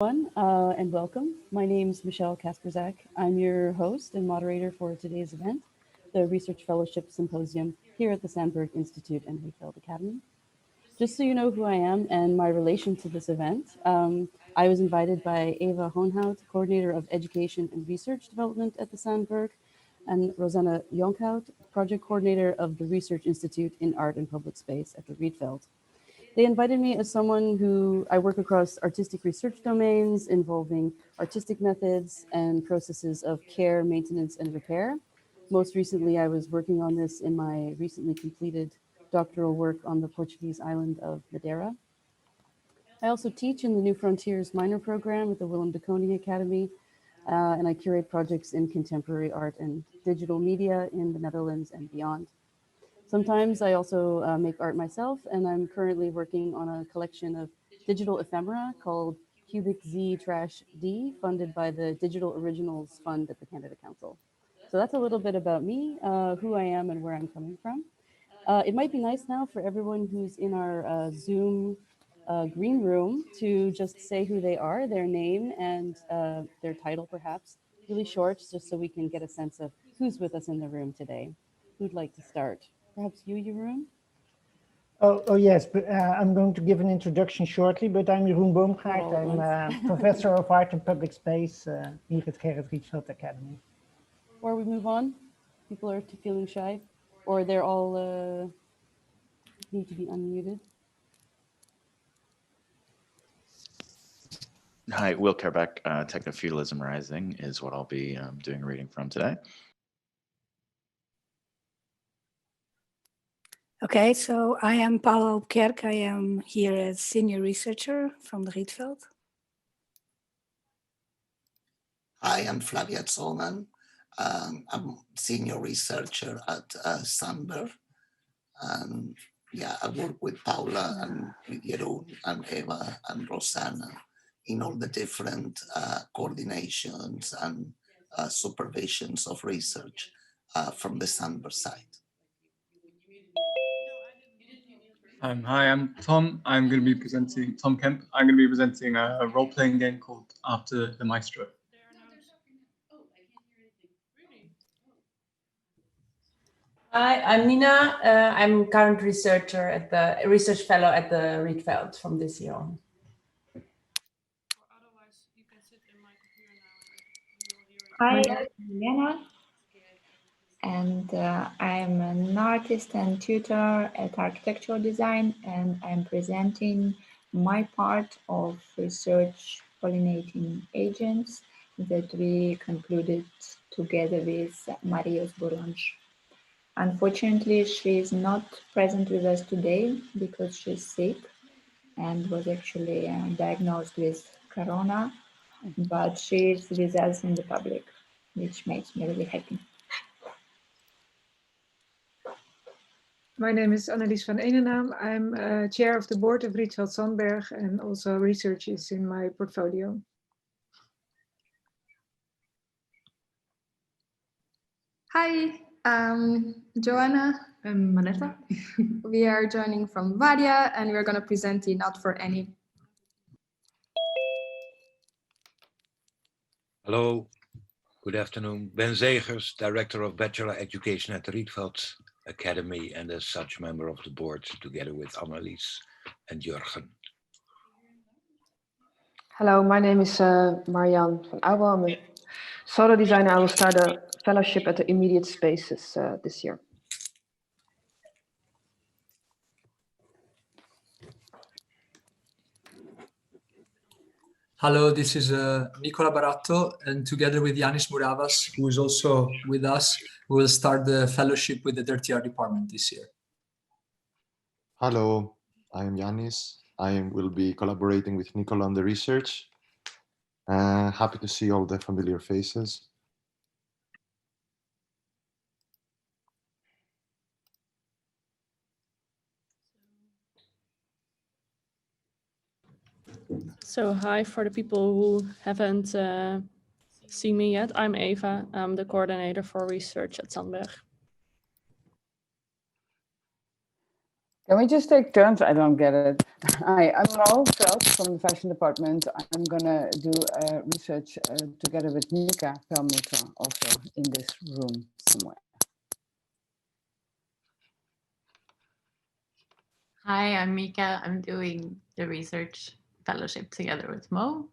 And welcome. My name is Michelle Kasprzak. I'm your host and moderator for today's event, the Research Fellowship Symposium here at the Sandberg Institute and Rietveld Academy. Just so you know who I am and my relation to this event, I was invited by Eva Hoonhout, Coordinator of Education and Research Development at the Sandberg, and Rosanna Jonkhout, Project Coordinator of the Research Institute in Art and Public Space at the Rietveld. They invited me as someone who I work across artistic research domains involving artistic methods and processes of care, maintenance, and repair. Most recently, I was working on this in my recently completed doctoral work on the Portuguese island of Madeira. I also teach in the New Frontiers minor program at the Willem de Kooning Academy, and I curate projects in contemporary art and digital media in the Netherlands and beyond. Sometimes I also make art myself, and I'm currently working on a collection of digital ephemera called Cubic Z-D, funded by the Digital Originals Fund at the Canada Council. So that's a little bit about me, who I am and where I'm coming from. It might be nice now for everyone who's in our Zoom green room to just say who they are, their name and their title perhaps, really short, just so we can get a sense of who's with us in the room today. Who'd like to start? Perhaps you, Jeroen? Oh yes, but I'm going to give an introduction shortly, but I'm Jeroen Boomgaard. I'm Professor of Art and Public Space here at Rietveld Academy. Before we move on, people are feeling shy, or they're all need to be unmuted. Hi, Will Kherbek, Technofeudalism Rising is what I'll be doing a reading from today. Okay, so I am Paula Albuquerque. I am here as senior researcher from the Rietveld. Hi, I'm Flavia Dzodan. I'm senior researcher at Sandberg. And yeah, I work with Paula and with Jeroen and Eva and Rosanna in all the different coordinations and supervisions of research from the Sandberg side. Hi, I'm Tom. I'm going to be presenting, Tom Kemp. I'm going to be presenting a role-playing game called After the Maestro. Hi, I'm Nina. I'm current researcher at the research fellow at the Rietveld from this year on. Hi, I'm Elena, and I'm an artist and tutor at architectural design, and I'm presenting my part of research pollinating agents that we concluded together with Maria's Bourlanges. Unfortunately, she is not present with us today because she's sick and was actually diagnosed with corona, but she is with us in the public, which makes me really happy. My name is Annelies van Eenennaam. I'm chair of the board of Rietveld and Sandberg, and also research is in my portfolio. Hi, Joana and Manetta. We are joining from Varia, and we're going to present the Not for Any. Hello, good afternoon. Ben Zegers, Director of Bachelor Education at the Rietveld Academy, and as such member of the board together with Annelies and Jurgen. Hello, my name is Marianne van Ouwel. I'm a solo designer. I will start a fellowship at the Immediate Spaces this year. Hello, this is Nicola Baratto, and together with Yanis Mouravas, who is also with us, we will start the fellowship with the Dirty Art Department this year. Hello, I am Yanis. I will be collaborating with Nicola on the research. Happy to see all the familiar faces. So hi, for the people who haven't seen me yet, I'm Eva. I'm the coordinator for research at Sandberg. Can we just take turns? I don't get it. Hi, I'm Mo Veld from the fashion department. I'm gonna do research together with Nika Perlmutter, also in this room somewhere. Hi, I'm Mika. I'm doing the research fellowship together with Mo.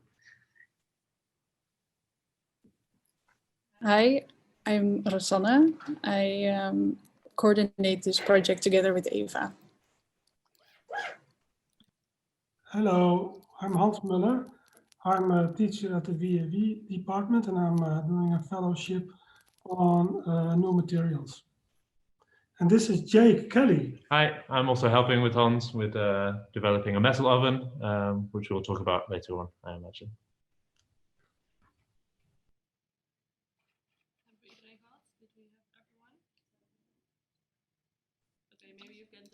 Hi, I'm Rosanna. I coordinate this project together with Eva. Hello, I'm Hans Muller. I'm a teacher at the VAV department and I'm doing a fellowship on new materials. And this is Jake Kelly. Hi, I'm also helping with Hans with developing a metal oven, which we'll talk about later on, I imagine.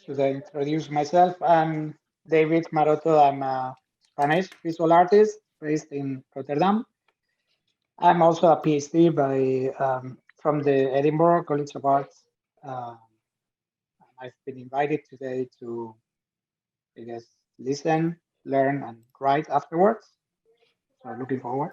Should I introduce myself? I'm David Maroto. I'm a Spanish visual artist based in Rotterdam. I'm also a PhD from the Edinburgh College of Arts. I've been invited today to, I guess, listen, learn, and write afterwards. So looking forward.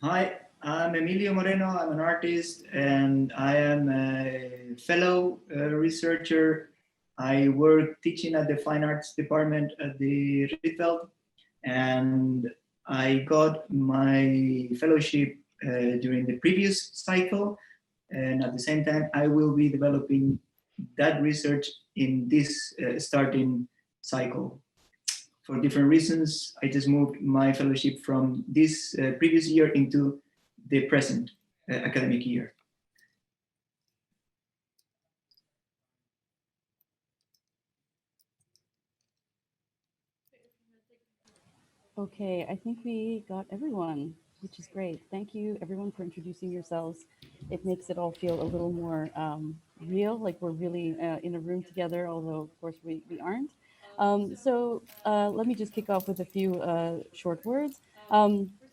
Hi, I'm Emilio Moreno. I'm an artist and I am a fellow researcher. I work teaching at the Fine Arts Department at the Rietveld, and I got my fellowship during the previous cycle. And at the same time, I will be developing that research in this starting cycle. For different reasons, I just moved my fellowship from this previous year into the present academic year. Okay, I think we got everyone, which is great. Thank you everyone for introducing yourselves. It makes it all feel a little more real, like we're really in a room together, although of course we aren't. Let me just kick off with a few short words.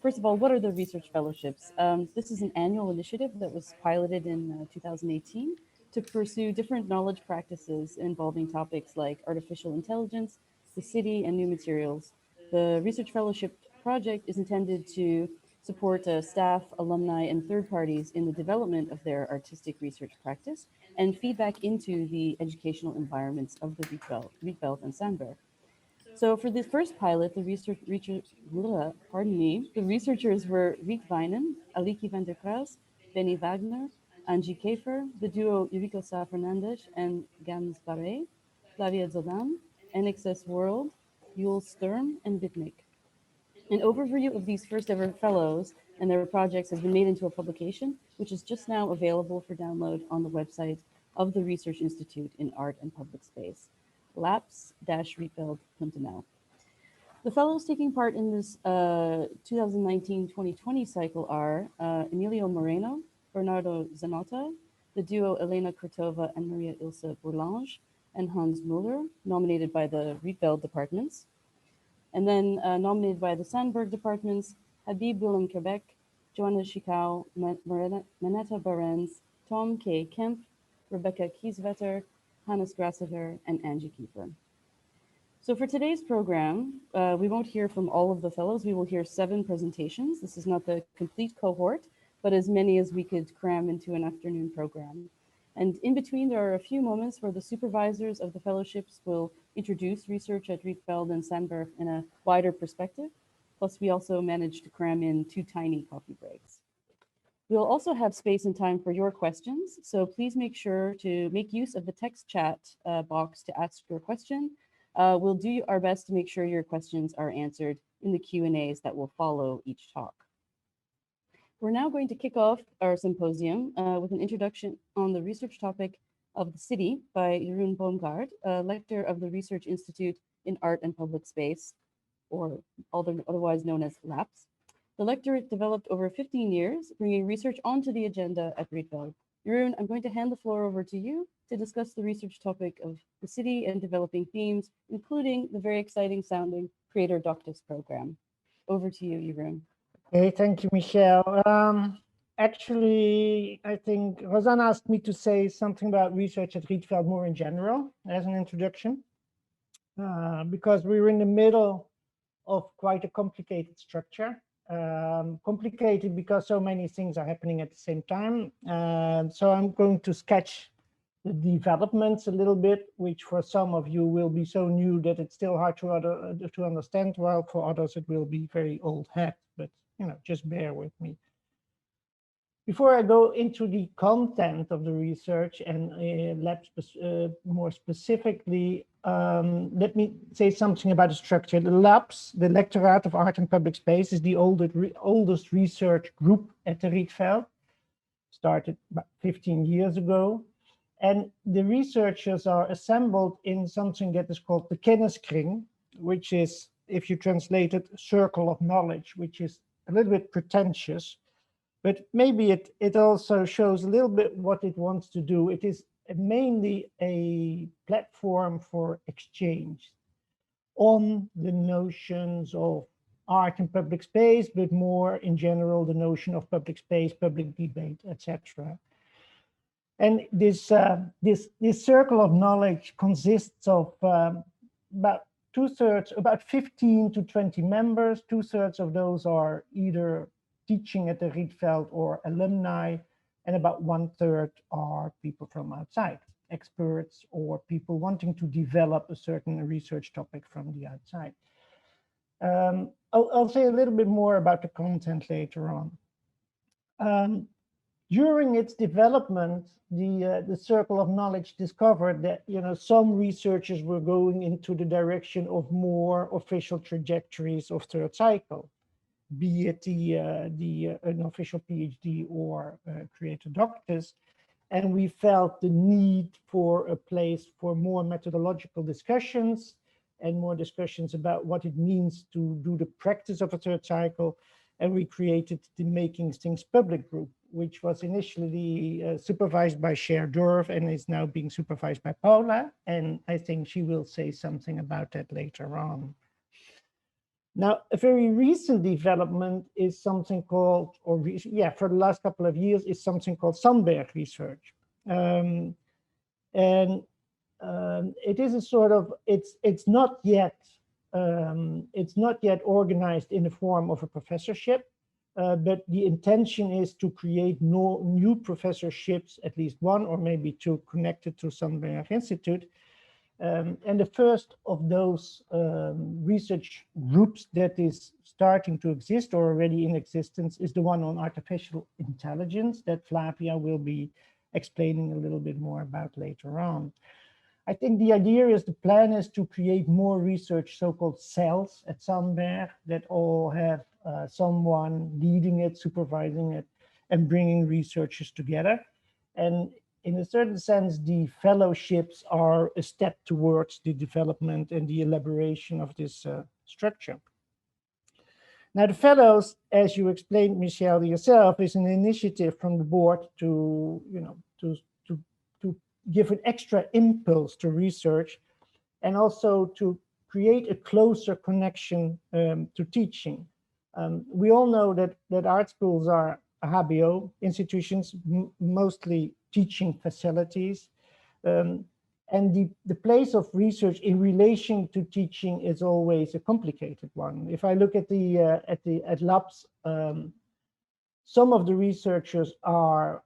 First of all, what are the research fellowships? This is an annual initiative that was piloted in 2018 to pursue different knowledge practices involving topics like artificial intelligence, the city, and new materials. The research fellowship project is intended to support staff, alumni, and third parties in the development of their artistic research practice and feedback into the educational environments of the Rietveld and Sandberg. So for the first pilot, the researchers were Riet Wijnen, Aliki van der Kruis, Benny Wagner, Angie Keefer, the duo Yuriko Sa Fernandes and Gans Barre, Flavia Dzodan, NXS World, Yul Sturm, and Bitnik. An overview of these first ever fellows and their projects has been made into a publication, which is just now available for download on the website of the Research Institute in Art and Public Space, laps-rietveld.nl. The fellows taking part in this 2019-2020 cycle are Emilio Moreno, Bernardo Zanotta, the duo Elena Khurtova and Maria Ilse Bourlanges, and Hans Muller, nominated by the Rietveld departments. And then nominated by the Sandberg departments, Habib William Kherbek, Joana Chicau, Manetta Berends, K Kemp, Rebecca Kieswetter, Hannes Grassegger, and Angie Keefer. So for today's program, we won't hear from all of the fellows. We will hear 7 presentations. This is not the complete cohort, but as many as we could cram into an afternoon program. And in between, there are a few moments where the supervisors of the fellowships will introduce research at Rietveld and Sandberg in a wider perspective. Plus, we also managed to cram in 2 tiny coffee breaks. We'll also have space and time for your questions, so please make sure to make use of the text chat box to ask your question. We'll do our best to make sure your questions are answered in the Q&As that will follow each talk. We're now going to kick off our symposium with an introduction on the research topic of the city by Jeroen Boomgaard, lecturer of the Research Institute in Art and Public Space, or otherwise known as LAPS. The lectorate developed over 15 years, bringing research onto the agenda at Rietveld. Jeroen, I'm going to hand the floor over to you to discuss the research topic of the city and developing themes, including the very exciting sounding Creator Doctus program. Over to you, Jeroen. Hey, thank you, Michelle. Actually, I think Rosanna asked me to say something about research at Rietveld more in general as an introduction, because we're in the middle of quite a complicated structure. Complicated because so many things are happening at the same time. So I'm going to sketch the developments a little bit, which for some of you will be so new that it's still hard to understand, while for others it will be very old hat, but just bear with me. Before I go into the content of the research and more specifically, let me say something about the structure. The labs, the Lectorate of Art and Public Space, is the oldest research group at the Rietveld, started about 15 years ago. And the researchers are assembled in something that is called the Kenniskring, which is, if you translate it, circle of knowledge, which is a little bit pretentious, but maybe it also shows a little bit what it wants to do. It is mainly a platform for exchange on the notions of art and public space, but more in general, the notion of public space, public debate, etc. And this circle of knowledge consists of about 15 to 20 members. 2/3 of those are either teaching at the Rietveld or alumni, and about 1/3 are people from outside, experts or people wanting to develop a certain research topic from the outside. I'll say a little bit more about the content later on. During its development, the circle of knowledge discovered that some researchers were going into the direction of more official trajectories of third cycle, be it an official PhD or creator doctors, and we felt the need for a place for more methodological discussions and more discussions about what it means to do the practice of a third cycle, and we created the Making Things Public group, which was initially supervised by Cher Durf and is now being supervised by Paula, and I think she will say something about that later on. Now, a very recent development is something called, for the last couple of years, is something called Sandberg research. It is a sort of, it's not yet organized in the form of a professorship, but the intention is to create new professorships, at least one or maybe two, connected to Sandberg Institute. And the first of those research groups that is starting to exist or already in existence is the one on artificial intelligence that Flavia will be explaining a little bit more about later on. I think the idea is, the plan is to create more research, so-called cells at Sandberg, that all have someone leading it, supervising it, and bringing researchers together. And in a certain sense, the fellowships are a step towards the development and the elaboration of this structure. Now, the fellows, as you explained, Michelle, yourself, is an initiative from the board to give an extra impulse to research and also to create a closer connection to teaching. We all know that art schools are HBO institutions, mostly teaching facilities. And the place of research in relation to teaching is always a complicated one. If I look at labs, some of the researchers are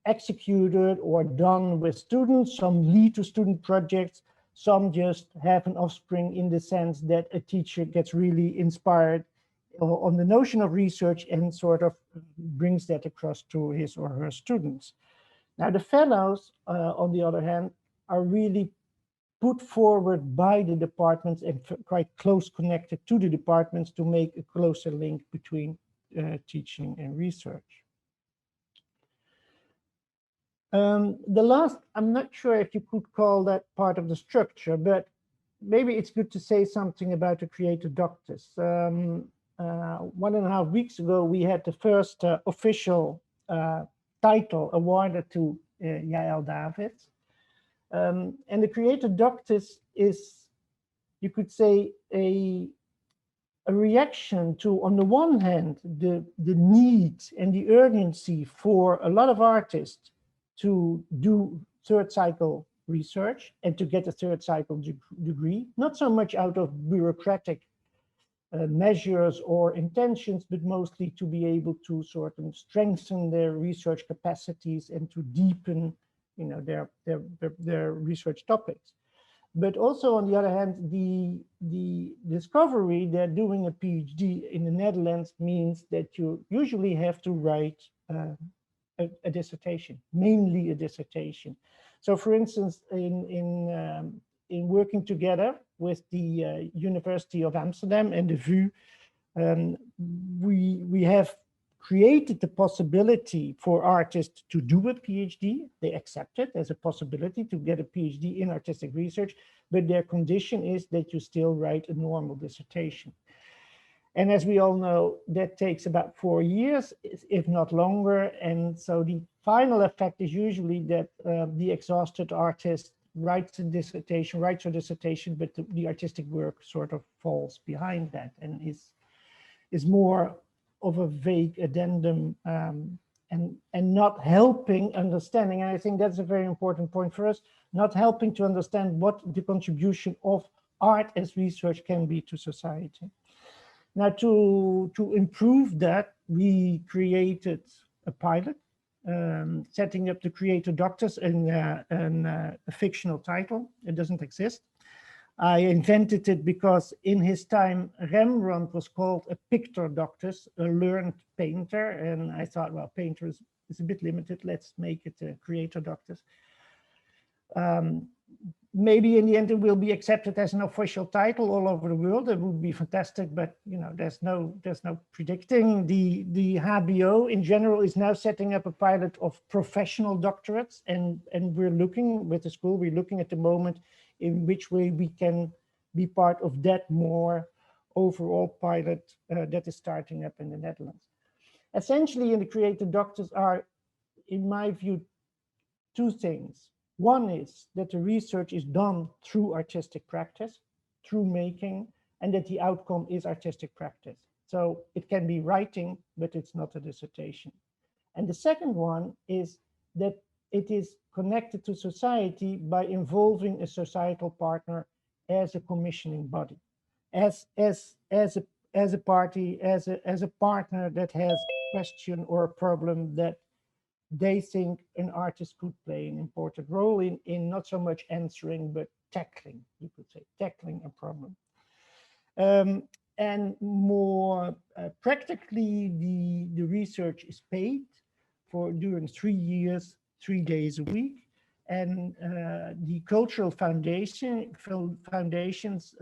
executed or done with students, some lead to student projects, some just have an offspring in the sense that a teacher gets really inspired on the notion of research and sort of brings that across to his or her students. Now, the fellows, on the other hand, are really put forward by the departments and quite close connected to the departments to make a closer link between teaching and research. The last, I'm not sure if you could call that part of the structure, but maybe it's good to say something about the creator doctors. 1.5 weeks ago, we had the first official title awarded to Yael David. And the creator doctors is, you could say, a a reaction to, on the one hand, the need and the urgency for a lot of artists to do third cycle research and to get a third cycle degree, not so much out of bureaucratic measures or intentions, but mostly to be able to sort of strengthen their research capacities and to deepen, you know, their research topics. But also, on the other hand, the discovery that doing a PhD in the Netherlands means that you usually have to write a dissertation, mainly a dissertation. So, for instance, in working together with the University of Amsterdam and the VU, we have created the possibility for artists to do a PhD. They accept it as a possibility to get a PhD in artistic research, but their condition is that you still write a normal dissertation. And as we all know, that takes about 4 years, if not longer. And so the final effect is usually that the exhausted artist writes a dissertation, but the artistic work sort of falls behind that and is more of a vague addendum and not helping understanding. And I think that's a very important point for us, not helping to understand what the contribution of art as research can be to society. Now, to improve that, we created a pilot, setting up the Creator Doctors in a fictional title. It doesn't exist. I invented it because in his time, Rembrandt was called a pictor doctus, a learned painter. And I thought, well, painter is a bit limited. Let's make it a Creator Doctors. Maybe in the end it will be accepted as an official title all over the world. It would be fantastic, but you know, there's no predicting. The HBO in general is now setting up a pilot of professional doctorates, and we're looking with the school. We're looking at the moment in which way we can be part of that more overall pilot that is starting up in the Netherlands. Essentially, in the Creator Doctors are, in my view, two things. One is that the research is done through artistic practice, through making, and that the outcome is artistic practice. So it can be writing, but it's not a dissertation. And the second one is that it is connected to society by involving a societal partner as a commissioning body, as a party, as a partner that has a question or a problem that they think an artist could play an important role in not so much answering, but tackling, you could say, tackling a problem. And more practically, the research is paid for during 3 years, 3 days a week. And the cultural foundations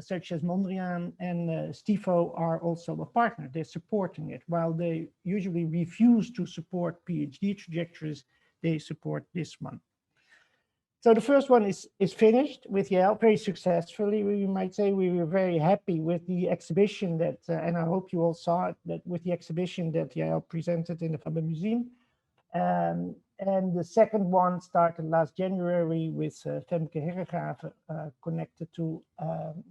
such as Mondrian and Stifo are also a partner. They're supporting it. While they usually refuse to support PhD trajectories, they support this one. So the first one is finished with Yale very successfully. We might say we were very happy with the exhibition that, and I hope you all saw it, that with the exhibition that Yale presented in the Faber Museum. And the second one started last January with Femke Herregave connected to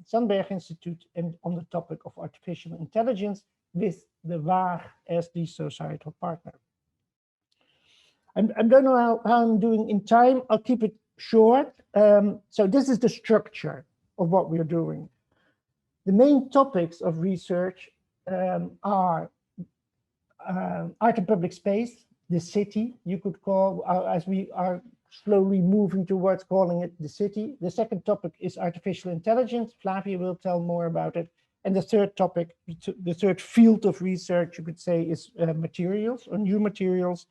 Sandberg Institute and on the topic of artificial intelligence with the VAAG as the societal partner. I don't know how I'm doing in time. I'll keep it short. So this is the structure of what we're doing. The main topics of research are art and public space, the city, you could call, as we are slowly moving towards calling it the city. The second topic is artificial intelligence. Flavia will tell more about it. And the third topic, the third field of research, you could say, is materials or new materials.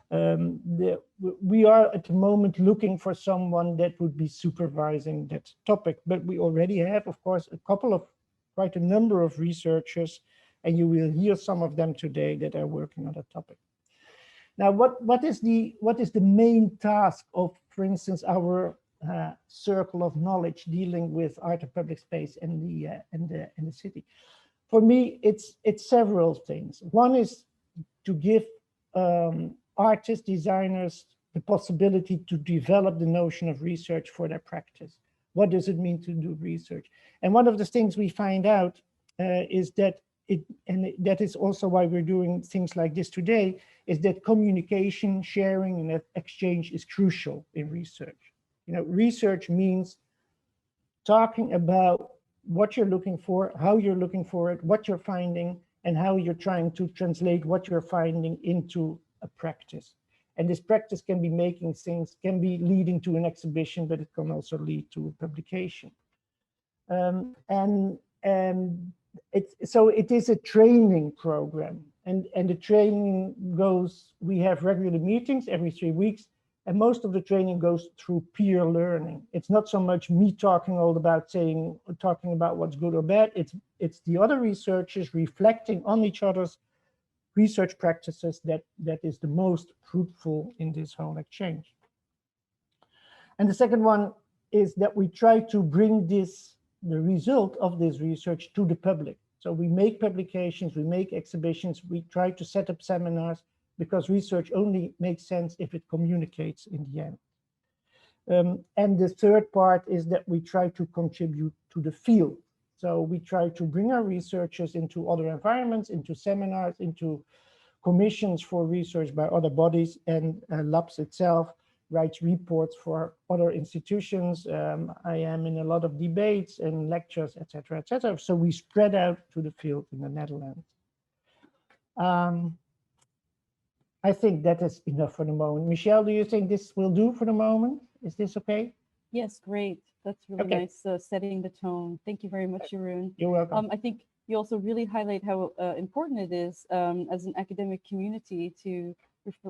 We are at the moment looking for someone that would be supervising that topic, but we already have, of course, quite a number of researchers, and you will hear some of them today that are working on that topic. Now, what is the main task of, for instance, our circle of knowledge dealing with art and public space and the city? For me, it's several things. One is to give artists, designers, the possibility to develop the notion of research for their practice. What does it mean to do research? And one of the things we find out is that that is also why we're doing things like this today, is that communication, sharing, and that exchange is crucial in research. You know, research means talking about what you're looking for, how you're looking for it, what you're finding, and how you're trying to translate what you're finding into a practice. And this practice can be making things, can be leading to an exhibition, but it can also lead to a publication. So it is a training program, and the training goes, we have regular meetings every 3 weeks, and most of the training goes through peer learning. It's not so much me talking talking about what's good or bad. It's the other researchers reflecting on each other's research practices that is the most fruitful in this whole exchange. And the second one is that we try to bring the result of this research to the public. So we make publications, we make exhibitions, we try to set up seminars, because research only makes sense if it communicates in the end. And the third part is that we try to contribute to the field. So we try to bring our researchers into other environments, into seminars, into commissions for research by other bodies, and labs itself writes reports for other institutions. I am in a lot of debates and lectures, etc., etc. So we spread out to the field in the Netherlands. I think that is enough for the moment. Michelle, do you think this will do for the moment? Is this okay? Yes, great. That's really Okay. nice, setting the tone. Thank you very much, Jeroen. You're welcome. I think you also really highlight how important it is as an academic community to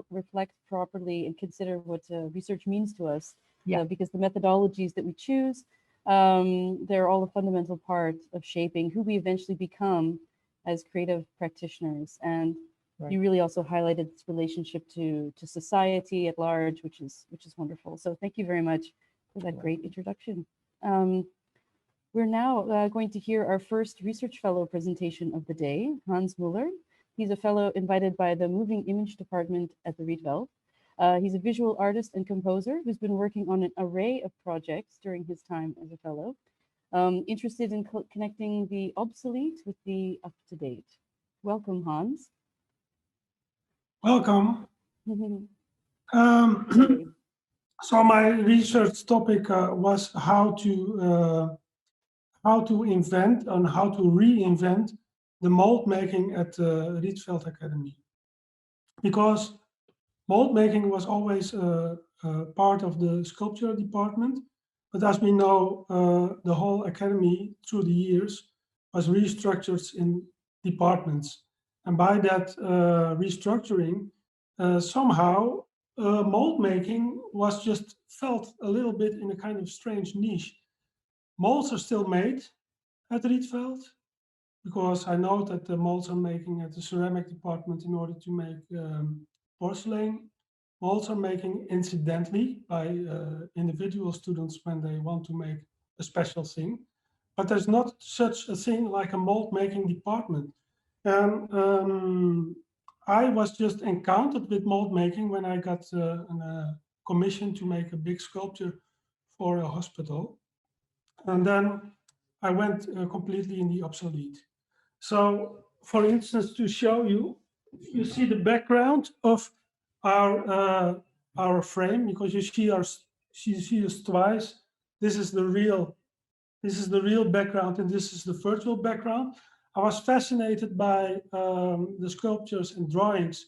reflect properly and consider what research means to us. Yeah. Because the methodologies that we choose, they're all a fundamental part of shaping who we eventually become as creative practitioners. And Right. you really also highlighted this relationship to society at large, which is wonderful. So thank you very much for that great introduction. We're now going to hear our first research fellow presentation of the day, Hans Muller. He's a fellow invited by the Moving Image Department at the Rietveld. He's a visual artist and composer who's been working on an array of projects during his time as a fellow, interested in connecting the obsolete with the up-to-date. Welcome, Hans. Welcome. So my research topic was how to invent and how to reinvent the mold making at the Rietveld Academy, because mold making was always part of the sculpture department, but as we know, the whole academy through the years was restructured in departments, and by that restructuring, somehow mold making was just felt a little bit in a kind of strange niche. Molds are still made at Rietveld, because I know that the molds are making at the ceramic department in order to make porcelain. Molds are making incidentally by individual students when they want to make a special thing, but there's not such a thing like a mold making department. And I was just encountered with mold making when I got a commission to make a big sculpture for a hospital. And then I went completely in the obsolete. So, for instance, to show you, you see the background of our frame, because you see us twice. This is the real background, and this is the virtual background. I was fascinated by the sculptures and drawings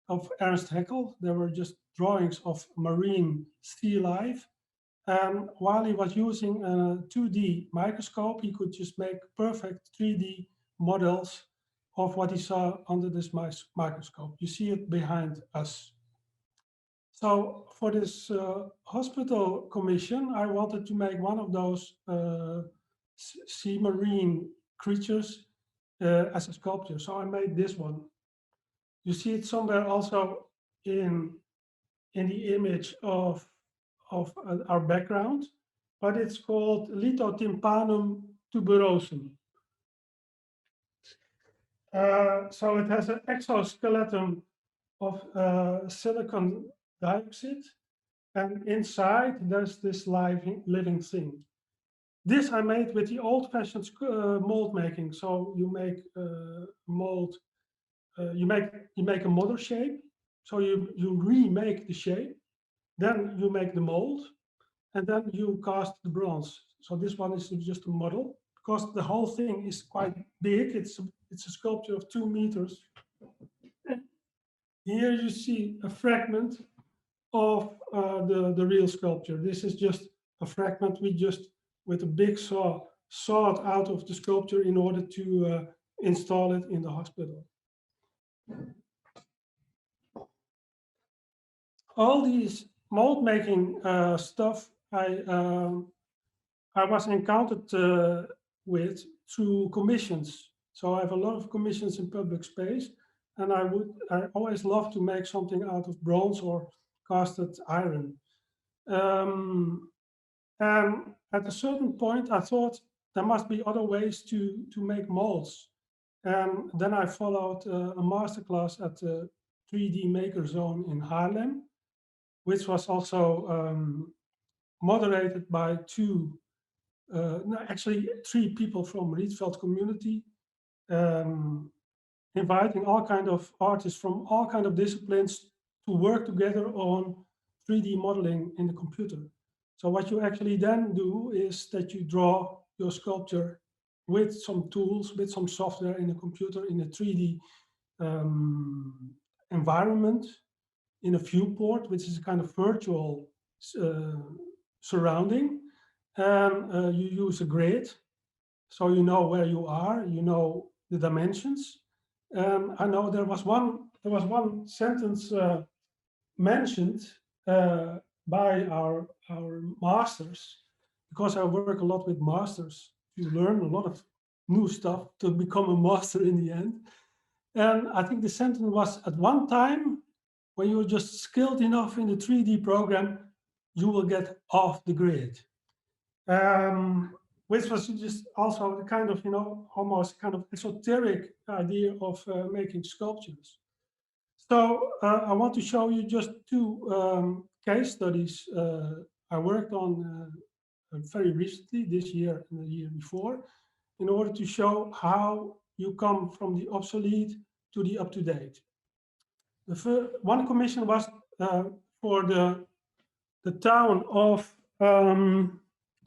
of Ernst Haeckel. They were just drawings of marine sea life. And while he was using a 2D microscope, he could just make perfect 3D models of what he saw under this microscope. You see it behind us. So for this hospital commission, I wanted to make one of those sea marine creatures as a sculpture. So I made this one. You see it somewhere also in the image of our background, but it's called Lithotympanum tuberosum. So it has an exoskeleton of silicon dioxide, and inside there's this living thing. This I made with the old-fashioned mold making. So you make mold, you make a model shape. So you remake the shape, then you make the mold, and then you cast the bronze. So this one is just a model, because the whole thing is quite big. It's a sculpture of 2 meters. And here you see a fragment of the real sculpture. This is just a fragment we just, with a big saw, sawed out of the sculpture in order to install it in the hospital. All these mold making stuff I was encountered with through commissions. So I have a lot of commissions in public space, and I always love to make something out of bronze or casted iron. And at a certain point, I thought there must be other ways to make molds. And then I followed a masterclass at the 3D Maker Zone in Haarlem, which was also moderated by actually 3 people from Rietveld community, inviting all kind of artists from all kind of disciplines to work together on 3D modeling in the computer. So what you actually then do is that you draw your sculpture with some tools, with some software in the computer in a 3D environment, in a viewport, which is a kind of virtual surrounding. And you use a grid, so you know where you are, you know the dimensions. I know there was one sentence mentioned by our masters, because I work a lot with masters to learn a lot of new stuff to become a master in the end. And I think the sentence was, at one time, when you're just skilled enough in the 3D program, you will get off the grid. Which was just also the kind of, almost kind of esoteric idea of making sculptures. So I want to show you just 2 case studies I worked on very recently, this year and the year before, in order to show how you come from the obsolete to the up-to-date. The first, one commission was for the town of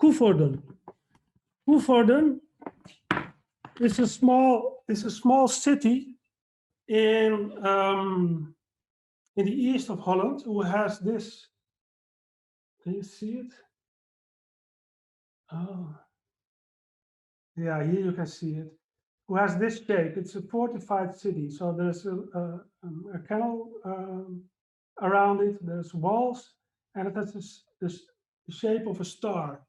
Koevoorden. Koevoorden is a small city in the east of Holland, who has this. Can you see it? Oh, yeah, here you can see it. Who has this shape? It's a fortified city. So there's a canal around it. There's walls, and it has this shape of a star.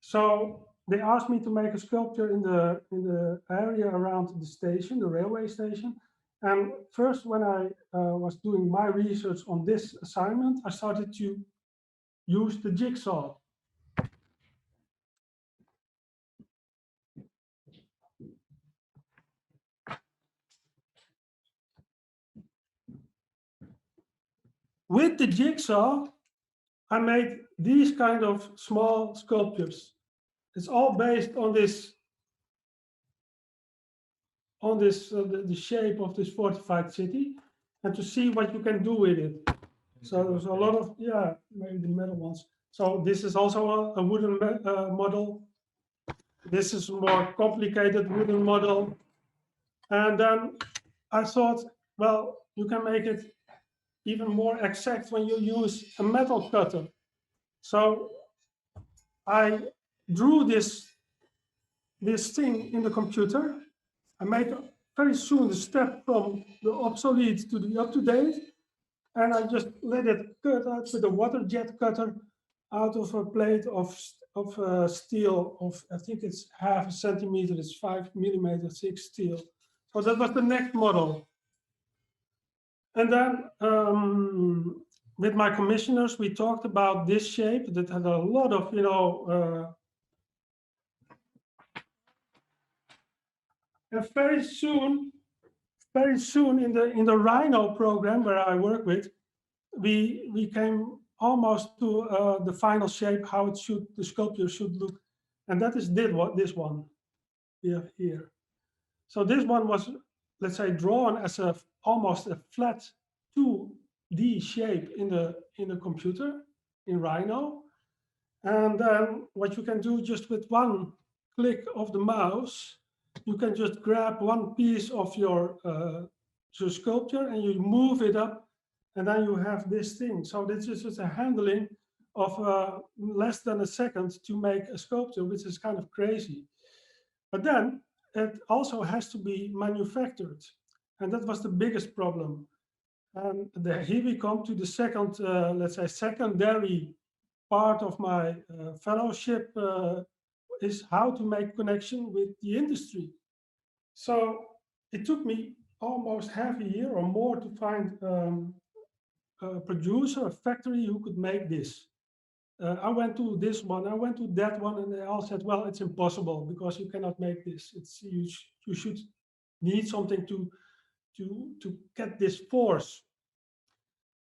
So they asked me to make a sculpture in the area around the station, the railway station. And first, when I was doing my research on this assignment, I started to use the jigsaw. With the jigsaw, I made these kind of small sculptures. It's all based on this, the shape of this fortified city, and to see what you can do with it. So there's a lot of, yeah, maybe the metal ones. So this is also a wooden model. This is a more complicated wooden model. And then I thought, well, you can make it even more exact when you use a metal cutter. So I drew this thing in the computer. I made very soon the step from the obsolete to the up-to-date. And I just let it cut out with a water jet cutter out of a plate of steel of, I think it's 0.5 centimeter, it's 5 millimeter thick steel. So that was the next model. And then with my commissioners, we talked about this shape that had a lot of, and very soon in the Rhino program where I work with, we came almost to the final shape, how it should, the sculpture should look And that is this one we have here. So this one was, let's say, drawn as almost a flat 2D shape in the computer in Rhino. And then what you can do just with one click of the mouse, you can just grab one piece of your sculpture and you move it up, and then you have this thing. So this is just a handling of less than a second to make a sculpture, which is kind of crazy. But then it also has to be manufactured. And that was the biggest problem. And here we come to the second, let's say, secondary part of my fellowship is how to make connection with the industry. So it took me almost half a year or more to find a producer, a factory who could make this. I went to this one, I went to that one, and they all said, well, it's impossible because you cannot make this. It's you should need something to get this force.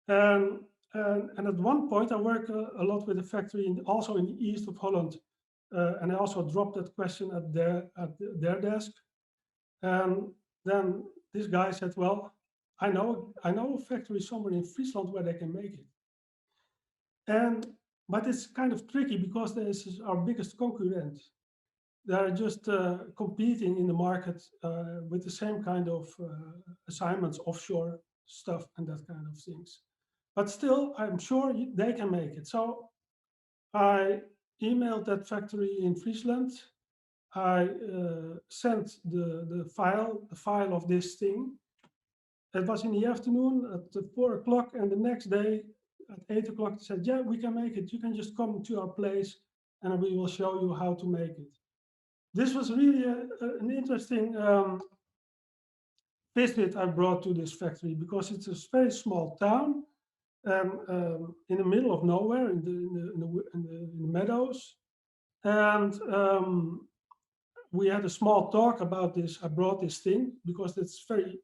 And at one point, I worked a lot with a factory also in the east of Holland, and I also dropped that question at their desk. And then this guy said, well, I know a factory somewhere in Friesland where they can make it. But it's kind of tricky because this is our biggest concurrent. They're just competing in the market with the same kind of assignments, offshore stuff and that kind of things. But still, I'm sure they can make it. So I emailed that factory in Friesland. I sent the file of this thing. It was in the afternoon at 4 o'clock, and the next day at 8 o'clock, they said, yeah, we can make it. You can just come to our place and we will show you how to make it. This was really an interesting visit I brought to this factory because it's a very small town in the middle of nowhere in the meadows. And we had a small talk about this. I brought this thing because it's very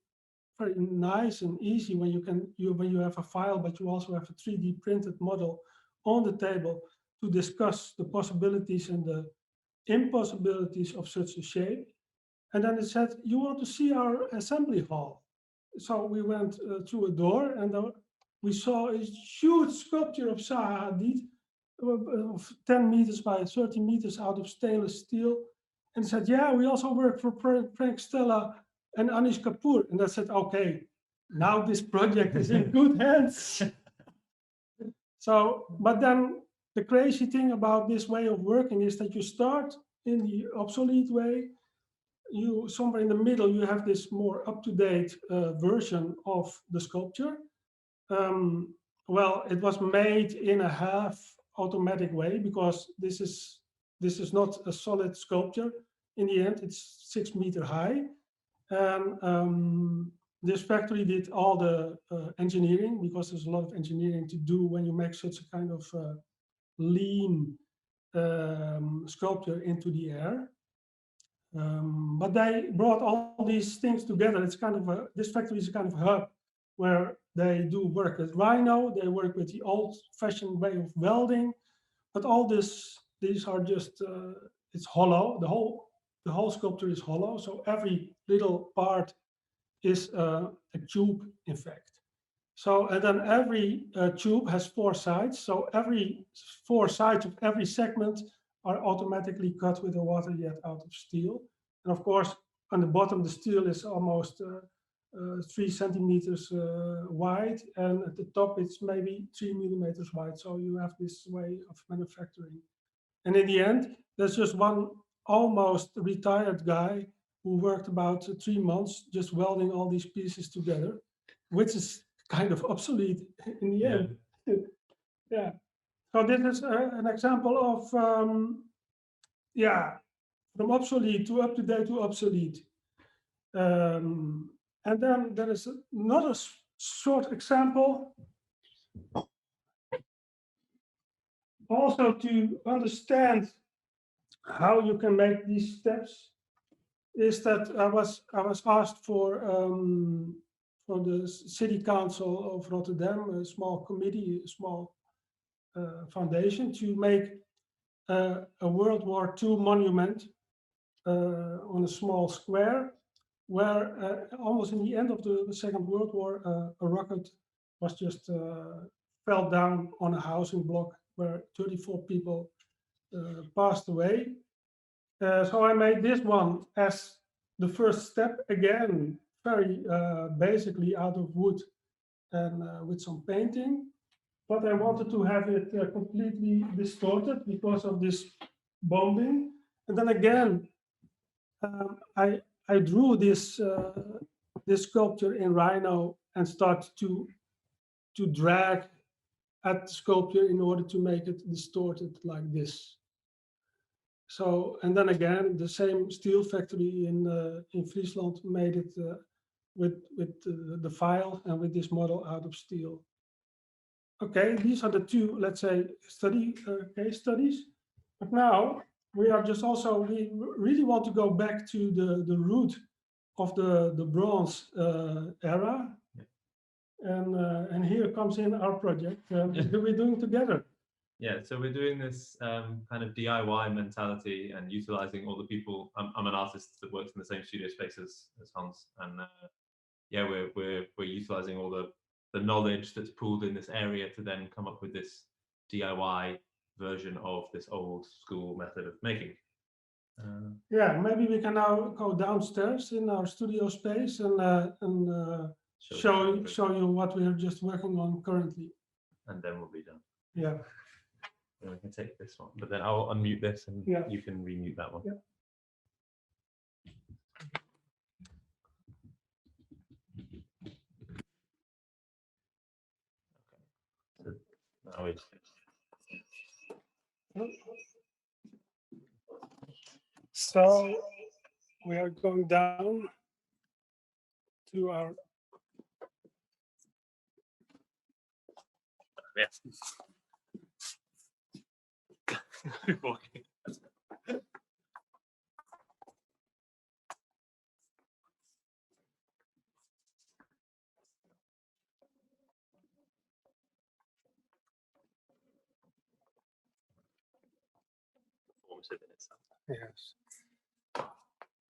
nice and easy when you have a file, but you also have a 3D printed model on the table to discuss the possibilities and the impossibilities of such a shape. And then it said, you want to see our assembly hall? So we went through a door and we saw a huge sculpture of Zaha Hadid of 10 meters by 30 meters out of stainless steel. And said, yeah, we also work for Frank Stella and Anish Kapoor. And I said, okay, now this project is in good hands. So, but then the crazy thing about this way of working is that you start in the obsolete way. You somewhere in the middle, you have this more up-to-date version of the sculpture. Well, it was made in a half automatic way because this is not a solid sculpture. In the end, it's 6 meters high. And this factory did all the engineering because there's a lot of engineering to do when you make such a kind of lean sculpture into the air. But they brought all these things together. It's kind of this factory is a kind of hub where they do work with Rhino. They work with the old-fashioned way of welding, but all these are just it's hollow. The whole sculpture is hollow, so every little part is a tube, in fact. So and then every tube has 4 sides. So every 4 sides of every segment are automatically cut with a water jet out of steel. And of course, on the bottom, the steel is almost 3 centimeters wide, and at the top, it's maybe 3 millimeters wide. So you have this way of manufacturing. And in the end, there's just one almost retired guy who worked about 3 months just welding all these pieces together, which is kind of obsolete in the end. Yeah. So this is an example of, from obsolete to up to date to obsolete. And then there is another short example. Also to understand how you can make these steps is that I was asked for the City Council of Rotterdam, a small committee, a small foundation, to make a World War II monument on a small square, where almost in the end of the Second World War, a rocket was just fell down on a housing block where 34 people passed away. So I made this one as the first step, again, very basically out of wood and with some painting. But I wanted to have it completely distorted because of this bombing. And then again, I drew this this sculpture in Rhino and started to drag at the sculpture in order to make it distorted like this. So, and then again, the same steel factory in Friesland made it with the file and with this model out of steel. Okay, these are the two, let's say, case studies. But now we are just also, we really want to go back to the root of the bronze era. And here comes in our project. What are we doing together? Yeah, so we're doing this kind of DIY mentality and utilizing all the people. I'm an artist that works in the same studio space as Hans, and yeah, we're utilizing all the knowledge that's pooled in this area to then come up with this DIY version of this old school method of making. Yeah, maybe we can now go downstairs in our studio space and show you what we are just working on currently. And then we'll be done. Yeah. And we can take this one, but then I'll unmute this and you can remute that one. Yeah. Now it's so we are going down to our Yes.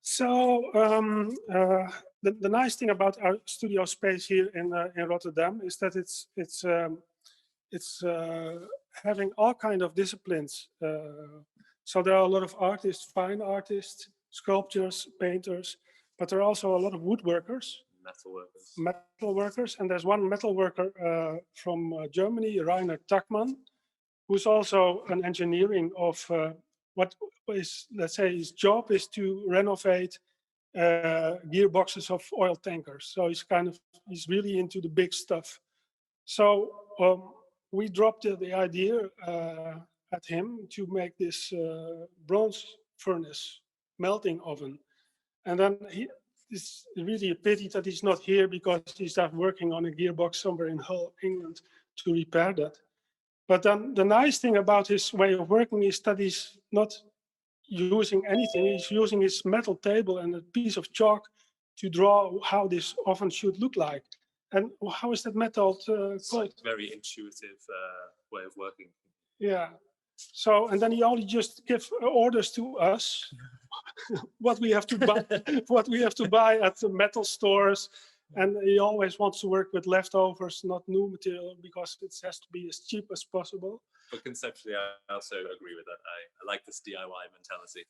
So the nice thing about our studio space here in Rotterdam is that it's having all kind of disciplines. So there are a lot of artists, fine artists, sculptors, painters, but there are also a lot of woodworkers, metal workers, and there's one metal worker from Germany, Rainer Tachmann, who's also an engineering of what is, let's say, his job is to renovate gearboxes of oil tankers. So he's really into the big stuff. So we dropped the idea at him to make this bronze furnace melting oven. And then it's really a pity that he's not here because he's working on a gearbox somewhere in Hull, England, to repair that. But then the nice thing about his way of working is that he's not using anything. He's using his metal table and a piece of chalk to draw how this oven should look like. And how is that method called? Very intuitive way of working. Yeah. So, and then he only just gives orders to us what we have to buy, what we have to buy at the metal stores. And he always wants to work with leftovers, not new material, because it has to be as cheap as possible. But conceptually, I also agree with that. I like this DIY mentality.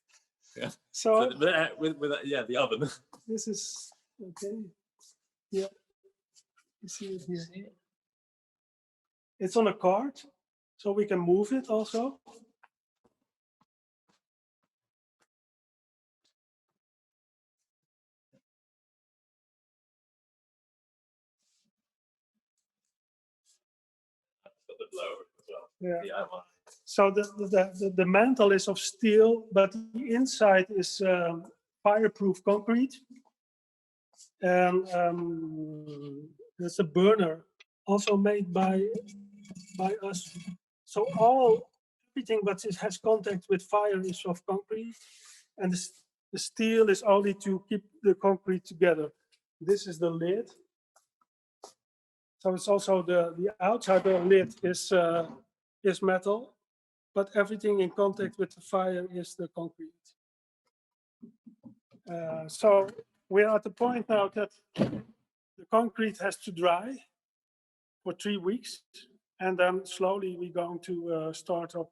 Yeah. So with the oven. This is okay. Yeah. You see it here. It's on a card, so we can move it also. Yeah. So the mantle is of steel, but the inside is fireproof concrete, and there's a burner also made by us. So everything that has contact with fire is of concrete, and the steel is only to keep the concrete together. This is the lid. So it's also the outside of the lid is metal, but everything in contact with the fire is the concrete. So we're at the point now that the concrete has to dry for 3 weeks, and then slowly we're going to start up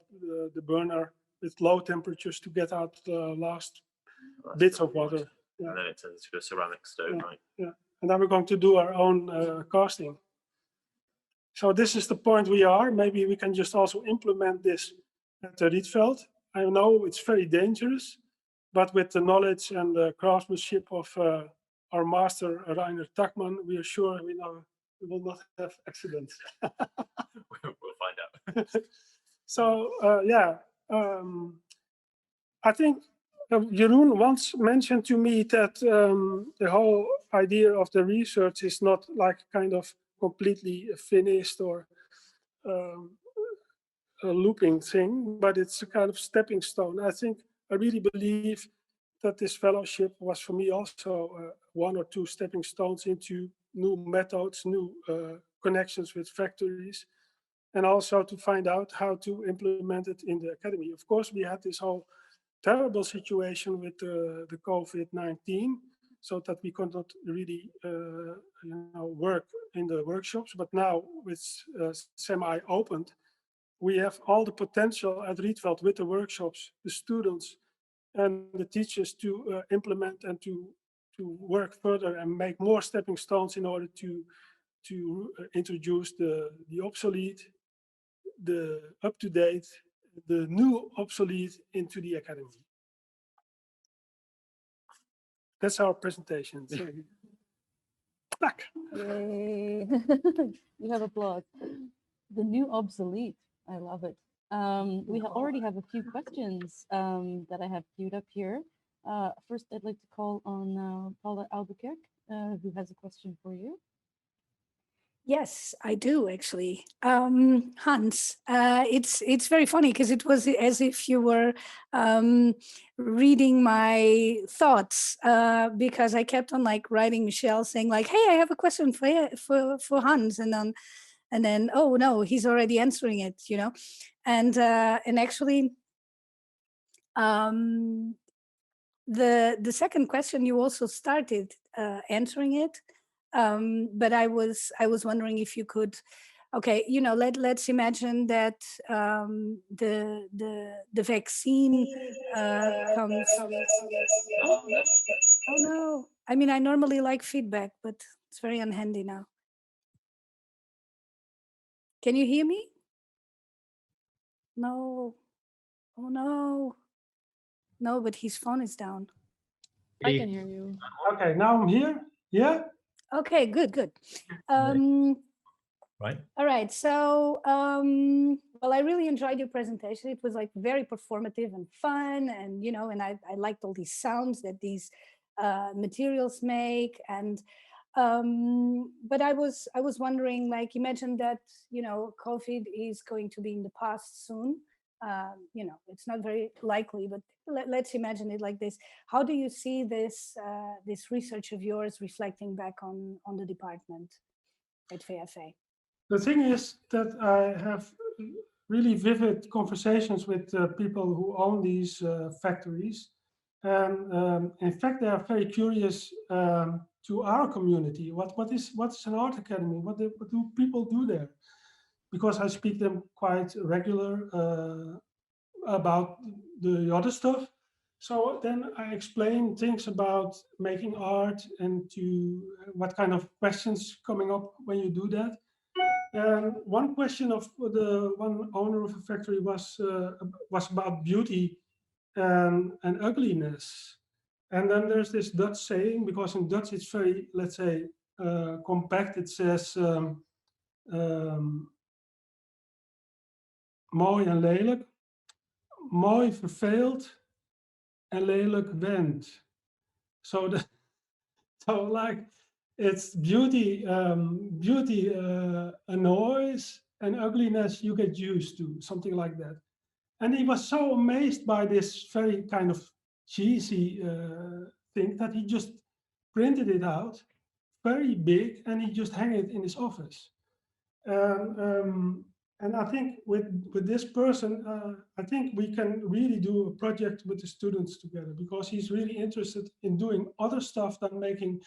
the burner with low temperatures to get out the last bits of water. Yeah. And then it turns to a ceramic stove, right? Yeah, and then we're going to do our own casting. So this is the point we are. Maybe we can just also implement this at the Rietveld. I know it's very dangerous, but with the knowledge and the craftsmanship of our master, Rainer Takman, we are sure we will not have accidents. We'll find out. So, I think Jeroen once mentioned to me that the whole idea of the research is not like kind of completely finished or a looping thing, but it's a kind of stepping stone. I really believe that this fellowship was for me also 1 or 2 stepping stones into new methods, new connections with factories, and also to find out how to implement it in the academy. Of course, we had this whole terrible situation with the COVID-19, so that we could not really work in the workshops. But now with semi-opened, we have all the potential at Rietveld with the workshops, the students and the teachers to implement and to work further and make more stepping stones in order to introduce the obsolete, the up-to-date, the new obsolete into the academy. That's our presentation. So, yay! You have applause. The new obsolete. I love it. We already have a few questions that I have queued up here. First, I'd like to call on Paula Albuquerque, who has a question for you. Yes, I do actually. Hans, it's very funny because it was as if you were reading my thoughts because I kept on like writing Michelle saying like, "Hey, I have a question for Hans," and then oh no, he's already answering it, you know, and actually the second question you also started answering it. But I was wondering if you could, okay, you know, let's imagine that the vaccine comes. Oh no! I mean, I normally like feedback, but it's very unhandy now. Can you hear me? No. Oh no. No, but his phone is down. I can hear you. Okay, now I'm here. Yeah. Okay, good. Right. All right. So, well, I really enjoyed your presentation. It was like very performative and fun, and you know, and I liked all these sounds that these materials make. And but I was wondering, like, imagine that you know, COVID is going to be in the past soon. You know, it's not very likely, but let's imagine it like this. How do you see this this research of yours reflecting back on the department at VFA? The thing is that I have really vivid conversations with people who own these factories, and in fact, they are very curious to our community. What's an art academy? What do people do there? Because I speak them quite regular about the other stuff. So then I explain things about making art and to what kind of questions coming up when you do that. And one question of the one owner of a factory was about beauty and ugliness. And then there's this Dutch saying, because in Dutch it's very, let's say, compact. It says mooi en lelijk, mooi verveeld en lelijk went. So like it's beauty annoys and ugliness you get used to, something like that. And he was so amazed by this very kind of cheesy thing that he just printed it out very big and he just hung it in his office. And And I think with this person, I think we can really do a project with the students together, because he's really interested in doing other stuff than making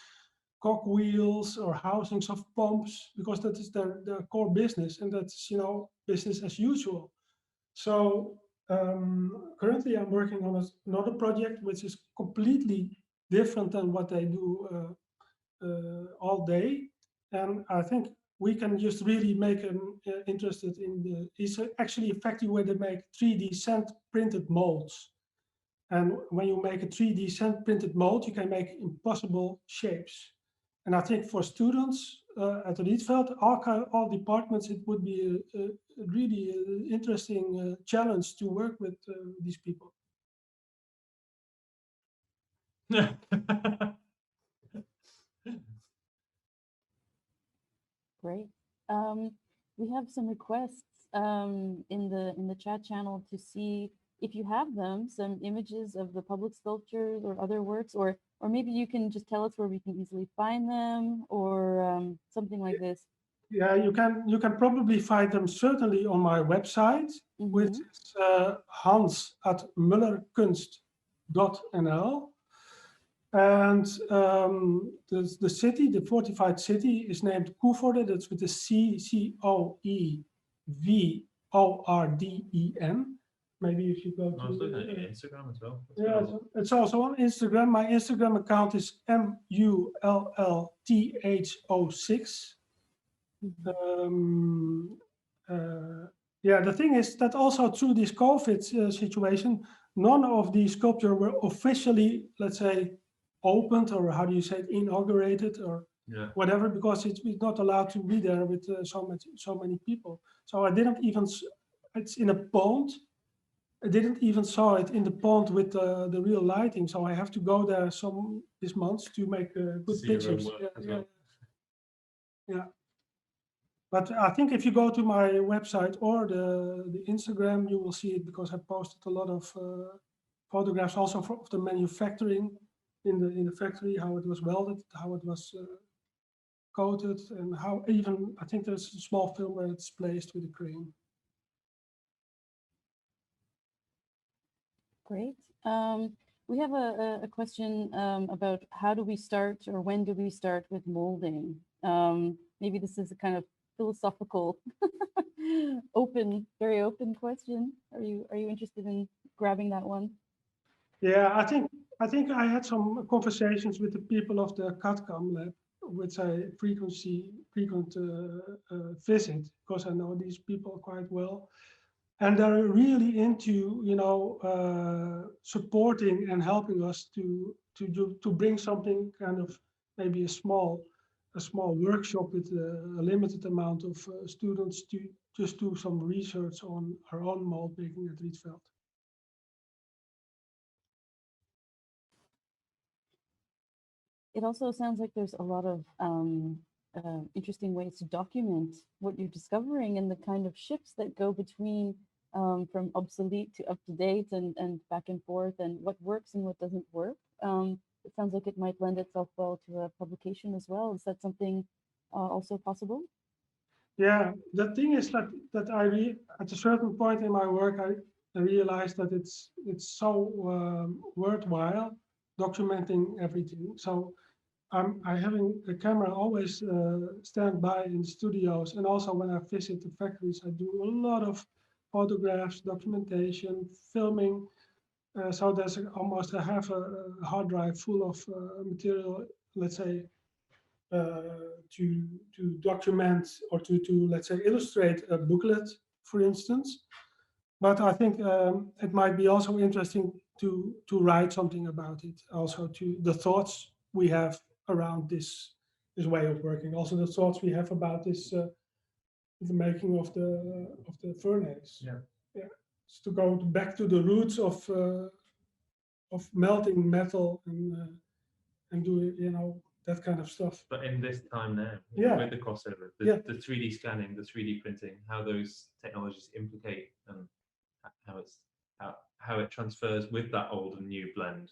cogwheels or housings of pumps, because that is their core business, and that's, you know, business as usual. So currently I'm working on another project which is completely different than what they do all day. And I think we can just really make them interested in it's actually a factory where they make 3D sand printed molds. And when you make a 3D sand printed mold, you can make impossible shapes. And I think for students at Rietveld, all departments, it would be a really interesting challenge to work with these people. Great. We have some requests in the chat channel to see if you have them, some images of the public sculptures or other works, or maybe you can just tell us where we can easily find them, or something like this. Yeah, you can probably find them certainly on my website, which is hans@mullerkunst.nl. And the city, the fortified city, is named Coevorden. That's with the Coevorden. Maybe if you go to Instagram as well. Yeah, it's also on Instagram. My Instagram account is MULLTHO6. Yeah, the thing is that also through this COVID situation, none of these sculptures were officially, let's say, opened, or how do you say it, inaugurated, or whatever, because it's not allowed to be there with so many people. So I didn't even, it's in a pond. I didn't even saw it in the pond with the real lighting. So I have to go there this month to make good pictures. Yeah. But I think if you go to my website or the Instagram, you will see it, because I posted a lot of photographs also of the manufacturing in the factory, how it was welded, how it was coated, and how even, I think there's a small film where it's placed with a crane. Great. We have a question about how do we start, or when do we start with molding? Maybe this is a kind of philosophical, very open question. Are you interested in grabbing that one? Yeah, I think I had some conversations with the people of the CAD/CAM lab, which I frequent visit, because I know these people quite well. And they're really into, you know, supporting and helping us to bring something kind of, maybe a small workshop with a limited amount of students to just do some research on our own mold making at Rietveld. It also sounds like there's a lot of interesting ways to document what you're discovering, and the kind of shifts that go between from obsolete to up to date, and back and forth, and what works and what doesn't work. It sounds like it might lend itself well to a publication as well. Is that something also possible? Yeah, the thing is that at a certain point in my work, I realized that it's so worthwhile documenting everything. So I'm having a camera always stand by in the studios, and also when I visit the factories, I do a lot of photographs, documentation, filming. So there's almost a half a hard drive full of material, let's say, to document, or to let's say illustrate a booklet, for instance. But I think it might be also interesting to write something about it, also to the thoughts we have around this way of working, also the thoughts we have about this the making of the furnace. Yeah, it's to go back to the roots of melting metal and do, you know, that kind of stuff. But in this time now, with the crossover, the 3D scanning, the 3D printing, how those technologies implicate, and how it transfers with that old and new blend.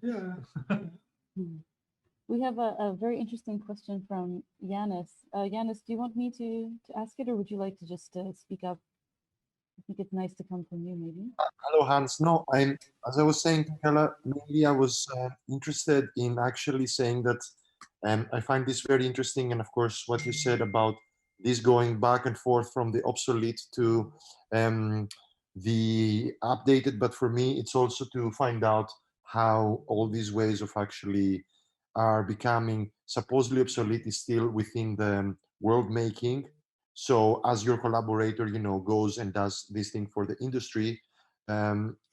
Yeah. We have a very interesting question from Yanis. Yanis, do you want me to ask it, or would you like to just speak up? I think it's nice to come from you, maybe. Hello, Hans. No, as I was saying to Hella, mainly I was interested in actually saying that I find this very interesting. And of course, what you said about this going back and forth from the obsolete to the updated. But for me, it's also to find out how all these ways of actually are becoming supposedly obsolete is still within the world making. So as your collaborator, goes and does this thing for the industry,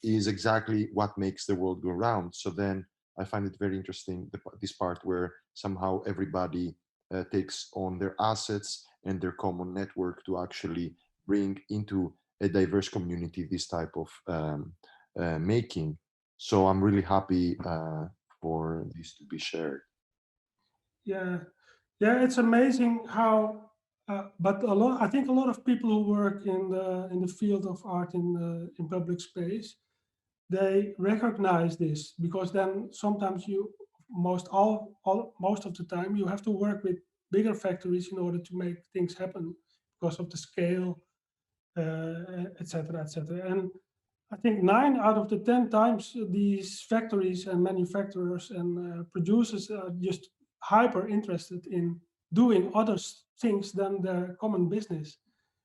is exactly what makes the world go round. So then I find it very interesting, this part where somehow everybody takes on their assets and their common network to actually bring into a diverse community this type of making. So I'm really happy for this to be shared. Yeah, yeah, it's amazing how. But I think a lot of people who work in the field of art in public space, they recognize this, because then sometimes most of the time you have to work with bigger factories in order to make things happen because of the scale, etc., etc. And I think 9 out of the 10 times these factories and manufacturers and producers are just hyper interested in doing other things than their common business,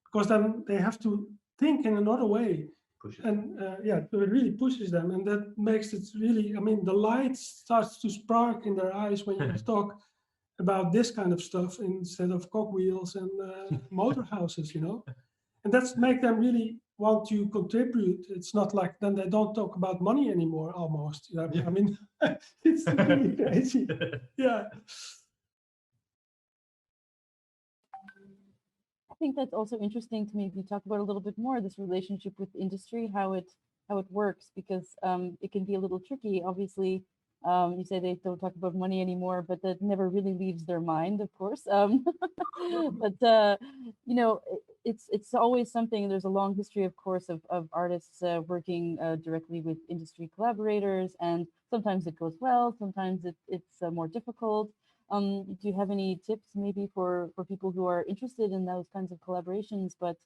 because then they have to think in another way. And yeah, it really pushes them, and that makes it really, I mean, the light starts to spark in their eyes when you talk about this kind of stuff instead of cogwheels and motor houses, and that's make them really want to contribute. It's not like then they don't talk about money anymore, almost. I mean, it's really crazy. Yeah. I think that's also interesting to maybe talk about a little bit more, this relationship with industry, how it works, because it can be a little tricky. Obviously, you say they don't talk about money anymore, but that never really leaves their mind, of course. But it's always something. There's a long history, of course, of artists working directly with industry collaborators, and sometimes it goes well, sometimes it's more difficult. Do you have any tips maybe for people who are interested in those kinds of collaborations, but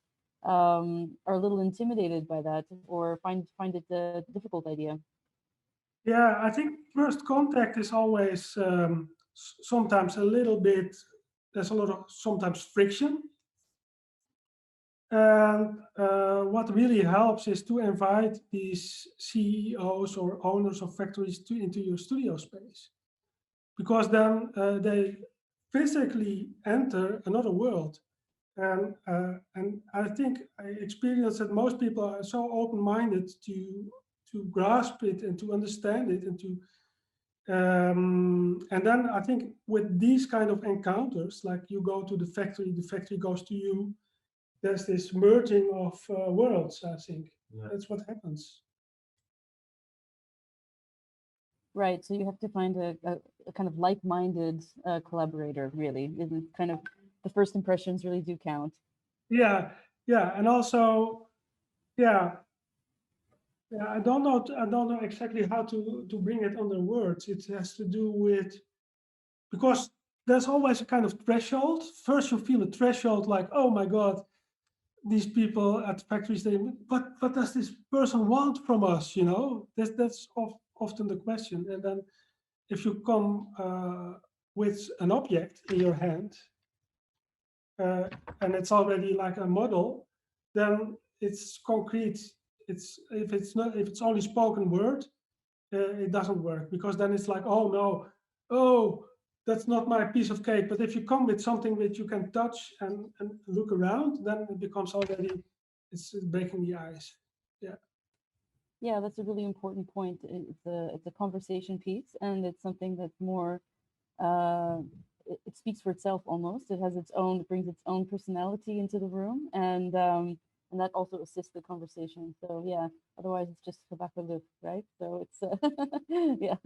are a little intimidated by that, or find it a difficult idea? Yeah, I think first contact is always sometimes a little bit, there's a lot of sometimes friction. And what really helps is to invite these CEOs or owners of factories into your studio space, because then they physically enter another world. And I think I experience that most people are so open-minded to grasp it and to understand it, and then I think with these kind of encounters, like you go to the factory goes to you, there's this merging of worlds. I think that's what happens. Right. So you have to find a kind of like-minded collaborator, really. And kind of the first impressions really do count. Yeah, yeah, and also, yeah, I don't know exactly how to bring it under words. It has to do with, because there's always a kind of threshold. First, you feel a threshold, like, oh my God, these people at factories, what does this person want from us? That's often the question. And then if you come with an object in your hand, and it's already like a model, then it's concrete. If it's only spoken word, it doesn't work, because then it's like, oh no, oh, that's not my piece of cake. But if you come with something that you can touch and look around, then it becomes already, it's breaking the ice. Yeah. Yeah, that's a really important point. It's a conversation piece, and it's something that's more, it speaks for itself almost. It brings its own personality into the room, and that also assists the conversation. So yeah, otherwise it's just Habib, right? So it's yeah.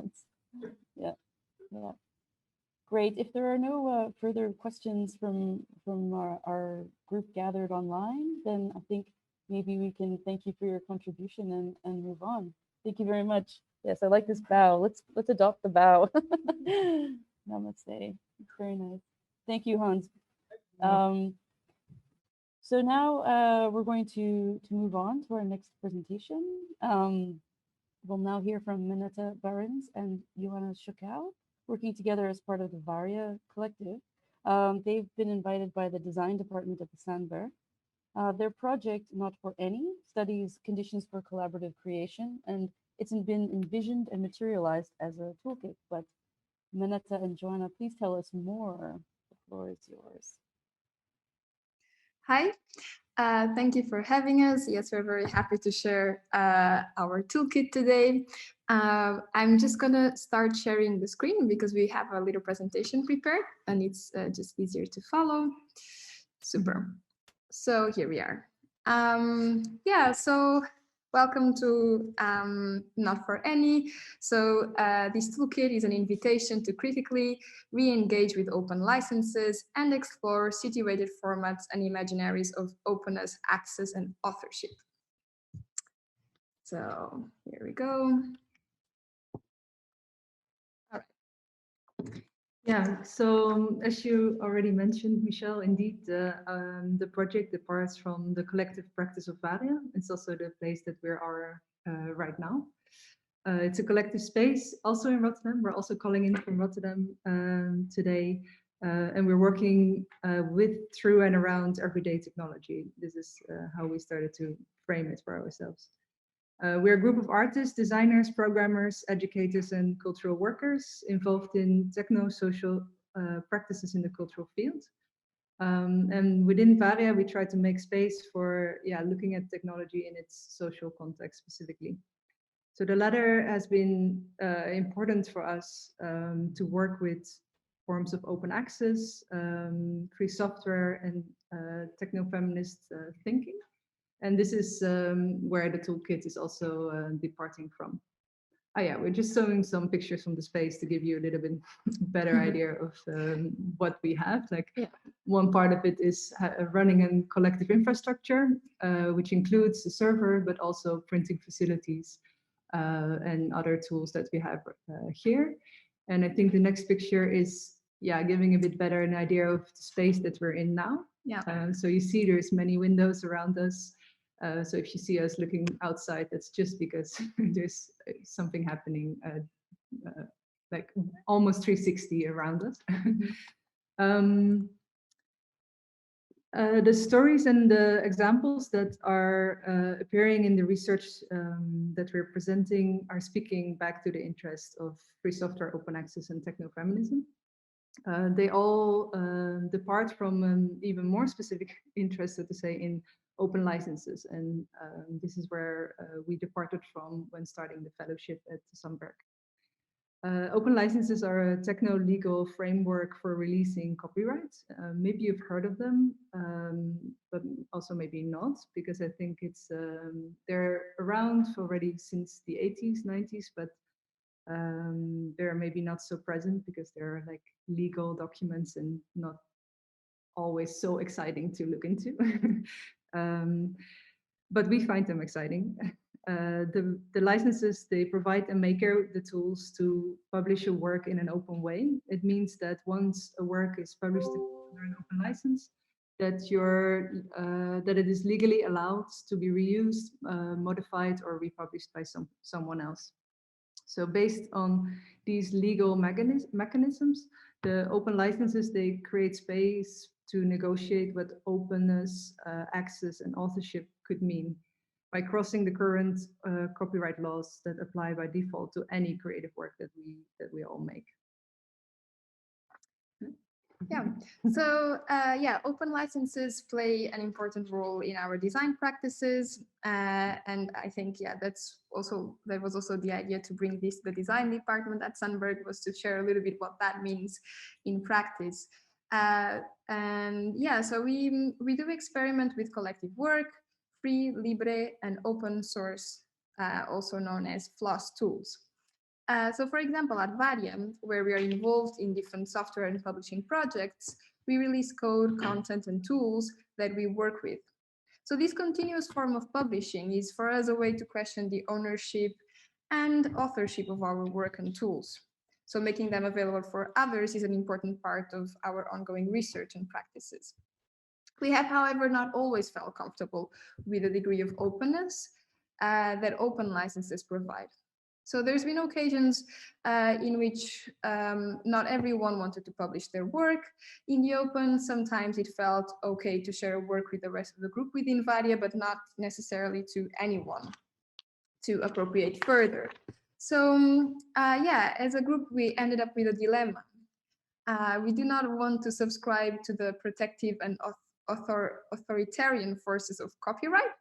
Great. If there are no further questions from our group gathered online, then I think maybe we can thank you for your contribution and move on. Thank you very much. Yes, I like this bow. Let's adopt the bow. Namaste. Very nice. Thank you, Hans. So now we're going to move on to our next presentation. We'll now hear from Manetta Berends and Joana Chicau, working together as part of the Varia collective. They've been invited by the design department at the Sandberg. Their project, Not for Any, studies conditions for collaborative creation, and it's been envisioned and materialized as a toolkit. But Manetta and Joana, please tell us more. The floor is yours. Hi, thank you for having us. Yes, we're very happy to share our toolkit today. I'm just gonna start sharing the screen because we have a little presentation prepared and it's just easier to follow. Super. So here we are. Yeah, so welcome to Not for Any. So this toolkit is an invitation to critically re-engage with open licenses and explore situated formats and imaginaries of openness, access, and authorship. So here we go. All right. Yeah, so as you already mentioned, Michelle, indeed, the project departs from the collective practice of Varia. It's also the place that we are right now. It's a collective space, also in Rotterdam. We're also calling in from Rotterdam today, and we're working with, through, and around everyday technology. This is how we started to frame it for ourselves. We're a group of artists, designers, programmers, educators, and cultural workers involved in techno-social practices in the cultural field. And within Varia, we try to make space for looking at technology in its social context specifically. So the latter has been important for us to work with forms of open access, free software, and techno-feminist thinking. And this is where the toolkit is also departing from. Oh yeah, we're just showing some pictures from the space to give you a little bit better idea of what we have. Like one part of it is running a collective infrastructure, which includes a server, but also printing facilities and other tools that we have here. And I think the next picture is giving a bit better an idea of the space that we're in now. So you see there's many windows around us. So if you see us looking outside, that's just because there's something happening like almost 360 around us. The stories and the examples that are appearing in the research that we're presenting are speaking back to the interest of free software, open access, and techno-feminism. They all depart from an even more specific interest, so to say, in open licenses. And this is where we departed from when starting the fellowship at Sandberg. Open licenses are a techno-legal framework for releasing copyrights. Maybe you've heard of them, but also maybe not, because I think it's they're around already since the 80s, 90s, but they're maybe not so present because they're like legal documents and not always so exciting to look into. But we find them exciting. The licenses, they provide a maker the tools to publish a work in an open way. It means that once a work is published under an open license, that it is legally allowed to be reused, modified, or republished by someone else. So based on these legal mechanisms, the open licenses, they create space to negotiate what openness, access, and authorship could mean by crossing the current copyright laws that apply by default to any creative work that we all make. Yeah, so open licenses play an important role in our design practices, and I think that was also the idea to bring this to the design department at Sandberg, was to share a little bit what that means in practice. And so we do experiment with collective work, free, libre, and open source, also known as FLOSS tools. So for example, at Varia, where we are involved in different software and publishing projects, we release code, content, and tools that we work with. So this continuous form of publishing is for us a way to question the ownership and authorship of our work and tools. So making them available for others is an important part of our ongoing research and practices. We have, however, not always felt comfortable with the degree of openness that open licenses provide. So there's been occasions in which not everyone wanted to publish their work in the open. Sometimes it felt okay to share work with the rest of the group within Varia, but not necessarily to anyone to appropriate further. So yeah, as a group, we ended up with a dilemma. We do not want to subscribe to the protective and authoritarian forces of copyright,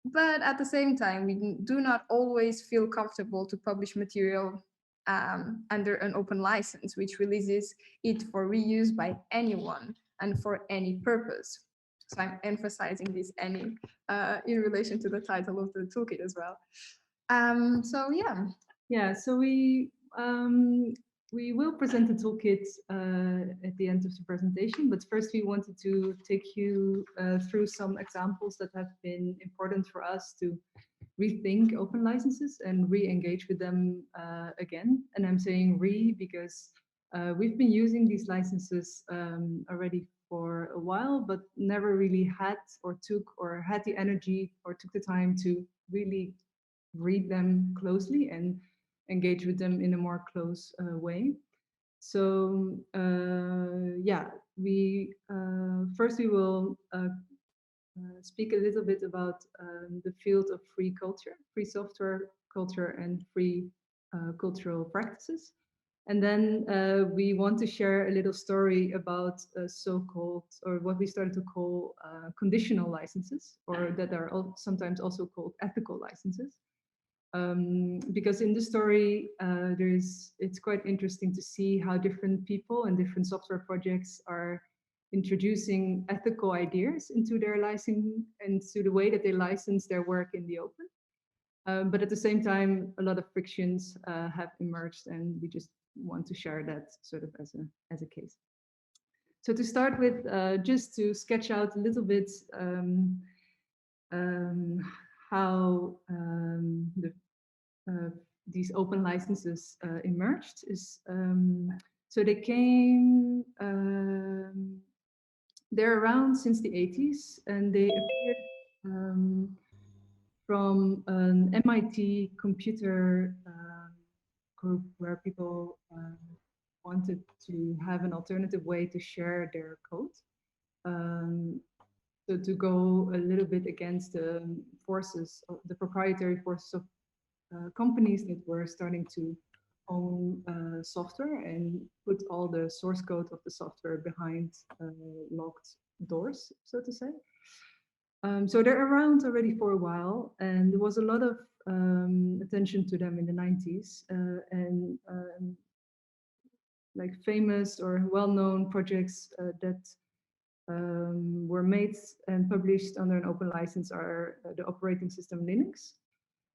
but at the same time, we do not always feel comfortable to publish material under an open license, which releases it for reuse by anyone and for any purpose. So I'm emphasizing this any in relation to the title of the toolkit as well. So yeah. Yeah, so we will present the toolkit at the end of the presentation, but first we wanted to take you through some examples that have been important for us to rethink open licenses and re-engage with them again. And I'm saying because we've been using these licenses already for a while, but never really had the energy or took the time to really read them closely and engage with them in a more close way. So yeah, first we will speak a little bit about the field of free culture, free software culture, and free cultural practices. And then we want to share a little story about so-called, or what we started to call conditional licenses, or that are sometimes also called ethical licenses. Because in the story, it's quite interesting to see how different people and different software projects are introducing ethical ideas into their licensing and to the way that they license their work in the open. But at the same time, a lot of frictions have emerged, and we just want to share that sort of as a case. So to start with, just to sketch out a little bit how these open licenses emerged is so they came they're around since the 80s, and they appeared from an MIT computer group where people wanted to have an alternative way to share their code. So to go a little bit against the forces, the proprietary forces of companies that were starting to own software and put all the source code of the software behind locked doors, so to say. So they're around already for a while, and there was a lot of attention to them in the 90s, and like famous or well-known projects that were made and published under an open license are the operating system Linux,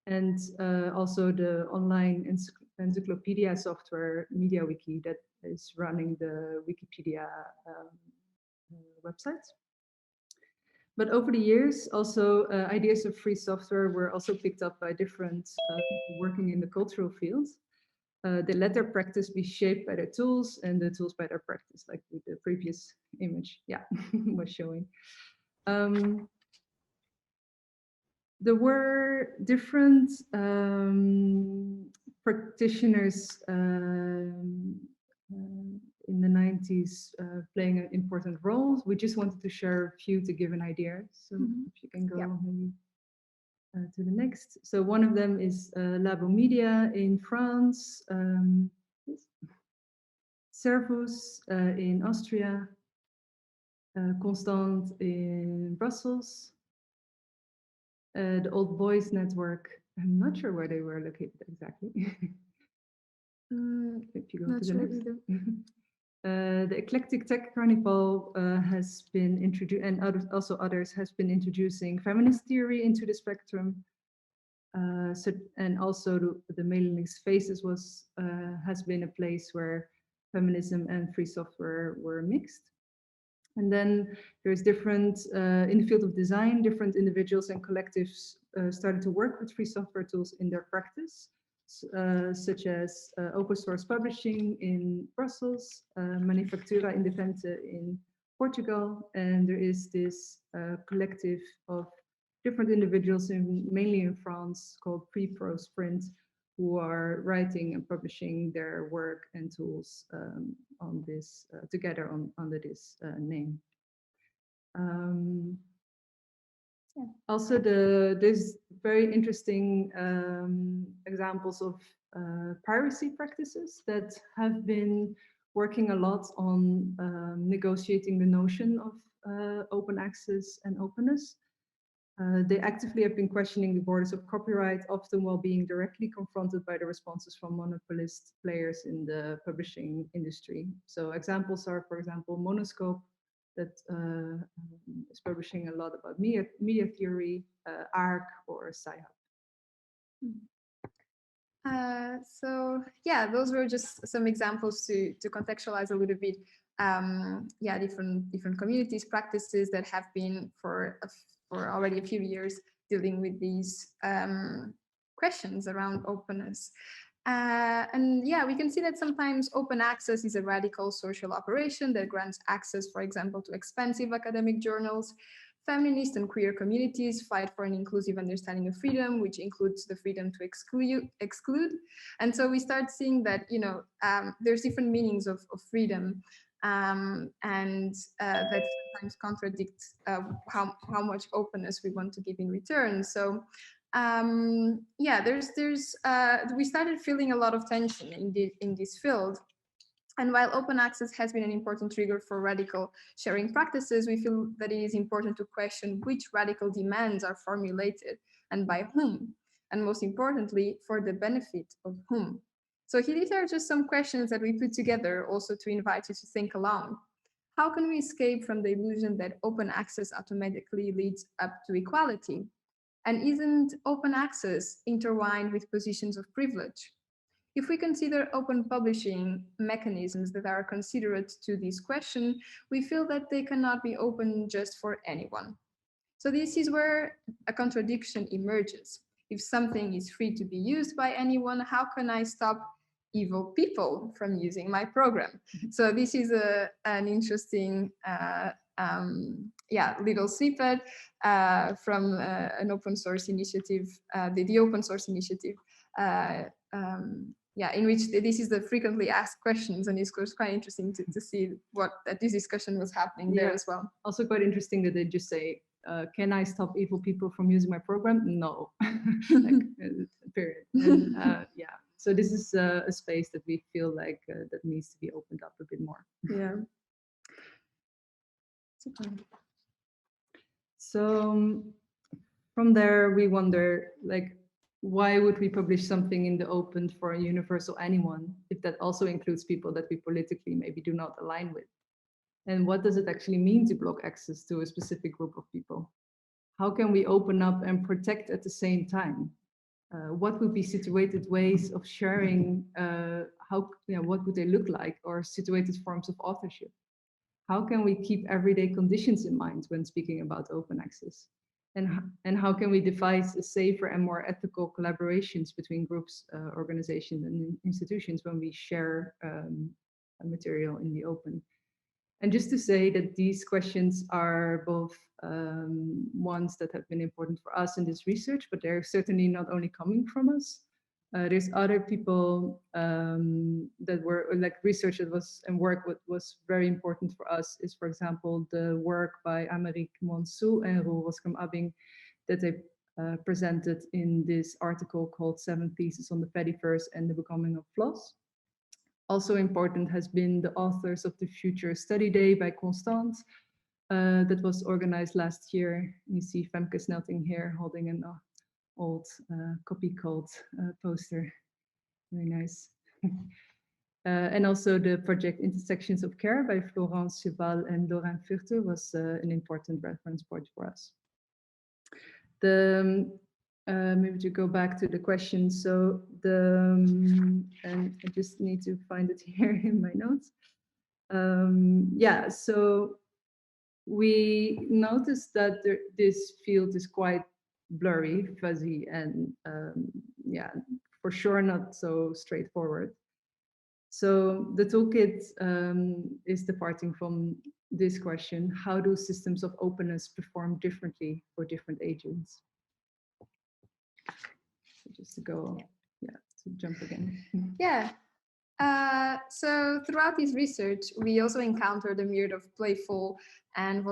and also the online encyclopedia software MediaWiki that is running the Wikipedia website. But over the years, also ideas of free software were also picked up by different people working in the cultural fields. They let their practice be shaped by their tools, and the tools by their practice, like with the previous image, yeah, was showing. There were different practitioners in the 90s playing an important role. We just wanted to share a few to give an idea. So if you can go maybe to the next. So one of them is Labo Media in France, Servus in Austria, Constant in Brussels, the Old Boys Network. I'm not sure where they were located exactly. If you go to the next. The Eclectic Tech Carnival has been introduced, and others has been introducing feminist theory into the spectrum. And also the mailing list Faces has been a place where feminism and free software were mixed. And then there's different, in the field of design, different individuals and collectives started to work with free software tools in their practice. such as open source publishing in Brussels, Manufactura Independente in Portugal, and there is this collective of different individuals, mainly in France, called Pre-Pro Sprint, who are writing and publishing their work and tools on this together under this name. Yeah. Also, there's very interesting examples of piracy practices that have been working a lot on negotiating the notion of open access and openness. They actively have been questioning the borders of copyright, often while being directly confronted by the responses from monopolist players in the publishing industry. So examples are, for example, Monoscope, that is publishing a lot about media theory, ARC, or Sci-Hub. So yeah, those were just some examples to contextualize a little bit. Yeah, different communities, practices that have been for already a few years dealing with these questions around openness. And yeah, we can see that sometimes open access is a radical social operation that grants access, for example, to expensive academic journals. Feminist and queer communities fight for an inclusive understanding of freedom, which includes the freedom to exclude. And so we start seeing that, you know, there's different meanings of freedom, and that sometimes contradict how much openness we want to give in return. So yeah, we started feeling a lot of tension in this field. And while open access has been an important trigger for radical sharing practices, we feel that it is important to question which radical demands are formulated and by whom, and most importantly, for the benefit of whom. So these are just some questions that we put together also to invite you to think along. How can we escape from the illusion that open access automatically leads up to equality? And isn't open access intertwined with positions of privilege? If we consider open publishing mechanisms that are considerate to this question, we feel that they cannot be open just for anyone. So this is where a contradiction emerges. If something is free to be used by anyone, how can I stop evil people from using my program? So this is an interesting yeah, little snippet from an open source initiative, the open source initiative, yeah, in which this is the frequently asked questions, and it's quite interesting to see that this discussion was happening there as well. Also quite interesting that they just say, can I stop evil people from using my program? No, like, period. And, yeah, so this is a space that we feel like that needs to be opened up a bit more. Yeah. So from there, we wonder, like, why would we publish something in the open for a universal anyone if that also includes people that we politically maybe do not align with? And what does it actually mean to block access to a specific group of people? How can we open up and protect at the same time? What would be situated ways of sharing? What would they look like, or situated forms of authorship? How can we keep everyday conditions in mind when speaking about open access? And how can we devise a safer and more ethical collaborations between groups, organizations, and institutions when we share material in the open? And just to say that these questions are both ones that have been important for us in this research, but they're certainly not only coming from us. There's other people that were like research that was and work what was very important for us is, for example, the work by Amerik Monsou and Roel Roskam-Abbing that they presented in this article called 7 Theses on the Fediverse and the Becoming of Floss. Also important has been the Authors of the Future Study Day by Constance that was organized last year. You see Femke Snelting here holding an old copy called poster. Very nice. And also the project Intersections of Care by Florence Cheval and Laurent Furte was an important reference point for us. Maybe to go back to the question. So and I just need to find it here in my notes. Yeah, so we noticed that this field is quite blurry, fuzzy, and yeah, for sure not so straightforward. So the toolkit is departing from this question: how do systems of openness perform differently for different agents? So just to go, to jump again. Yeah. So throughout this research, we also encountered a myriad of playful and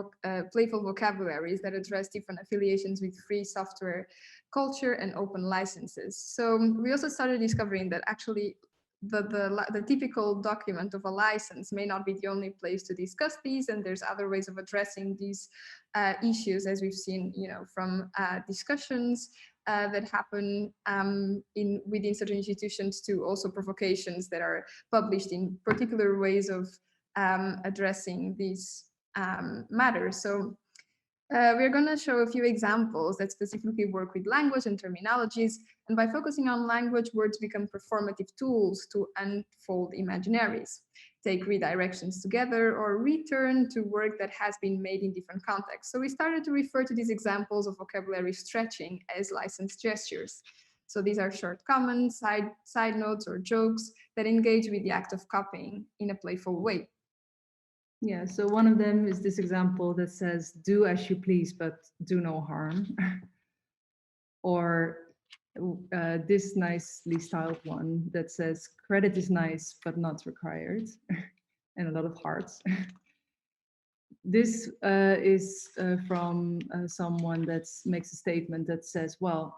playful vocabularies that address different affiliations with free software culture and open licenses. So we also started discovering that actually the typical document of a license may not be the only place to discuss these, and there's other ways of addressing these issues, as we've seen, from discussions that happen within certain institutions to also provocations that are published in particular ways of addressing these matters. So we're going to show a few examples that specifically work with language and terminologies. And by focusing on language, words become performative tools to unfold imaginaries, take redirections together, or return to work that has been made in different contexts. So we started to refer to these examples of vocabulary stretching as licensed gestures. So these are short comments, side notes, or jokes that engage with the act of copying in a playful way. Yeah, so one of them is this example that says, do as you please, but do no harm. Or this nicely styled one that says, credit is nice, but not required. And a lot of hearts. This is from someone that makes a statement that says, well,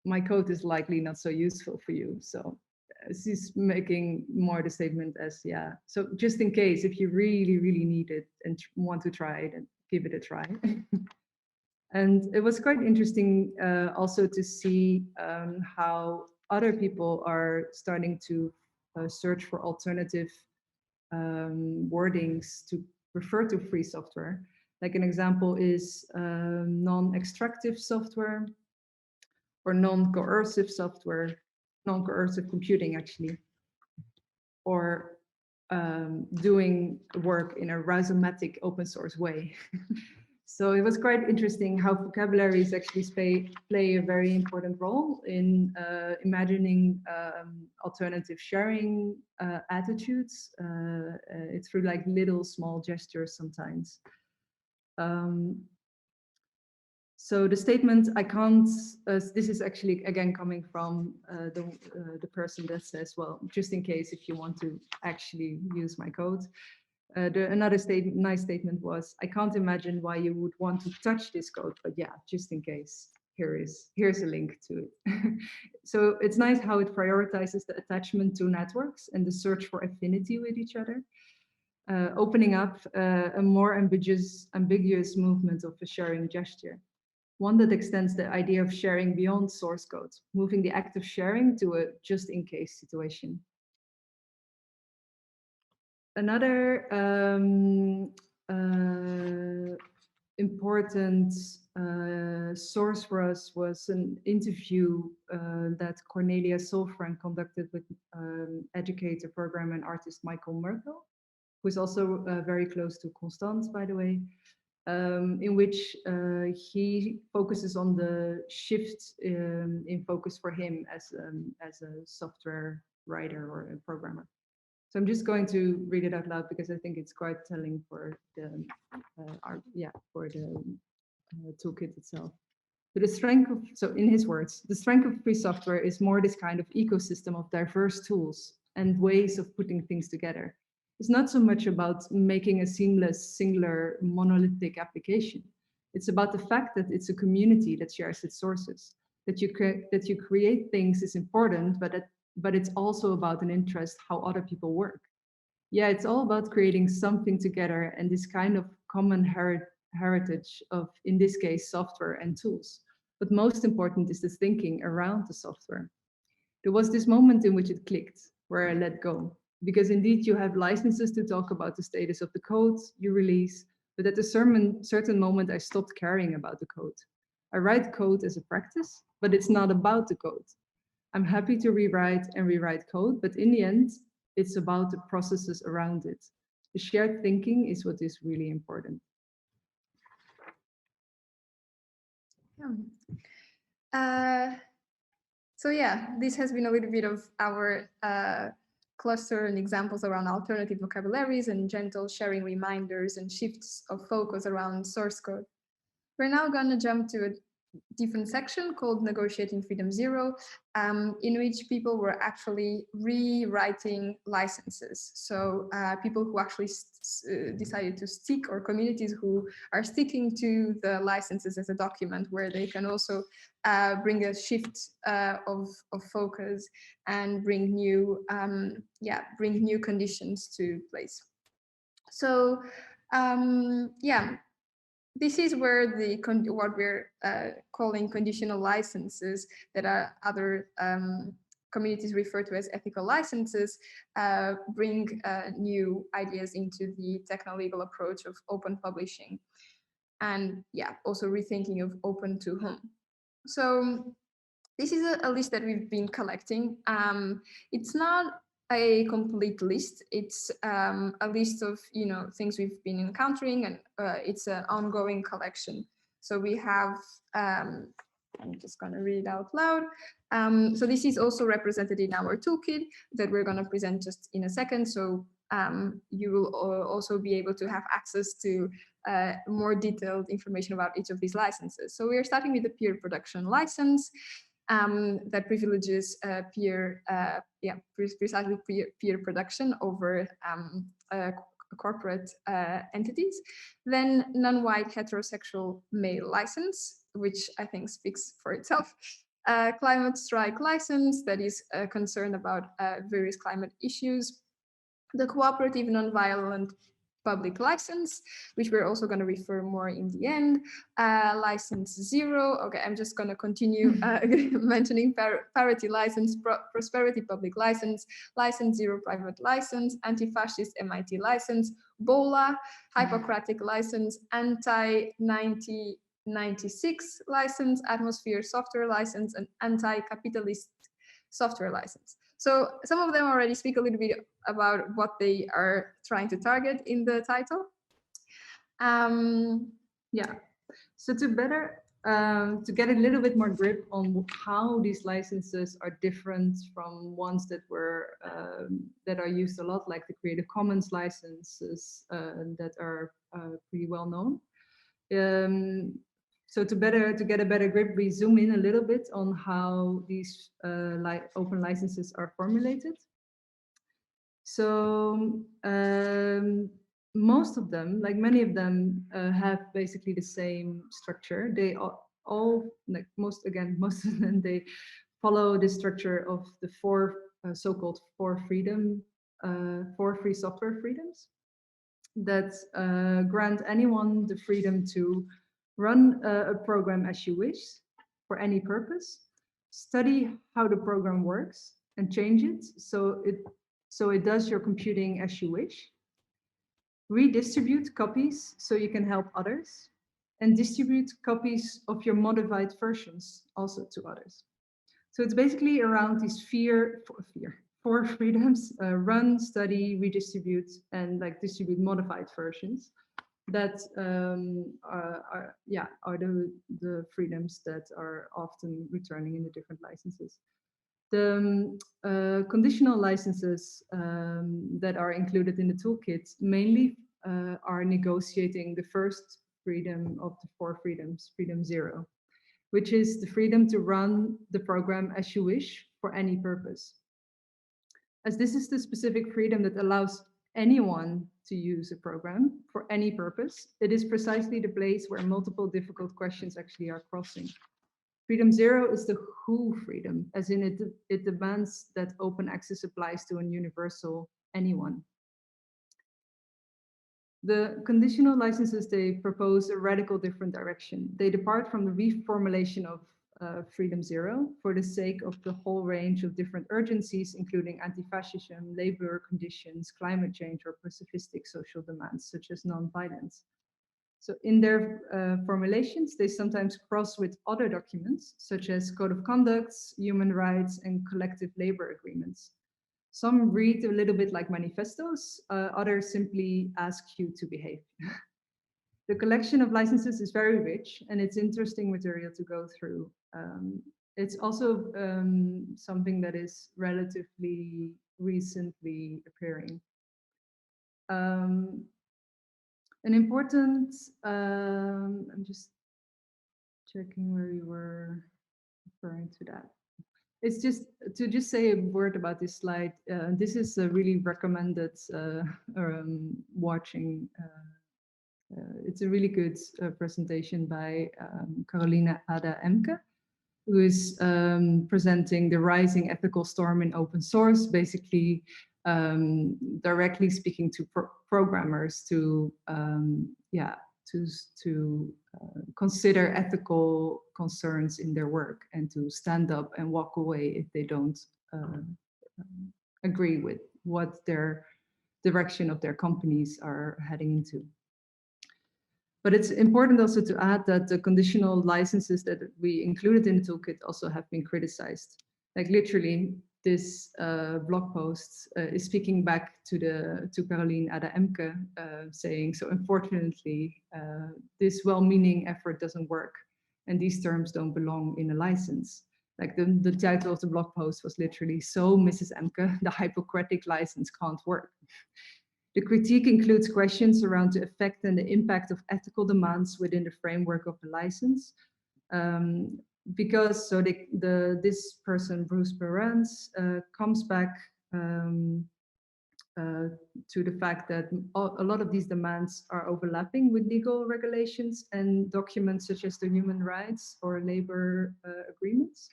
my code is likely not so useful for you. So she's making more the statement as, yeah, so just in case, if you really, really need it and want to try it, and give it a try. And it was quite interesting also to see how other people are starting to search for alternative wordings to refer to free software. Like an example is non-extractive software or non-coercive software, non-coercive computing actually, or doing work in a rhizomatic open source way. So it was quite interesting how vocabularies actually play a very important role in imagining alternative sharing attitudes. It's through like little small gestures sometimes. So the statement, I can't, this is actually again coming from the person that says, well, just in case if you want to actually use my code. Another nice statement was, I can't imagine why you would want to touch this code, but yeah, just in case, here's a link to it. So it's nice how it prioritizes the attachment to networks and the search for affinity with each other, opening up a more ambiguous movement of a sharing gesture, one that extends the idea of sharing beyond source code, moving the act of sharing to a just in case situation. Another important source for us was an interview that Cornelia Solfrank conducted with educator, programmer, and artist Michael Merkel, who is also very close to Constance, by the way, in which he focuses on the shift in focus for him as a software writer or a programmer. So I'm just going to read it out loud because I think it's quite telling for the toolkit itself. So the strength of, so in his words, the strength of free software is more this kind of ecosystem of diverse tools and ways of putting things together. It's not so much about making a seamless, singular, monolithic application. It's about the fact that it's a community that shares its sources. That you create things is important, but it's also about an interest how other people work. Yeah, it's all about creating something together and this kind of common heritage of, in this case, software and tools. But most important is the thinking around the software. There was this moment in which it clicked, where I let go. Because indeed you have licenses to talk about the status of the code you release, but at a certain moment I stopped caring about the code. I write code as a practice, but it's not about the code. I'm happy to rewrite code, but in the end, it's about the processes around it. The shared thinking is what is really important. So yeah, this has been a little bit of our cluster and examples around alternative vocabularies and gentle sharing reminders and shifts of focus around source code. We're now going to jump to a different section called Negotiating Freedom Zero, in which people were actually rewriting licenses. So people who actually decided to stick, or communities who are sticking to the licenses as a document where they can also bring a shift of focus and bring new, bring new conditions to place. So yeah, this is where what we're calling conditional licenses, that are other communities refer to as ethical licenses, bring new ideas into the techno-legal approach of open publishing, and yeah, also rethinking of open to whom. So this is a list that we've been collecting. It's not a complete list. It's a list of things we've been encountering, and it's an ongoing collection. So we have, I'm just going to read it out loud. So this is also represented in our toolkit that we're going to present just in a second. So you will also be able to have access to more detailed information about each of these licenses. So we are starting with the peer production license. That privileges precisely peer production over corporate entities. Then non-white heterosexual male license, which I think speaks for itself. Climate strike license, that is concerned about various climate issues. The cooperative non-violent public license, which we're also going to refer more in the end. License zero. Okay, I'm just going to continue mentioning parity license, prosperity public license, license zero private license, anti-fascist MIT license, BOLA, Hippocratic license, anti-1996 license, atmosphere software license, and anti-capitalist software license. So some of them already speak a little bit about what they are trying to target in the title. Yeah, so to get a little bit more grip on how these licenses are different from ones that are used a lot, like the Creative Commons licenses that are pretty well known. So to get a better grip, we zoom in a little bit on how these open licenses are formulated. So most of them, like many of them, have basically the same structure. They all, like most of them, they follow the structure of the so-called four free software freedoms that grant anyone the freedom to run a program as you wish for any purpose, study how the program works and change it so it does your computing as you wish, redistribute copies so you can help others, and distribute copies of your modified versions also to others. So it's basically around these four freedoms: run, study, redistribute, and like distribute modified versions. That are the freedoms that are often returning in the different licenses. The conditional licenses that are included in the toolkit mainly are negotiating the first freedom of the four freedoms, freedom zero, which is the freedom to run the program as you wish for any purpose. As this is the specific freedom that allows anyone to use a program for any purpose, it is precisely the place where multiple difficult questions actually are crossing. Freedom zero is the who freedom, as in it demands that open access applies to a universal anyone. The conditional licenses, they propose a radical different direction. They depart from the reformulation of freedom zero for the sake of the whole range of different urgencies, including anti-fascism, labor conditions, climate change, or pacifistic social demands, such as non-violence. So in their formulations, they sometimes cross with other documents, such as code of conducts, human rights, and collective labor agreements. Some read a little bit like manifestos, others simply ask you to behave. The collection of licenses is very rich, and it's interesting material to go through it's also something that is relatively recently appearing. An important, I'm just checking where you were referring to that. It's just to just say a word about this slide. This is a really recommended watching. It's a really good presentation by Carolina Ada Emke, who is presenting the rising ethical storm in open source, basically directly speaking to programmers to consider ethical concerns in their work and to stand up and walk away if they don't agree with what their direction of their companies are heading into. But it's important also to add that the conditional licenses that we included in the toolkit also have been criticized. Like literally, this blog post is speaking back to Caroline Ada Emke, saying, so unfortunately, this well-meaning effort doesn't work, and these terms don't belong in a license. Like the title of the blog post was literally, so Mrs. Emke, the Hippocratic license can't work. The critique includes questions around the effect and the impact of ethical demands within the framework of the license. Because this person, Bruce Berends, comes back to the fact that a lot of these demands are overlapping with legal regulations and documents such as the human rights or labor agreements.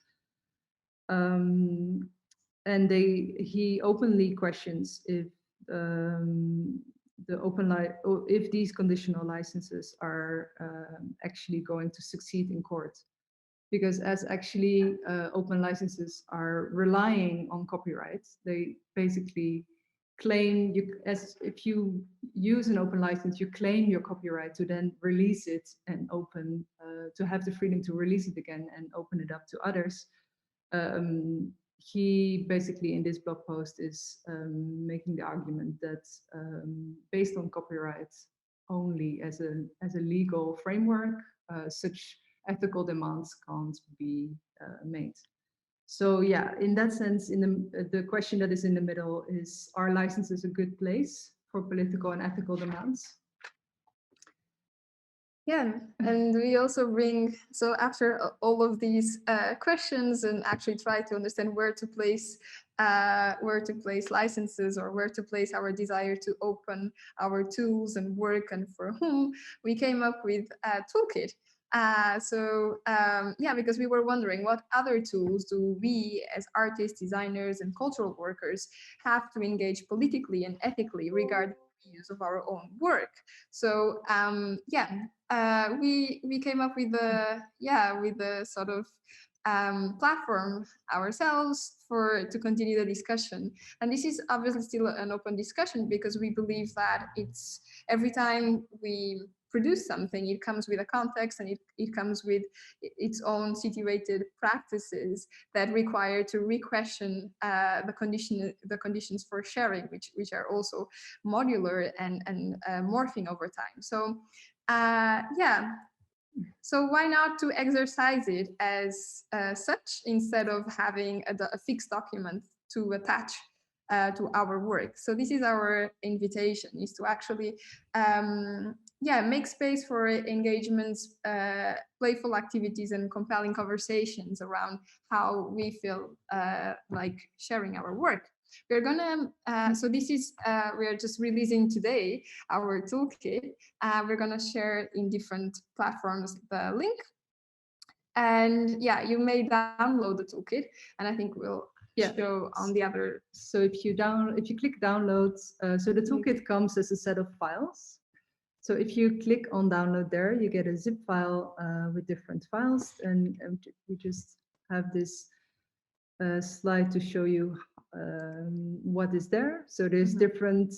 And he openly questions if if these conditional licenses are actually going to succeed in court, because as actually open licenses are relying on copyright, they basically claim if you use an open license, you claim your copyright to then release it and open to have the freedom to release it again and open it up to others. He basically in this blog post is making the argument that based on copyright only as a legal framework, such ethical demands can't be made. So yeah, in that sense, the question that is in the middle is, are licenses a good place for political and ethical demands? Yeah, and we also bring, so after all of these questions and actually try to understand where to place licenses or where to place our desire to open our tools and work and for whom, we came up with a toolkit. Yeah, because we were wondering what other tools do we as artists, designers, and cultural workers have to engage politically and ethically regarding the use of our own work. So we came up with the sort of platform ourselves to continue the discussion. And this is obviously still an open discussion because we believe that it's every time we produce something, it comes with a context and it comes with its own situated practices that require to re-question the conditions for sharing, which are also modular and morphing over time. So yeah, so why not to exercise it as such instead of having a fixed document to attach to our work. So this is our invitation, is to actually make space for engagements, playful activities and compelling conversations around how we feel like sharing our work. We're gonna, so this is, we're just releasing today our toolkit. We're gonna share in different platforms the link. And yeah, you may download the toolkit and I think we'll show on the other. So if you click download, so the toolkit comes as a set of files. So if you click on download there, you get a zip file with different files, and we just have this slide to show you what is there. So there's different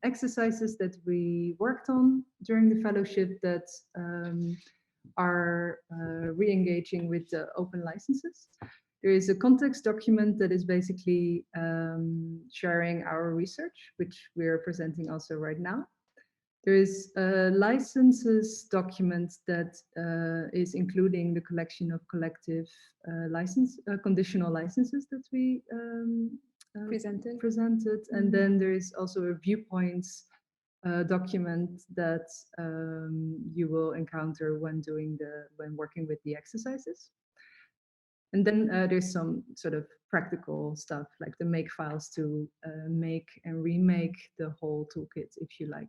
exercises that we worked on during the fellowship that are re-engaging with the open licenses. There is a context document that is basically sharing our research, which we're presenting also right now. There is a licenses document that is including the collection of collective conditional licenses that we presented. And then there is also a viewpoints document that you will encounter when working with the exercises. And then there's some sort of practical stuff like the make files to make and remake the whole toolkit if you like.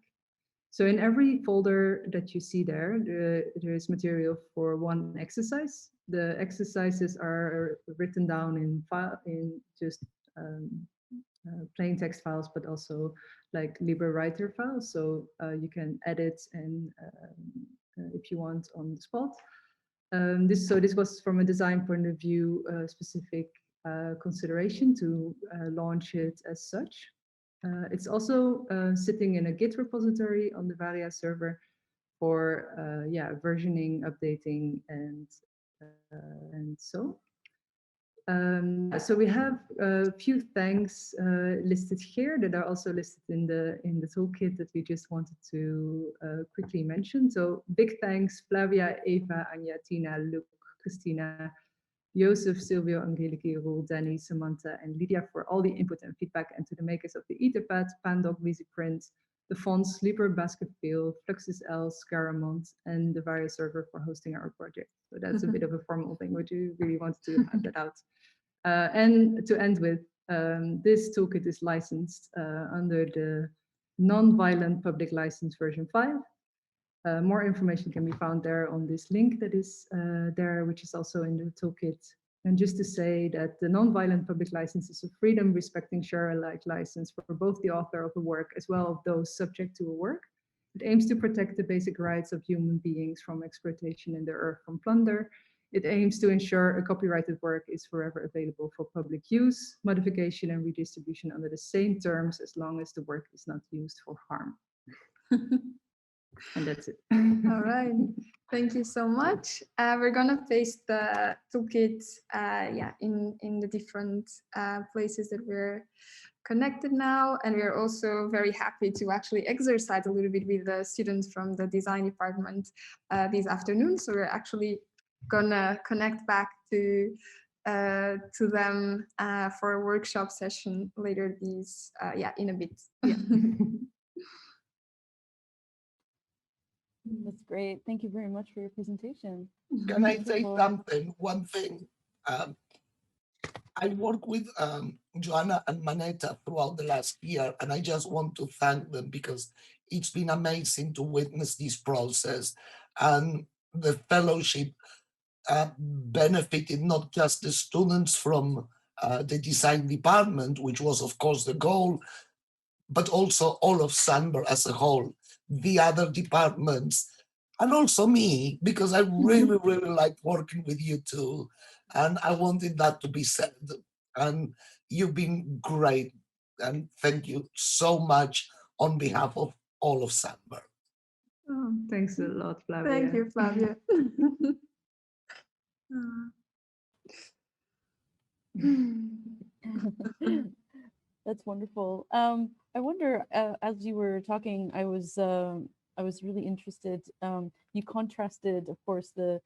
So in every folder that you see there, there is material for one exercise. The exercises are written down in just plain text files, but also like LibreWriter files. So you can edit and if you want on the spot. This was from a design point of view, specific consideration to launch it as such. It's also sitting in a Git repository on the Varia server for versioning, updating, and so. So we have a few thanks listed here that are also listed in the toolkit that we just wanted to quickly mention. So big thanks, Flavia, Eva, Anja, Tina, Luke, Christina, Joseph, Silvio, Angeliki, Roel, Danny, Samantha, and Lydia for all the input and feedback, and to the makers of the Etherpad, Pandoc, VisiPrint, the fonts, Liber, Basketfield, Fluxus L, Scaramount, and the Varia server for hosting our project. So that's a bit of a formal thing, but you really wanted to have that out. And to end with, this toolkit is licensed under the non-violent public license version 5. More information can be found there on this link that is there, which is also in the toolkit. And just to say that the non-violent public license is a freedom respecting share alike license for both the author of a work as well as those subject to a work. It aims to protect the basic rights of human beings from exploitation and the earth from plunder. It aims to ensure a copyrighted work is forever available for public use, modification, and redistribution under the same terms as long as the work is not used for harm. And that's it. All right, thank you so much. We're gonna paste the toolkit in the different places that we're connected now, and we're also very happy to actually exercise a little bit with the students from the design department this afternoon. So we're actually gonna connect back to them for a workshop session later this in a bit. Yeah. That's great. Thank you very much for your presentation. Can I say something? One thing. I worked with Joana and Manetta throughout the last year, and I just want to thank them because it's been amazing to witness this process. And the fellowship benefited not just the students from the design department, which was of course the goal, but also all of Sandberg as a whole, the other departments, and also me, because I really, really like working with you too. And I wanted that to be said. And you've been great. And thank you so much on behalf of all of Sandberg. Oh, thanks a lot, Flavia. Thank you, Flavia. That's wonderful. I wonder, as you were talking, I was really interested. You contrasted, of course, the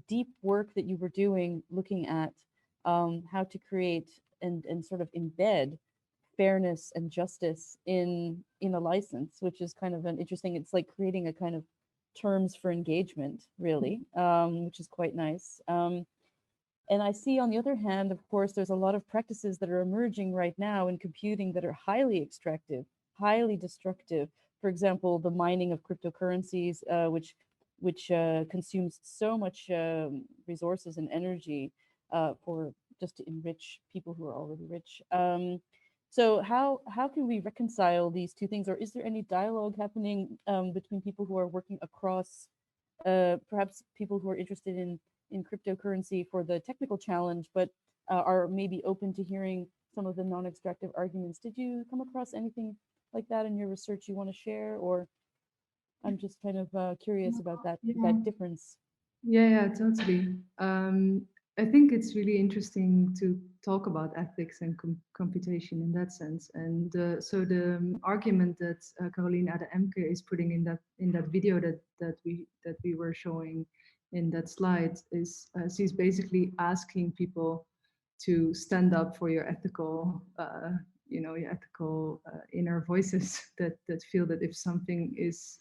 deep work that you were doing, looking at how to create and sort of embed fairness and justice in a license, which is kind of an interesting. It's like creating a kind of terms for engagement, really, which is quite nice. And I see, on the other hand, of course, there's a lot of practices that are emerging right now in computing that are highly extractive, highly destructive. For example, the mining of cryptocurrencies, which consumes so much resources and energy for just to enrich people who are already rich. So how can we reconcile these two things, or is there any dialogue happening between people who are working across, perhaps people who are interested in cryptocurrency for the technical challenge, but are maybe open to hearing some of the non-extractive arguments? Did you come across anything like that in your research you want to share, or I'm just kind of curious about that difference? Yeah, totally. I think it's really interesting to talk about ethics and computation in that sense. And so the argument that Caroline Ade-Emke is putting in that video that we were showing in that slide is she's basically asking people to stand up for your ethical, your ethical inner voices that feel that if something is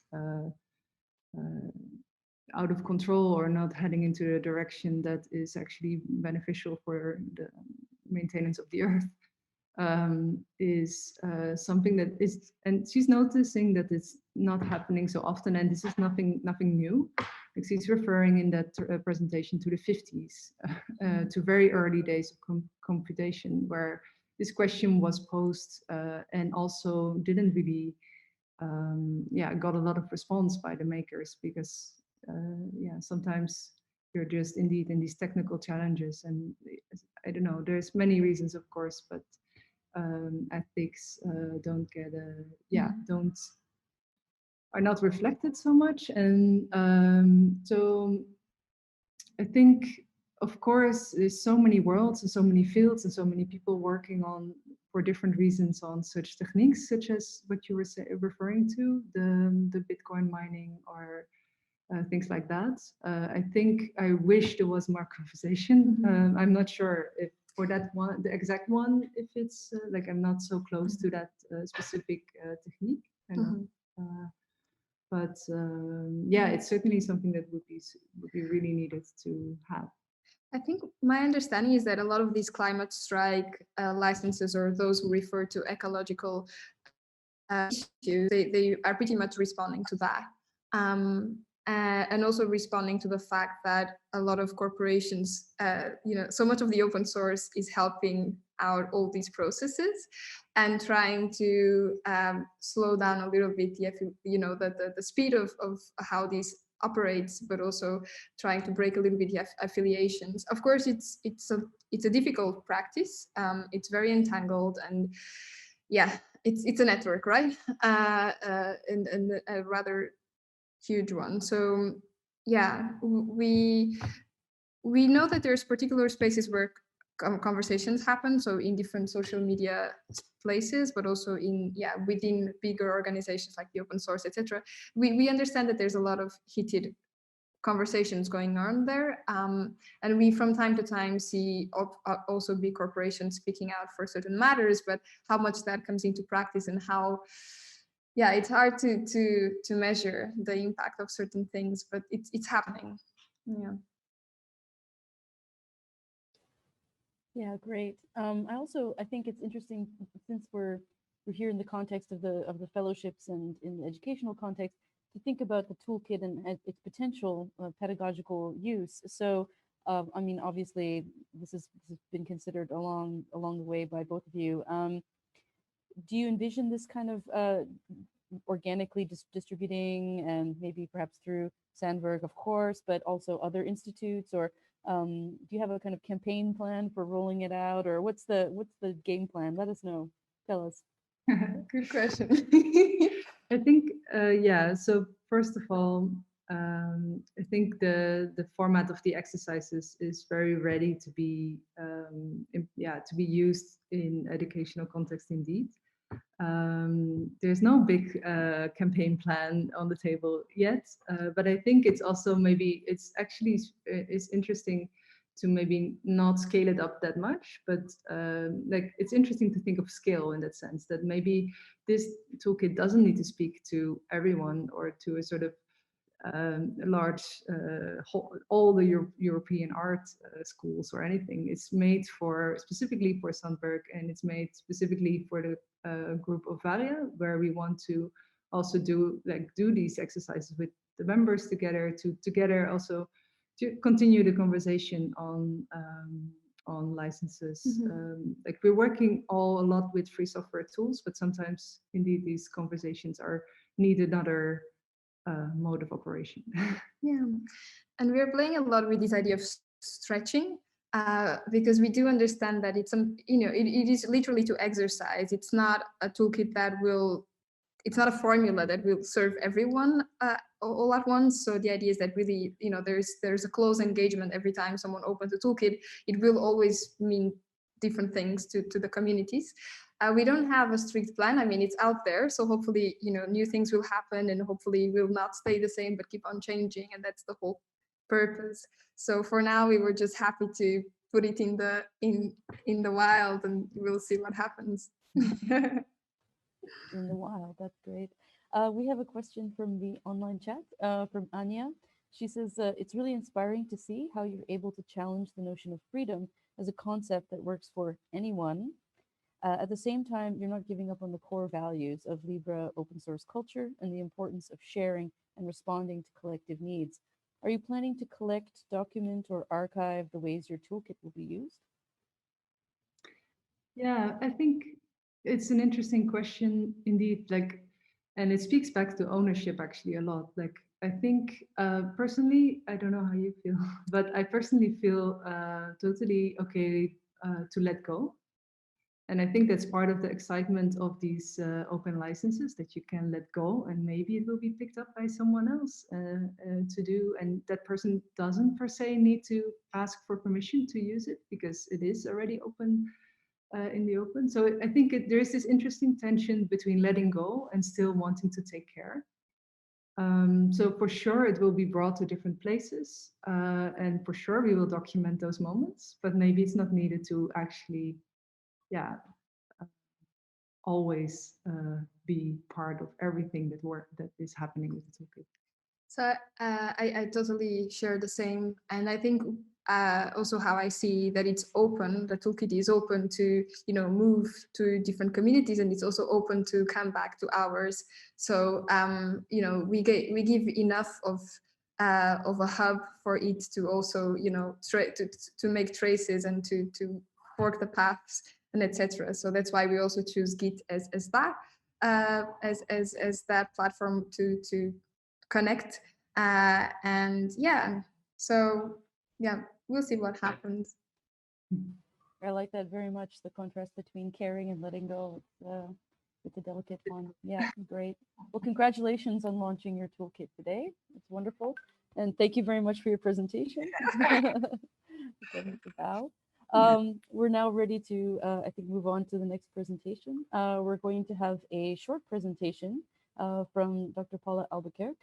out of control or not heading into a direction that is actually beneficial for the maintenance of the earth, is something that is, and she's noticing that it's not happening so often, and this is nothing new. Like she's referring in that presentation to the 50s, to very early days of computation, where this question was posed and also didn't really got a lot of response by the makers, because sometimes you're just indeed in these technical challenges, and I don't know, there's many reasons, of course, but ethics don't get are not reflected so much. And so I think, of course, there's so many worlds and so many fields and so many people working on, for different reasons, on such techniques, such as what you were referring to, the Bitcoin mining or things like that. I think I wish there was more conversation. I'm not sure if for that one, the exact one, if it's like I'm not so close to that specific technique. I know. But it's certainly something that would be really needed to have. I think my understanding is that a lot of these climate strike licenses, or those who refer to ecological issues, they are pretty much responding to that. And also responding to the fact that a lot of corporations, so much of the open source is helping out all these processes and trying to slow down a little bit the speed of how these operates, but also trying to break a little bit the affiliations. Of course, it's a difficult practice. It's very entangled, and it's a network, right? And a rather huge one. So we know that there's particular spaces where conversations happen, so in different social media places, but also in within bigger organizations like the open source, etc. We understand that there's a lot of heated conversations going on there, and we from time to time see also big corporations speaking out for certain matters, but how much that comes into practice and how it's hard to measure the impact of certain things, but it's happening. Yeah, great. I think it's interesting, since we're here in the context of the fellowships and in the educational context, to think about the toolkit and its potential pedagogical use. So, I mean, obviously, this has been considered along the way by both of you. Do you envision this kind of organically distributing, and maybe perhaps through Sandberg, of course, but also other institutes, or do you have a kind of campaign plan for rolling it out, or what's the game plan? Let us know. Tell us. Good question. I think, so first of all, I think the format of the exercises is very ready to be used in educational context indeed. There's no big campaign plan on the table yet, but I think it's also it's interesting to maybe not scale it up that much, but it's interesting to think of scale in that sense, that maybe this toolkit doesn't need to speak to everyone or to a sort of large all the European art schools or anything. It's made specifically for Sandberg, and it's made specifically for the group of Varia, where we want to also do these exercises with the members together to also to continue the conversation on licenses. We're working a lot with free software tools, but sometimes indeed these conversations need another mode of operation. And we're playing a lot with this idea of stretching, because we do understand that it is literally to exercise. It's not a toolkit it's not a formula that will serve everyone all at once. So the idea is that really, there's a close engagement every time someone opens a toolkit. It will always mean different things to the communities. We don't have a strict plan. I mean, it's out there. So hopefully, new things will happen, and hopefully will not stay the same, but keep on changing. And that's the whole purpose. So for now, we were just happy to put it in the wild, and we'll see what happens. In the wild, that's great. We have a question from the online chat from Anya. She says, it's really inspiring to see how you're able to challenge the notion of freedom as a concept that works for anyone. At the same time, you're not giving up on the core values of Libra open source culture and the importance of sharing and responding to collective needs. Are you planning to collect, document, or archive the ways your toolkit will be used? Yeah, I think it's an interesting question indeed. And it speaks back to ownership actually a lot. I think personally, I don't know how you feel, but I personally feel totally okay to let go. And I think that's part of the excitement of these open licenses, that you can let go and maybe it will be picked up by someone else to do. And that person doesn't per se need to ask for permission to use it because it is already open in the open. So I think there is this interesting tension between letting go and still wanting to take care. So for sure it will be brought to different places and for sure we will document those moments, but maybe it's not needed to actually always be part of everything that is happening with the toolkit. So I totally share the same, and I think also how I see that it's open. The toolkit is open to move to different communities, and it's also open to come back to ours. So we give enough of a hub for it to also to make traces and to fork the paths and etc. So that's why we also choose Git as that as that platform to connect and we'll see what happens. I like that very much, the contrast between caring and letting go with the delicate one. Yeah, great. Well, congratulations on launching your toolkit today. It's wonderful. And thank you very much for your presentation. We're now ready to, I think, move on to the next presentation. We're going to have a short presentation from Dr. Paula Albuquerque,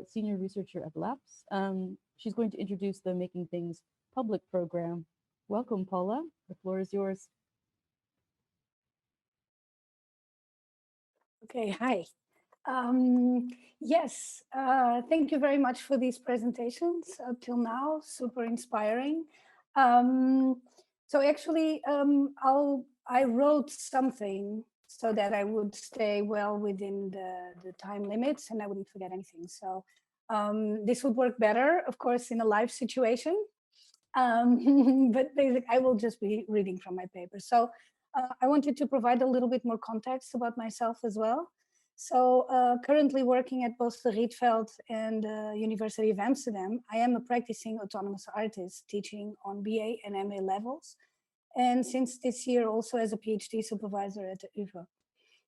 senior researcher at LAPS. She's going to introduce the Making Things Public program. Welcome, Paula. The floor is yours. Okay, hi. Yes, thank you very much for these presentations up till now, super inspiring. So actually, I wrote something so that I would stay well within the time limits and I wouldn't forget anything. So this would work better, of course, in a live situation. But basically, I will just be reading from my paper. So I wanted to provide a little bit more context about myself as well. So currently working at both the Rietveld and University of Amsterdam, I am a practicing autonomous artist teaching on BA and MA levels. And since this year also as a PhD supervisor at the UvA.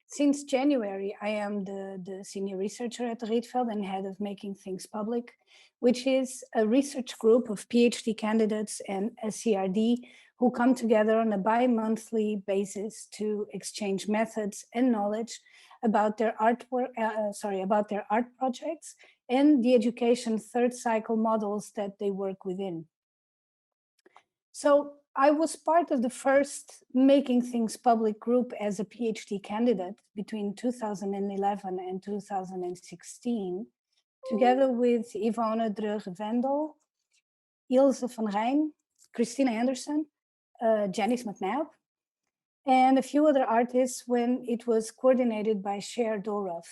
Since January, I am the senior researcher at the Rietveld and head of Making Things Public, which is a research group of PhD candidates and SCRD who come together on a bi-monthly basis to exchange methods and knowledge about their artwork, about their art projects and the education third cycle models that they work within. So I was part of the first Making Things Public group as a PhD candidate between 2011 and 2016, together with Yvonne Dreugen-Wendel, Ilse van Rijn, Christina Anderson, Janice McNabb, and a few other artists when it was coordinated by Cher Dorov.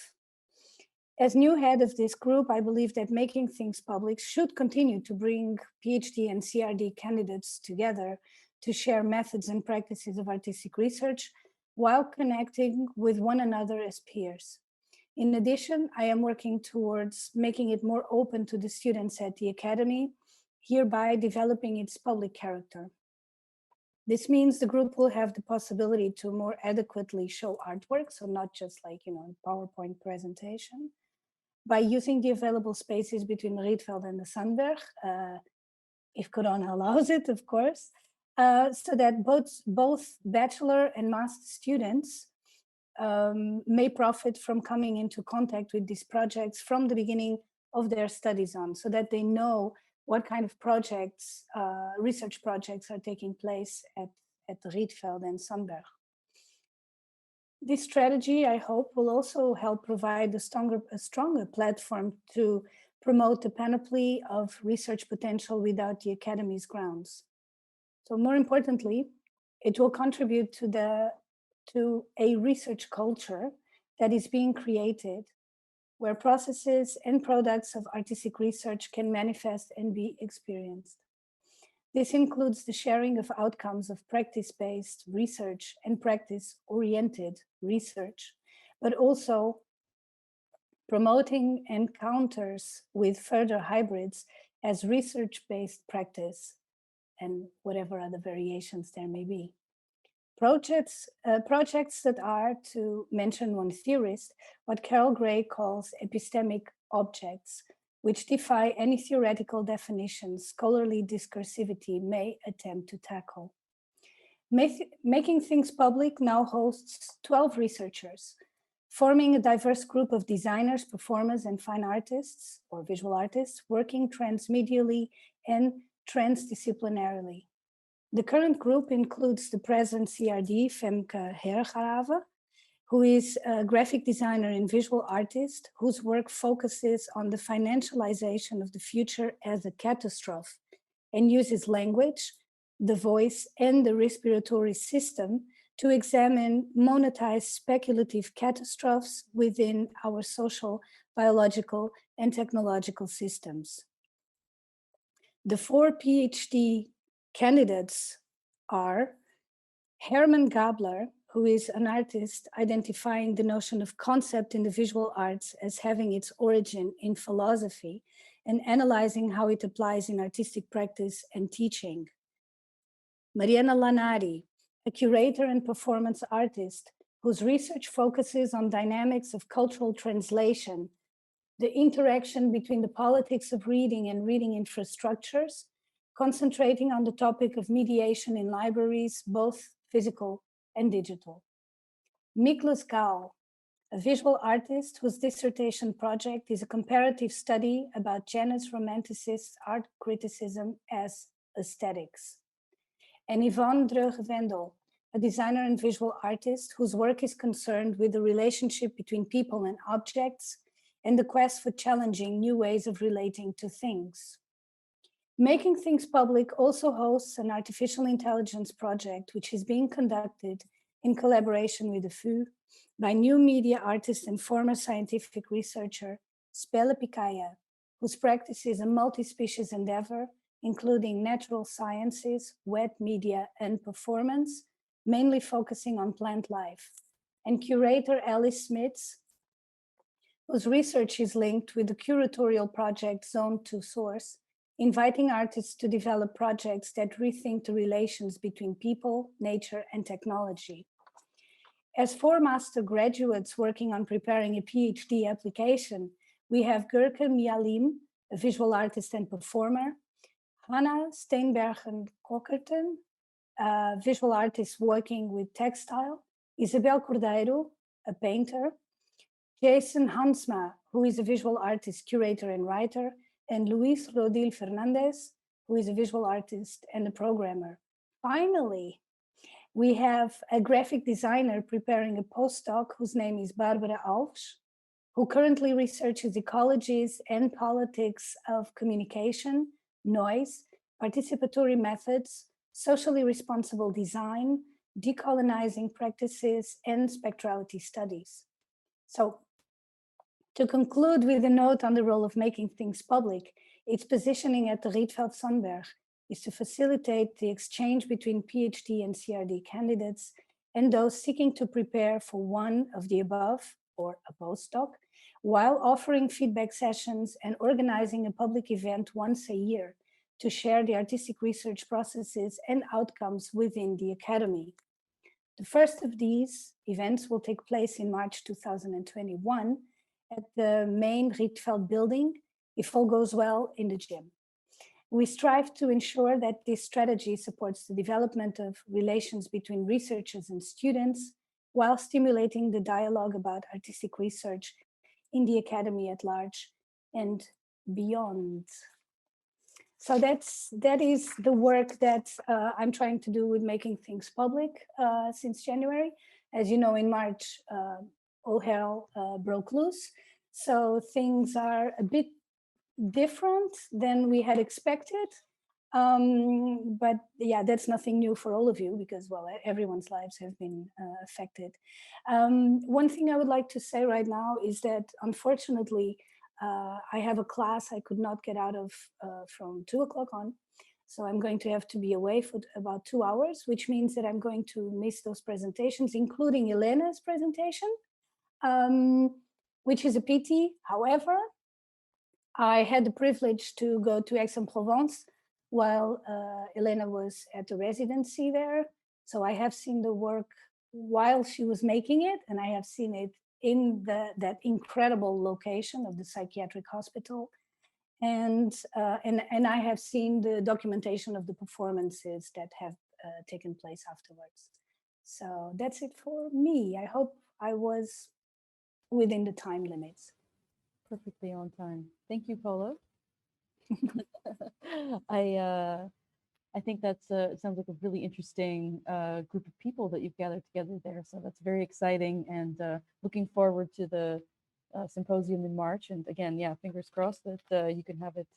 As new head of this group, I believe that Making Things Public should continue to bring PhD and CRD candidates together to share methods and practices of artistic research while connecting with one another as peers. In addition, I am working towards making it more open to the students at the Academy, hereby developing its public character. This means the group will have the possibility to more adequately show artwork, so not just like, a PowerPoint presentation, by using the available spaces between Rietveld and the Sandberg, if Corona allows it, of course, so that both bachelor and master students may profit from coming into contact with these projects from the beginning of their studies on, so that they know what kind of projects, research projects are taking place at Rietveld and Sandberg. This strategy, I hope, will also help provide a stronger platform to promote the panoply of research potential without the Academy's grounds. So more importantly, it will contribute to a research culture that is being created, where processes and products of artistic research can manifest and be experienced. This includes the sharing of outcomes of practice-based research and practice-oriented research, but also promoting encounters with further hybrids as research-based practice and whatever other variations there may be. Projects that are, to mention one theorist, what Carol Gray calls epistemic objects, which defy any theoretical definitions scholarly discursivity may attempt to tackle. Making Things Public now hosts 12 researchers, forming a diverse group of designers, performers, and fine artists, or visual artists, working transmedially and transdisciplinarily. The current group includes the present CRD, Femke Hergarave, who is a graphic designer and visual artist whose work focuses on the financialization of the future as a catastrophe and uses language, the voice, and the respiratory system to examine monetized speculative catastrophes within our social, biological, and technological systems. The 4 PhD candidates are Herman Gabler, who is an artist identifying the notion of concept in the visual arts as having its origin in philosophy and analyzing how it applies in artistic practice and teaching. Mariana Lanari, a curator and performance artist whose research focuses on dynamics of cultural translation, the interaction between the politics of reading and reading infrastructures, concentrating on the topic of mediation in libraries, both physical and digital. Miklos Gau, a visual artist whose dissertation project is a comparative study about Janus Romanticist art criticism as aesthetics. And Yvonne Dreuge-Wendel, a designer and visual artist whose work is concerned with the relationship between people and objects and the quest for challenging new ways of relating to things. Making Things Public also hosts an artificial intelligence project, which is being conducted in collaboration with the FU by new media artist and former scientific researcher, Spele Picaya, whose practice is a multi-species endeavor, including natural sciences, wet media, and performance, mainly focusing on plant life, and curator Alice Smits, whose research is linked with the curatorial project Zone to Source, inviting artists to develop projects that rethink the relations between people, nature, and technology. As 4 master graduates working on preparing a PhD application, we have Gurke Mialim, a visual artist and performer, Hannah Steenbergen-Kokkerten, a visual artist working with textile, Isabel Cordeiro, a painter, Jason Hansma, who is a visual artist, curator, and writer, and Luis Rodil Fernandez, who is a visual artist and a programmer. Finally, we have a graphic designer preparing a postdoc whose name is Barbara Alves, who currently researches ecologies and politics of communication, noise, participatory methods, socially responsible design, decolonizing practices, and spectrality studies. So, to conclude with a note on the role of Making Things Public, its positioning at the Rietveld Sandberg is to facilitate the exchange between PhD and CRD candidates and those seeking to prepare for one of the above or a postdoc, while offering feedback sessions and organizing a public event once a year to share the artistic research processes and outcomes within the Academy. The first of these events will take place in March 2021, at the main Rietveld building, if all goes well, in the gym. We strive to ensure that this strategy supports the development of relations between researchers and students, while stimulating the dialogue about artistic research in the academy at large and beyond. So that is the work that I'm trying to do with making things public since January. As you know, in March, all hell broke loose. So things are a bit different than we had expected. But yeah, that's nothing new for all of you because, well, everyone's lives have been affected. One thing I would like to say right now is that unfortunately, I have a class I could not get out of from 2 o'clock on. So I'm going to have to be away for about 2 hours, which means that I'm going to miss those presentations, including Elena's presentation, which is a pity. However, I had the privilege to go to Aix-en-Provence while Elena was at the residency there. So I have seen the work while she was making it, and I have seen it in that incredible location of the psychiatric hospital. And I have seen the documentation of the performances that have taken place afterwards. So that's it for me. I hope I was within the time limits. Perfectly on time. Thank you, Paula. I think that's it sounds like a really interesting group of people that you've gathered together there. So that's very exciting, and looking forward to the symposium in March. And again, yeah, fingers crossed that you can have it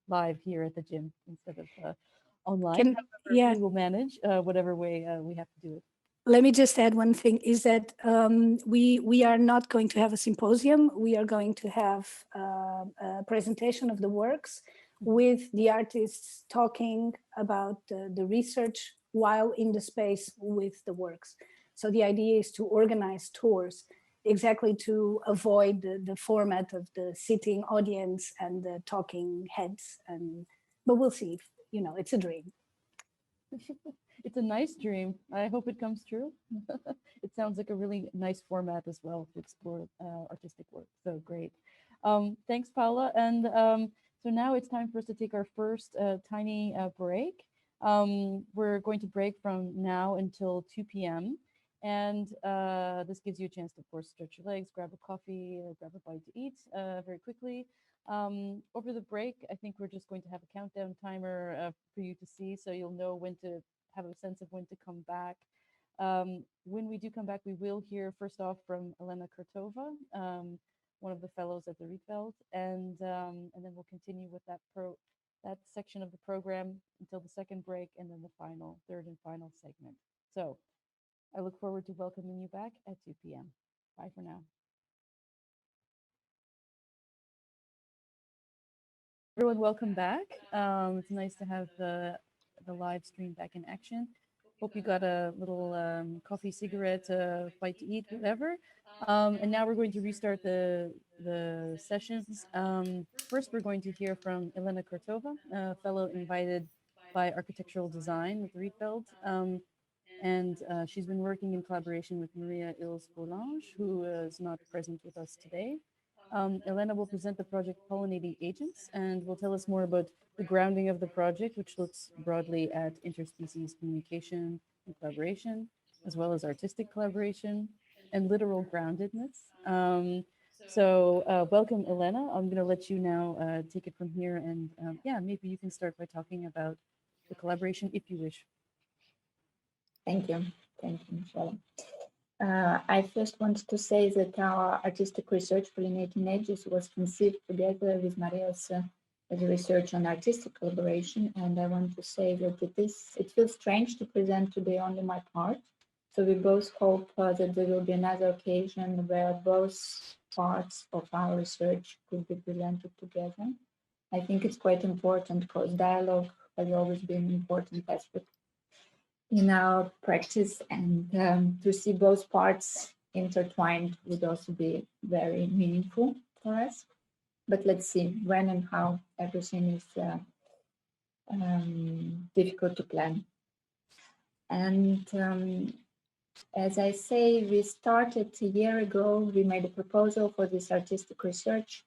live here at the gym instead of online. Yeah, we will manage whatever way we have to do it. Let me just add one thing, is that we are not going to have a symposium. We are going to have a presentation of the works with the artists talking about the research while in the space with the works. So the idea is to organize tours exactly to avoid the format of the sitting audience and the talking heads. But we'll see, it's a dream. It's a nice dream. I hope it comes true. It sounds like a really nice format as well to explore artistic work. So great. Thanks, Paula. And so now it's time for us to take our first tiny break. We're going to break from now until 2 p.m. And this gives you a chance to, of course, stretch your legs, grab a coffee, grab a bite to eat very quickly. Over the break, I think we're just going to have a countdown timer for you to see, so you'll know when to have a sense of when to come back. When we do come back, we will hear first off from Elena Khurtova, one of the fellows at the Rietveld, and then we'll continue with that section of the program until the second break, and then the third and final segment. So I look forward to welcoming you back at 2 p.m. Bye for now. Everyone, welcome back. It's nice to have the live stream back in action. Hope you got a little coffee, cigarette, bite to eat, whatever. And now we're going to restart the sessions. First, we're going to hear from Elena Khurtova, a fellow invited by Architectural Design with Rietveld. And she's been working in collaboration with Maria Ilse Bourlanges, who is not present with us today. Elena will present the project Pollinating Agents and will tell us more about the grounding of the project, which looks broadly at interspecies communication and collaboration, as well as artistic collaboration and literal groundedness. So welcome, Elena. I'm going to let you now take it from here. And yeah, maybe you can start by talking about the collaboration if you wish. Thank you, Michelle. I first wanted to say that our artistic research, Pollinating Agents, was conceived together with Maria as a research on artistic collaboration. And I want to say that it feels strange to present today only my part. So we both hope that there will be another occasion where both parts of our research could be presented together. I think it's quite important because dialogue has always been an important aspect in our practice, and to see both parts intertwined would also be very meaningful for us. But let's see when and how. Everything is difficult to plan. And As I say, we started a year ago. We made a proposal for this artistic research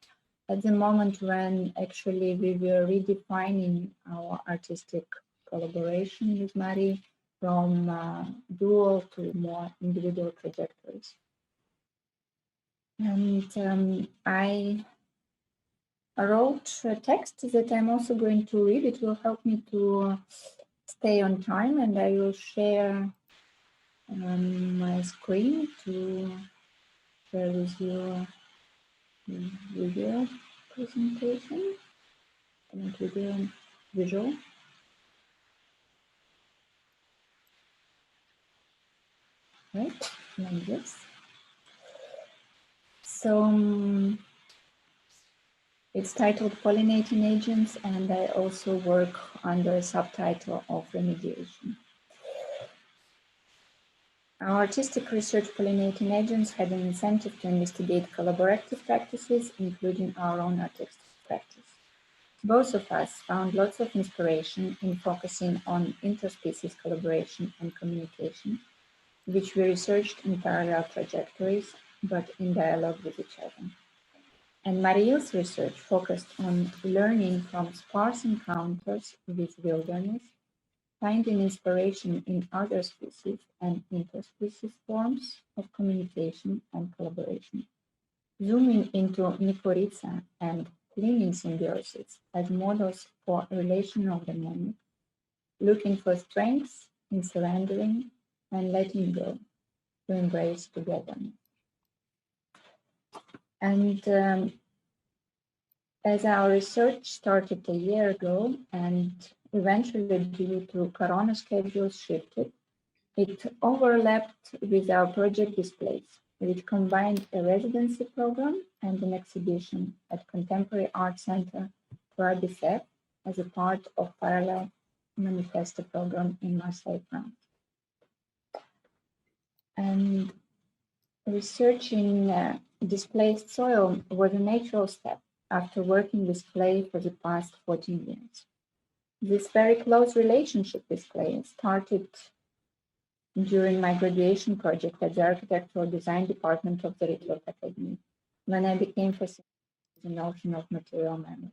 at the moment when actually we were redefining our artistic collaboration with Mari from dual to more individual trajectories. And I wrote a text that I'm also going to read. It will help me to stay on time, and I will share my screen to share with you the video presentation and video visual. Right, like this. So it's titled Pollinating Agents, and I also work under a subtitle of Remediation. Our artistic research Pollinating Agents had an incentive to investigate collaborative practices, including our own artistic practice. Both of us found lots of inspiration in focusing on interspecies collaboration and communication, which we researched in parallel trajectories, but in dialogue with each other. And Mariel's research focused on learning from sparse encounters with wilderness, finding inspiration in other species and interspecies forms of communication and collaboration, zooming into mycorrhiza and clinging symbiosis as models for relational dynamics, looking for strengths in surrendering and letting go to embrace togetherness. And as our research started a year ago and eventually due to Corona schedules shifted, it overlapped with our project displays, which combined a residency program and an exhibition at Contemporary Art Center for ABCEP as a part of parallel manifesto program in Marseille, France. And researching displaced soil was a natural step after working with clay for the past 14 years. This very close relationship with clay started during my graduation project at the Architectural Design Department of the Rietveld Academy, when I became fascinated with the notion of material memory.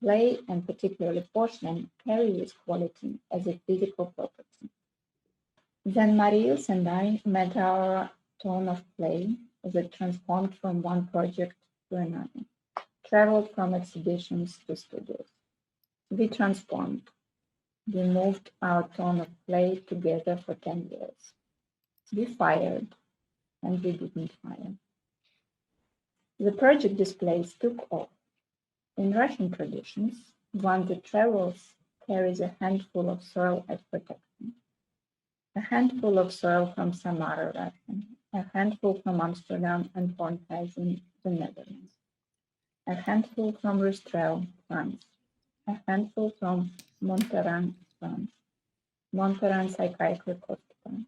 Clay, and particularly porcelain, carry this quality as a physical property. Then Marius and I met our tone of clay that transformed from one project to another, traveled from exhibitions to studios. We transformed. We moved our tone of clay together for 10 years. We fired, and we didn't fire. The project displays took off. In Russian traditions, one that travels carries a handful of soil as protection. A handful of soil from Samara, Russia, a handful from Amsterdam and Bourlanges in the Netherlands, a handful from Rietveld, France, a handful from Montferrand, France, Montferrand Psychiatric Hospital.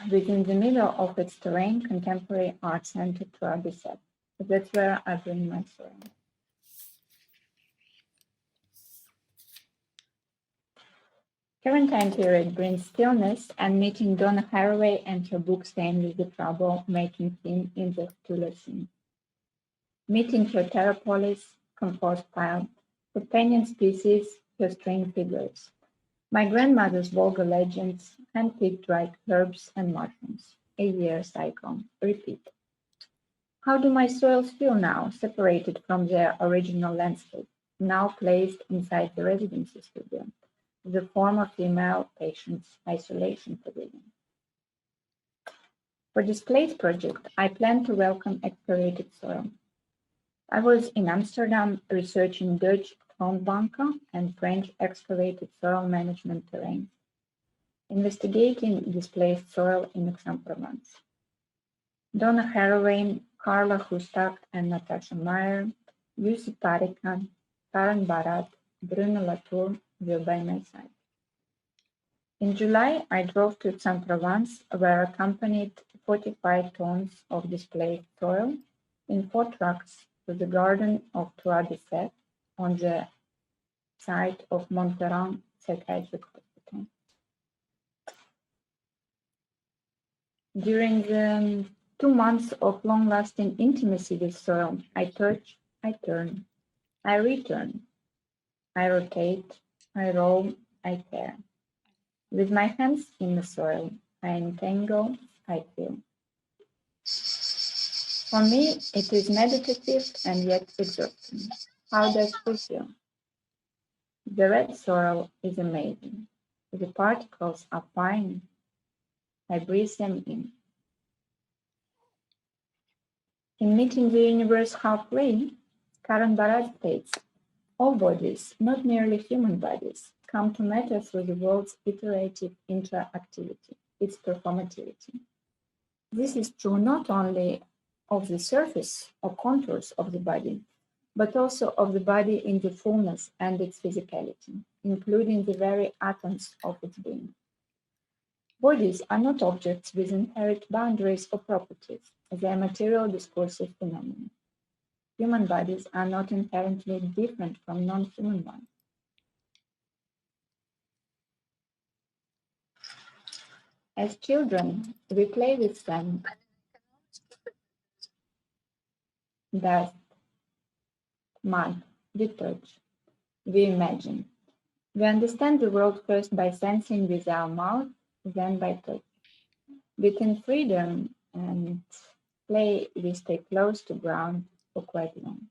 Within the middle of its terrain, Contemporary Art Center to ABCEP. That's where I bring my soil. Quarantine period brings stillness, and meeting Donna Haraway and her book Staying with the Trouble, making theme in the Tulacine. Meeting her Terrapolis, compost pile, companion species, her string figures. My grandmother's vulgar legends, hand-picked dried herbs and mushrooms. A year cycle, repeat. How do my soils feel now, separated from their original landscape, now placed inside the residency studio, the former female patient's isolation pavilion? For Displaced project, I plan to welcome excavated soil. I was in Amsterdam researching Dutch grondbanken and French excavated soil management terrain, investigating displaced soil in Aix-en-Provence. Donna Haraway, Carla Hustak, and Natasha Meyer, Jussi Parikan, Karen Barat, Bruno Latour were by my side. In July, I drove to Aix-en-Provence, where I accompanied 45 tons of displaced soil in 4 trucks to the garden of Trois Bicêtre on the site of Montferrand Psychiatric Hospital. During the 2 months of long-lasting intimacy with soil, I touch, I turn, I return, I rotate, I roll, I tear. With my hands in the soil, I entangle, I feel. For me, it is meditative and yet exhausting. How does it feel? The red soil is amazing. The particles are fine. I breathe them in. In Meeting the Universe Halfway, Karen Barad states, all bodies, not merely human bodies, come to matter through the world's iterative interactivity, its performativity. This is true not only of the surface or contours of the body, but also of the body in the fullness and its physicality, including the very atoms of its being. Bodies are not objects with inherent boundaries or properties. They are material discursive phenomena. Human bodies are not inherently different from non-human ones. As children, we play with sand, dust, mud, we touch, we imagine. We understand the world first by sensing with our mouth, then by touch. Within freedom and play, we stay close to ground for quite long.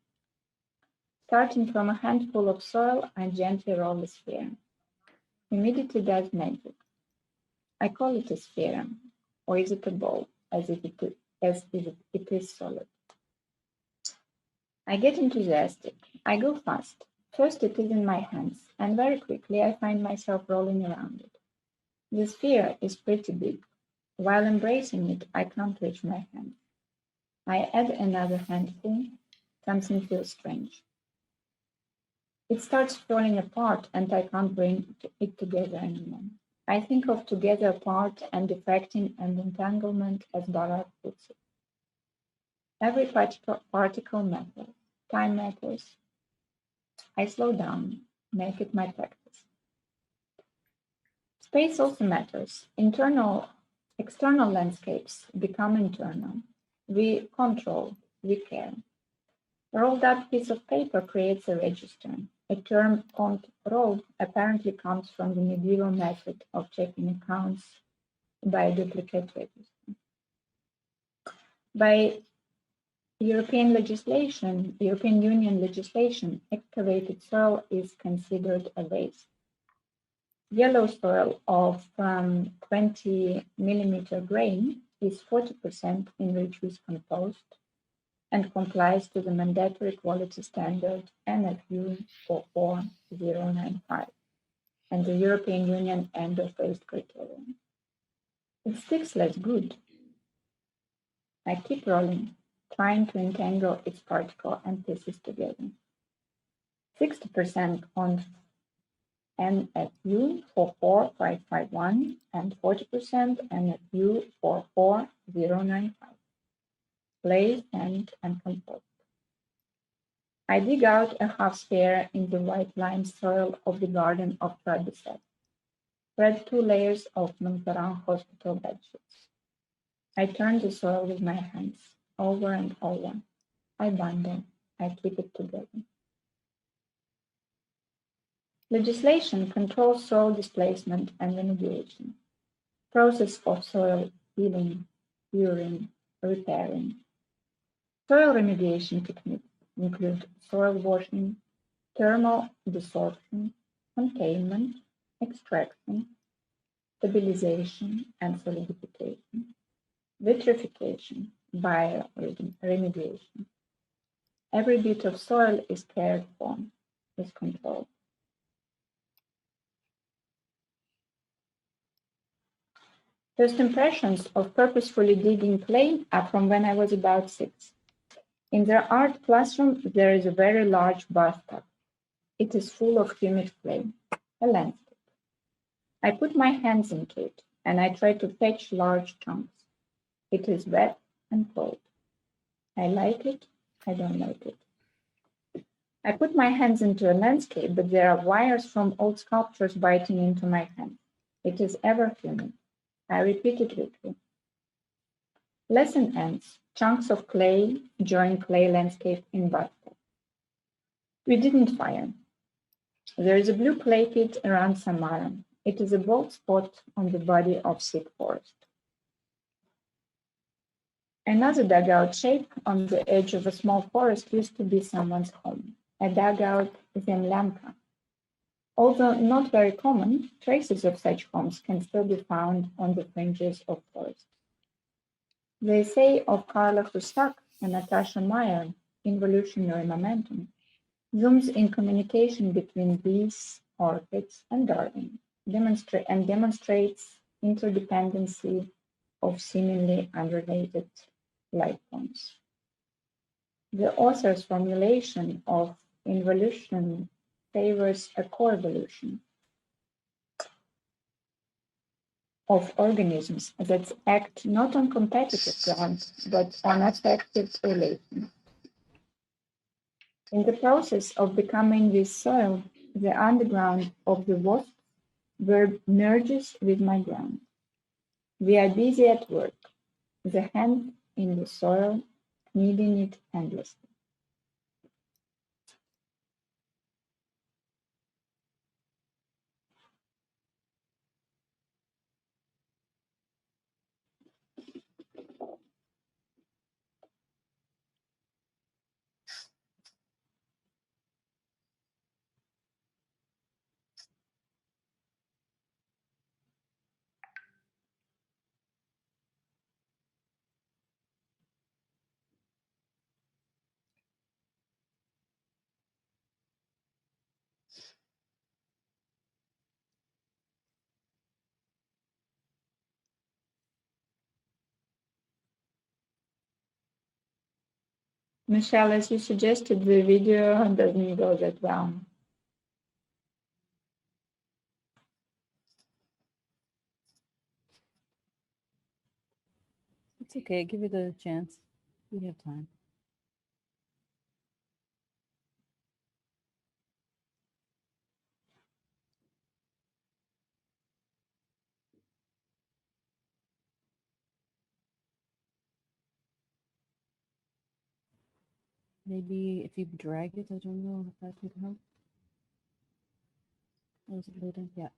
Starting from a handful of soil, I gently roll a sphere. Humidity does magic. I call it a sphere, or is it a ball, as if it is solid. I get enthusiastic. I go fast. First it is in my hands, and very quickly I find myself rolling around it. The sphere is pretty big. While embracing it, I can't reach my hand. I add another handful. Something feels strange. It starts falling apart, and I can't bring it together anymore. I think of together apart and defecting and entanglement as Barat puts it. Every particle matters. Time matters. I slow down, make it my practice. Space also matters. External landscapes become internal. We control, we care. A rolled up piece of paper creates a register. A term control apparently comes from the medieval method of checking accounts by a duplicate register. By European Union legislation, excavated soil is considered a waste. Yellow soil of 20 millimeter grain is 40% enriched with compost and complies to the mandatory quality standard NFU 44095 and the European Union end of waste criterion. It sticks less good. I keep rolling, trying to entangle its particle and pieces together. 60% on NFU 44551 and 40% NFU 44095. Play, sand, and compost. I dig out a half sphere in the white lime soil of the garden of Trebisset. Spread 2 layers of Montferrand hospital bedsheets. I turn the soil with my hands, over and over. I bundle, I keep it together. Legislation controls soil displacement and remediation. Process of soil healing, curing, repairing. Soil remediation techniques include soil washing, thermal desorption, containment, extraction, stabilization, and solidification, vitrification, bioremediation. Every bit of soil is cared for, is controlled. First impressions of purposefully digging clay are from when I was about 6. In their art classroom, there is a very large bathtub. It is full of humid clay, a landscape. I put my hands into it, and I try to fetch large chunks. It is wet and cold. I like it, I don't like it. I put my hands into a landscape, but there are wires from old sculptures biting into my hands. It is ever humid. I repeat it weekly. Lesson ends. Chunks of clay join clay landscape in bathtub. We didn't fire. There is a blue clay pit around Samara. It is a bald spot on the body of thick forest. Another dugout shape on the edge of a small forest used to be someone's home, a dugout zemlyanka. Although not very common, traces of such homes can still be found on the fringes of forests. The essay of Carla Hrusak and Natasha Meyer, Involutionary Momentum, zooms in communication between bees, orchids, and Darwin, demonstrates interdependency of seemingly unrelated life forms. The author's formulation of involution favors a coevolution of organisms that act not on competitive grounds, but on affective relations. In the process of becoming this soil, the underground of the wasp merges with my ground. We are busy at work, the hand in the soil, kneading it endlessly. Michelle, as you suggested, the video doesn't go that well. It's okay. Give it a chance. We have time. Maybe if you drag it, I don't know if that would help. Or is it loading? Yeah.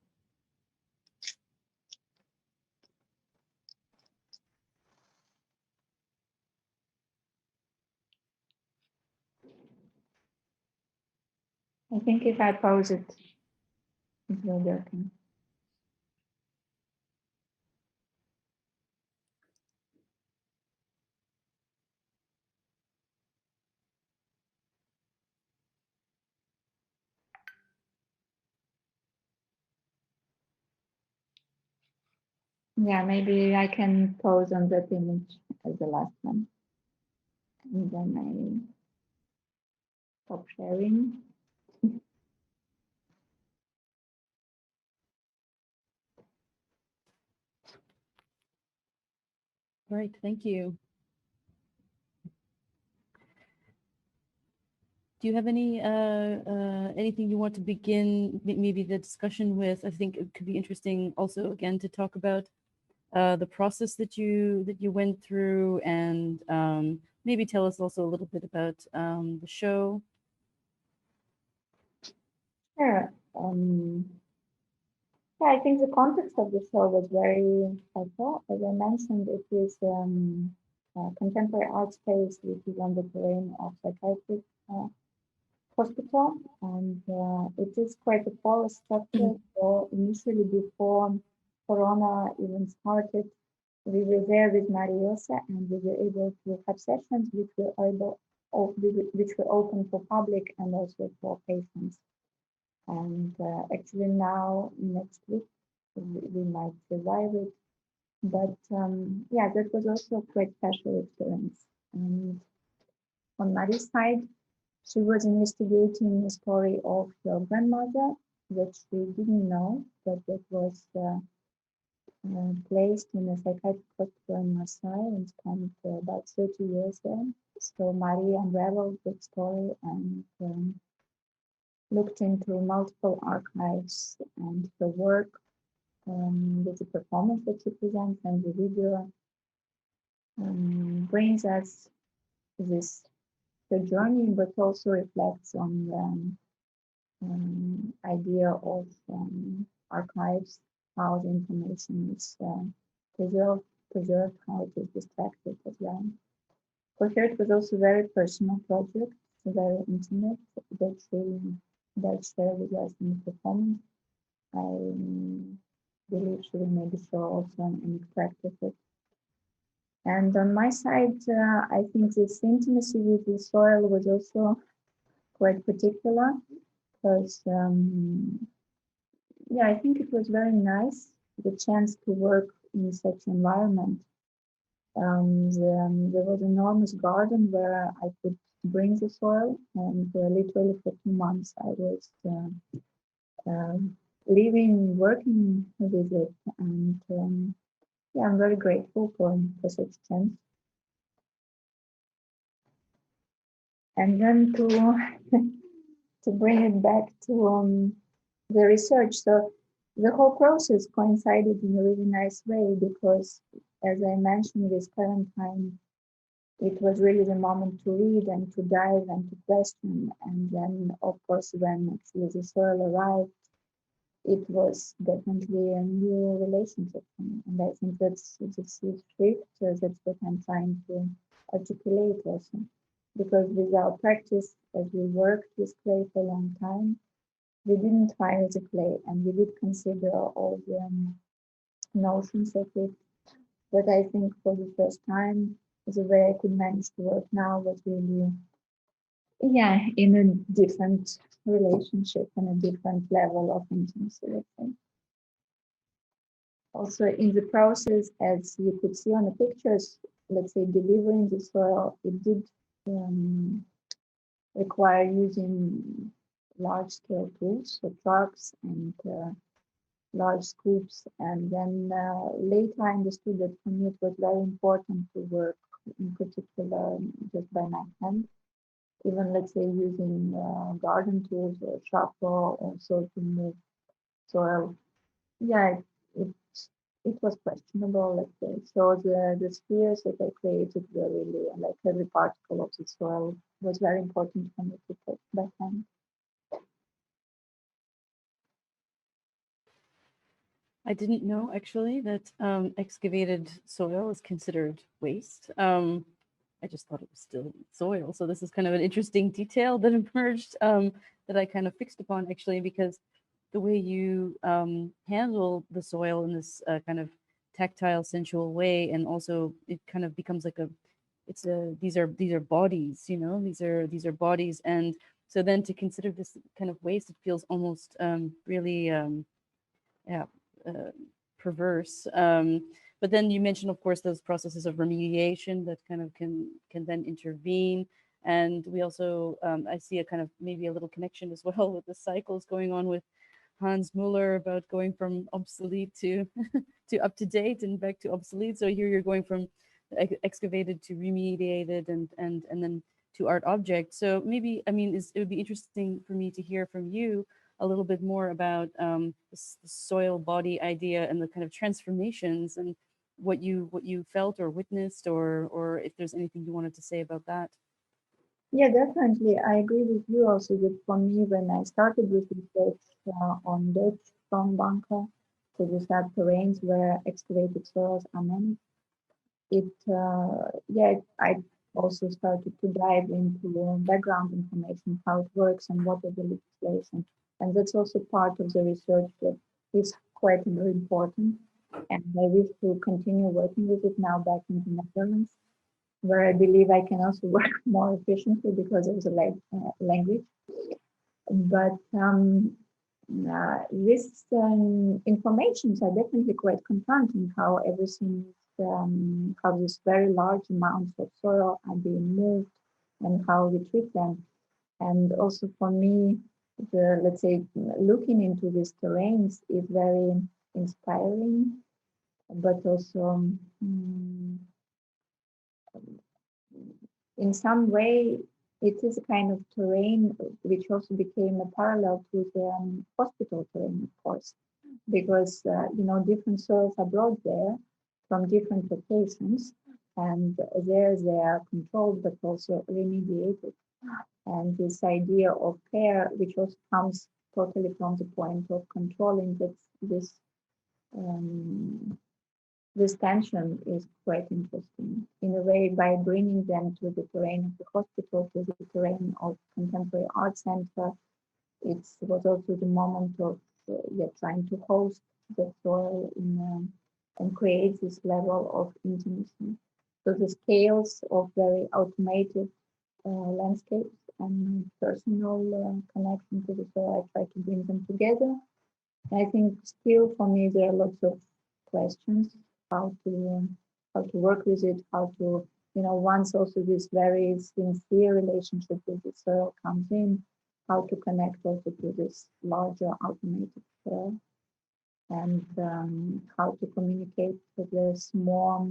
I think if I pause it, it will be okay. Yeah, maybe I can pause on that image as the last one. And then I stop sharing. Right. Thank you. Do you have anything you want to begin maybe the discussion with? I think it could be interesting also again to talk about the process that you went through, and maybe tell us also a little bit about the show. Sure. Yeah, I think the context of the show was very helpful. As I mentioned, it is a contemporary art space which is on the terrain of psychiatric hospital, and it is quite a porous structure. So initially, before Corona even started, we were there with Mariosa, and we were able to have sessions which were open for public and also for patients. And actually now, next week, we might survive it. But yeah, that was also a quite special experience. And on Marie's side, she was investigating the story of her grandmother that she didn't know, that was placed in a psychiatric hospital in Marseille and spent about 30 years there. So Marie unraveled that story and looked into multiple archives and the work with the performance that she presents and the video. brings us this the journey, but also reflects on the idea of archives, how the information is preserved, how it is distracted as well. For her, it was also a very personal project, very intimate, that she shared with us in the performance. I believe she will maybe show also an extract of it. And on my side, I think this intimacy with the soil was also quite particular, because yeah, I think it was very nice, the chance to work in such environment. There was an enormous garden where I could bring the soil, and literally for 2 months I was living, working with it, and yeah, I'm very grateful for such chance. And then to bring it back to the research, so the whole process coincided in a really nice way, because as I mentioned, this quarantine, it was really the moment to read and to dive and to question. And then, of course, when actually the soil arrived, it was definitely a new relationship. And I think that's a shift. That's what I'm trying to articulate also. Because with our practice, as we worked with clay for a long time, we didn't fire the clay, and we did consider all the notions of it. But I think for the first time, the way I could manage to work now was really, yeah, in a different relationship and a different level of intimacy, let's say. Also in the process, as you could see on the pictures, let's say delivering the soil, it did require using large-scale tools, so trucks and large scoops. And then later I understood that for me it was very important to work in particular just by my hand, even let's say using garden tools or shovel also to move soil. Yeah, it was questionable, let's say. So the spheres that I created were really like every particle of the soil was very important for me to take by hand. I didn't know actually that excavated soil is considered waste. I just thought it was still soil. So this is kind of an interesting detail that emerged that I kind of fixed upon actually, because the way you handle the soil in this kind of tactile, sensual way, and also it kind of becomes like these are bodies, you know, these are bodies, and so then to consider this kind of waste, it feels almost really perverse. But then you mentioned, of course, those processes of remediation that kind of can then intervene. And we also, I see a kind of maybe a little connection as well with the cycles going on with Hans Muller about going from obsolete to to up to date and back to obsolete. So here you're going from excavated to remediated and then to art object. So maybe, I mean, it would be interesting for me to hear from you a little bit more about the soil body idea and the kind of transformations and what you felt or witnessed, or if there's anything you wanted to say about that. Yeah, definitely. I agree with you also that for me, when I started with research on Dutch stone bunker, so these are terrains where excavated soils are managed, I also started to dive into background information, how it works and what is the legislation. And that's also part of the research that is quite very important. And I wish to continue working with it now back in the Netherlands, where I believe I can also work more efficiently because of the language. But these informations are definitely quite confronting, how everything is, how these very large amounts of soil are being moved and how we treat them. And also for me, let's say, looking into these terrains is very inspiring, but also in some way, it is a kind of terrain which also became a parallel to the hospital terrain, of course, because different soils are brought there from different locations, And there they are controlled but also remediated. And this idea of care, which also comes totally from the point of controlling that this tension is quite interesting. In a way, by bringing them to the terrain of the hospital, to the terrain of contemporary art center, it was also the moment of trying to host the soil and create this level of intimacy. So the scales of very automated landscapes and personal connection to the soil, I try to bring them together. I think still for me there are lots of questions how to work with it, how to once also this very sincere relationship with the soil comes in, how to connect also to this larger automated soil, and how to communicate with this more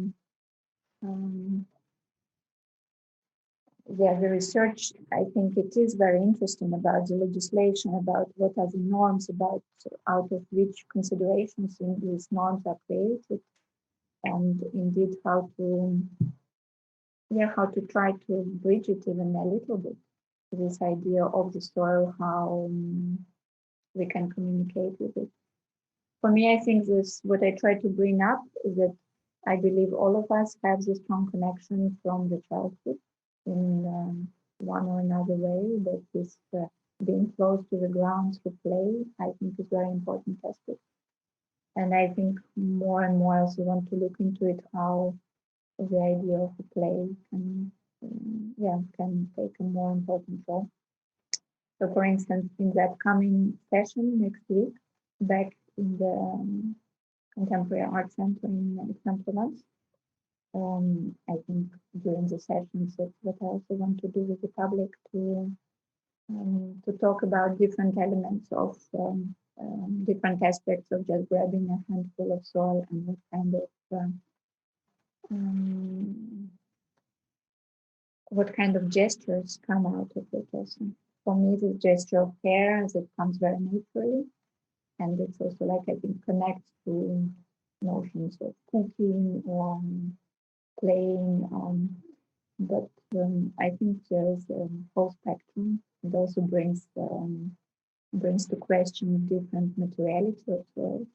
the research. I think it is very interesting about the legislation, about what are the norms, about out of which considerations in these norms are created, and indeed how to try to bridge it even a little bit, this idea of the soil, how we can communicate with it. For me, I think what I try to bring up is that I believe all of us have this strong connection from the childhood in one or another way, that this being close to the ground through play, I think is very important aspect. And I think more and more also want to look into it, how the idea of the play can take a more important role. So for instance, in that coming session next week, back in the Contemporary Art Center in Aix-en-Provence, I think during the sessions that's what I also want to do with the public, to talk about different elements of different aspects of just grabbing a handful of soil and what kind of gestures come out of it also. For me, the gesture of care that comes very naturally, and it's also like I think connects to notions of cooking or playing, but I think there is a whole spectrum. It also brings to question different materiality of soil,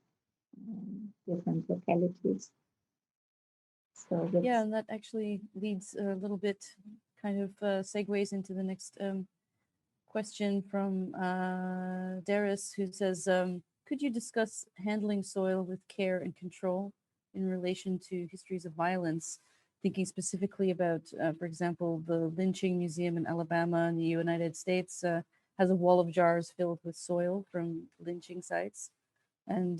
different localities. So yeah, and that actually leads a little bit, kind of segues into the next question from Darius, who says, could you discuss handling soil with care and control in relation to histories of violence, thinking specifically about, for example, the lynching museum in Alabama in the United States has a wall of jars filled with soil from lynching sites. And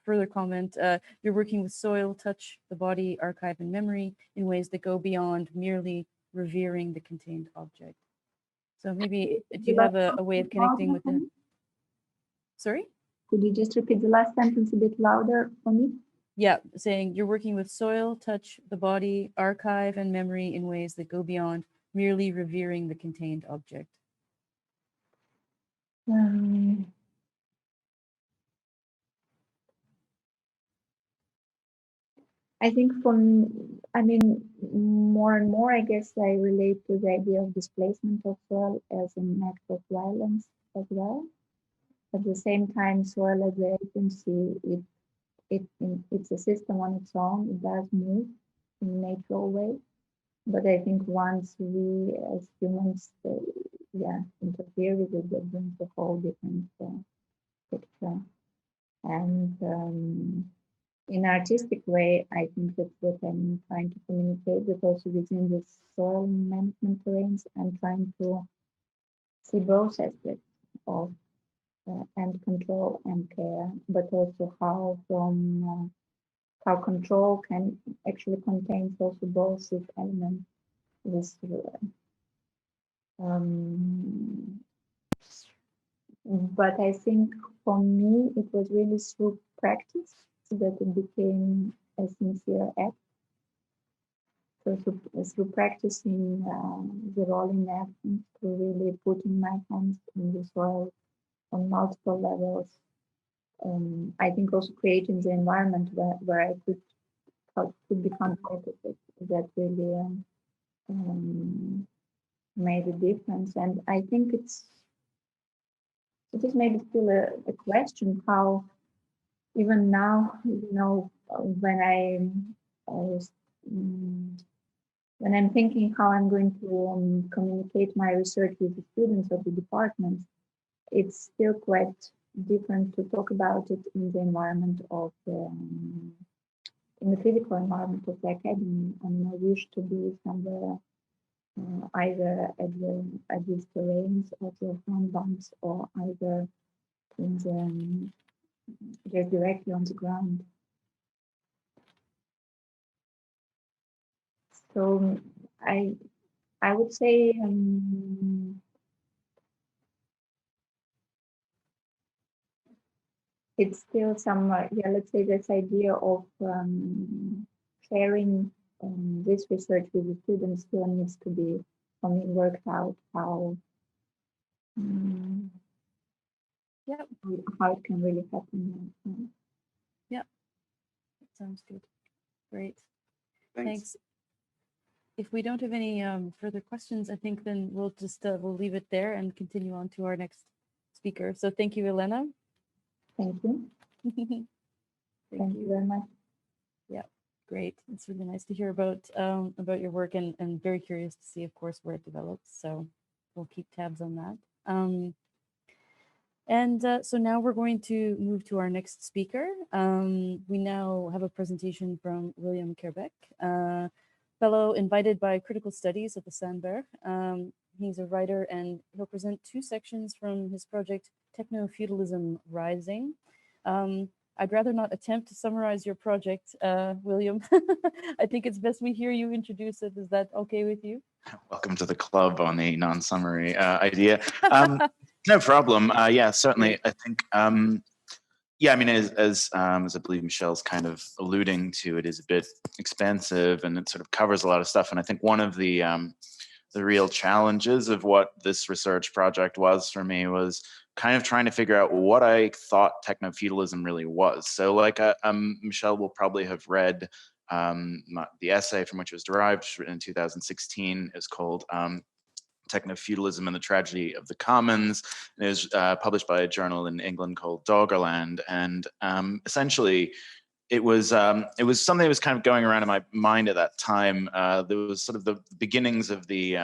further comment, you're working with soil, touch, the body, archive, and memory in ways that go beyond merely revering the contained object. So maybe, do you have a way of connecting with the... Sorry? Could you just repeat the last sentence a bit louder for me? Yeah, saying you're working with soil, touch, the body, archive, and memory in ways that go beyond merely revering the contained object. I think more and more, I guess I relate to the idea of displacement of soil as an act of violence as well. At the same time, soil as an agency, it's a system on its own. It does move in a natural way. But I think once we as humans, interfere with it, that brings a whole different picture. And in an artistic way, I think that's what I'm trying to communicate, but also within the soil management terrains, I'm trying to see both aspects of and control and care, but also how control can actually contain also both these elements. But I think for me, it was really through practice that it became a sincere act. So through practicing the rolling actions, to really putting my hands in the soil on multiple levels. I think also creating the environment where I could how it could be competitive that really made a difference. And I think it is maybe still a question how even now, when I'm thinking how I'm going to communicate my research with the students of the department, it's still quite different to talk about it in the environment of in the physical environment of the academy. I mean, I wish to be somewhere either at these terrains of the front bumps or either in the just directly on the ground. So I would say it's still some let's say this idea of sharing this research with the students still needs to be for me worked out how how it can really happen. Yeah, that sounds good. Great. Thanks. If we don't have any further questions, I think then we'll just we'll leave it there and continue on to our next speaker. So thank you, Elena. Thank you. Thank you very much. Yeah, great. It's really nice to hear about your work and very curious to see, of course, where it develops. So we'll keep tabs on that. So now we're going to move to our next speaker. We now have a presentation from William Kherbek, fellow invited by Critical Studies at the Sandberg. He's a writer and he'll present two sections from his project, Technofeudalism Rising. I'd rather not attempt to summarize your project, William. I think it's best we hear you introduce it. Is that okay with you? Welcome to the club on the non-summary idea. No problem. Yeah, certainly. I think, yeah, I mean, as I believe Michelle's kind of alluding to, it is a bit expansive and it sort of covers a lot of stuff. And I think one of the real challenges of what this research project was for me was kind of trying to figure out what I thought technofeudalism really was. So like Michelle will probably have read the essay from which it was derived, written in 2016. It was called Technofeudalism and the Tragedy of the Commons. And it was published by a journal in England called Doggerland. And essentially, it was something that was kind of going around in my mind at that time. There was sort of the beginnings of the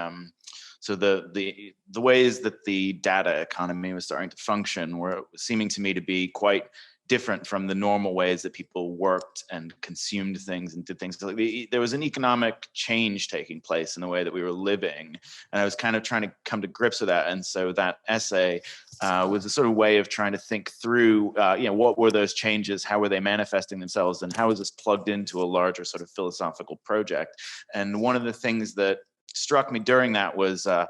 ways that the data economy was starting to function were seeming to me to be quite different from the normal ways that people worked and consumed things and did things. There was an economic change taking place in the way that we were living. And I was kind of trying to come to grips with that. And so that essay was a sort of way of trying to think through, what were those changes? How were they manifesting themselves? And how was this plugged into a larger sort of philosophical project? And one of the things that struck me during that was the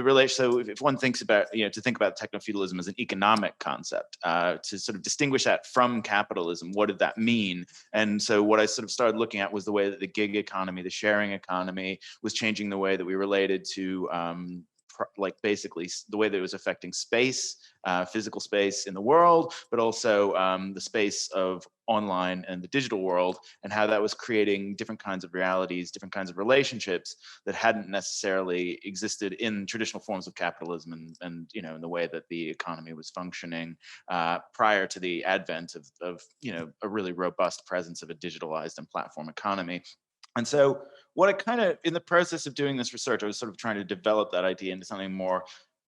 relation. So if one thinks about, to think about technofeudalism as an economic concept, to sort of distinguish that from capitalism, what did that mean? And so what I sort of started looking at was the way that the gig economy, the sharing economy, was changing the way that we related to like basically the way that it was affecting space, physical space in the world, but also the space of online and the digital world, and how that was creating different kinds of realities, different kinds of relationships that hadn't necessarily existed in traditional forms of capitalism and in the way that the economy was functioning prior to the advent of a really robust presence of a digitalized and platform economy. And so what I kind of, in the process of doing this research, I was sort of trying to develop that idea into something more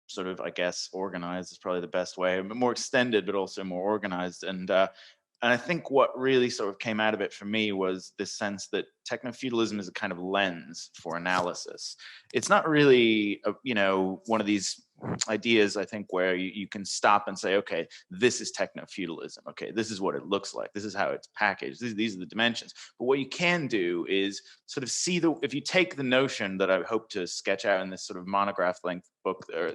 sort of, I guess, organized is probably the best way, but more extended, but also more organized. And I think what really sort of came out of it for me was this sense that technofeudalism is a kind of lens for analysis. It's not really, one of these ideas, I think, where you can stop and say, okay, this is technofeudalism. Okay, this is what it looks like. This is how it's packaged. These are the dimensions. But what you can do is sort of see if you take the notion that I hope to sketch out in this sort of monograph length book, or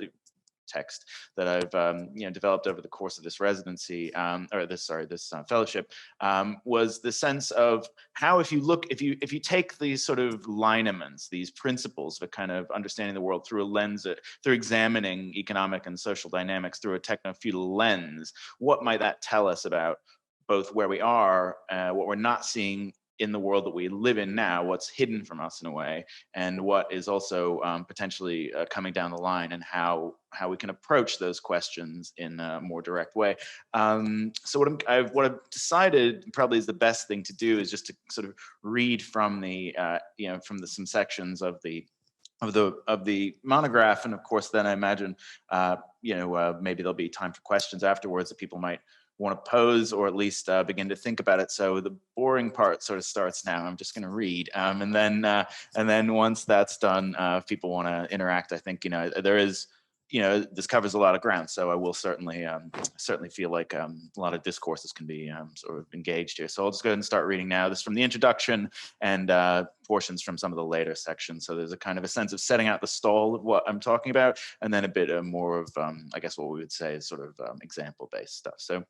text that I've developed over the course of this residency, this fellowship, was the sense of how if you take these sort of lineaments, these principles of kind of understanding the world through a lens, through examining economic and social dynamics through a technofeudal lens, what might that tell us about both where we are, what we're not seeing in the world that we live in now, what's hidden from us in a way, and what is also potentially coming down the line, and how we can approach those questions in a more direct way. So what I've decided probably is the best thing to do is just to sort of read from the some sections of the monograph, and of course then I imagine maybe there'll be time for questions afterwards that people might want to pose, or at least begin to think about it. So the boring part sort of starts now. I'm just going to read, and then once that's done, if people want to interact, I think there is, this covers a lot of ground, so I will certainly feel like a lot of discourses can be sort of engaged here. So I'll just go ahead and start reading now. This is from the introduction and portions from some of the later sections. So there's a kind of a sense of setting out the stall of what I'm talking about, and then a bit more of, I guess what we would say is sort of example-based stuff. So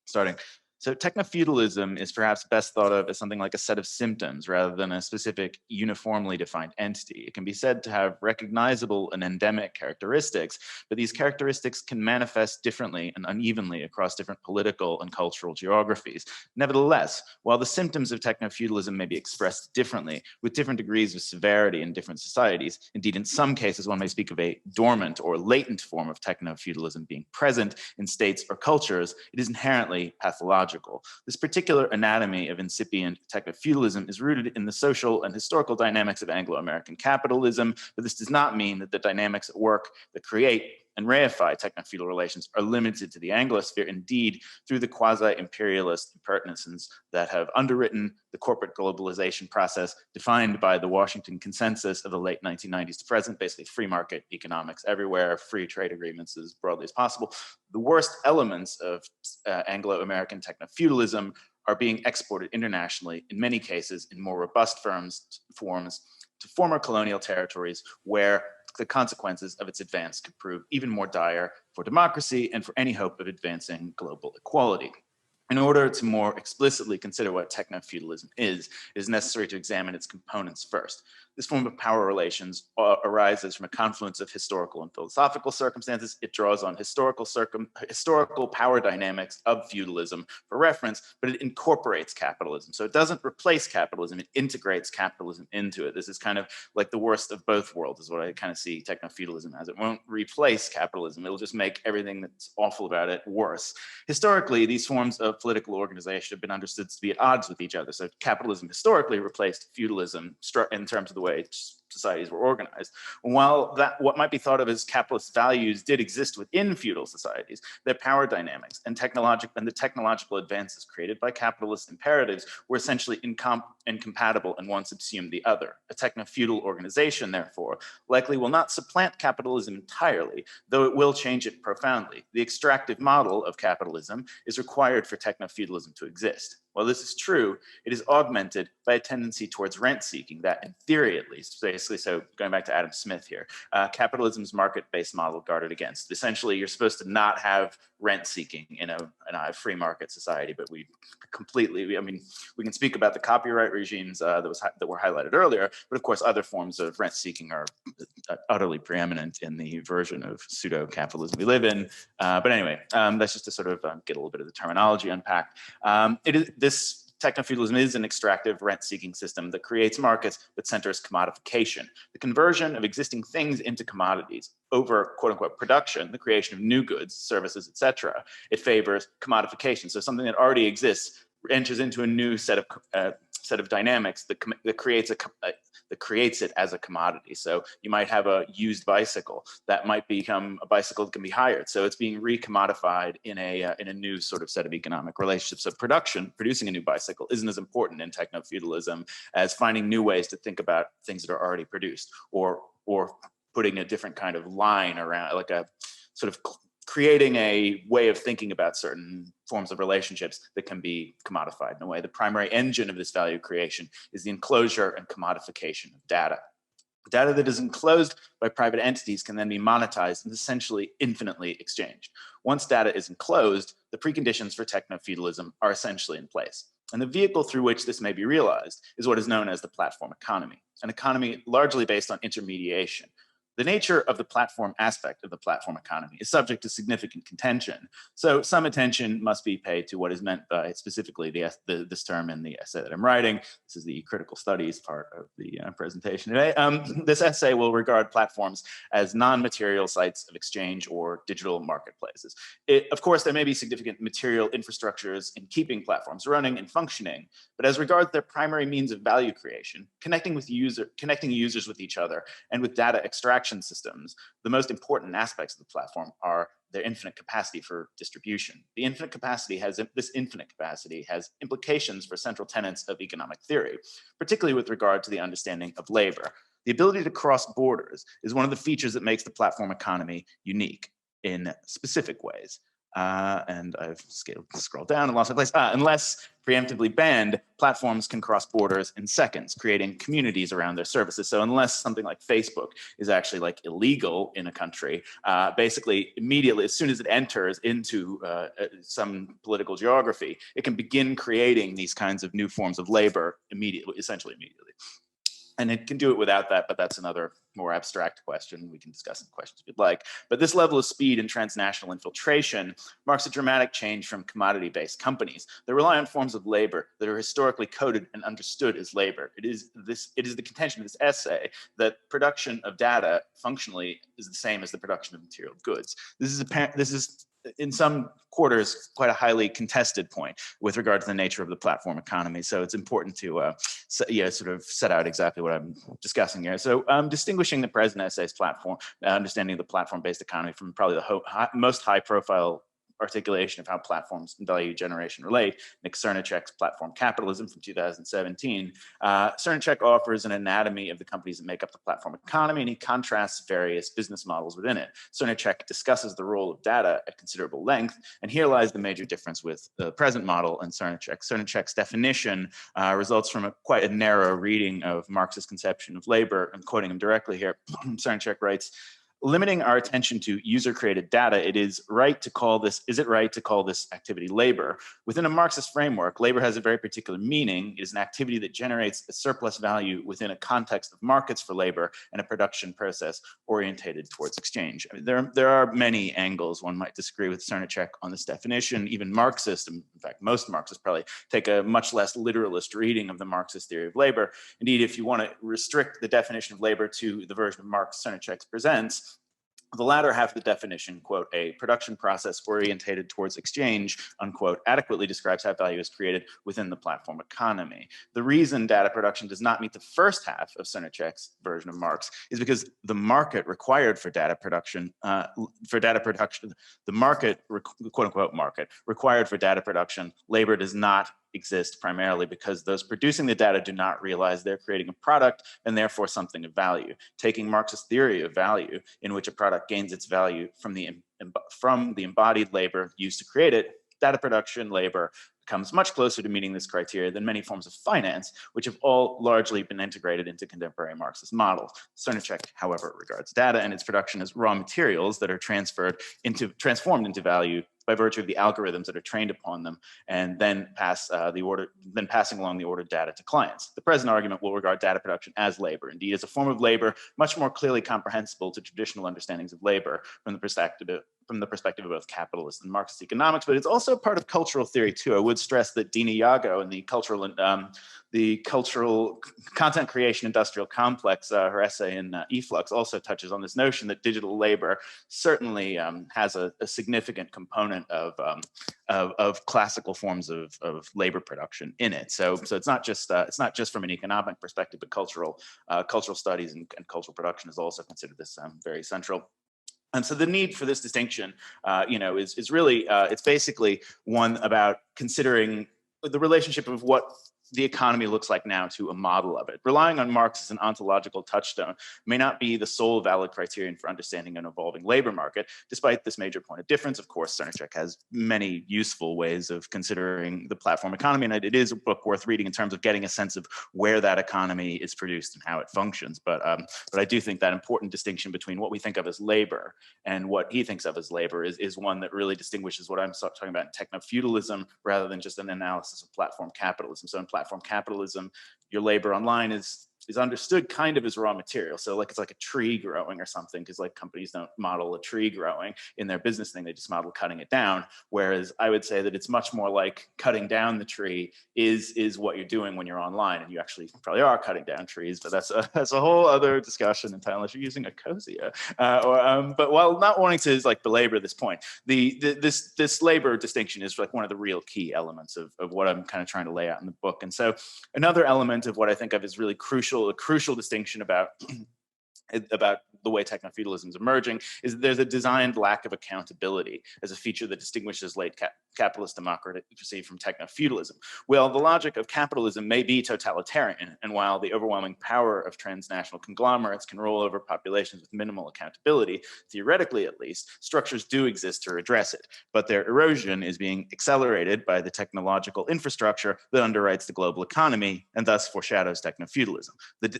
starting. So technofeudalism is perhaps best thought of as something like a set of symptoms rather than a specific uniformly defined entity. It can be said to have recognizable and endemic characteristics, but these characteristics can manifest differently and unevenly across different political and cultural geographies. Nevertheless, while the symptoms of technofeudalism may be expressed differently with different degrees of severity in different societies, indeed in some cases one may speak of a dormant or latent form of technofeudalism being present in states or cultures, it is inherently pathological. This particular anatomy of incipient technofeudalism is rooted in the social and historical dynamics of Anglo-American capitalism, but this does not mean that the dynamics at work that create and reify techno-feudal relations are limited to the Anglosphere. Indeed, through the quasi-imperialist impertinences that have underwritten the corporate globalization process defined by the Washington Consensus of the late 1990s to present, basically free market economics everywhere, free trade agreements as broadly as possible, the worst elements of Anglo-American techno-feudalism are being exported internationally, in many cases in more robust forms to former colonial territories where the consequences of its advance could prove even more dire for democracy and for any hope of advancing global equality. In order to more explicitly consider what techno-feudalism is, it is necessary to examine its components first. This form of power relations arises from a confluence of historical and philosophical circumstances. It draws on historical power dynamics of feudalism for reference, but it incorporates capitalism. So it doesn't replace capitalism, it integrates capitalism into it. This is kind of like the worst of both worlds, is what I kind of see techno-feudalism as. It won't replace capitalism, it'll just make everything that's awful about it worse. Historically, these forms of political organization have been understood to be at odds with each other. So capitalism historically replaced feudalism in terms of the way societies were organized. While what might be thought of as capitalist values did exist within feudal societies, their power dynamics and the technological advances created by capitalist imperatives were essentially incompatible, and one subsumed the other. A techno-feudal organization, therefore, likely will not supplant capitalism entirely, though it will change it profoundly. The extractive model of capitalism is required for techno-feudalism to exist. While this is true, it is augmented by a tendency towards rent-seeking that, in theory at least, basically, so going back to Adam Smith here, capitalism's market-based model guarded against. Essentially, you're supposed to not have rent-seeking in a free market society, but we can speak about the copyright regimes that were highlighted earlier, but of course, other forms of rent-seeking are utterly preeminent in the version of pseudo-capitalism we live in. But anyway, that's just to sort of get a little bit of the terminology unpacked. This techno-feudalism is an extractive rent-seeking system that creates markets but centers commodification, the conversion of existing things into commodities over quote-unquote production, the creation of new goods, services, etc. It favors commodification. So something that already exists enters into a new set of dynamics that creates it as a commodity. So you might have a used bicycle that might become a bicycle that can be hired. So it's being recommodified in a new sort of set of economic relationships. So producing a new bicycle isn't as important in techno-feudalism as finding new ways to think about things that are already produced, or putting a different kind of line around, like a sort of creating a way of thinking about certain forms of relationships that can be commodified in a way. The primary engine of this value creation is the enclosure and commodification of data. Data that is enclosed by private entities can then be monetized and essentially infinitely exchanged. Once data is enclosed, the preconditions for techno-feudalism are essentially in place. And the vehicle through which this may be realized is what is known as the platform economy, an economy largely based on intermediation. The nature of the platform aspect of the platform economy is subject to significant contention. So some attention must be paid to what is meant by specifically this term in the essay that I'm writing. This is the critical studies part of the presentation today. This essay will regard platforms as non-material sites of exchange or digital marketplaces. Of course, there may be significant material infrastructures in keeping platforms running and functioning, but as regards their primary means of value creation, connecting users with each other and with data extraction systems, the most important aspects of the platform are their infinite capacity for distribution. This infinite capacity has implications for central tenets of economic theory, particularly with regard to the understanding of labor. The ability to cross borders is one of the features that makes the platform economy unique in specific ways. And I've scrolled down and lost my place. Unless preemptively banned, platforms can cross borders in seconds, creating communities around their services. So unless something like Facebook is actually like illegal in a country, basically immediately, as soon as it enters into some political geography, it can begin creating these kinds of new forms of labor essentially immediately. And it can do it without that, but that's another more abstract question. We can discuss in questions if you'd like. But this level of speed and transnational infiltration marks a dramatic change from commodity-based companies that rely on forms of labor that are historically coded and understood as labor. It is the contention of this essay that production of data functionally is the same as the production of material goods. This is in some quarters quite a highly contested point with regard to the nature of the platform economy. So it's important to sort of set out exactly what I'm discussing here. So distinguishing the present essay's platform, understanding the platform-based economy from probably the most high-profile articulation of how platforms and value generation relate, Nick Cernicek's Platform Capitalism from 2017. Cernicek offers an anatomy of the companies that make up the platform economy, and he contrasts various business models within it. Cernicek discusses the role of data at considerable length, and here lies the major difference with the present model and Cernicek. Cernicek's definition results from quite a narrow reading of Marx's conception of labor. I'm quoting him directly here. Cernicek writes, limiting our attention to user-created data, is it right to call this activity labor? Within a Marxist framework, labor has a very particular meaning. It is an activity that generates a surplus value within a context of markets for labor and a production process orientated towards exchange. I mean, there are many angles one might disagree with Cernicek on this definition. Even Marxists, in fact, most Marxists probably take a much less literalist reading of the Marxist theory of labor. Indeed, if you want to restrict the definition of labor to the version of Marx Cernicek presents, the latter half of the definition, quote, a production process orientated towards exchange, unquote, adequately describes how value is created within the platform economy. The reason data production does not meet the first half of Cernicek's version of Marx is because the market required for data production, the market, quote unquote, market required for data production, labor does not exist primarily because those producing the data do not realize they're creating a product and therefore something of value. Taking Marx's theory of value, in which a product gains its value from the embodied labor used to create it, data production labor comes much closer to meeting this criteria than many forms of finance, which have all largely been integrated into contemporary Marxist models. Cernicek, however, regards data and its production as raw materials that are transformed into value by virtue of the algorithms that are trained upon them, and then passing along the ordered data to clients. The present argument will regard data production as labor, indeed as a form of labor much more clearly comprehensible to traditional understandings of labor from the perspective of both capitalist and Marxist economics, but it's also part of cultural theory too. I would stress that Dina Yago in the cultural content creation industrial complex, her essay in Efflux also touches on this notion that digital labor certainly has a significant component of classical forms of labor production in it. So it's not just from an economic perspective, but cultural studies and cultural production is also considered this very central. And so the need for this distinction, is really, it's basically one about considering the relationship of what the economy looks like now to a model of it. Relying on Marx as an ontological touchstone may not be the sole valid criterion for understanding an evolving labor market. Despite this major point of difference, of course, Cernicek has many useful ways of considering the platform economy, and it is a book worth reading in terms of getting a sense of where that economy is produced and how it functions. But I do think that important distinction between what we think of as labor and what he thinks of as labor is one that really distinguishes what I'm talking about in technofeudalism rather than just an analysis of platform capitalism. So in platform capitalism, your labor online is is understood kind of as raw material. So like it's like a tree growing or something, because like companies don't model a tree growing in their business thing, they just model cutting it down. Whereas I would say that it's much more like cutting down the tree is what you're doing when you're online, and you actually probably are cutting down trees, but that's a whole other discussion entirely unless you're using a cosia. But while not wanting to like belabor this point, this labor distinction is like one of the real key elements of what I'm kind of trying to lay out in the book. And so another element of what I think of is really crucial, a crucial distinction about the way technofeudalism is emerging is that there's a designed lack of accountability as a feature that distinguishes late capitalist democracy from technofeudalism. Well, the logic of capitalism may be totalitarian, and while the overwhelming power of transnational conglomerates can roll over populations with minimal accountability, theoretically at least, structures do exist to address it, but their erosion is being accelerated by the technological infrastructure that underwrites the global economy and thus foreshadows technofeudalism.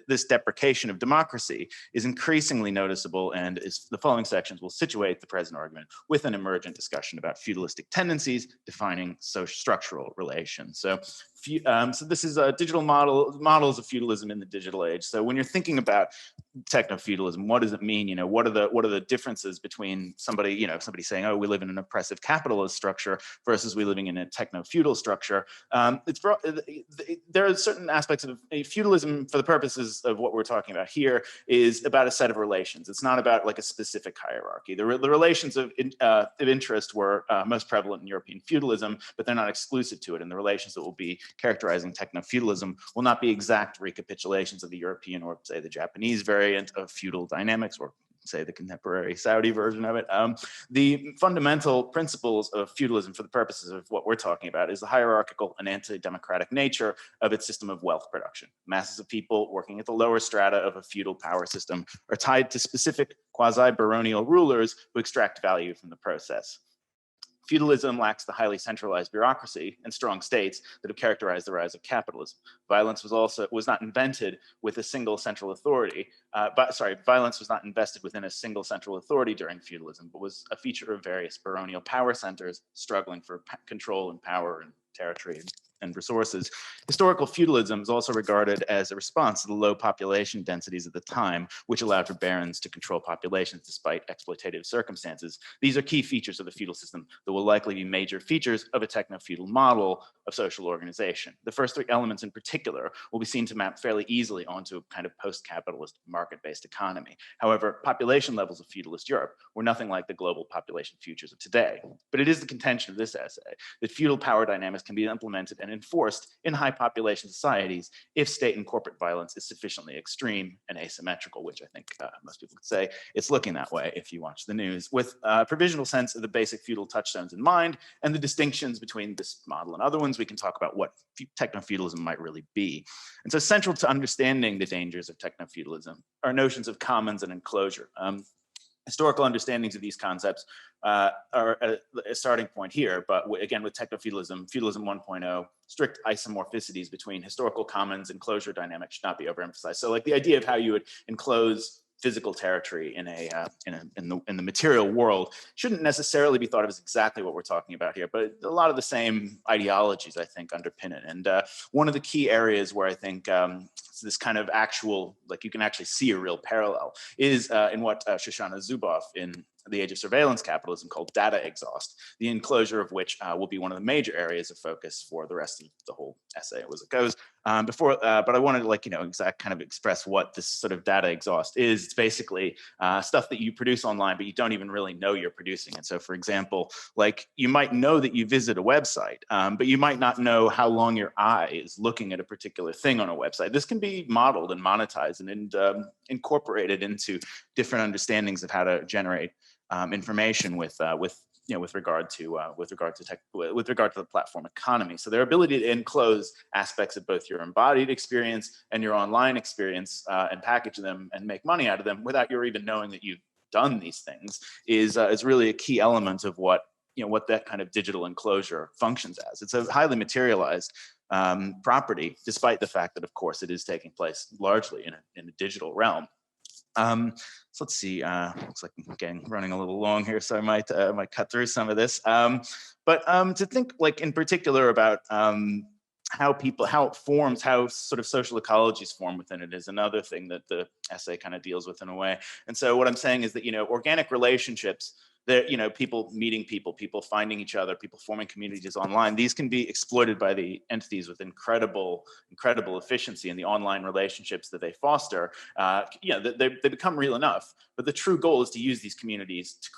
This deprecation of democracy is increasingly noticeable, and the following sections will situate the present argument with an emergent discussion about feudalistic tendencies defining social structural relations. So this is a digital models of feudalism in the digital age. So when you're thinking about technofeudalism, what does it mean? You know, what are the differences between somebody saying, oh, we live in an oppressive capitalist structure versus we living in a techno-feudal structure? There are certain aspects of feudalism, for the purposes of what we're talking about here, is about a set of relations. It's not about like a specific hierarchy. The relations of interest were most prevalent in European feudalism, but they're not exclusive to it. And the relations that will be characterizing techno-feudalism will not be exact recapitulations of the European or, say, the Japanese variant of feudal dynamics, or say the contemporary Saudi version of it. The fundamental principles of feudalism, for the purposes of what we're talking about, is the hierarchical and anti-democratic nature of its system of wealth production. Masses of people working at the lower strata of a feudal power system are tied to specific quasi-baronial rulers who extract value from the process. Feudalism lacks the highly centralized bureaucracy and strong states that have characterized the rise of capitalism. Violence was not invented with a single central authority. Violence was not invested within a single central authority during feudalism, but was a feature of various baronial power centers struggling for control and power and territory and resources. Historical feudalism is also regarded as a response to the low population densities at the time, which allowed for barons to control populations despite exploitative circumstances. These are key features of the feudal system that will likely be major features of a techno-feudal model of social organization. The first three elements in particular will be seen to map fairly easily onto a kind of post-capitalist market-based economy. However, population levels of feudalist Europe were nothing like the global population futures of today. But it is the contention of this essay that feudal power dynamics can be implemented and enforced in high population societies if state and corporate violence is sufficiently extreme and asymmetrical, which I think most people could say it's looking that way if you watch the news, with a provisional sense of the basic feudal touchstones in mind and the distinctions between this model and other ones. We can talk about what techno-feudalism might really be. And so central to understanding the dangers of techno-feudalism are notions of commons and enclosure. Historical understandings of these concepts are a starting point here, but again, with techno-feudalism, feudalism 1.0, strict isomorphicities between historical commons and enclosure dynamics should not be overemphasized. So like the idea of how you would enclose physical territory in the material world shouldn't necessarily be thought of as exactly what we're talking about here, but a lot of the same ideologies, I think, underpin it. And one of the key areas where I think this kind of actual, like you can actually see a real parallel, is in what Shoshana Zuboff in The Age of Surveillance Capitalism called data exhaust, the enclosure of which will be one of the major areas of focus for the rest of the whole essay as it goes. But I wanted to kind of express what this sort of data exhaust is. It's basically stuff that you produce online, but you don't even really know you're producing it. So for example, like you might know that you visit a website, but you might not know how long your eye is looking at a particular thing on a website. This can be modeled and monetized and incorporated into different understandings of how to generate information with regard to the platform economy. So their ability to enclose aspects of both your embodied experience and your online experience and package them and make money out of them without your even knowing that you've done these things is really a key element of what that kind of digital enclosure functions as. It's a highly materialized property, despite the fact that, of course, it is taking place largely in a digital realm. So let's see, looks like I'm running a little long here, so I might cut through some of this. But to think like in particular about how it forms, how sort of social ecologies form within it is another thing that the essay kind of deals with in a way. And so what I'm saying is that, organic relationships, that, people meeting people, people finding each other, people forming communities online, these can be exploited by the entities with incredible efficiency in the online relationships that they foster. They become real enough, but the true goal is to use these communities to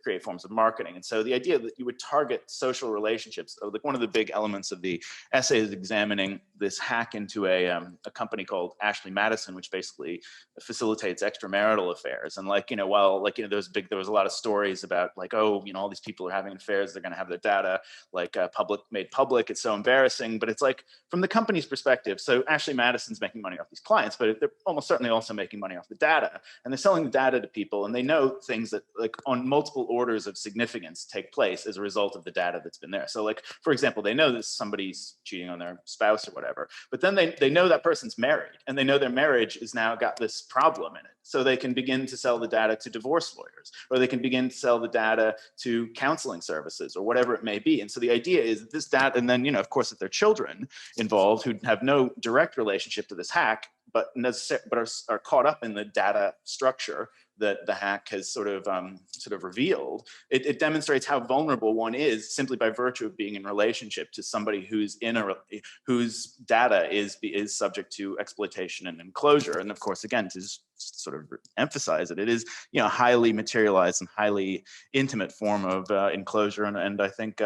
create forms of marketing. And so the idea that you would target social relationships, like one of the big elements of the essay is examining this hack into a company called Ashley Madison, which basically facilitates extramarital affairs. And there was a lot of stories about all these people are having affairs, they're going to have their data made public. It's so embarrassing, but it's like from the company's perspective. So Ashley Madison's making money off these clients, but they're almost certainly also making money off the data, and they're selling the data to people, and they know things that on multiple orders of significance take place as a result of the data that's been there. So for example, they know that somebody's cheating on their spouse or whatever, but then they know that person's married, and they know their marriage has now got this problem in it. So they can begin to sell the data to divorce lawyers, or they can begin to sell the data to counseling services or whatever it may be. And so the idea is that this data, and then, of course, if there are children involved who have no direct relationship to this hack, but are caught up in the data structure that the hack has sort of revealed, it demonstrates how vulnerable one is simply by virtue of being in relationship to somebody whose data is subject to exploitation and enclosure. And of course, again, to sort of emphasize it is highly materialized and highly intimate form of enclosure, and I think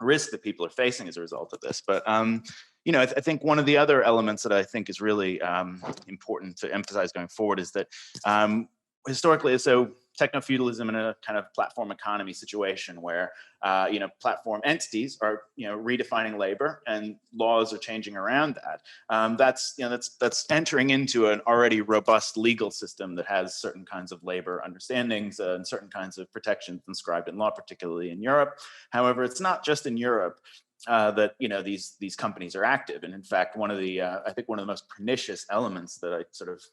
risk that people are facing as a result of this. But I think one of the other elements that I think is really important to emphasize going forward is that historically, so technofeudalism in a kind of platform economy situation where platform entities are redefining labor and laws are changing around that. That's entering into an already robust legal system that has certain kinds of labor understandings and certain kinds of protections inscribed in law, particularly in Europe. However, it's not just in Europe that these companies are active, and in fact, one of the I think one of the most pernicious elements that I sort of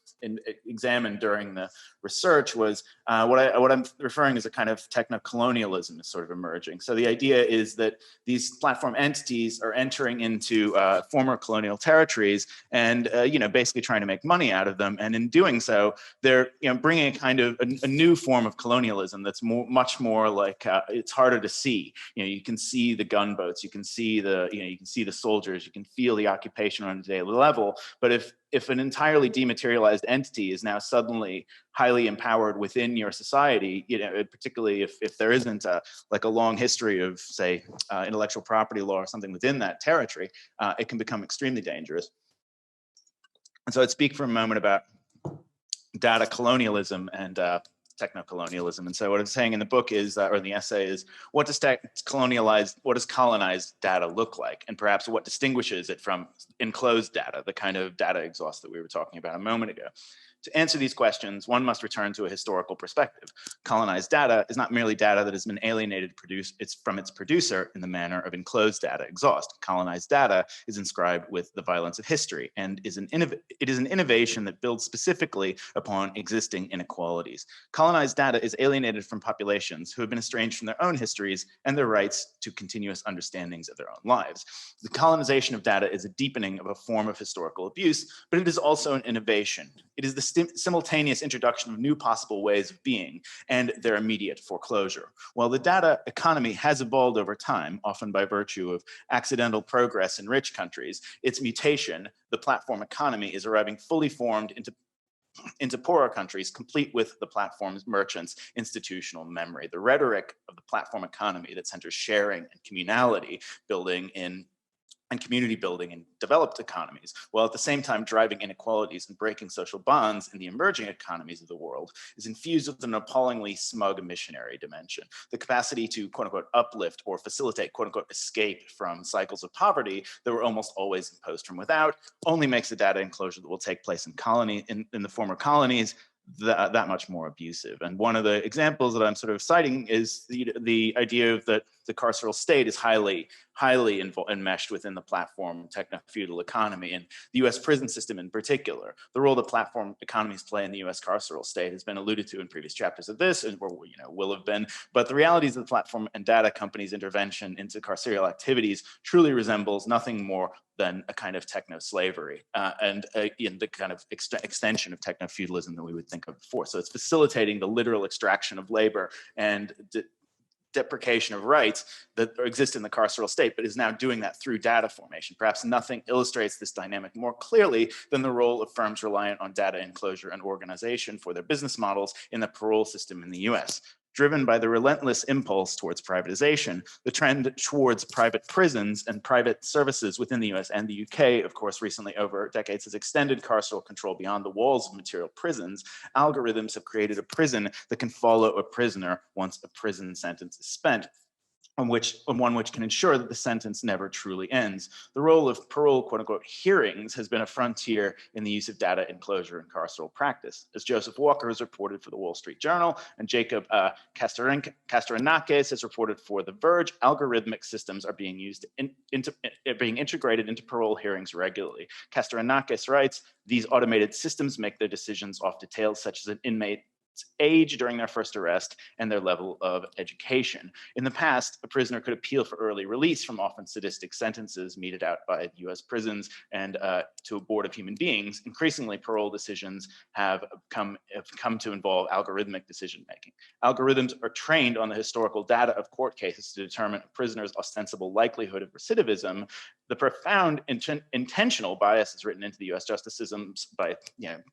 examined during the research was what I'm referring as a kind of techno-colonialism is sort of emerging. So the idea is that these platform entities are entering into former colonial territories and basically trying to make money out of them, and in doing so, they're bringing a kind of a new form of colonialism that's much more like it's harder to see. You can see the gunboats, you can see the soldiers, you can feel the occupation on a daily level. But if an entirely dematerialized entity is now suddenly highly empowered within your society, particularly if there isn't a long history of, say, intellectual property law or something within that territory, it can become extremely dangerous. And so I'd speak for a moment about data colonialism and techno-colonialism. And so what I'm saying in the book is, or in the essay is, what does colonized data look like? And perhaps what distinguishes it from enclosed data, the kind of data exhaust that we were talking about a moment ago? To answer these questions, one must return to a historical perspective. Colonized data is not merely data that has been alienated from its producer in the manner of enclosed data exhaust. Colonized data is inscribed with the violence of history and it is an innovation that builds specifically upon existing inequalities. Colonized data is alienated from populations who have been estranged from their own histories and their rights to continuous understandings of their own lives. The colonization of data is a deepening of a form of historical abuse, but it is also an innovation. It is the simultaneous introduction of new possible ways of being and their immediate foreclosure. While the data economy has evolved over time, often by virtue of accidental progress in rich countries, its mutation, the platform economy, is arriving fully formed into poorer countries, complete with the platform's merchants' institutional memory. The rhetoric of the platform economy that centers sharing and communality building and community building in developed economies, while at the same time driving inequalities and breaking social bonds in the emerging economies of the world, is infused with an appallingly smug missionary dimension. The capacity to, quote unquote, uplift or facilitate, quote unquote, escape from cycles of poverty that were almost always imposed from without only makes the data enclosure that will take place in the former colonies that much more abusive. And one of the examples that I'm sort of citing is the idea that the carceral state is highly highly enmeshed within the platform techno-feudal economy, and the US prison system in particular. The role that platform economies play in the US carceral state has been alluded to in previous chapters of this, and will have been, but the realities of the platform and data companies' intervention into carceral activities truly resembles nothing more than a kind of techno-slavery and in the kind of extension of techno-feudalism that we would think of before. So it's facilitating the literal extraction of labor and deprecation of rights that exist in the carceral state, but is now doing that through data formation. Perhaps nothing illustrates this dynamic more clearly than the role of firms reliant on data enclosure and organization for their business models in the parole system in the US. Driven by the relentless impulse towards privatization, the trend towards private prisons and private services within the US and the UK, of course, recently over decades has extended carceral control beyond the walls of material prisons. Algorithms have created a prison that can follow a prisoner once a prison sentence is spent, on one which can ensure that the sentence never truly ends. The role of parole, quote unquote, hearings has been a frontier in the use of data enclosure in carceral practice. As Joseph Walker has reported for the Wall Street Journal and Jacob Castoranakis has reported for The Verge, algorithmic systems are being being integrated into parole hearings regularly. Castoranakis writes, these automated systems make their decisions off details such as an inmate age during their first arrest and their level of education. In the past, a prisoner could appeal for early release from often sadistic sentences meted out by US prisons and to a board of human beings. Increasingly, parole decisions have come to involve algorithmic decision-making. Algorithms are trained on the historical data of court cases to determine a prisoner's ostensible likelihood of recidivism. The profound intentional biases written into the US justice systems by,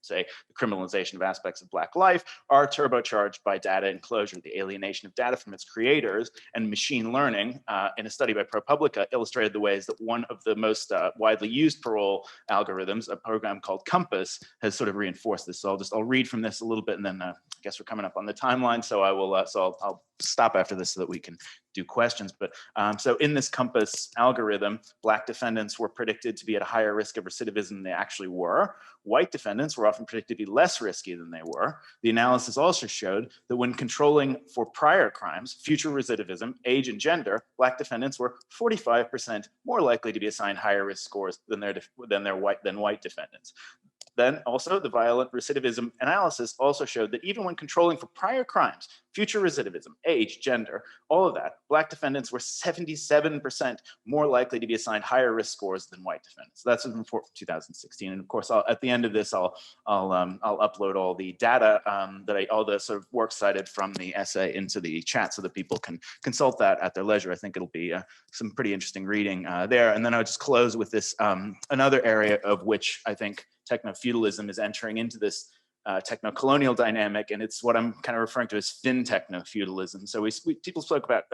say, the criminalization of aspects of Black life are turbocharged by data enclosure, the alienation of data from its creators, and machine learning. In a study by ProPublica, illustrated the ways that one of the most widely used parole algorithms, a program called Compass, has sort of reinforced this. So I'll read from this a little bit, and then I guess we're coming up on the timeline. So I'll stop after this so that we can do questions. But so in this Compass algorithm, Black defendants were predicted to be at a higher risk of recidivism than they actually were. White defendants were often predicted to be less risky than they were. The analysis also showed that when controlling for prior crimes, future recidivism, age, and gender, Black defendants were 45% more likely to be assigned higher risk scores than white defendants. Then also the violent recidivism analysis also showed that even when controlling for prior crimes, future recidivism, age, gender, all of that, Black defendants were 77% more likely to be assigned higher risk scores than white defendants. So that's a report from 2016. And of course, at the end of this, I'll upload all the data all the sort of works cited from the essay into the chat so that people can consult that at their leisure. I think it'll be some pretty interesting reading there. And then I'll just close with this another area of which I think techno-feudalism is entering into this techno-colonial dynamic, and it's what I'm kind of referring to as fin-techno-feudalism. So people spoke about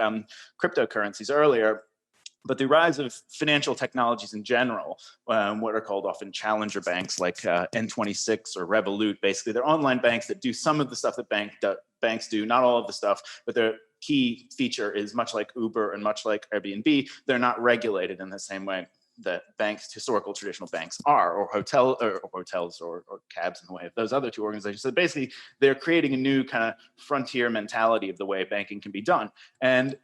cryptocurrencies earlier, but the rise of financial technologies in general, what are called often challenger banks like N26 or Revolut, basically they're online banks that do some of the stuff that banks do, not all of the stuff, but their key feature is much like Uber and much like Airbnb, they're not regulated in the same way that historical traditional banks are, or hotels or cabs in the way of those other two organizations. So basically, they're creating a new kind of frontier mentality of the way banking can be done. And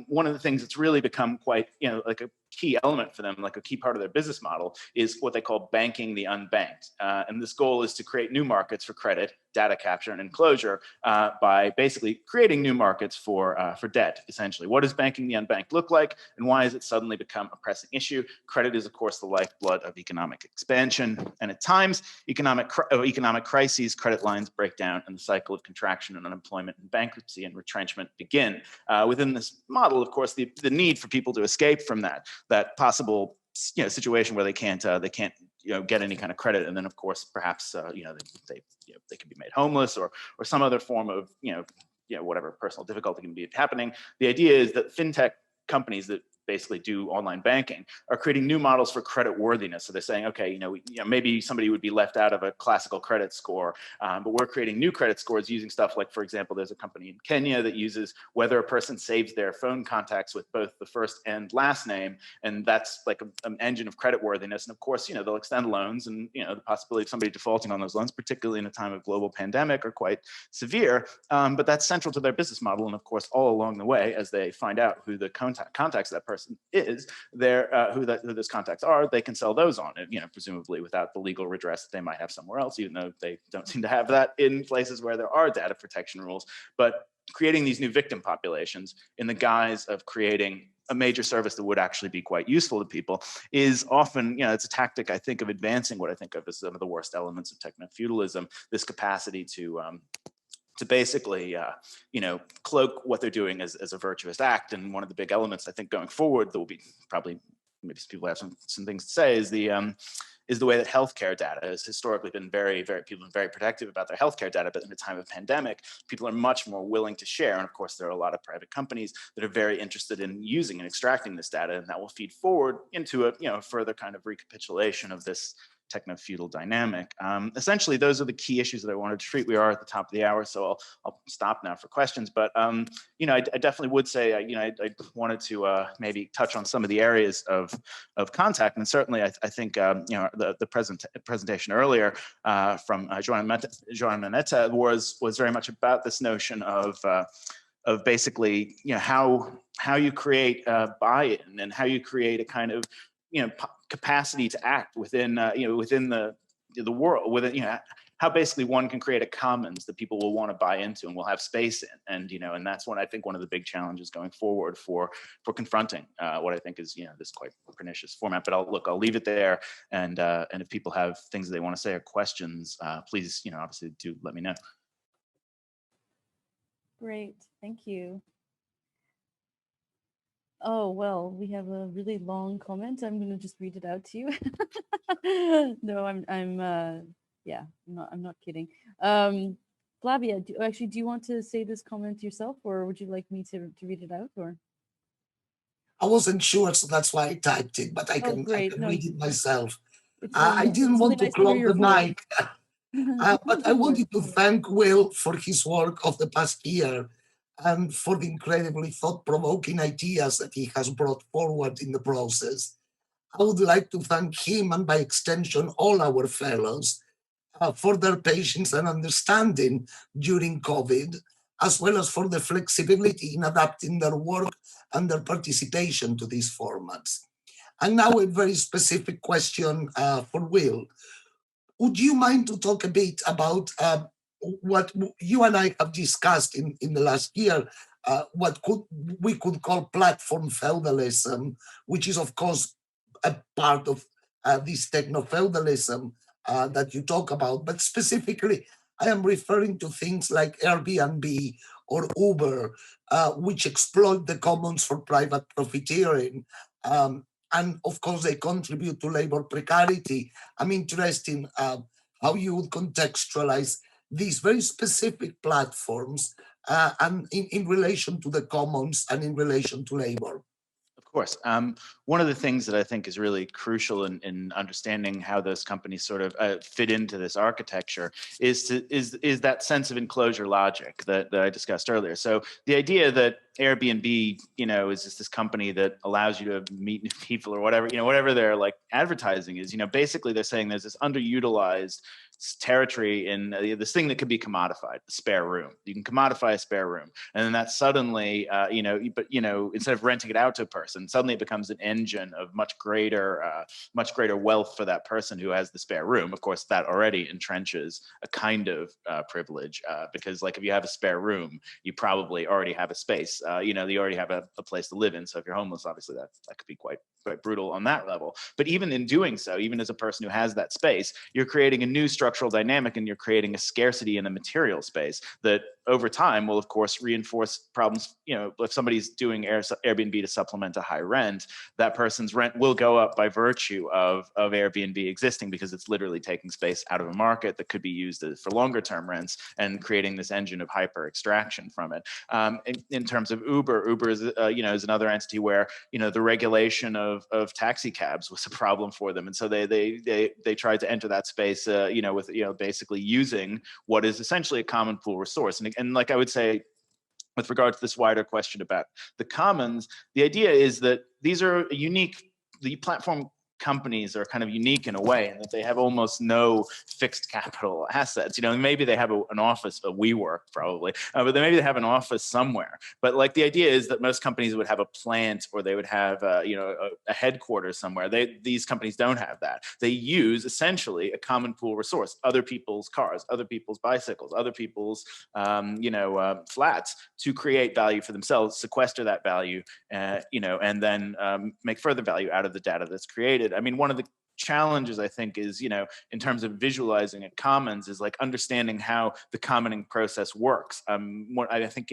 one of the things that's really become quite like a key element for them, like a key part of their business model, is what they call banking the unbanked. And this goal is to create new markets for credit, data capture, and enclosure by basically creating new markets for debt, essentially. What does banking the unbanked look like, and why has it suddenly become a pressing issue? Credit is, of course, the lifeblood of economic expansion, and at times, economic crises, credit lines break down, and the cycle of contraction and unemployment and bankruptcy and retrenchment begin. Within this model, of course, the need for people to escape from that possible situation where they can't get any kind of credit, and then of course perhaps they can be made homeless or some other form of whatever personal difficulty can be happening. The idea is that fintech companies that basically do online banking are creating new models for credit worthiness. So they're saying, okay, maybe somebody would be left out of a classical credit score, but we're creating new credit scores using stuff like, for example, there's a company in Kenya that uses whether a person saves their phone contacts with both the first and last name, and that's like an engine of credit worthiness. And of course, they'll extend loans, and the possibility of somebody defaulting on those loans, particularly in a time of global pandemic, are quite severe. But that's central to their business model, and of course, all along the way, as they find out who the contacts that person person is, who those contacts are, they can sell those on it, presumably without the legal redress that they might have somewhere else, even though they don't seem to have that in places where there are data protection rules. But creating these new victim populations in the guise of creating a major service that would actually be quite useful to people is often, it's a tactic, I think, of advancing what I think of as some of the worst elements of techno-feudalism, this capacity to basically, cloak what they're doing as a virtuous act. And one of the big elements, I think, going forward that will be probably, maybe people have some things to say, is the way that healthcare data has historically been people have been very protective about their healthcare data, but in a time of pandemic, people are much more willing to share. And of course, there are a lot of private companies that are very interested in using and extracting this data, and that will feed forward into a further kind of recapitulation of this techno-feudal dynamic. Essentially, those are the key issues that I wanted to treat. We are at the top of the hour, so I'll stop now for questions. But I definitely would say, I wanted to maybe touch on some of the areas of contact, and certainly I think the presentation earlier from Joana Manetta was very much about this notion of basically how you create buy-in and how you create a kind of capacity to act within within the world, how basically one can create a commons that people will want to buy into and will have space in, and that's I think one of the big challenges going forward for confronting what I think is this quite pernicious format. But I'll leave it there, and if people have things that they want to say or questions, please obviously do let me know. Great, thank you. Oh, well, we have a really long comment. I'm going to just read it out to you. No, I'm not kidding. Flavia, do you want to say this comment yourself, or would you like me to read it out? Or I wasn't sure, so that's why I typed it, but I can read it myself. I didn't really want to nice clog hear the your voice. mic, but I wanted to thank Will for his work of the past year and for the incredibly thought-provoking ideas that he has brought forward in the process. I would like to thank him, and by extension all our fellows, for their patience and understanding during COVID, as well as for the flexibility in adapting their work and their participation to these formats. And now a very specific question for Will. Would you mind to talk a bit about what you and I have discussed in the last year, what we could call platform feudalism, which is of course a part of this techno-feudalism that you talk about, but specifically I am referring to things like Airbnb or Uber, which exploit the commons for private profiteering. And of course, they contribute to labor precarity. I'm interested in how you would contextualize these very specific platforms and in relation to the commons and in relation to labor. Of course. One of the things that I think is really crucial in understanding how those companies sort of fit into this architecture is that sense of enclosure logic that I discussed earlier. So the idea that Airbnb, is just this company that allows you to meet new people or whatever, whatever their like advertising is, basically they're saying there's this underutilized territory in this thing that could be commodified, a spare room. You can commodify a spare room, and then that suddenly, instead of renting it out to a person, suddenly it becomes an engine of much greater wealth for that person who has the spare room. Of course, that already entrenches a kind of privilege, because like if you have a spare room, you probably already have a space. You already have a place to live in. So if you're homeless, obviously that could be quite brutal on that level. But even in doing so, even as a person who has that space, you're creating a new structural dynamic, and you're creating a scarcity in a material space that over time will of course reinforce problems. If somebody's doing Airbnb to supplement a high rent, that person's rent will go up by virtue of Airbnb existing, because it's literally taking space out of a market that could be used for longer term rents and creating this engine of hyper extraction from it. In terms of Uber is is another entity where the regulation of taxi cabs was a problem for them, and so they tried to enter that space with basically using what is essentially a common pool resource. And like I would say, with regard to this wider question about the commons, the idea is that these are unique. The platform companies are kind of unique in a way, in that they have almost no fixed capital assets. You know, maybe they have an office, a WeWork probably, but then maybe they have an office somewhere. But like the idea is that most companies would have a plant, or they would have a headquarters somewhere. These companies don't have that. They use essentially a common pool resource: other people's cars, other people's bicycles, other people's flats, to create value for themselves, sequester that value, and then make further value out of the data that's created. I mean, one of the challenges, I think, is, in terms of visualizing a commons, is like understanding how the commoning process works. I think,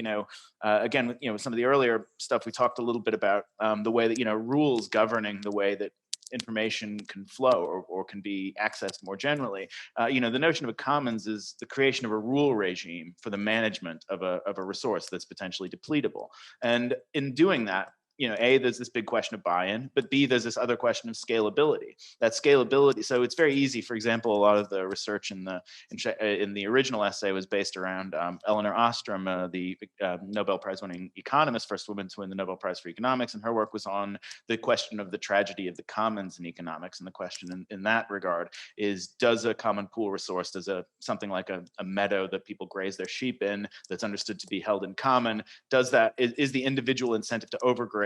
again, with some of the earlier stuff, we talked a little bit about the way that, rules governing the way that information can flow or can be accessed more generally. The notion of a commons is the creation of a rule regime for the management of a resource that's potentially depletable. And in doing that, A, there's this big question of buy-in, but B, there's this other question of scalability. That scalability, so it's very easy. For example, a lot of the research in the original essay was based around Elinor Ostrom, the Nobel Prize-winning economist, first woman to win the Nobel Prize for economics, and her work was on the question of the tragedy of the commons in economics. And the question in that regard is, does a common pool resource, does something like a meadow that people graze their sheep in, that's understood to be held in common, is the individual incentive to overgraze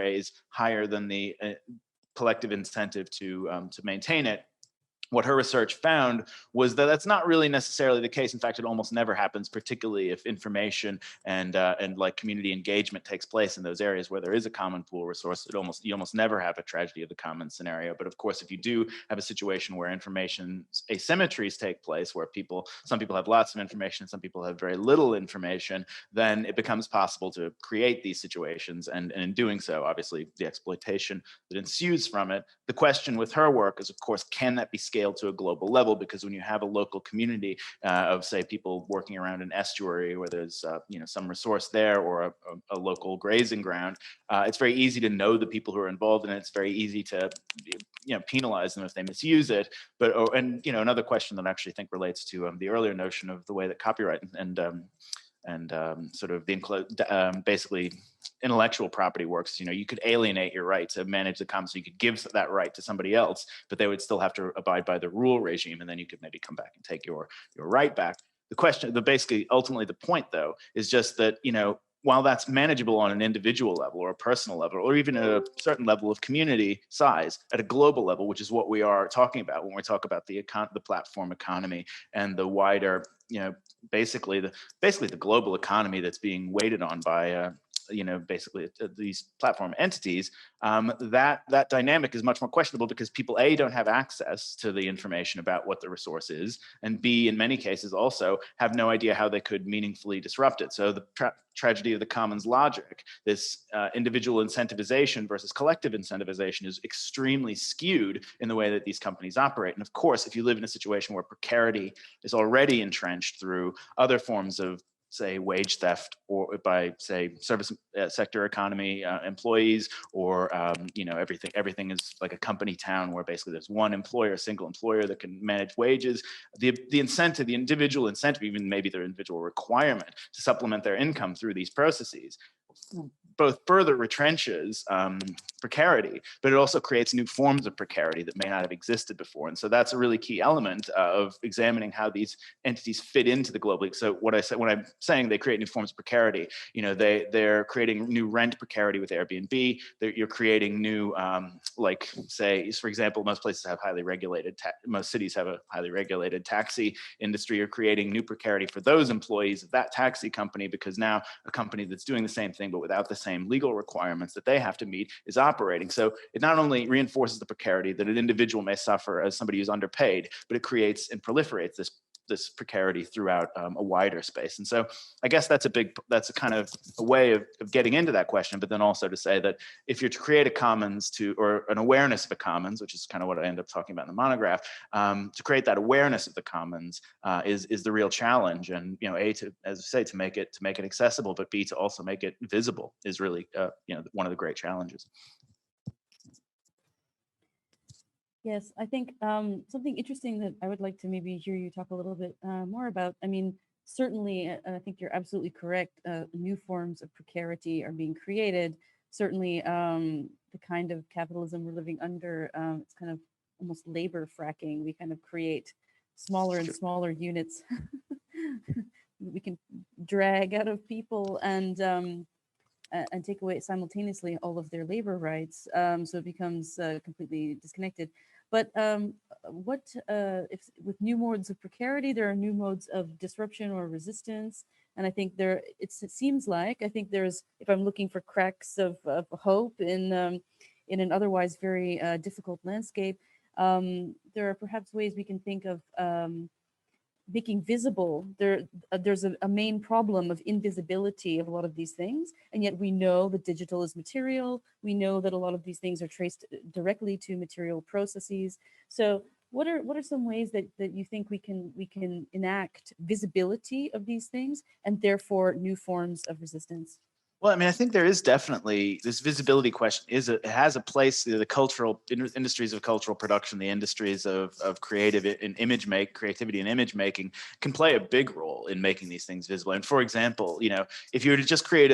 higher than the collective incentive to maintain it? What her research found was that that's not really necessarily the case. In fact, it almost never happens, particularly if information and like community engagement takes place in those areas where there is a common pool resource. You almost never have a tragedy of the commons scenario. But of course, if you do have a situation where information asymmetries take place, where some people have lots of information, some people have very little information, then it becomes possible to create these situations. And in doing so, obviously, the exploitation that ensues from it. The question with her work is, of course, can that be scaled to a global level? Because when you have a local community of, say, people working around an estuary where there's some resource there, or a local grazing ground, it's very easy to know the people who are involved, and it's very easy to penalize them if they misuse it. But another question that I actually think relates to the earlier notion of the way that copyright and sort of the basically intellectual property works. You could alienate your right to manage the commons, so you could give that right to somebody else, but they would still have to abide by the rule regime, and then you could maybe come back and take your right back. The question, ultimately the point though, is just that, while that's manageable on an individual level or a personal level, or even at a certain level of community size, at a global level, which is what we are talking about when we talk about the platform economy and the wider, basically the global economy that's being weighted on by basically these platform entities, that dynamic is much more questionable, because people, A, don't have access to the information about what the resource is, and B, in many cases also have no idea how they could meaningfully disrupt it. So the tragedy of the commons logic, this individual incentivization versus collective incentivization, is extremely skewed in the way that these companies operate. And of course, if you live in a situation where precarity is already entrenched through other forms of, say, wage theft, or by, say, service sector economy employees, or everything is like a company town where basically there's one employer, a single employer that can manage wages. The incentive, the individual incentive, even maybe their individual requirement to supplement their income through these processes, both further retrenches precarity, but it also creates new forms of precarity that may not have existed before. And so that's a really key element of examining how these entities fit into the global. So when I'm saying they create new forms of precarity, they're creating new rent precarity with Airbnb. You're creating new, like, say, for example, most places have most cities have a highly regulated taxi industry. You're creating new precarity for those employees of that taxi company, because now a company that's doing the same thing but without the same legal requirements that they have to meet is operating. So it not only reinforces the precarity that an individual may suffer as somebody who's underpaid, but it creates and proliferates this precarity throughout a wider space. And so I guess that's a kind of a way of getting into that question, but then also to say that if you're to create a commons or an awareness of a commons, which is kind of what I end up talking about in the monograph, to create that awareness of the commons is the real challenge. And, A, to make it accessible, but B, to also make it visible is really, one of the great challenges. Yes, I think something interesting that I would like to maybe hear you talk a little bit more about. I mean, certainly, I think you're absolutely correct. New forms of precarity are being created. Certainly, the kind of capitalism we're living under, it's kind of almost labor fracking. We kind of create smaller and smaller units we can drag out of people and take away simultaneously all of their labor rights. So it becomes completely disconnected. But what if with new modes of precarity, there are new modes of disruption or resistance? And I think it seems like, I think there's, if I'm looking for cracks of hope in an otherwise very difficult landscape, there are perhaps ways we can think of making visible. There's a main problem of invisibility of a lot of these things, and yet we know that digital is material. We know that a lot of these things are traced directly to material processes. So what are some ways that you think we can enact visibility of these things and therefore new forms of resistance? Well, I mean, I think there is definitely this visibility question. It has a place. The cultural industries of cultural production, the industries of creative and creativity and image making can play a big role in making these things visible. And for example, if you were to just create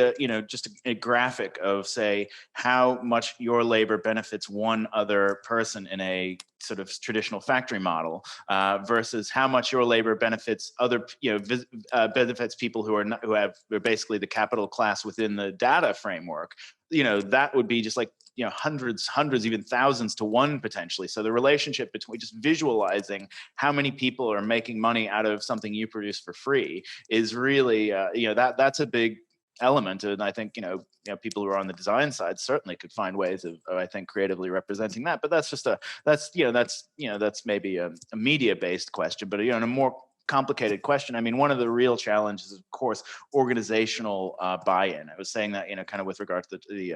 just a graphic of, say, how much your labor benefits one other person in a sort of traditional factory model versus how much your labor benefits other, benefits people who are basically the capital class within the data framework, that would be just like, hundreds, even thousands to one potentially. So the relationship between just visualizing how many people are making money out of something you produce for free is really, that's a big element. And I think, people who are on the design side certainly could find ways of I think, creatively representing that. But that's just that's maybe a media-based question. But, a more complicated question. I mean, one of the real challenges is, of course, organizational buy-in. I was saying that, kind of with regard to the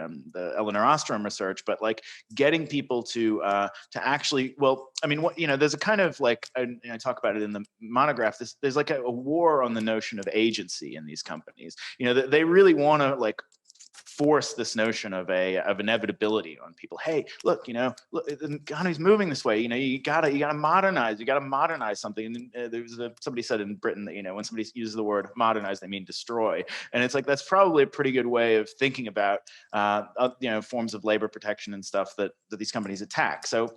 Eleanor Ostrom research, but like getting people to actually, well, I mean, there's a kind of like, I talk about it in the monograph. There's like a war on the notion of agency in these companies. They really want to like force this notion of inevitability on people. Hey, look, the economy's moving this way. You gotta modernize. You gotta modernize something. And somebody said in Britain that when somebody uses the word modernize, they mean destroy. And it's like that's probably a pretty good way of thinking about forms of labor protection and stuff that these companies attack. So,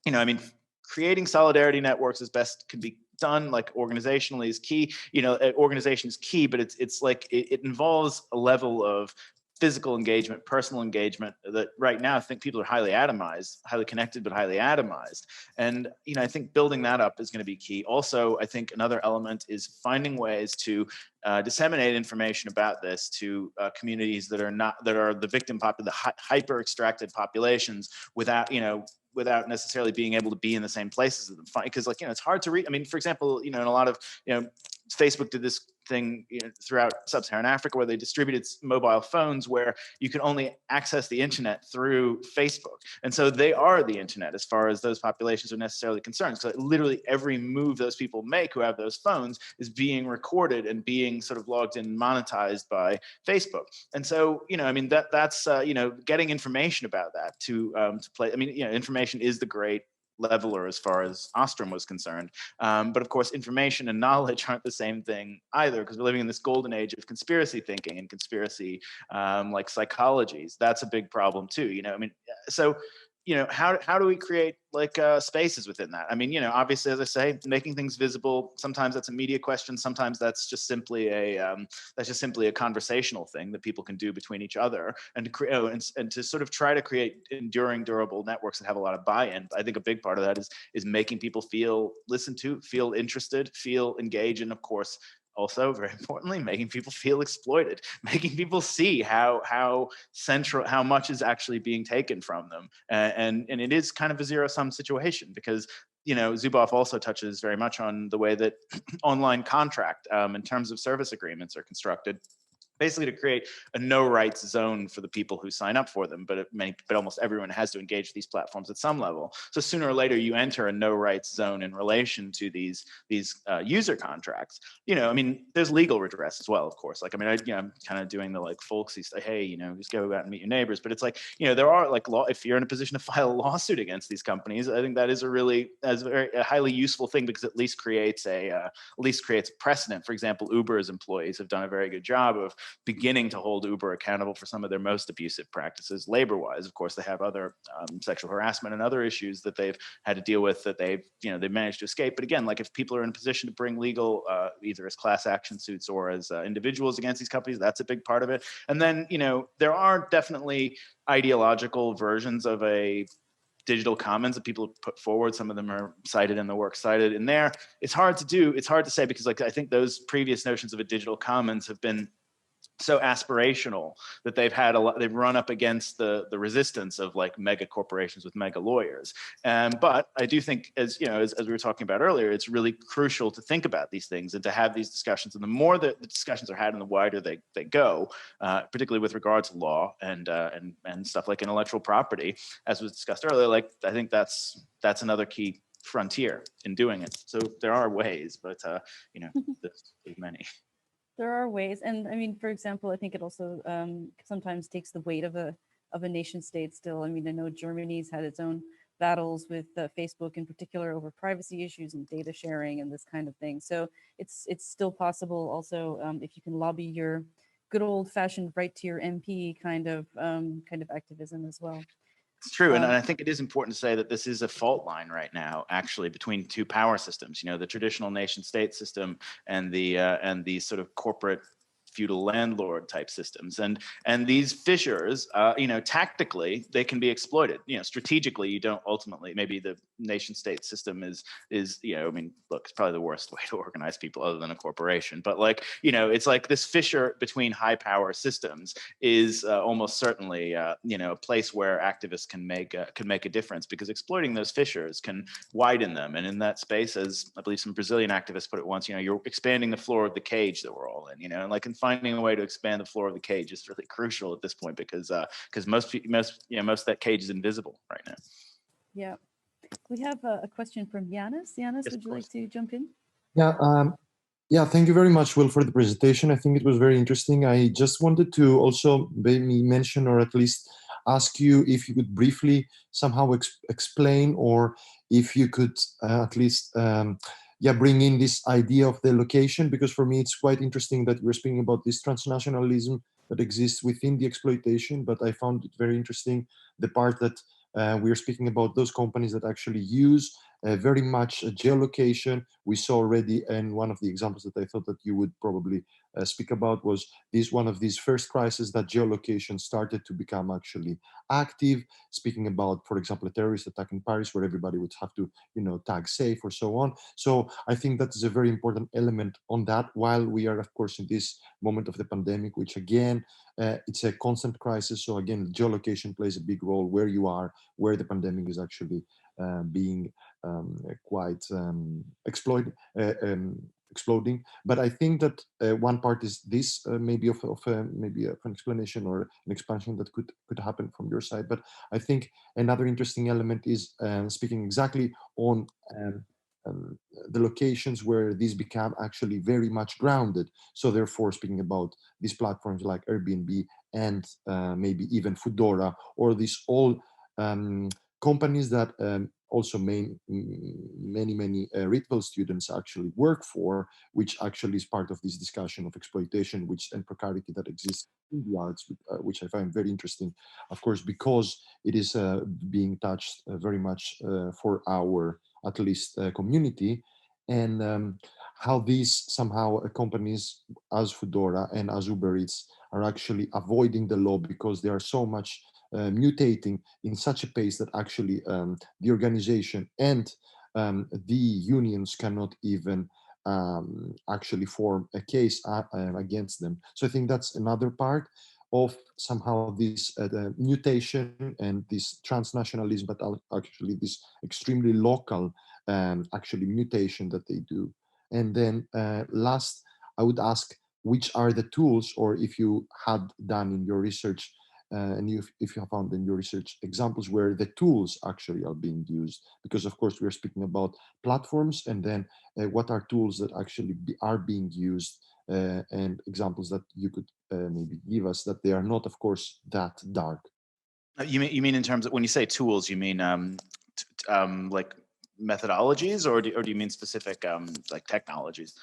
I mean, creating solidarity networks as best can be done, like organizationally, is key. Organization is key, but it's like it involves a level of physical engagement, personal engagement that right now I think people are highly atomized, highly connected, but highly atomized. And, I think building that up is going to be key. Also, I think another element is finding ways to disseminate information about this to communities that are the victim the hyper extracted populations without necessarily being able to be in the same places as them. Because it's hard to read. I mean, for example, in a lot of, Facebook did this thing throughout sub-Saharan Africa where they distributed mobile phones where you can only access the internet through Facebook. And so they are the internet as far as those populations are necessarily concerned. So literally every move those people make who have those phones is being recorded and being sort of logged in and monetized by Facebook. And so, I mean, that's getting information about that to play. I mean, information is the great leveler as far as Ostrom was concerned. But of course, information and knowledge aren't the same thing either, because we're living in this golden age of conspiracy thinking and conspiracy like psychologies. That's a big problem too. I mean, so how do we create like spaces within that? I mean, obviously, as I say, making things visible. Sometimes that's a media question. Sometimes that's just simply a conversational thing that people can do between each other, and to create and to sort of try to create enduring, durable networks that have a lot of buy-in. I think a big part of that is making people feel listened to, feel interested, feel engaged, and of course, also, very importantly, making people feel exploited, making people see how much is actually being taken from them, and it is kind of a zero-sum situation because Zuboff also touches very much on the way that online contract in terms of service agreements are constructed. Basically to create a no rights zone for the people who sign up for them, but almost everyone has to engage these platforms at some level. So sooner or later you enter a no rights zone in relation to these user contracts. I mean, there's legal redress as well, of course. Like, I mean, I'm kind of doing the like folksy stuff. Hey, just go out and meet your neighbors. But it's like, there are like if you're in a position to file a lawsuit against these companies, I think that is a highly useful thing because at least creates a precedent. For example, Uber's employees have done a very good job of beginning to hold Uber accountable for some of their most abusive practices labor-wise. Of course, they have other sexual harassment and other issues that they've had to deal with that they've managed to escape. But again, like if people are in a position to bring legal, either as class action suits or as individuals against these companies, that's a big part of it. And then, there are definitely ideological versions of a digital commons that people have put forward. Some of them are cited in the work cited in there. It's hard to say because I think those previous notions of a digital commons have been so aspirational that they've run up against the resistance of like mega corporations with mega lawyers. But I do think, as we were talking about earlier, it's really crucial to think about these things and to have these discussions. And the more that the discussions are had and the wider they go, particularly with regard to law and stuff like intellectual property, as was discussed earlier, like I think that's another key frontier in doing it. So there are ways, but there's many. There are ways, and I mean, for example, I think it also sometimes takes the weight of a nation state still. I mean, I know Germany's had its own battles with Facebook in particular over privacy issues and data sharing and this kind of thing. So it's still possible also if you can lobby your good old fashioned right to your MP kind of activism as well. It's true, and I think it is important to say that this is a fault line right now, actually, between two power systems. The traditional nation-state system and the sort of corporate feudal landlord type systems, and these fissures, tactically they can be exploited. Strategically, you don't ultimately. Maybe the nation-state system is look, it's probably the worst way to organize people other than a corporation. But it's like this fissure between high power systems is almost certainly a place where activists can make a difference, because exploiting those fissures can widen them. And in that space, as I believe some Brazilian activists put it once, you're expanding the floor of the cage that we're all in. And finding a way to expand the floor of the cage is really crucial at this point, because most of that cage is invisible right now. Yeah, we have a question from Yanis. Yanis, Yes, would you like to jump in? Yeah, thank you very much, Will, for the presentation. I think it was very interesting. I just wanted to also maybe mention, or at least ask you if you could briefly somehow explain, or if you could at least bring in this idea of the location, because for me it's quite interesting that we're speaking about this transnationalism that exists within the exploitation. But I found it very interesting the part that we're speaking about those companies that actually use very much geolocation. We saw already, and one of the examples that I thought that you would probably speak about was one of these first crises that geolocation started to become actually active, speaking about, for example, a terrorist attack in Paris where everybody would have to tag safe or so on. So I think that is a very important element on that, while we are of course in this moment of the pandemic, which again it's a constant crisis. So again, geolocation plays a big role where you are, where the pandemic is actually being quite exploding. But I think that one part is this maybe of an explanation or an expansion that could happen from your side. But I think another interesting element is speaking exactly on the locations where these become actually very much grounded. So therefore, speaking about these platforms like Airbnb and maybe even Foodora, or these all companies that also many Rietveld students actually work for, which actually is part of this discussion of exploitation and precarity that exists in the arts, which I find very interesting, of course, because it is being touched very much for our, at least, community, and how these somehow companies as Foodora and as Uber Eats are actually avoiding the law because they are so much mutating in such a pace that actually the organization and the unions cannot even actually form a case against them. So I think that's another part of somehow this mutation and this transnationalism, but actually this extremely local actually mutation that they do. And then last, I would ask, which are the tools, or if you had done in your research and if you have found in your research examples where the tools actually are being used, because of course we're speaking about platforms, and then what are tools that actually are being used, and examples that you could maybe give us that they are not, of course, that dark. You mean in terms of, when you say tools, you mean like methodologies, or do you mean specific like technologies?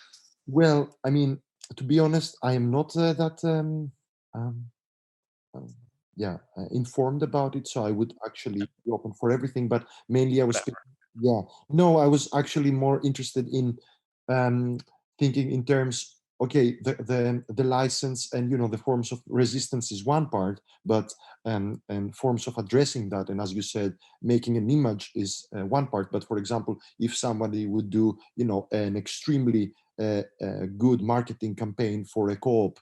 Well, I mean, to be honest, I am not that informed about it, so I would actually be open for everything. But mainly, I was I was actually more interested in thinking in terms. Okay, the license and the forms of resistance is one part, but and forms of addressing that, and as you said, making an image is one part. But for example, if somebody would do an extremely good marketing campaign for a co-op,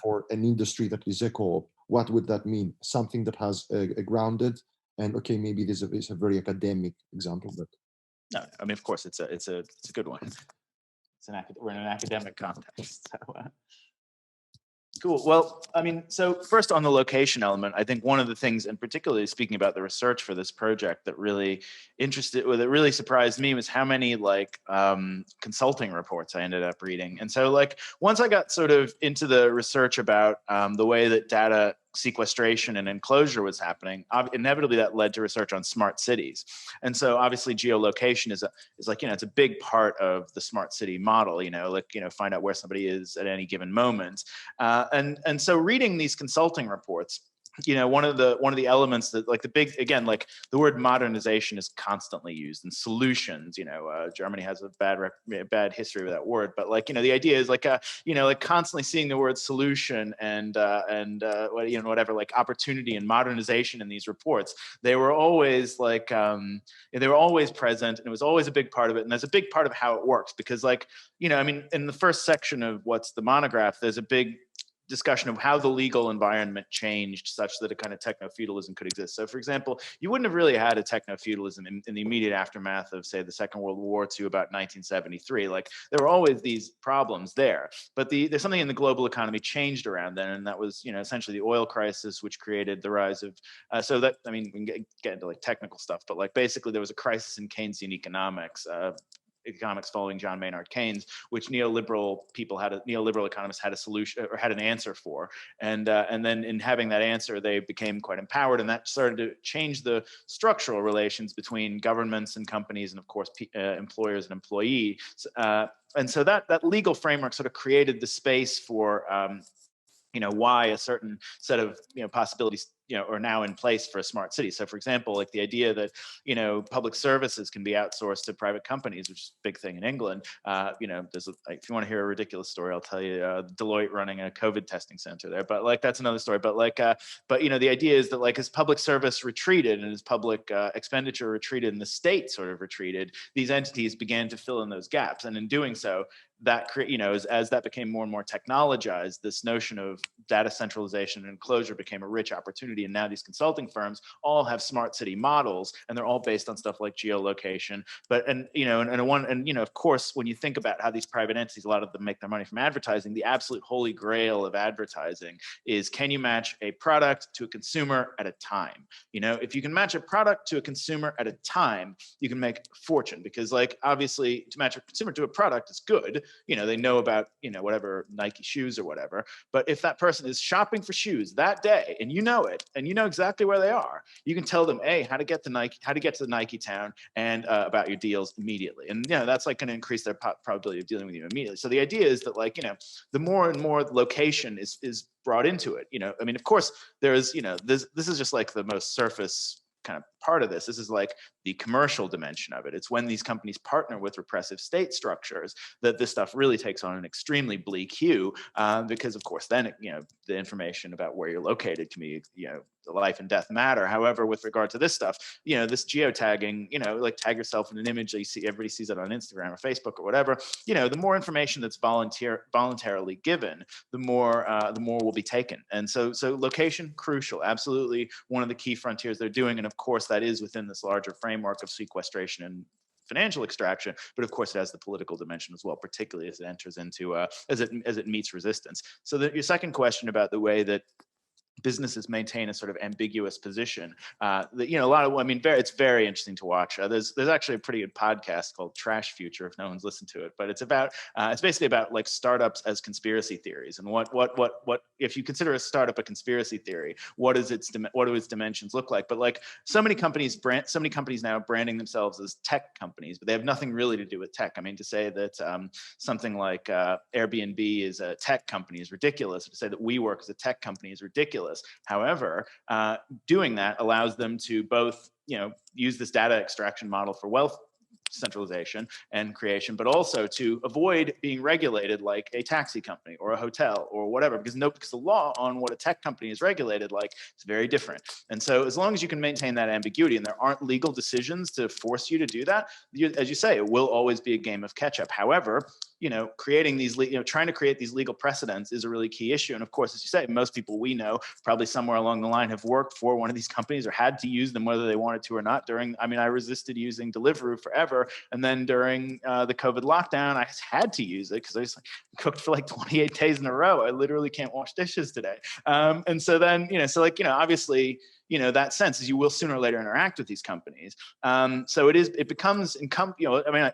for an industry that is a co-op, what would that mean? Something that has a grounded, and okay, maybe this is a very academic example, but no, I mean, of course, it's a good one. We're in an academic context. So, cool. Well, I mean, so first on the location element, I think one of the things, and particularly speaking about the research for this project, that really surprised me was how many consulting reports I ended up reading. And so once I got sort of into the research about the way that data sequestration and enclosure was happening, inevitably that led to research on smart cities. And so obviously geolocation is it's a big part of the smart city model, find out where somebody is at any given moment. And so reading these consulting reports, one of the elements that the word modernization is constantly used, and solutions, Germany has a bad history with that word, but the idea is constantly seeing the word solution and whatever, opportunity and modernization in these reports. They were always present, and it was always a big part of it. And there's a big part of how it works, because in the first section of what's the monograph, there's a big discussion of how the legal environment changed such that a kind of techno-feudalism could exist. So for example, you wouldn't have really had a techno-feudalism in the immediate aftermath of, say, the Second World War to about 1973. There were always these problems there, but there's something in the global economy changed around then, and that was, essentially the oil crisis, which created the rise of, we can get into technical stuff, but basically there was a crisis in Keynesian economics following John Maynard Keynes, which neoliberal economists had a solution, or had an answer for, and then in having that answer, they became quite empowered, and that started to change the structural relations between governments and companies, and of course employers and employees. And so that legal framework sort of created the space for why a certain set of possibilities are now in place for a smart city. So for example, the idea that public services can be outsourced to private companies, which is a big thing in England. There's if you want to hear a ridiculous story, I'll tell you, Deloitte running a COVID testing center there, but that's another story. But the idea is that as public service retreated and as public expenditure retreated and the state sort of retreated, these entities began to fill in those gaps, and in doing so, that as that became more and more technologized, this notion of data centralization and enclosure became a rich opportunity. And now these consulting firms all have smart city models, and they're all based on stuff like geolocation. But of course, when you think about how these private entities, a lot of them make their money from advertising, the absolute holy grail of advertising is, can you match a product to a consumer at a time? If you can match a product to a consumer at a time, you can make a fortune, because obviously to match a consumer to a product is good. They know about, whatever Nike shoes or whatever. But if that person is shopping for shoes that day, and you know it, and you know exactly where they are, you can tell them, how to get to the Nike town, and about your deals immediately. And that's going to increase their probability of dealing with you immediately. So the idea is that the more and more location is brought into it. Of course, there's this is just the most surface kind of part of this. This is the commercial dimension of it. It's when these companies partner with repressive state structures that this stuff really takes on an extremely bleak hue, because of course then the information about where you're located can be the life and death matter. However, with regard to this stuff, this geotagging, tag yourself in an image that you see, everybody sees it on Instagram or Facebook or whatever. The more information that's voluntarily given, the more will be taken. And so location, crucial, absolutely one of the key frontiers they're doing. And of course, that is within this larger framework of sequestration and financial extraction, but of course it has the political dimension as well, particularly as it enters into as it meets resistance. So your second question about the way that businesses maintain a sort of ambiguous position. That, you know, a lot of, I mean, it's very interesting to watch. There's actually a pretty good podcast called Trash Future, if no one's listened to it, but it's about, it's basically about like startups as conspiracy theories, and what if you consider a startup a conspiracy theory, what do its dimensions look like? But like so many companies now branding themselves as tech companies, but they have nothing really to do with tech. I mean, to say that something like Airbnb is a tech company is ridiculous. To say that WeWork is a tech company is ridiculous. However, doing that allows them to both, you know, use this data extraction model for wealth centralization and creation, but also to avoid being regulated like a taxi company or a hotel or whatever, because the law on what a tech company is regulated like is very different. And so as long as you can maintain that ambiguity and there aren't legal decisions to force you to do that, as you say, it will always be a game of catch up. However, you know, creating these, you know, trying to create these legal precedents is a really key issue. And of course, as you say, most people we know probably somewhere along the line have worked for one of these companies or had to use them whether they wanted to or not. I mean, I resisted using Deliveroo forever. And then during the COVID lockdown, I had to use it because I just cooked for like 28 days in a row. I literally can't wash dishes today. And so then, you know, obviously, you know, that sense is you will sooner or later interact with these companies. So it becomes, you know, I mean,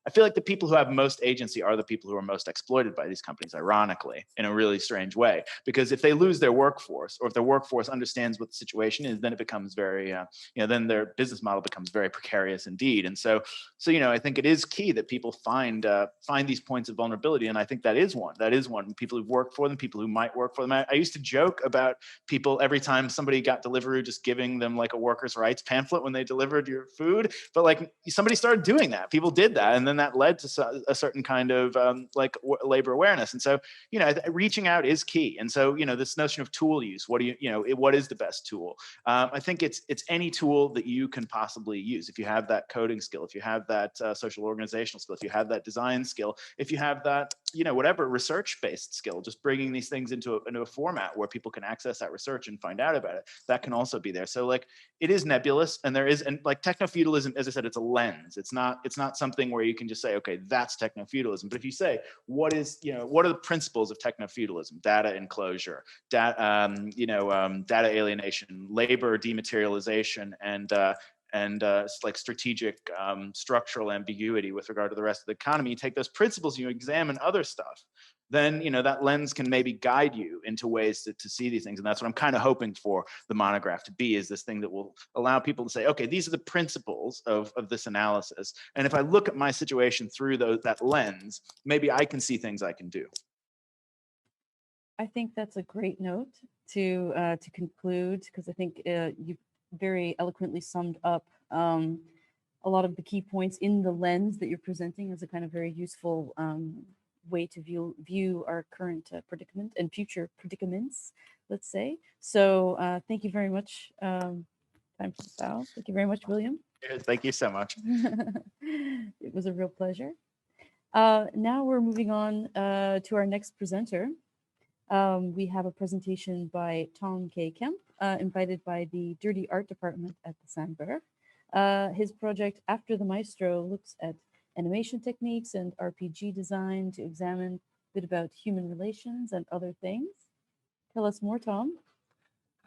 I feel like the people who have most agency are the people who are most exploited by these companies, ironically, in a really strange way. Because if they lose their workforce, or if their workforce understands what the situation is, then it becomes very, you know, then their business model becomes very precarious indeed. And so you know, I think it is key that people find these points of vulnerability, and I think that is one. That is one. People who've worked for them, people who might work for them. I used to joke about people every time somebody got Deliveroo just giving them like a workers' rights pamphlet when they delivered your food. But like somebody started doing that. People did that, and then that led to a certain kind of labor awareness. And so, you know, reaching out is key. And so, you know, this notion of tool use, what is the best tool? I think it's any tool that you can possibly use. If you have that coding skill, if you have that social organizational skill, if you have that design skill, if you have that, you know, whatever research-based skill, just bringing these things into a format where people can access that research and find out about it, that can also be there. So like, it is nebulous, and like technofeudalism, as I said, it's a lens. It's not something where you can just say, okay, that's technofeudalism. But if you say, what are the principles of technofeudalism? Data enclosure, data alienation, labor dematerialization, and like strategic structural ambiguity with regard to the rest of the economy. You take those principles, you examine other stuff, then, you know, that lens can maybe guide you into ways to see these things. And that's what I'm kind of hoping for the monograph to be, is this thing that will allow people to say, okay, these are the principles of this analysis. And if I look at my situation through that lens, maybe I can see things I can do. I think that's a great note to conclude, because I think you very eloquently summed up a lot of the key points in the lens that you're presenting as a kind of very useful way to view our current predicament and future predicaments, let's say. So thank you very much. Time for the bow. Thank you very much, William. Thank you so much. It was a real pleasure. Now we're moving on to our next presenter. We have a presentation by Tom K Kemp, invited by the Dirty Art Department at the Sandberg. His project After the Maestro looks at animation techniques and RPG design to examine a bit about human relations and other things. Tell us more, Tom.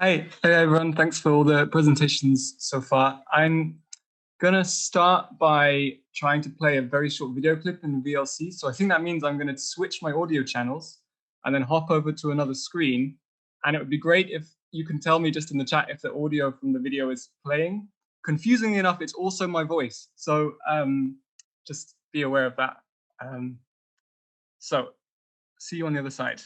Hey everyone, thanks for all the presentations so far. I'm gonna start by trying to play a very short video clip in VLC. So I think that means I'm gonna switch my audio channels and then hop over to another screen. And it would be great if you can tell me just in the chat if the audio from the video is playing. Confusingly enough, it's also my voice. So just be aware of that. So see you on the other side.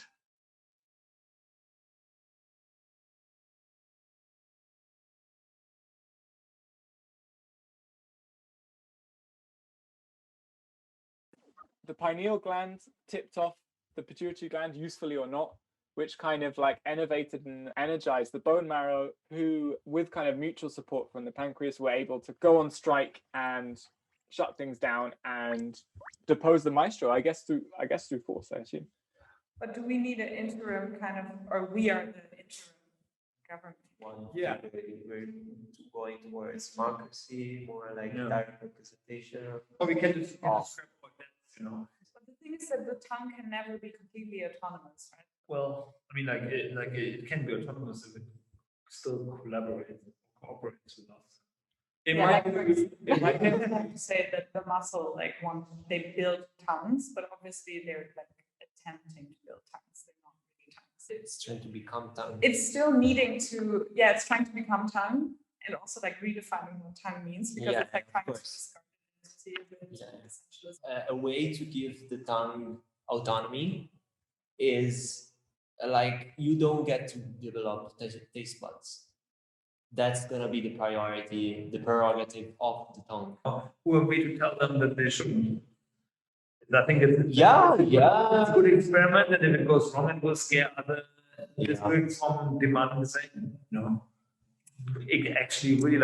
The pineal gland tipped off the pituitary gland, usefully or not, which kind of like innervated and energized the bone marrow, who, with kind of mutual support from the pancreas, were able to go on strike and shut things down and depose the maestro, I guess through force, I assume. But do we need an interim kind of, or we are the interim government? Yeah. We're going towards democracy, more like direct representation. Or we can just But the thing is that the tongue can never be completely autonomous, right? Well, I mean, it can be autonomous if it still cooperates with us. It might be say that the muscle, like once they build tongues, but obviously they're like attempting to build tongues. They're not really tongues. It's trying to become tongue. It's still needing to, it's trying to become tongue, and also like redefining what tongue means, because it's like trying to discard a way to give the tongue autonomy is like you don't get to develop taste buds. That's gonna be the priority, the prerogative of the tongue. Who are we to tell them that they shouldn't? I think it's it's a good experiment, and if it goes wrong, it will scare other districts from demanding the same. No, it actually really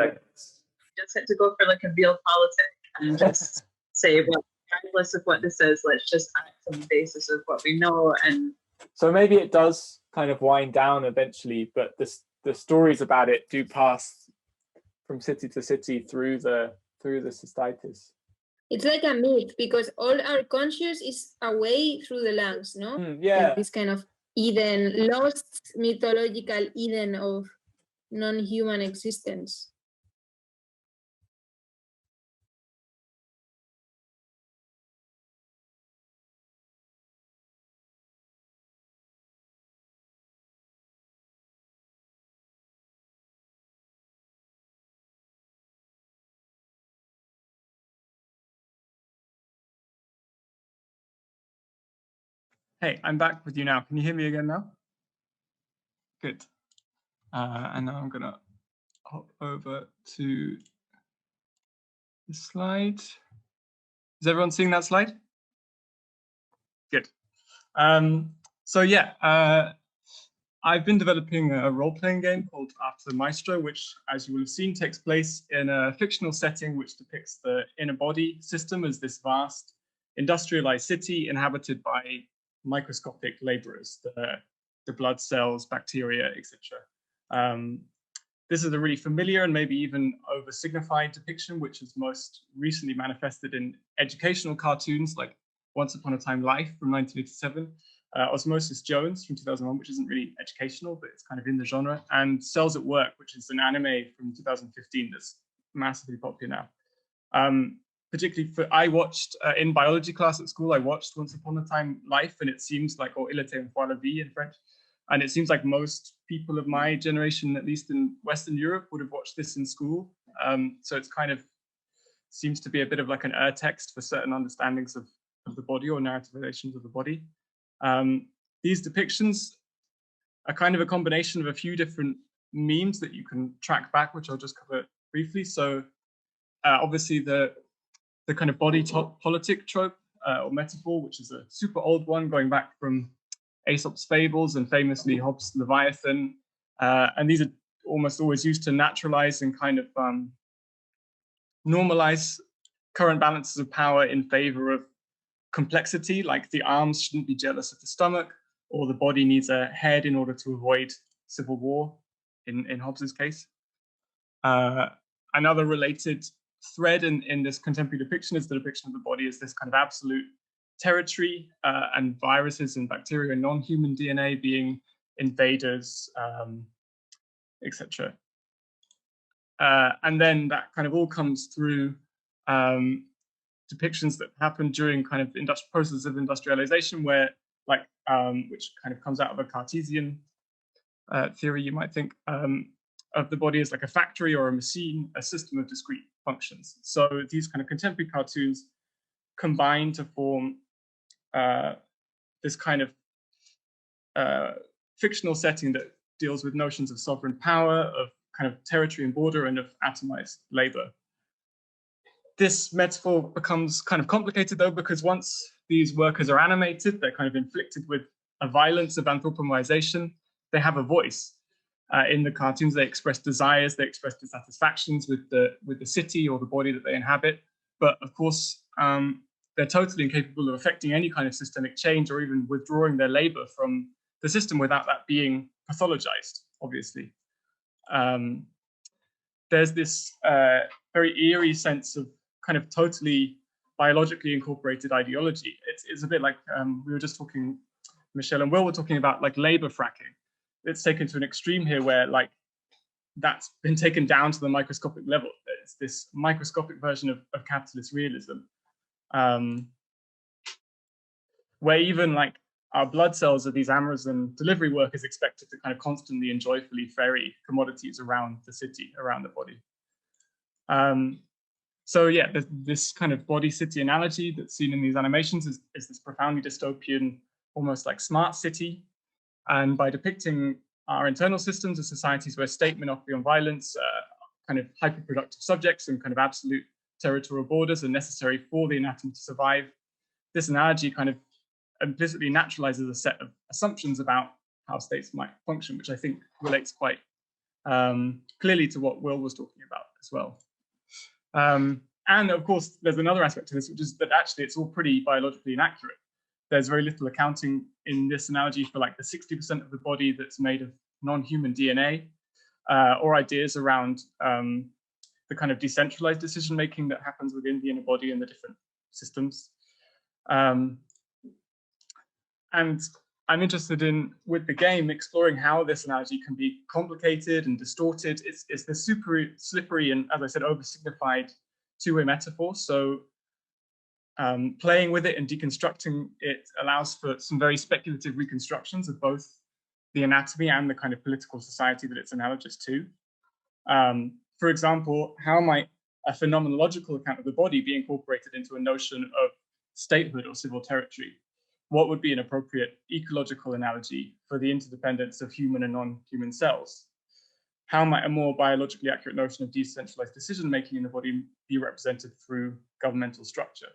just had to go for like a real politic and just say, well, regardless of what this is, let's just act on the basis of what we know. And so maybe it does kind of wind down eventually, but the stories about it do pass from city to city through the cystitis. It's like a myth, because all our conscious is away through the lungs, no? Yeah. This kind of Eden, lost mythological Eden of non-human existence. Hey, I'm back with you now. Can you hear me again now? Good. And now I'm gonna hop over to the slide. Is everyone seeing that slide? Good. So yeah, I've been developing a role-playing game called After the Maestro, which, as you will have seen, takes place in a fictional setting which depicts the inner body system as this vast industrialized city inhabited by microscopic laborers, the blood cells, bacteria, etc. This is a really familiar and maybe even over-signified depiction, which is most recently manifested in educational cartoons like Once Upon a Time Life from 1987, Osmosis Jones from 2001, which isn't really educational, but it's kind of in the genre, and Cells at Work, which is an anime from 2015 that's massively popular now. Particularly I watched in biology class at school, I watched Once Upon a Time Life, and it seems like, or Il était une fois la vie in French, and it seems like most people of my generation, at least in Western Europe, would have watched this in school. So it's kind of seems to be a bit of like an text for certain understandings of the body or narrativizations of the body. These depictions are kind of a combination of a few different memes that you can track back, which I'll just cover briefly. So obviously the kind of body politic trope or metaphor, which is a super old one going back from Aesop's fables and famously Hobbes' Leviathan. And these are almost always used to naturalize and kind of normalize current balances of power in favor of complexity, like the arms shouldn't be jealous of the stomach, or the body needs a head in order to avoid civil war, in Hobbes's case. Another related thread in this contemporary depiction is the depiction of the body as this kind of absolute territory, and viruses and bacteria and non-human DNA being invaders, etc. And then that kind of all comes through depictions that happen during kind of process of industrialization, where like which kind of comes out of a Cartesian theory, you might think, of the body as like a factory or a machine, a system of discrete functions. So these kind of contemporary cartoons combine to form this kind of fictional setting that deals with notions of sovereign power, of kind of territory and border, and of atomized labor. This metaphor becomes kind of complicated though, because once these workers are animated, they're kind of inflicted with a violence of anthropomorphization. They have a voice. In the cartoons, they express desires, they express dissatisfactions with the city or the body that they inhabit. But of course, they're totally incapable of affecting any kind of systemic change or even withdrawing their labor from the system without that being pathologized, obviously. There's this very eerie sense of kind of totally biologically incorporated ideology. It's a bit like we were just talking Michelle and Will were talking about, like labor fracking. It's taken to an extreme here where like that's been taken down to the microscopic level. It's this microscopic version of capitalist realism, where even like our blood cells are these Amazon delivery workers expected to kind of constantly and joyfully ferry commodities around the city, around the body. So yeah, this kind of body-city analogy that's seen in these animations is this profoundly dystopian, almost like smart city. And by depicting our internal systems as societies where state monopoly on violence, kind of hyperproductive subjects and kind of absolute territorial borders are necessary for the anatomy to survive, this analogy kind of implicitly naturalizes a set of assumptions about how states might function, which I think relates quite clearly to what Will was talking about as well. And of course, there's another aspect to this, which is that actually it's all pretty biologically inaccurate. There's very little accounting in this analogy for like the 60% of the body that's made of non-human DNA, or ideas around the kind of decentralized decision-making that happens within the inner body and the different systems. And I'm interested in, with the game, exploring how this analogy can be complicated and distorted. It's this super slippery and, as I said, oversimplified two-way metaphor. So playing with it and deconstructing it allows for some very speculative reconstructions of both the anatomy and the kind of political society that it's analogous to. For example, how might a phenomenological account of the body be incorporated into a notion of statehood or civil territory? What would be an appropriate ecological analogy for the interdependence of human and non-human cells? How might a more biologically accurate notion of decentralized decision-making in the body be represented through governmental structure?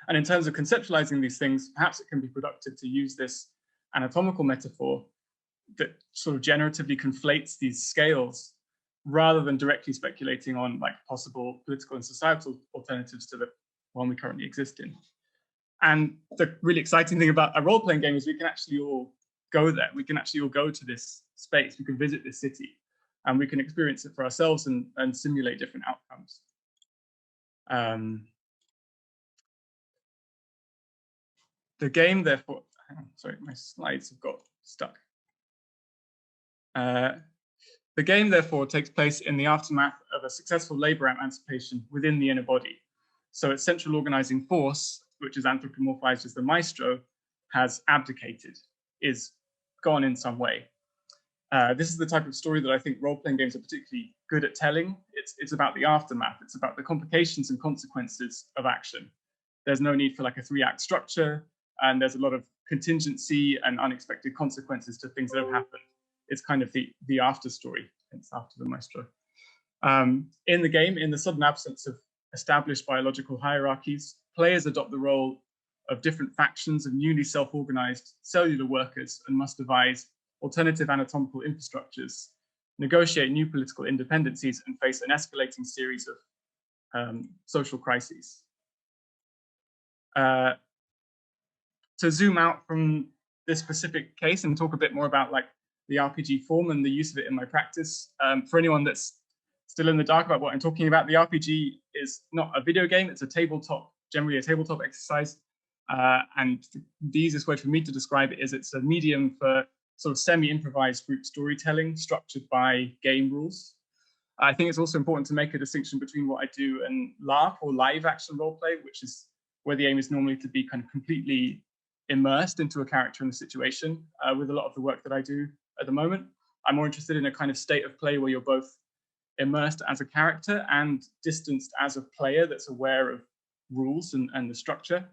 And in terms of conceptualizing these things, perhaps it can be productive to use this anatomical metaphor that sort of generatively conflates these scales rather than directly speculating on like possible political and societal alternatives to the one we currently exist in. And the really exciting thing about a role-playing game is we can actually all go there. We can actually all go to this space. We can visit this city and we can experience it for ourselves and simulate different outcomes. The game, therefore, sorry, my slides have got stuck. The game, therefore, takes place in the aftermath of a successful labor emancipation within the inner body. So its central organizing force, which is anthropomorphized as the Maestro, has abdicated, is gone in some way. This is the type of story that I think role-playing games are particularly good at telling. It's about the aftermath. It's about the complications and consequences of action. There's no need for like a 3-act structure, and there's a lot of contingency and unexpected consequences to things that have happened. It's kind of the after story. It's After the Maestro. In the game, in the sudden absence of established biological hierarchies, players adopt the role of different factions of newly self-organized cellular workers and must devise alternative anatomical infrastructures, negotiate new political independencies, and face an escalating series of social crises. To zoom out from this specific case and talk a bit more about like the RPG form and the use of it in my practice, for anyone that's still in the dark about what I'm talking about, the RPG is not a video game, it's a tabletop, generally a tabletop exercise. And the easiest way for me to describe it is it's a medium for sort of semi-improvised group storytelling structured by game rules. I think it's also important to make a distinction between what I do and LARP or live action roleplay, which is where the aim is normally to be kind of completely immersed into a character and the situation. With a lot of the work that I do at the moment, I'm more interested in a kind of state of play where you're both immersed as a character and distanced as a player that's aware of rules and the structure.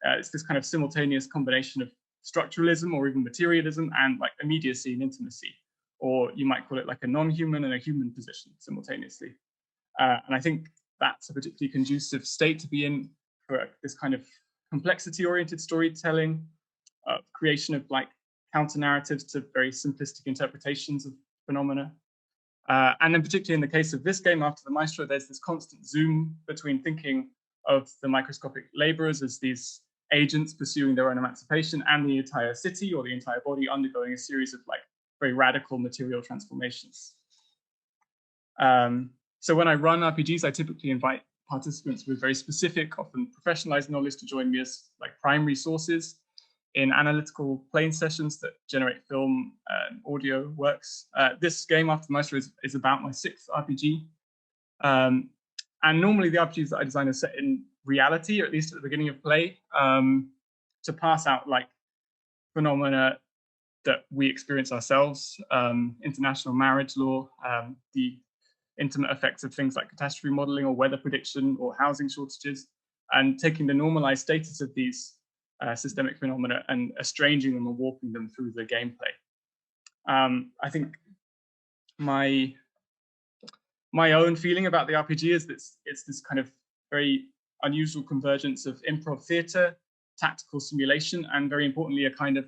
It's this kind of simultaneous combination of structuralism or even materialism and like immediacy and intimacy, or you might call it like a non-human and a human position simultaneously. And I think that's a particularly conducive state to be in for this kind of complexity-oriented storytelling, creation of like counter-narratives to very simplistic interpretations of phenomena. And then particularly in the case of this game, After the Maestro, there's this constant zoom between thinking of the microscopic laborers as these agents pursuing their own emancipation and the entire city or the entire body undergoing a series of like very radical material transformations. So when I run RPGs, I typically invite participants with very specific, often professionalized knowledge to join me as like primary sources. in analytical playing sessions that generate film and audio works. This game, After the Maestro, is about my 6th RPG. And normally the RPGs that I design are set in reality, or at least at the beginning of play, to pass out like phenomena that we experience ourselves, international marriage law, the intimate effects of things like catastrophe modeling or weather prediction or housing shortages, and taking the normalized status of these systemic phenomena and estranging them or warping them through the gameplay. I think my own feeling about the RPG is that it's this kind of very unusual convergence of improv theater, tactical simulation, and very importantly, a kind of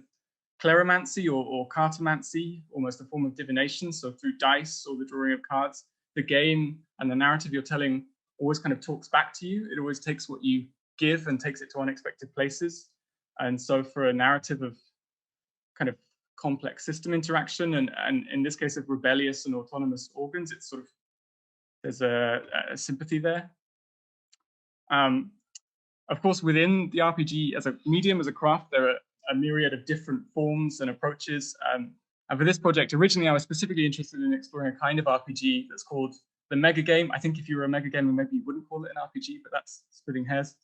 cleromancy or cartomancy, almost a form of divination. So through dice or the drawing of cards, the game and the narrative you're telling always kind of talks back to you. It always takes what you give and takes it to unexpected places. And so for a narrative of kind of complex system interaction, and in this case of rebellious and autonomous organs, it's sort of, there's a sympathy there. Of course, within the RPG as a medium, as a craft, there are a myriad of different forms and approaches. And for this project, originally I was specifically interested in exploring a kind of RPG that's called the mega game. I think if you were a mega gamer, maybe you wouldn't call it an RPG, but that's splitting hairs.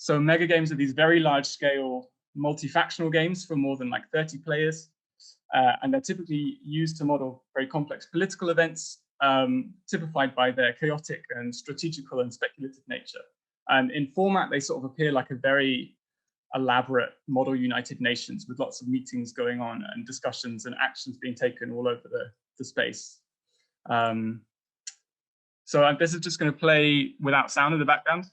So mega games are these very large scale multi-factional games for more than like 30 players. And they're typically used to model very complex political events, typified by their chaotic and strategical and speculative nature. And in format, they sort of appear like a very elaborate model United Nations with lots of meetings going on and discussions and actions being taken all over the space. So this is just going to play without sound in the background.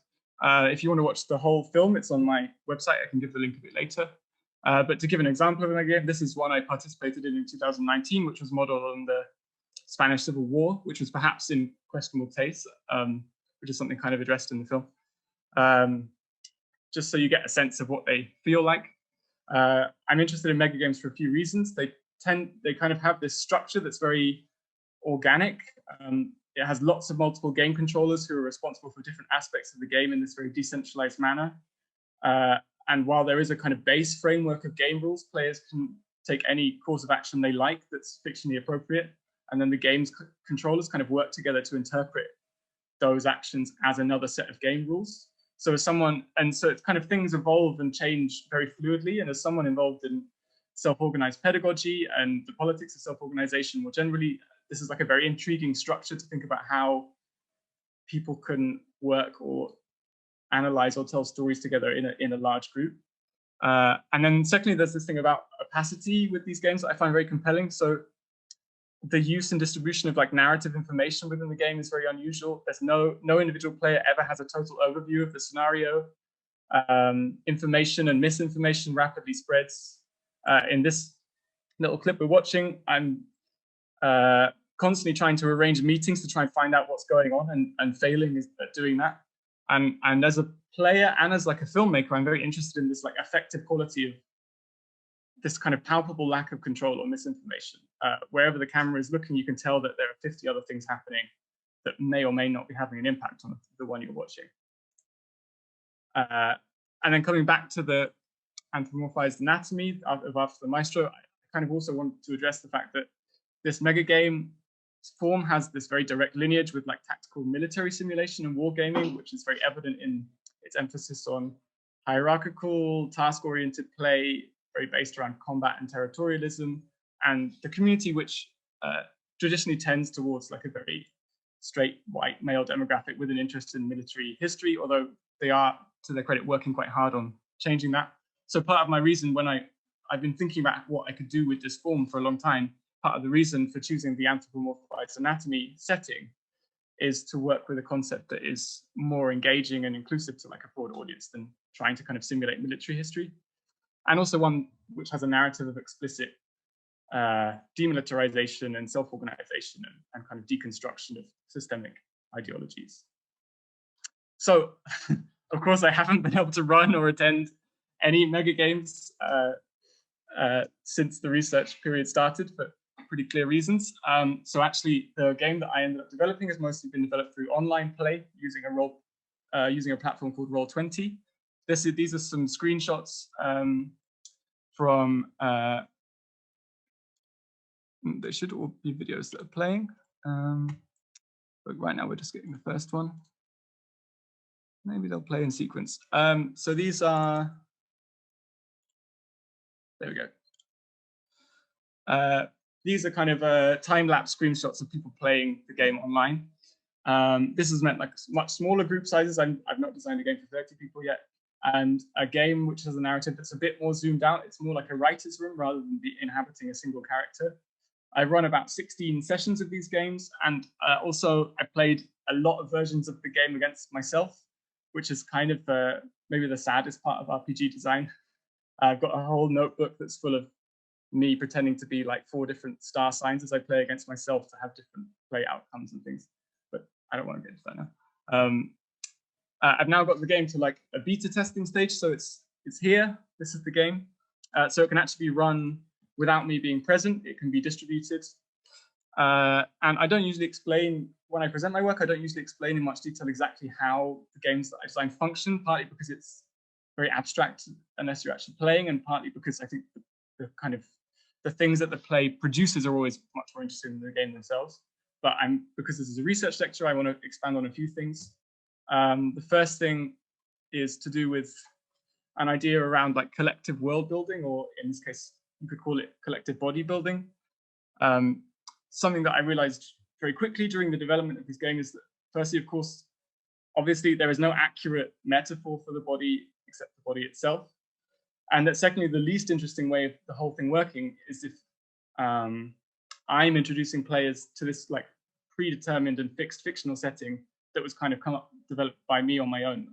If you want to watch the whole film, it's on my website. I can give the link a bit later. But to give an example of a mega game, this is one I participated in 2019, which was modeled on the Spanish Civil War, which was perhaps in questionable taste, which is something kind of addressed in the film. Just so you get a sense of what they feel like. I'm interested in mega games for a few reasons. They kind of have this structure that's very organic. It has lots of multiple game controllers who are responsible for different aspects of the game in this very decentralized manner. And while there is a kind of base framework of game rules, players can take any course of action they like that's fictionally appropriate. And then the game's controllers kind of work together to interpret those actions as another set of game rules. So as someone, and so it's kind of things evolve and change very fluidly. And as someone involved in self-organized pedagogy and the politics of self-organization more generally, this is like a very intriguing structure to think about how people can work or analyze or tell stories together in a large group. And then secondly, there's this thing about opacity with these games that I find very compelling. So the use and distribution of like narrative information within the game is very unusual. There's no individual player ever has a total overview of the scenario. Information and misinformation rapidly spreads. In this little clip we're watching, I'm constantly trying to arrange meetings to try and find out what's going on and failing at doing that. And as a player and as like a filmmaker, I'm very interested in this like affective quality of this kind of palpable lack of control or misinformation. Wherever the camera is looking, you can tell that there are 50 other things happening that may or may not be having an impact on the one you're watching. And then coming back to the anthropomorphized anatomy of After the Maestro, I kind of also want to address the fact that this mega game form has this very direct lineage with like tactical military simulation and wargaming, which is very evident in its emphasis on hierarchical, task-oriented play, very based around combat and territorialism, and the community which traditionally tends towards like a very straight white male demographic with an interest in military history, although they are, to their credit, working quite hard on changing that. So part of my reason when I've been thinking about what I could do with this form for a long time, part of the reason for choosing the anthropomorphized anatomy setting is to work with a concept that is more engaging and inclusive to like a broad audience than trying to kind of simulate military history. And also one which has a narrative of explicit demilitarization and self-organization and kind of deconstruction of systemic ideologies. So, of course, I haven't been able to run or attend any mega games since the research period started for pretty clear reasons. So actually, the game that I ended up developing has mostly been developed through online play using a platform called Roll20. these are some screenshots from, they should all be videos that are playing. But right now we're just getting the first one. Maybe they'll play in sequence. So these are, there we go. These are kind of time-lapse screenshots of people playing the game online. This has meant like much smaller group sizes. I've not designed a game for 30 people yet. And a game which has a narrative that's a bit more zoomed out. It's more like a writer's room rather than inhabiting a single character. I run about 16 sessions of these games. And also I played a lot of versions of the game against myself, which is kind of maybe the saddest part of RPG design. I've got a whole notebook that's full of me pretending to be like 4 different star signs as I play against myself to have different play outcomes and things. But I don't want to get into that now. I've now got the game to like a beta testing stage. So it's here. This is the game. So it can actually be run without me being present. It can be distributed. And I don't usually explain, when I present my work, I don't usually explain in much detail exactly how the games that I design function, partly because it's very abstract unless you're actually playing, and partly because I think the kind of the things that the play produces are always much more interesting than the game themselves. But because this is a research lecture, I want to expand on a few things. The first thing is to do with an idea around like collective world building, or in this case, you could call it collective body building. Something that I realized very quickly during the development of this game is that, firstly, of course, obviously there is no accurate metaphor for the body except the body itself. And that secondly, the least interesting way of the whole thing working is if I'm introducing players to this like predetermined and fixed fictional setting that was kind of developed by me on my own,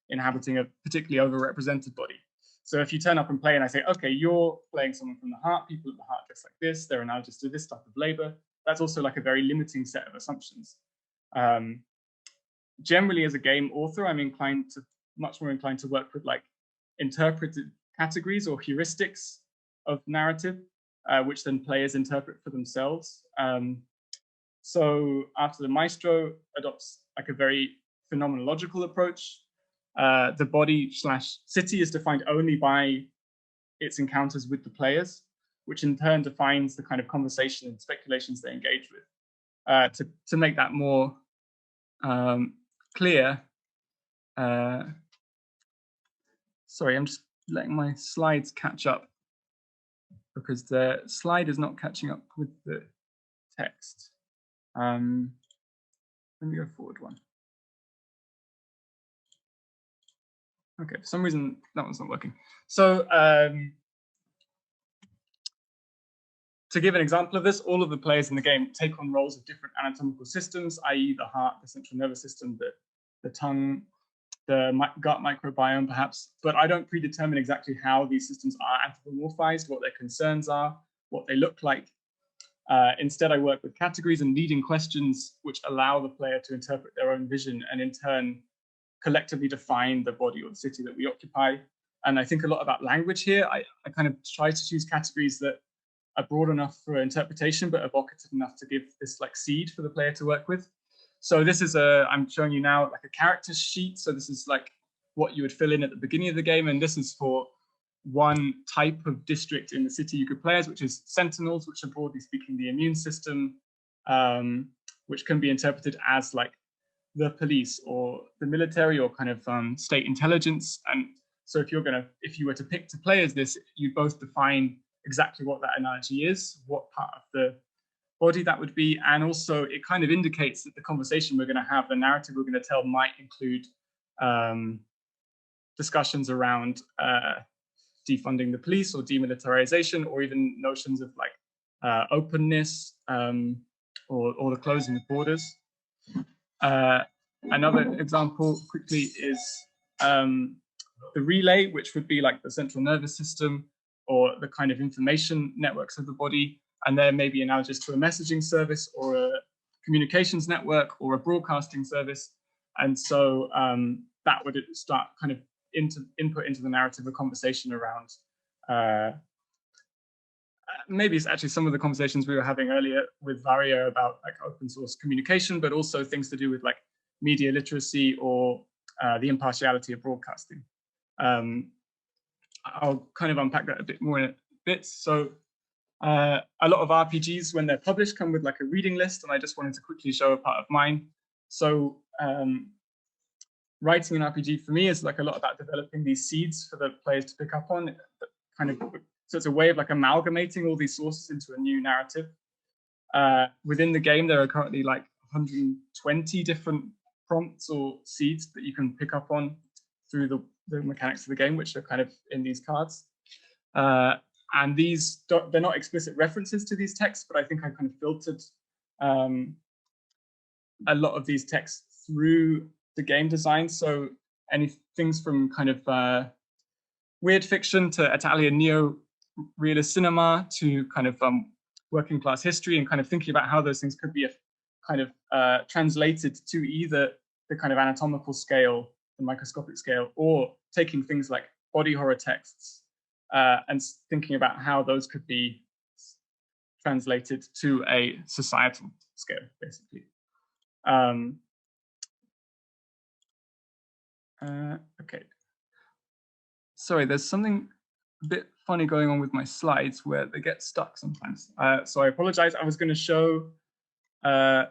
inhabiting a particularly overrepresented body. So if you turn up and play and I say, okay, you're playing someone from the heart, people at the heart dress like this, they're analogous to this type of labor, that's also like a very limiting set of assumptions. Generally, as a game author, I'm much more inclined to work with like interpreted categories or heuristics of narrative, which then players interpret for themselves. So After the Maestro adopts like a very phenomenological approach. The body/city is defined only by its encounters with the players, which in turn defines the kind of conversation and speculations they engage with. To make that more clear, sorry, I'm just letting my slides catch up because the slide is not catching up with the text. Let me go forward one. Okay, for some reason that one's not working. So to give an example of this, all of the players in the game take on roles of different anatomical systems, i.e. the heart, the central nervous system, the tongue, the gut microbiome perhaps, but I don't predetermine exactly how these systems are anthropomorphized, what their concerns are, what they look like. Instead, I work with categories and leading questions which allow the player to interpret their own vision and in turn collectively define the body or the city that we occupy. And I think a lot about language here. I kind of try to choose categories that are broad enough for interpretation, but evocative enough to give this like seed for the player to work with. So this is I'm showing you now like a character sheet. So this is like what you would fill in at the beginning of the game. And this is for one type of district in the city you could play as, which is sentinels, which are broadly speaking the immune system, which can be interpreted as like the police or the military or kind of state intelligence. And so if you were to pick to play as this, you both define exactly what that analogy is, what part of the body that would be, and also it kind of indicates that the conversation we're going to have, the narrative we're going to tell, might include discussions around defunding the police or demilitarization, or even notions of like openness or the closing of borders. Another example quickly is the relay, which would be like the central nervous system or the kind of information networks of the body. And there may be analogous to a messaging service or a communications network or a broadcasting service. And so that would start kind of input into the narrative a conversation around, maybe it's actually some of the conversations we were having earlier with Varia about like open source communication, but also things to do with like media literacy or the impartiality of broadcasting. I'll kind of unpack that a bit more in a bit. So a lot of RPGs, when they're published, come with like a reading list, and I just wanted to quickly show a part of mine. So writing an RPG for me is like a lot about developing these seeds for the players to pick up on. So it's a way of like amalgamating all these sources into a new narrative. Within the game, there are currently like 120 different prompts or seeds that you can pick up on through the mechanics of the game, which are kind of in these cards. And these, they're not explicit references to these texts, but I think I kind of filtered a lot of these texts through the game design. So things from kind of weird fiction to Italian neo-realist cinema to kind of working class history, and kind of thinking about how those things could be kind of translated to either the kind of anatomical scale, the microscopic scale, or taking things like body horror texts and thinking about how those could be translated to a societal scale, basically. Okay. Sorry, there's something a bit funny going on with my slides where they get stuck sometimes. So I apologize. I was going to show some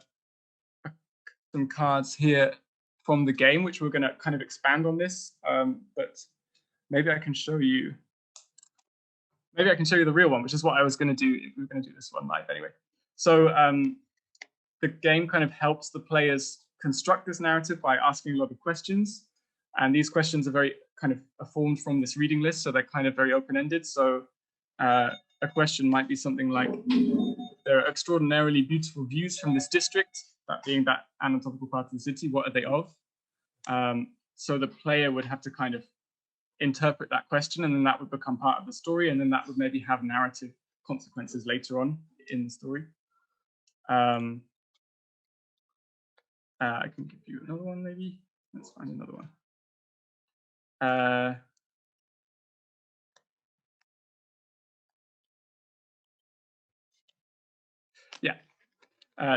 cards here from the game, which we're going to kind of expand on this, but maybe I can show you. Maybe I can show you the real one, which is what I was going to do if we were going to do this one live anyway. So the game kind of helps the players construct this narrative by asking a lot of questions. And these questions are very kind of formed from this reading list, so they're kind of very open-ended. So a question might be something like, there are extraordinarily beautiful views from this district, that being that anatomical part of the city, what are they of? So the player would have to kind of interpret that question, and then that would become part of the story, and then that would maybe have narrative consequences later on in the story. I can give you another one, maybe. Let's find another one.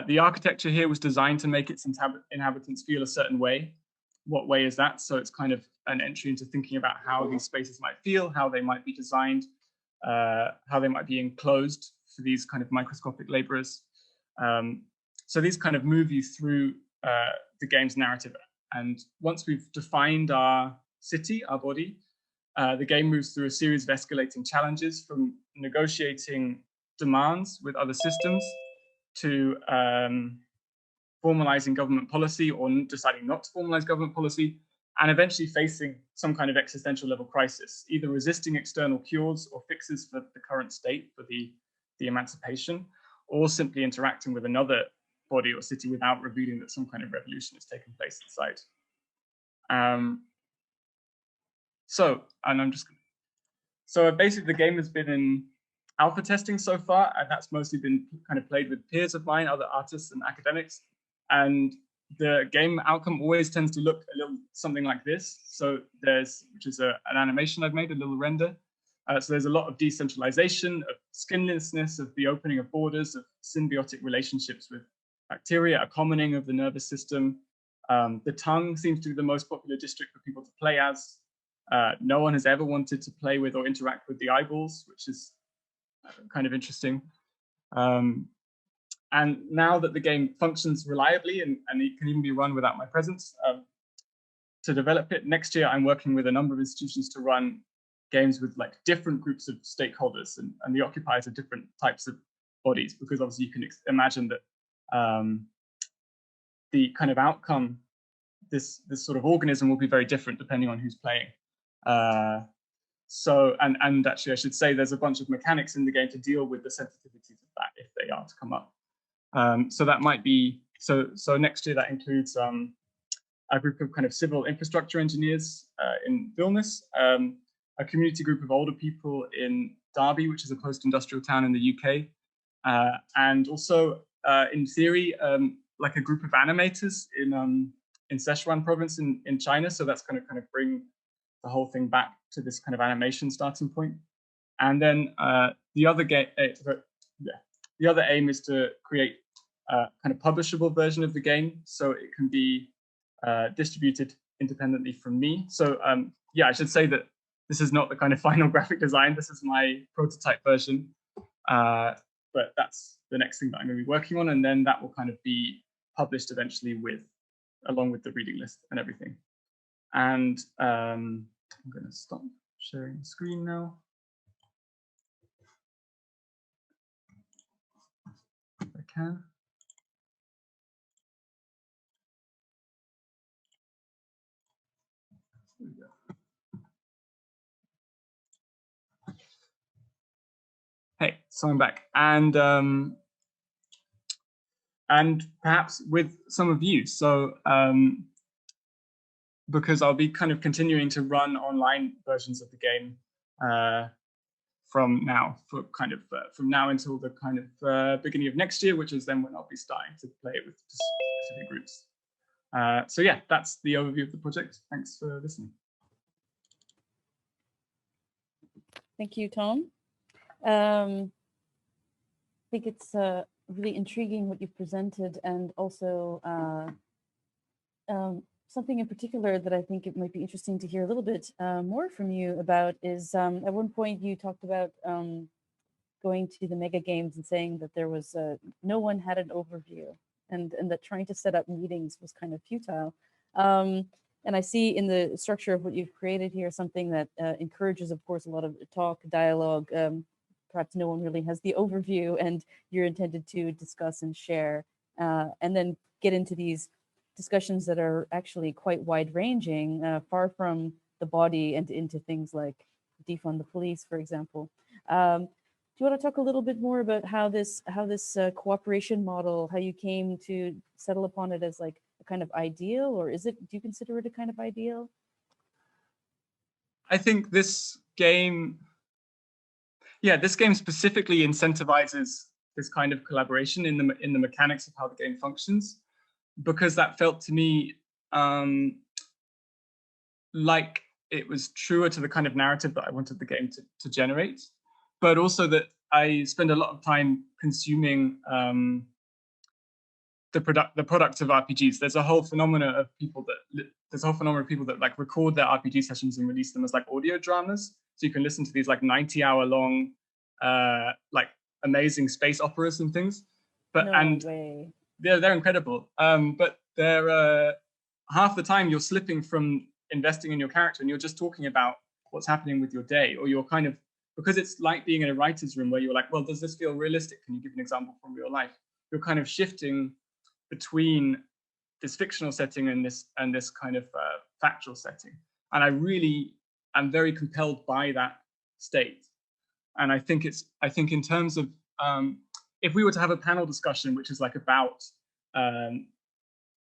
The architecture here was designed to make its inhabitants feel a certain way. What way is that? So it's kind of an entry into thinking about how these spaces might feel, how they might be designed, how they might be enclosed for these kind of microscopic laborers. So these kind of move you through the game's narrative. And once we've defined our city, our body, the game moves through a series of escalating challenges, from negotiating demands with other systems to formalizing government policy or deciding not to formalize government policy, and eventually facing some kind of existential level crisis, either resisting external cures or fixes for the current state, for the emancipation, or simply interacting with another body or city without revealing that some kind of revolution has taken place inside. So basically the game has been in alpha testing so far, and that's mostly been kind of played with peers of mine, other artists and academics. And the game outcome always tends to look a little something like this. So which is an animation I've made, a little render. So there's a lot of decentralization, of skinlessness, of the opening of borders, of symbiotic relationships with bacteria, a commoning of the nervous system. The tongue seems to be the most popular district for people to play as. No one has ever wanted to play with or interact with the eyeballs, which is kind of interesting. And now that the game functions reliably and it can even be run without my presence, to develop it, next year I'm working with a number of institutions to run games with like different groups of stakeholders, and the occupiers are different types of bodies, because obviously you can imagine that the kind of outcome, this sort of organism will be very different depending on who's playing. And actually I should say there's a bunch of mechanics in the game to deal with the sensitivities of that if they are to come up. So that might be, so next year that includes a group of kind of civil infrastructure engineers in Vilnius, a community group of older people in Derby, which is a post-industrial town in the UK, and also in theory, like a group of animators in Sichuan province in China. So that's going to kind of bring the whole thing back to this kind of animation starting point. And then the other aim is to create a kind of publishable version of the game, so it can be distributed independently from me. So yeah, I should say that this is not the kind of final graphic design. This is my prototype version. But that's the next thing that I'm going to be working on. And then that will kind of be published eventually along with the reading list and everything. And I'm going to stop sharing the screen now. If I can. There we go. Hey, so I'm back, and perhaps with some of you. So because I'll be kind of continuing to run online versions of the game from now from now until the kind of beginning of next year, which is then when I'll be starting to play it with specific groups. So yeah, that's the overview of the project. Thanks for listening. Thank you, Tom. I think it's really intriguing what you've presented, and also something in particular that I think it might be interesting to hear a little bit more from you about is at one point you talked about going to the mega games and saying that there was no one had an overview, and that trying to set up meetings was kind of futile. And I see in the structure of what you've created here something that encourages, of course, a lot of talk, dialogue. Perhaps no one really has the overview, and you're intended to discuss and share, and then get into these discussions that are actually quite wide-ranging, far from the body and into things like defund the police, for example. Do you want to talk a little bit more about how this cooperation model, how you came to settle upon it as like a kind of ideal, or do you consider it a kind of ideal? I think this game specifically incentivizes this kind of collaboration in the mechanics of how the game functions, because that felt to me like it was truer to the kind of narrative that I wanted the game to generate, but also that I spend a lot of time consuming the product of RPGs. There's a whole phenomenon of people that like record their RPG sessions and release them as like audio dramas. So you can listen to these like 90-hour long, like amazing space operas and things. But they're incredible. But they're half the time you're slipping from investing in your character and you're just talking about what's happening with your day, or you're kind of, because it's like being in a writer's room where you're like, well, does this feel realistic? Can you give an example from real life? You're kind of shifting between this fictional setting and this kind of factual setting. And I really am very compelled by that state. And I think in terms of, if we were to have a panel discussion, which is like about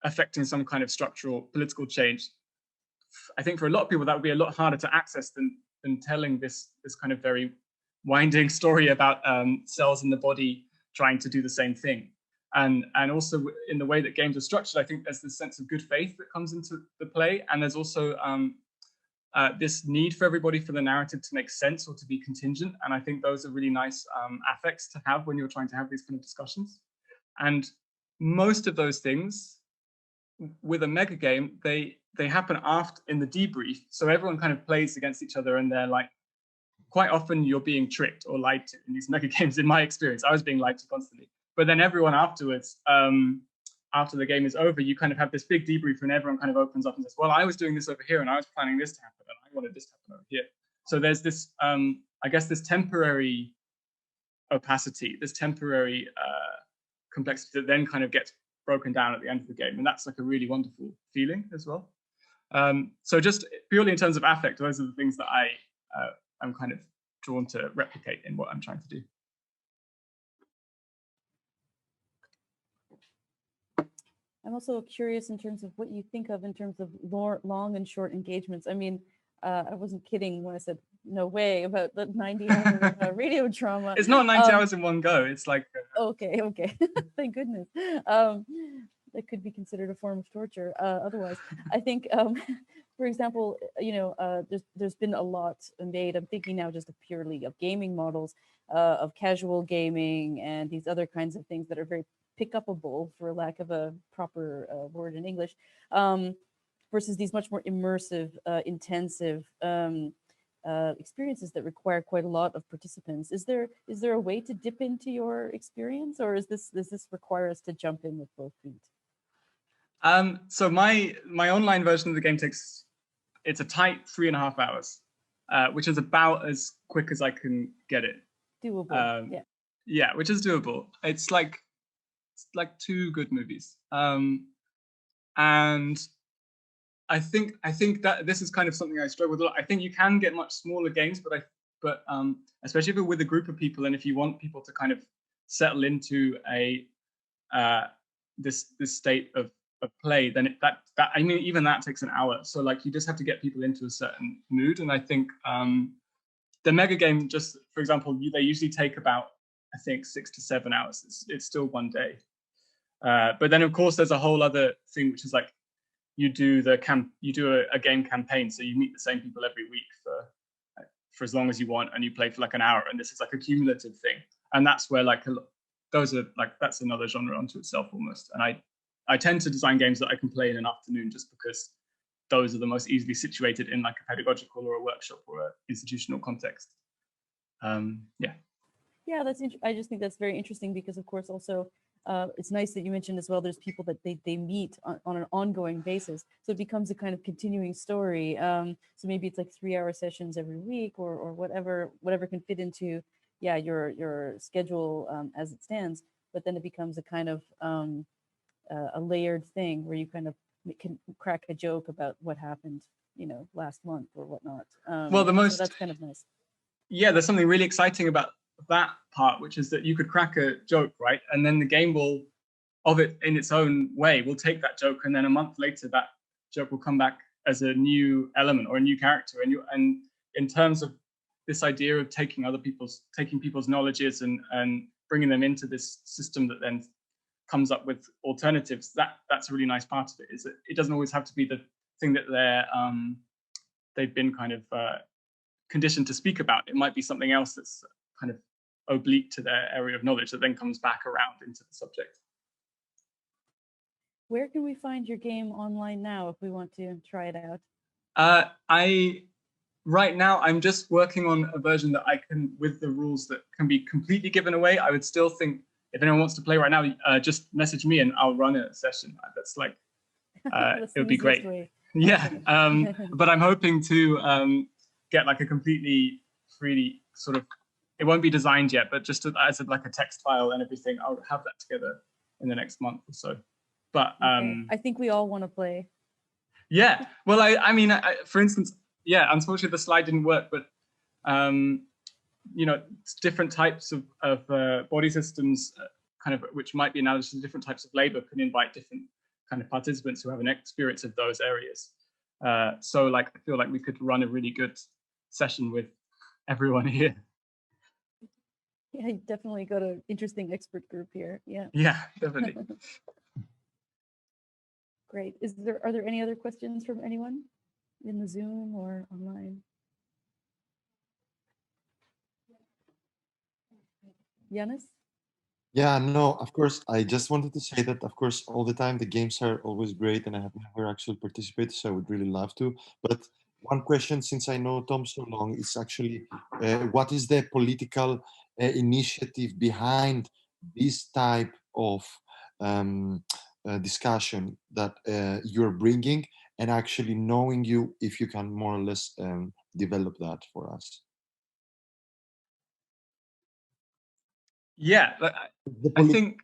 affecting some kind of structural political change, I think for a lot of people that would be a lot harder to access than telling this kind of very winding story about cells in the body trying to do the same thing. And also in the way that games are structured, I think there's this sense of good faith that comes into the play, and there's also this need for everybody for the narrative to make sense or to be contingent. And I think those are really nice affects to have when you're trying to have these kind of discussions. And most of those things with a mega game, they happen after in the debrief. So everyone kind of plays against each other, and they're like, quite often you're being tricked or lied to in these mega games. In my experience, I was being lied to constantly. But then everyone afterwards, after the game is over, you kind of have this big debrief and everyone kind of opens up and says, well, I was doing this over here and I was planning this to happen and I wanted this to happen over here. So there's this, I guess, this temporary opacity, this temporary complexity that then kind of gets broken down at the end of the game. And that's like a really wonderful feeling as well. So just purely in terms of affect, those are the things that I'm kind of drawn to replicate in what I'm trying to do. I'm also curious in terms of what you think of in terms of long and short engagements. I mean, I wasn't kidding when I said no way about the 90-hour radio drama. It's not 90 hours in one go. It's like okay. Thank goodness. That could be considered a form of torture. Otherwise, I think, for example, there's been a lot made. I'm thinking now just purely of gaming models, of casual gaming and these other kinds of things that are very pick-upable, for lack of a proper word in English. versus these much more immersive, intensive experiences that require quite a lot of participants. Is there a way to dip into your experience, or does this require us to jump in with both feet? So my online version of the game it's a tight 3.5 hours, which is about as quick as I can get it. Doable. Yeah. Yeah, which is doable. It's like 2 good movies. And I think that this is kind of something I struggle with a lot. I think you can get much smaller games, but especially if you're with a group of people, and if you want people to kind of settle into this state of play, then I mean, even that takes an hour. So like, you just have to get people into a certain mood. And I think the mega game, just for example, they usually take about, I think, 6 to 7 hours. It's still one day. But then of course there's a whole other thing, which is like, you do a game campaign. So you meet the same people every week for as long as you want, and you play for like an hour. And this is like a cumulative thing. And that's where like, that's another genre unto itself almost. And I tend to design games that I can play in an afternoon, just because those are the most easily situated in like a pedagogical or a workshop or an institutional context. Yeah. Yeah, I just think that's very interesting, because of course also it's nice that you mentioned as well, there's people that they meet on an ongoing basis. So it becomes a kind of continuing story. So maybe it's like 3-hour sessions every week, or whatever can fit into your schedule as it stands. But then it becomes a kind of a layered thing where you kind of can crack a joke about what happened, last month or whatnot. Well, so that's kind of nice. Yeah, there's something really exciting about that part, which is that you could crack a joke, right? And then the game will, of it in its own way, will take that joke, and then a month later, that joke will come back as a new element or a new character. And in terms of this idea of taking people's knowledges and bringing them into this system that then comes up with alternatives, that's a really nice part of it. Is that it doesn't always have to be the thing that they've been kind of conditioned to speak about. It might be something else that's kind of oblique to their area of knowledge that then comes back around into the subject. Where can we find your game online now if we want to try it out? Right now, I'm just working on a version that I can, with the rules that can be completely given away. I would still think, if anyone wants to play right now, just message me and I'll run a session. That's like, it would be great. Way. Yeah, but I'm hoping to get like a completely free sort of, it won't be designed yet, but just as like a text file and everything, I'll have that together in the next month or so. But I think we all want to play. Yeah, well, I mean, for instance, yeah, unfortunately the slide didn't work, but different types of body systems, kind of, which might be analogous to different types of labor, can invite different kind of participants who have an experience of those areas. So like, I feel like we could run a really good session with everyone here. Yeah, you definitely got an interesting expert group here. Yeah. Yeah, definitely. Great. Are there any other questions from anyone in the Zoom or online? Yanis? Yeah, no, of course. I just wanted to say that, of course, all the time the games are always great, and I have never actually participated, so I would really love to. But one question, since I know Tom so long, is actually what is the political initiative behind this type of discussion that you're bringing, and actually knowing you, if you can more or less develop that for us? Yeah, I think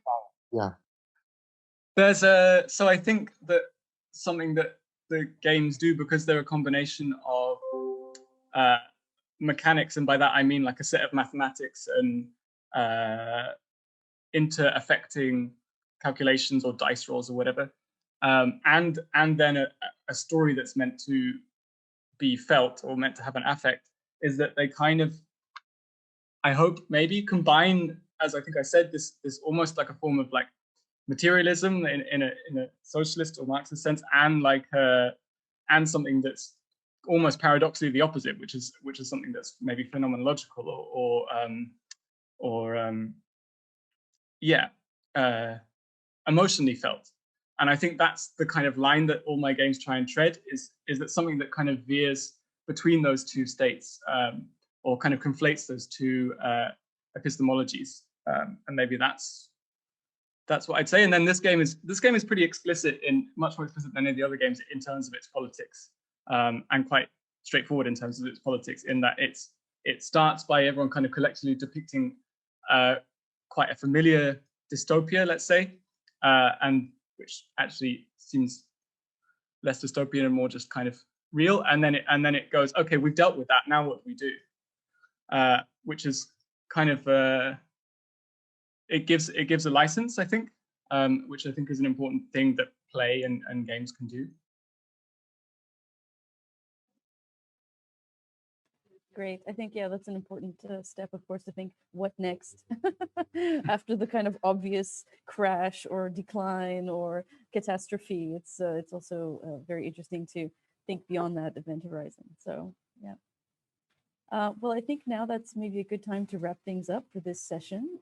there's so I think that something that the games do, because they're a combination of mechanics, and by that I mean like a set of mathematics and inter-affecting calculations or dice rolls or whatever, and then a story that's meant to be felt or meant to have an affect, is that they kind of, I hope, maybe combine, as I think I said, this almost like a form of like materialism in a socialist or Marxist sense, and like and something that's almost paradoxically the opposite, which is something that's maybe phenomenological or emotionally felt. And I think that's the kind of line that all my games try and tread, is that something that kind of veers between those two states, or kind of conflates those two epistemologies. And maybe that's what I'd say. And then this game is pretty explicit, much more explicit than any of the other games in terms of its politics, and quite straightforward in terms of its politics, in that it starts by everyone kind of collectively depicting quite a familiar dystopia, let's say, and which actually seems less dystopian and more just kind of real. And then it goes, okay, we've dealt with that. Now what do we do? Which is kind of it gives a license, I think, which I think is an important thing that play and games can do. Great. I think, yeah, that's an important step, of course, to think what next after the kind of obvious crash or decline or catastrophe. It's also very interesting to think beyond that event horizon. So, yeah. Well, I think now that's maybe a good time to wrap things up for this session.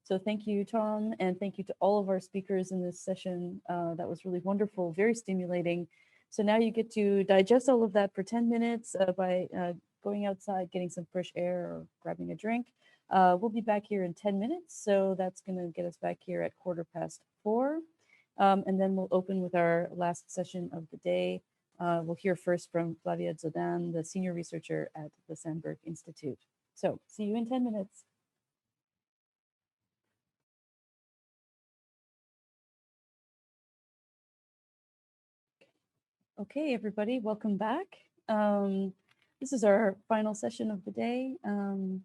So thank you, Tom, and thank you to all of our speakers in this session. That was really wonderful, very stimulating. So now you get to digest all of that for 10 minutes by going outside, getting some fresh air or grabbing a drink. We'll be back here in 10 minutes. So that's going to get us back here at 4:15. And then we'll open with our last session of the day. We'll hear first from Flavia Dzodan, the senior researcher at the Sandberg Institute. So see you in 10 minutes. Okay, everybody, welcome back. This is our final session of the day, and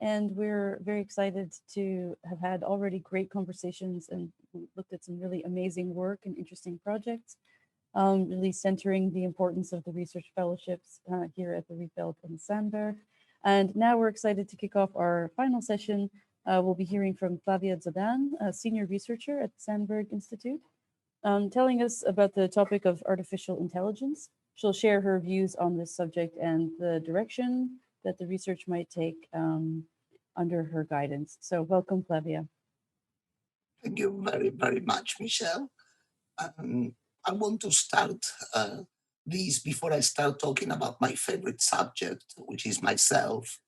we're very excited to have had already great conversations and looked at some really amazing work and interesting projects, really centering the importance of the research fellowships here at the Rietveld and Sandberg. And now we're excited to kick off our final session. We'll be hearing from Flavia Dzodan, a senior researcher at the Sandberg Institute, telling us about the topic of artificial intelligence. She'll share her views on this subject and the direction that the research might take under her guidance. So welcome, Flavia. Thank you very, very much, Michelle. I want to start this before I start talking about my favorite subject, which is myself.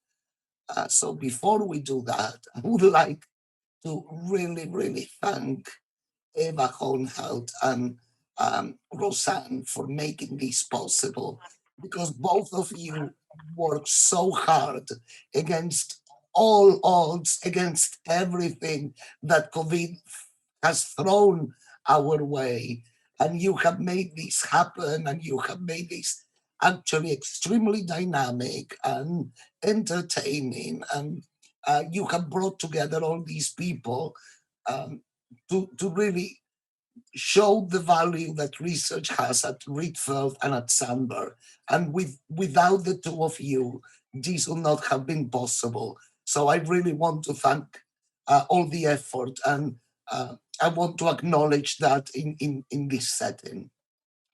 So before we do that, I would like to really, really thank Eva Hohenheld and Rosanne for making this possible, because both of you work so hard against all odds, against everything that COVID has thrown our way. And you have made this happen, and you have made this actually extremely dynamic and entertaining. And you have brought together all these people to really show the value that research has at Rietveld and at Sandberg. And without the two of you, this would not have been possible. So I really want to thank all the effort, and I want to acknowledge that in this setting.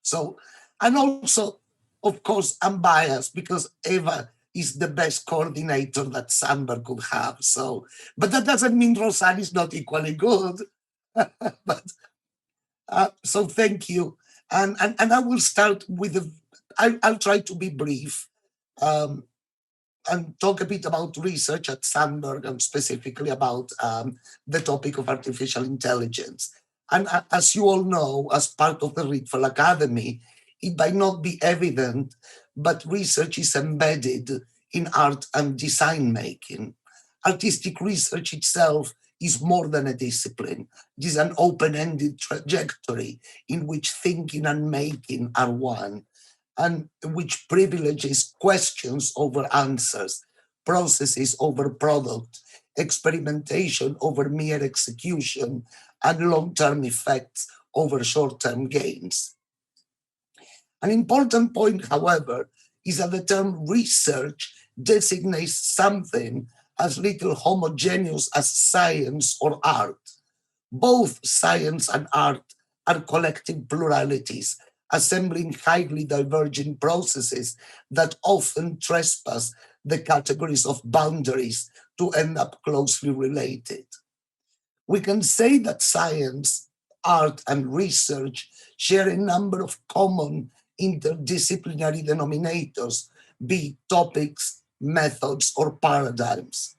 So, and also, of course, I'm biased because Eva is the best coordinator that Sandberg could have. So, but that doesn't mean Rosanne is not equally good. But so thank you. And I will start with I'll try to be brief and talk a bit about research at Sandberg and specifically about the topic of artificial intelligence. And as you all know, as part of the Rietveld Academy, it might not be evident, but research is embedded in art and design making. Artistic research itself is more than a discipline. It is an open-ended trajectory in which thinking and making are one, and which privileges questions over answers, processes over product, experimentation over mere execution, and long-term effects over short-term gains. An important point, however, is that the term research designates something as little homogeneous as science or art. Both science and art are collective pluralities, assembling highly divergent processes that often trespass the categories of boundaries to end up closely related. We can say that science, art and research share a number of common interdisciplinary denominators, be it topics, methods, or paradigms.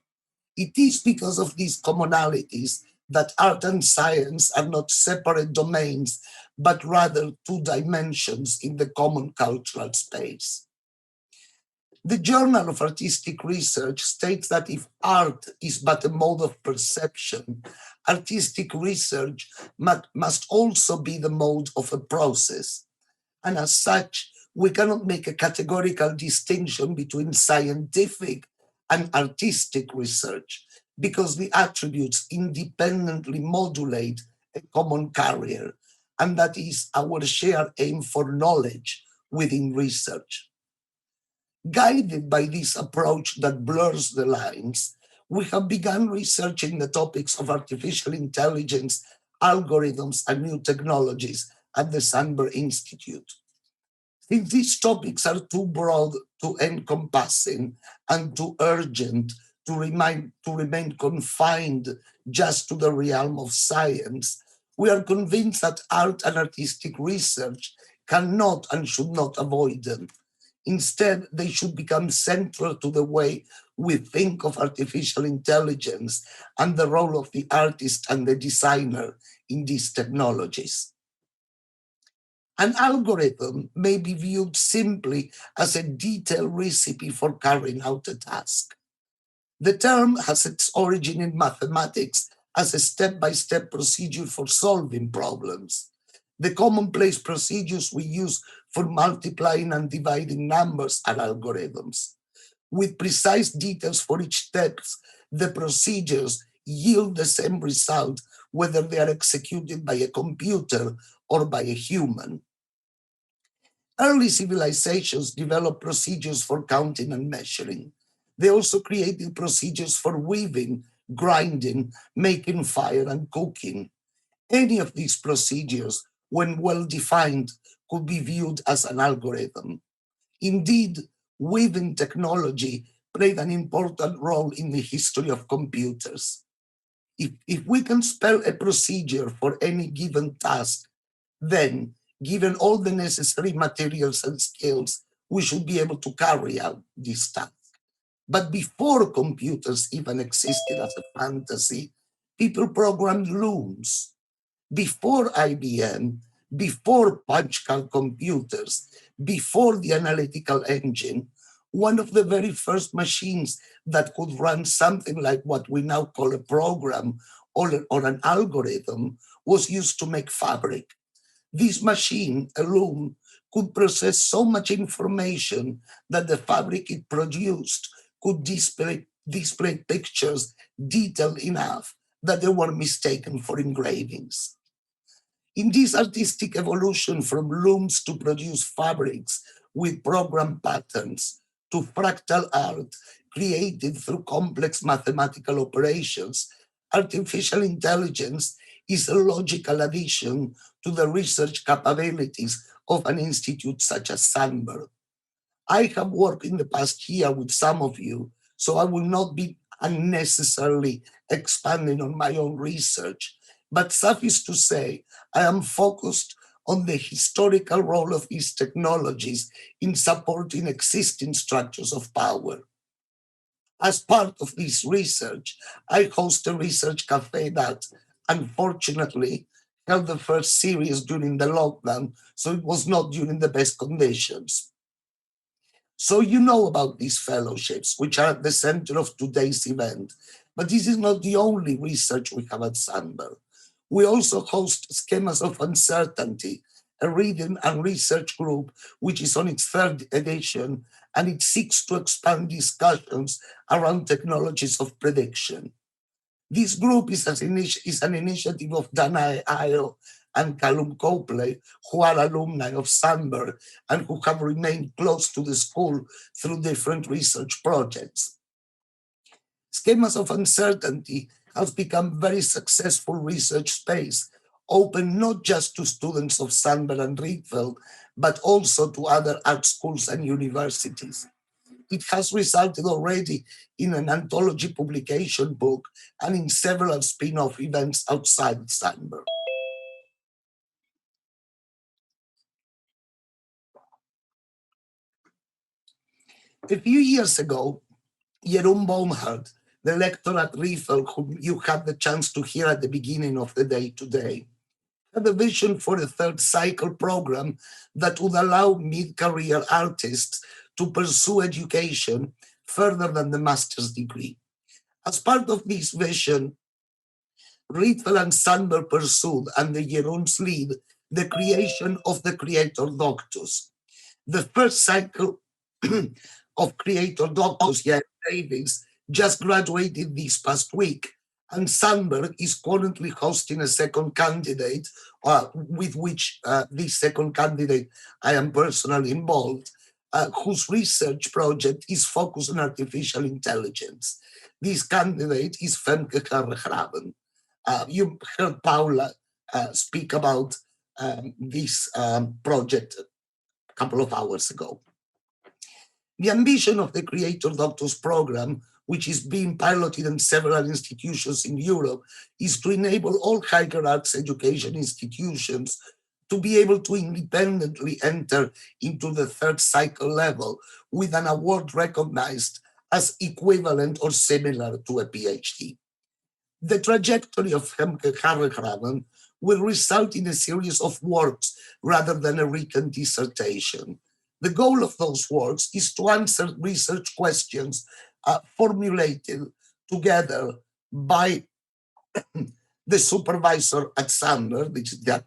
It is because of these commonalities that art and science are not separate domains, but rather two dimensions in the common cultural space. The Journal of Artistic Research states that if art is but a mode of perception, artistic research must also be the mode of a process. And as such, we cannot make a categorical distinction between scientific and artistic research, because the attributes independently modulate a common carrier, and that is our shared aim for knowledge within research. Guided by this approach that blurs the lines, we have begun researching the topics of artificial intelligence, algorithms, and new technologies at the Sandberg Institute. Since these topics are too broad to encompassing and too urgent to remain confined just to the realm of science, we are convinced that art and artistic research cannot and should not avoid them. Instead, they should become central to the way we think of artificial intelligence and the role of the artist and the designer in these technologies. An algorithm may be viewed simply as a detailed recipe for carrying out a task. The term has its origin in mathematics as a step-by-step procedure for solving problems. The commonplace procedures we use for multiplying and dividing numbers are algorithms. With precise details for each step, the procedures yield the same result whether they are executed by a computer or by a human. Early civilizations developed procedures for counting and measuring. They also created procedures for weaving, grinding, making fire, and cooking. Any of these procedures, when well defined, could be viewed as an algorithm. Indeed, weaving technology played an important role in the history of computers. If we can spell a procedure for any given task, then, given all the necessary materials and skills, we should be able to carry out this task. But before computers even existed as a fantasy, people programmed looms. Before IBM, before punch card computers, before the analytical engine, one of the very first machines that could run something like what we now call a program or an algorithm was used to make fabric. This machine, a loom, could process so much information that the fabric it produced could display pictures detailed enough that they were mistaken for engravings. In this artistic evolution from looms to produce fabrics with program patterns to fractal art created through complex mathematical operations, artificial intelligence is a logical addition to the research capabilities of an institute such as Sandberg. I have worked in the past year with some of you, so I will not be unnecessarily expanding on my own research, but suffice to say, I am focused on the historical role of these technologies in supporting existing structures of power. As part of this research, I host a research cafe that, unfortunately, held the first series during the lockdown, so it was not during the best conditions. So you know about these fellowships, which are at the center of today's event, but this is not the only research we have at Sandberg. We also host Schemas of Uncertainty, a reading and research group which is on its third edition, and it seeks to expand discussions around technologies of prediction. This group is an initiative of Danae Ayo and Callum Copley, who are alumni of Sandberg and who have remained close to the school through different research projects. Schemas of Uncertainty has become a very successful research space, open not just to students of Sandberg and Rietveld, but also to other art schools and universities. It has resulted already in an anthology publication book and in several spin-off events outside Sandberg. A few years ago, Jeroen Boomgaard, the lecturer at Rietveld, whom you had the chance to hear at the beginning of the day today, had a vision for a third cycle program that would allow mid-career artists to pursue education further than the master's degree. As part of this vision, Rietveld and Sandberg pursued, under Jeroen's lead, the creation of the Creator Doctus. The first cycle of Creator Doctus, Jan Davies, just graduated this past week, and Sandberg is currently hosting a second candidate, with which this second candidate I am personally involved, whose research project is focused on artificial intelligence. This candidate is Femke Kherbek. You heard Paula speak about this project a couple of hours ago. The ambition of the Creator Doctors program, which is being piloted in several institutions in Europe, is to enable all higher arts education institutions to be able to independently enter into the third cycle level with an award recognized as equivalent or similar to a PhD. The trajectory of Femke Kherbek will result in a series of works rather than a written dissertation. The goal of those works is to answer research questions formulated together by the supervisor at Sandberg,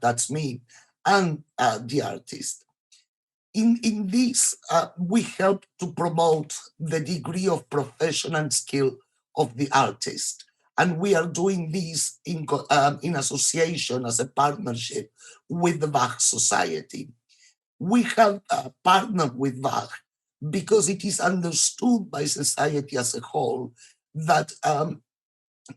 that's me, and the artist. In this, we help to promote the degree of profession and skill of the artist. And we are doing this in association as a partnership with the Bach Society. We have partnered with Bach because it is understood by society as a whole that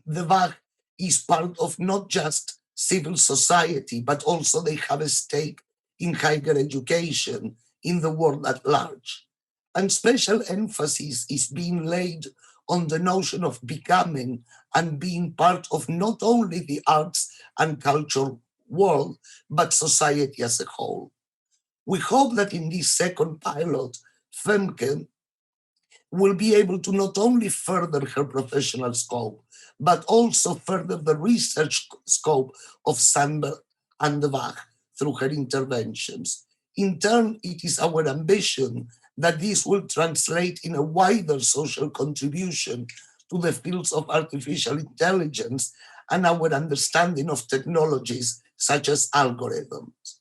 the Bach is part of not just civil society, but also they have a stake in higher education in the world at large. And special emphasis is being laid on the notion of becoming and being part of not only the arts and culture world, but society as a whole. We hope that in this second pilot, Femke will be able to not only further her professional scope, but also further the research scope of Sandberg and the Bach through her interventions. In turn, it is our ambition that this will translate in a wider social contribution to the fields of artificial intelligence and our understanding of technologies such as algorithms.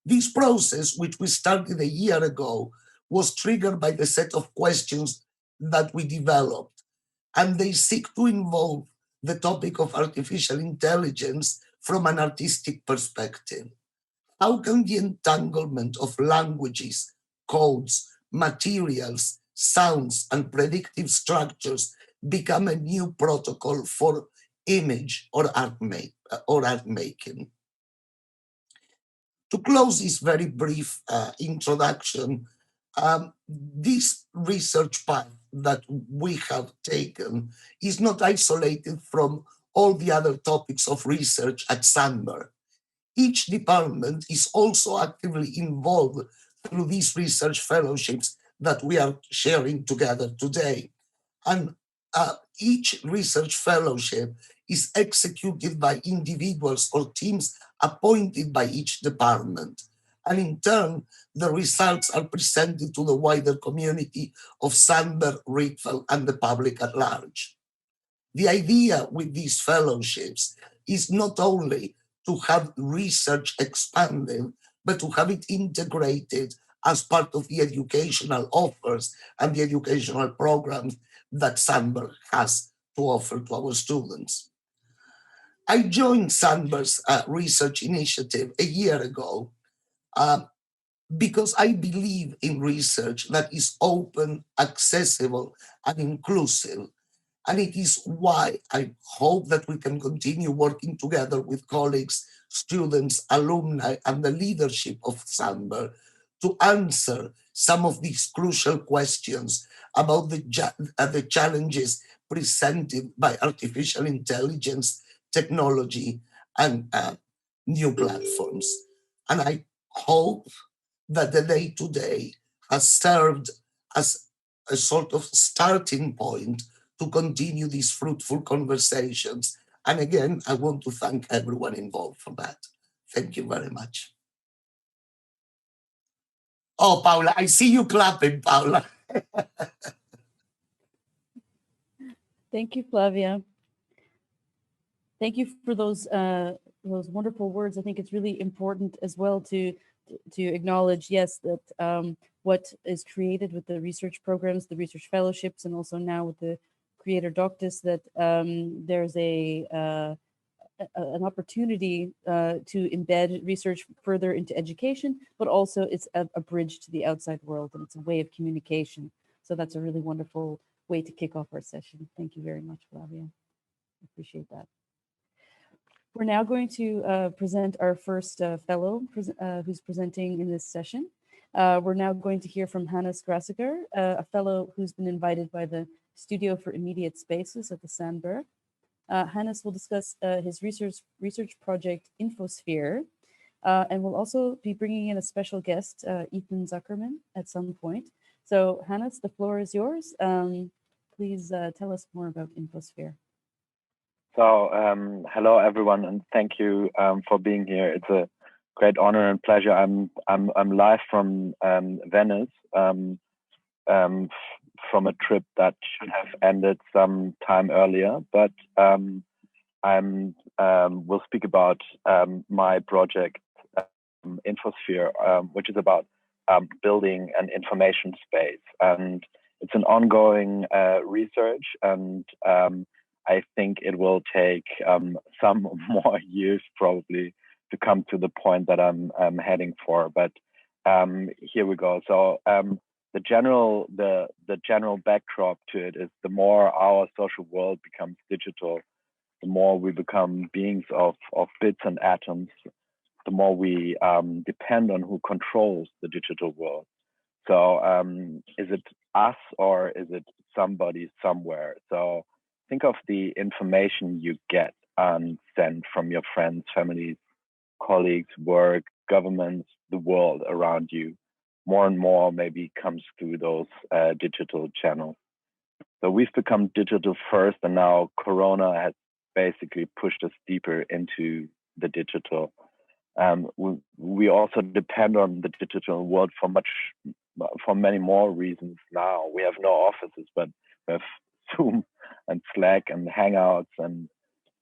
This process, which we started a year ago, was triggered by the set of questions that we developed, and they seek to involve the topic of artificial intelligence from an artistic perspective. How can the entanglement of languages, codes, materials, sounds, and predictive structures become a new protocol for image or art making? To close this very brief introduction, this research path that we have taken is not isolated from all the other topics of research at Sandberg. Each department is also actively involved through these research fellowships that we are sharing together today. And each research fellowship is executed by individuals or teams appointed by each department. And in turn, the results are presented to the wider community of Sandberg, Rietveld, and the public at large. The idea with these fellowships is not only to have research expanded, but to have it integrated as part of the educational offers and the educational programs that Sandberg has to offer to our students. I joined Sandberg's research initiative a year ago because I believe in research that is open, accessible, and inclusive. And it is why I hope that we can continue working together with colleagues, students, alumni, and the leadership of Sandberg to answer some of these crucial questions about the challenges presented by artificial intelligence, technology, and new platforms. And I hope that the day today has served as a sort of starting point to continue these fruitful conversations. And again, I want to thank everyone involved for that. Thank you very much. Oh, Paula, I see you clapping, Paula. Thank you, Flavia. Thank you for those wonderful words. I think it's really important as well to acknowledge, yes, that what is created with the research programs, the research fellowships, and also now with the Creator Doctus, that there's an opportunity to embed research further into education, but also it's a bridge to the outside world, and it's a way of communication. So that's a really wonderful way to kick off our session. Thank you very much, Flavia. Appreciate that. We're now going to present our first fellow who's presenting in this session. We're now going to hear from Hannes Grassegger, a fellow who's been invited by the Studio for Immediate Spaces at the Sandberg. Hannes will discuss his research project Infosphere, and we'll also be bringing in a special guest, Ethan Zuckerman, at some point. So Hannes, the floor is yours. Please tell us more about Infosphere. So hello everyone, and thank you for being here. It's a great honor and pleasure. I'm live from Venice, from a trip that should have ended some time earlier, but will speak about my project Infosphere, which is about building an information space, and it's an ongoing research, and I think it will take some more years probably to come to the point that I'm heading for. But here we go. So the general backdrop to it is, the more our social world becomes digital, the more we become beings of bits and atoms, the more we depend on who controls the digital world. So is it us or is it somebody somewhere? So think of the information you get and send from your friends, families, colleagues, work, governments, the world around you. More and more maybe comes through those digital channels. So we've become digital first, and now Corona has basically pushed us deeper into the digital. We also depend on the digital world for many more reasons now. We have no offices, but we have Zoom and Slack and Hangouts, and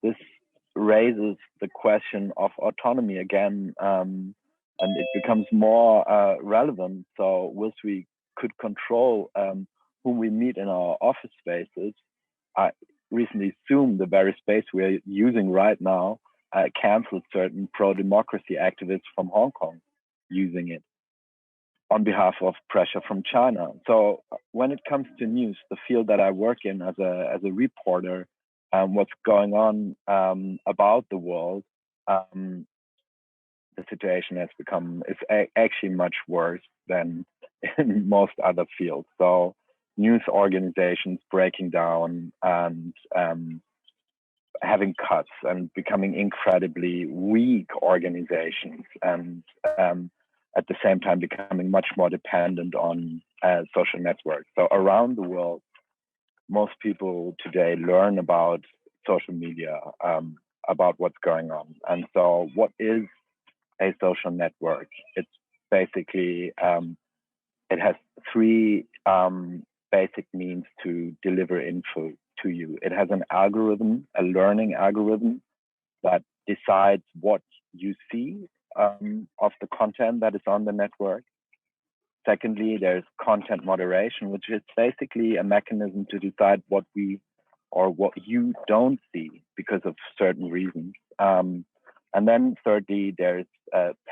this raises the question of autonomy again, and it becomes more relevant. So whilst we could control whom we meet in our office spaces, recently Zoom, the very space we're using right now, canceled certain pro-democracy activists from Hong Kong using it on behalf of pressure from China. So when it comes to news, the field that I work in as a reporter, what's going on about the world, the situation has become, it's actually much worse than in most other fields. So news organizations breaking down and having cuts and becoming incredibly weak organizations, and at the same time becoming much more dependent on social networks. So around the world, most people today learn about social media, about what's going on. And so what is a social network? It's basically, it has three basic means to deliver info to you. It has an algorithm, a learning algorithm that decides what you see of the content that is on the network. Secondly, there's content moderation, which is basically a mechanism to decide what we or what you don't see because of certain reasons. And then thirdly, there's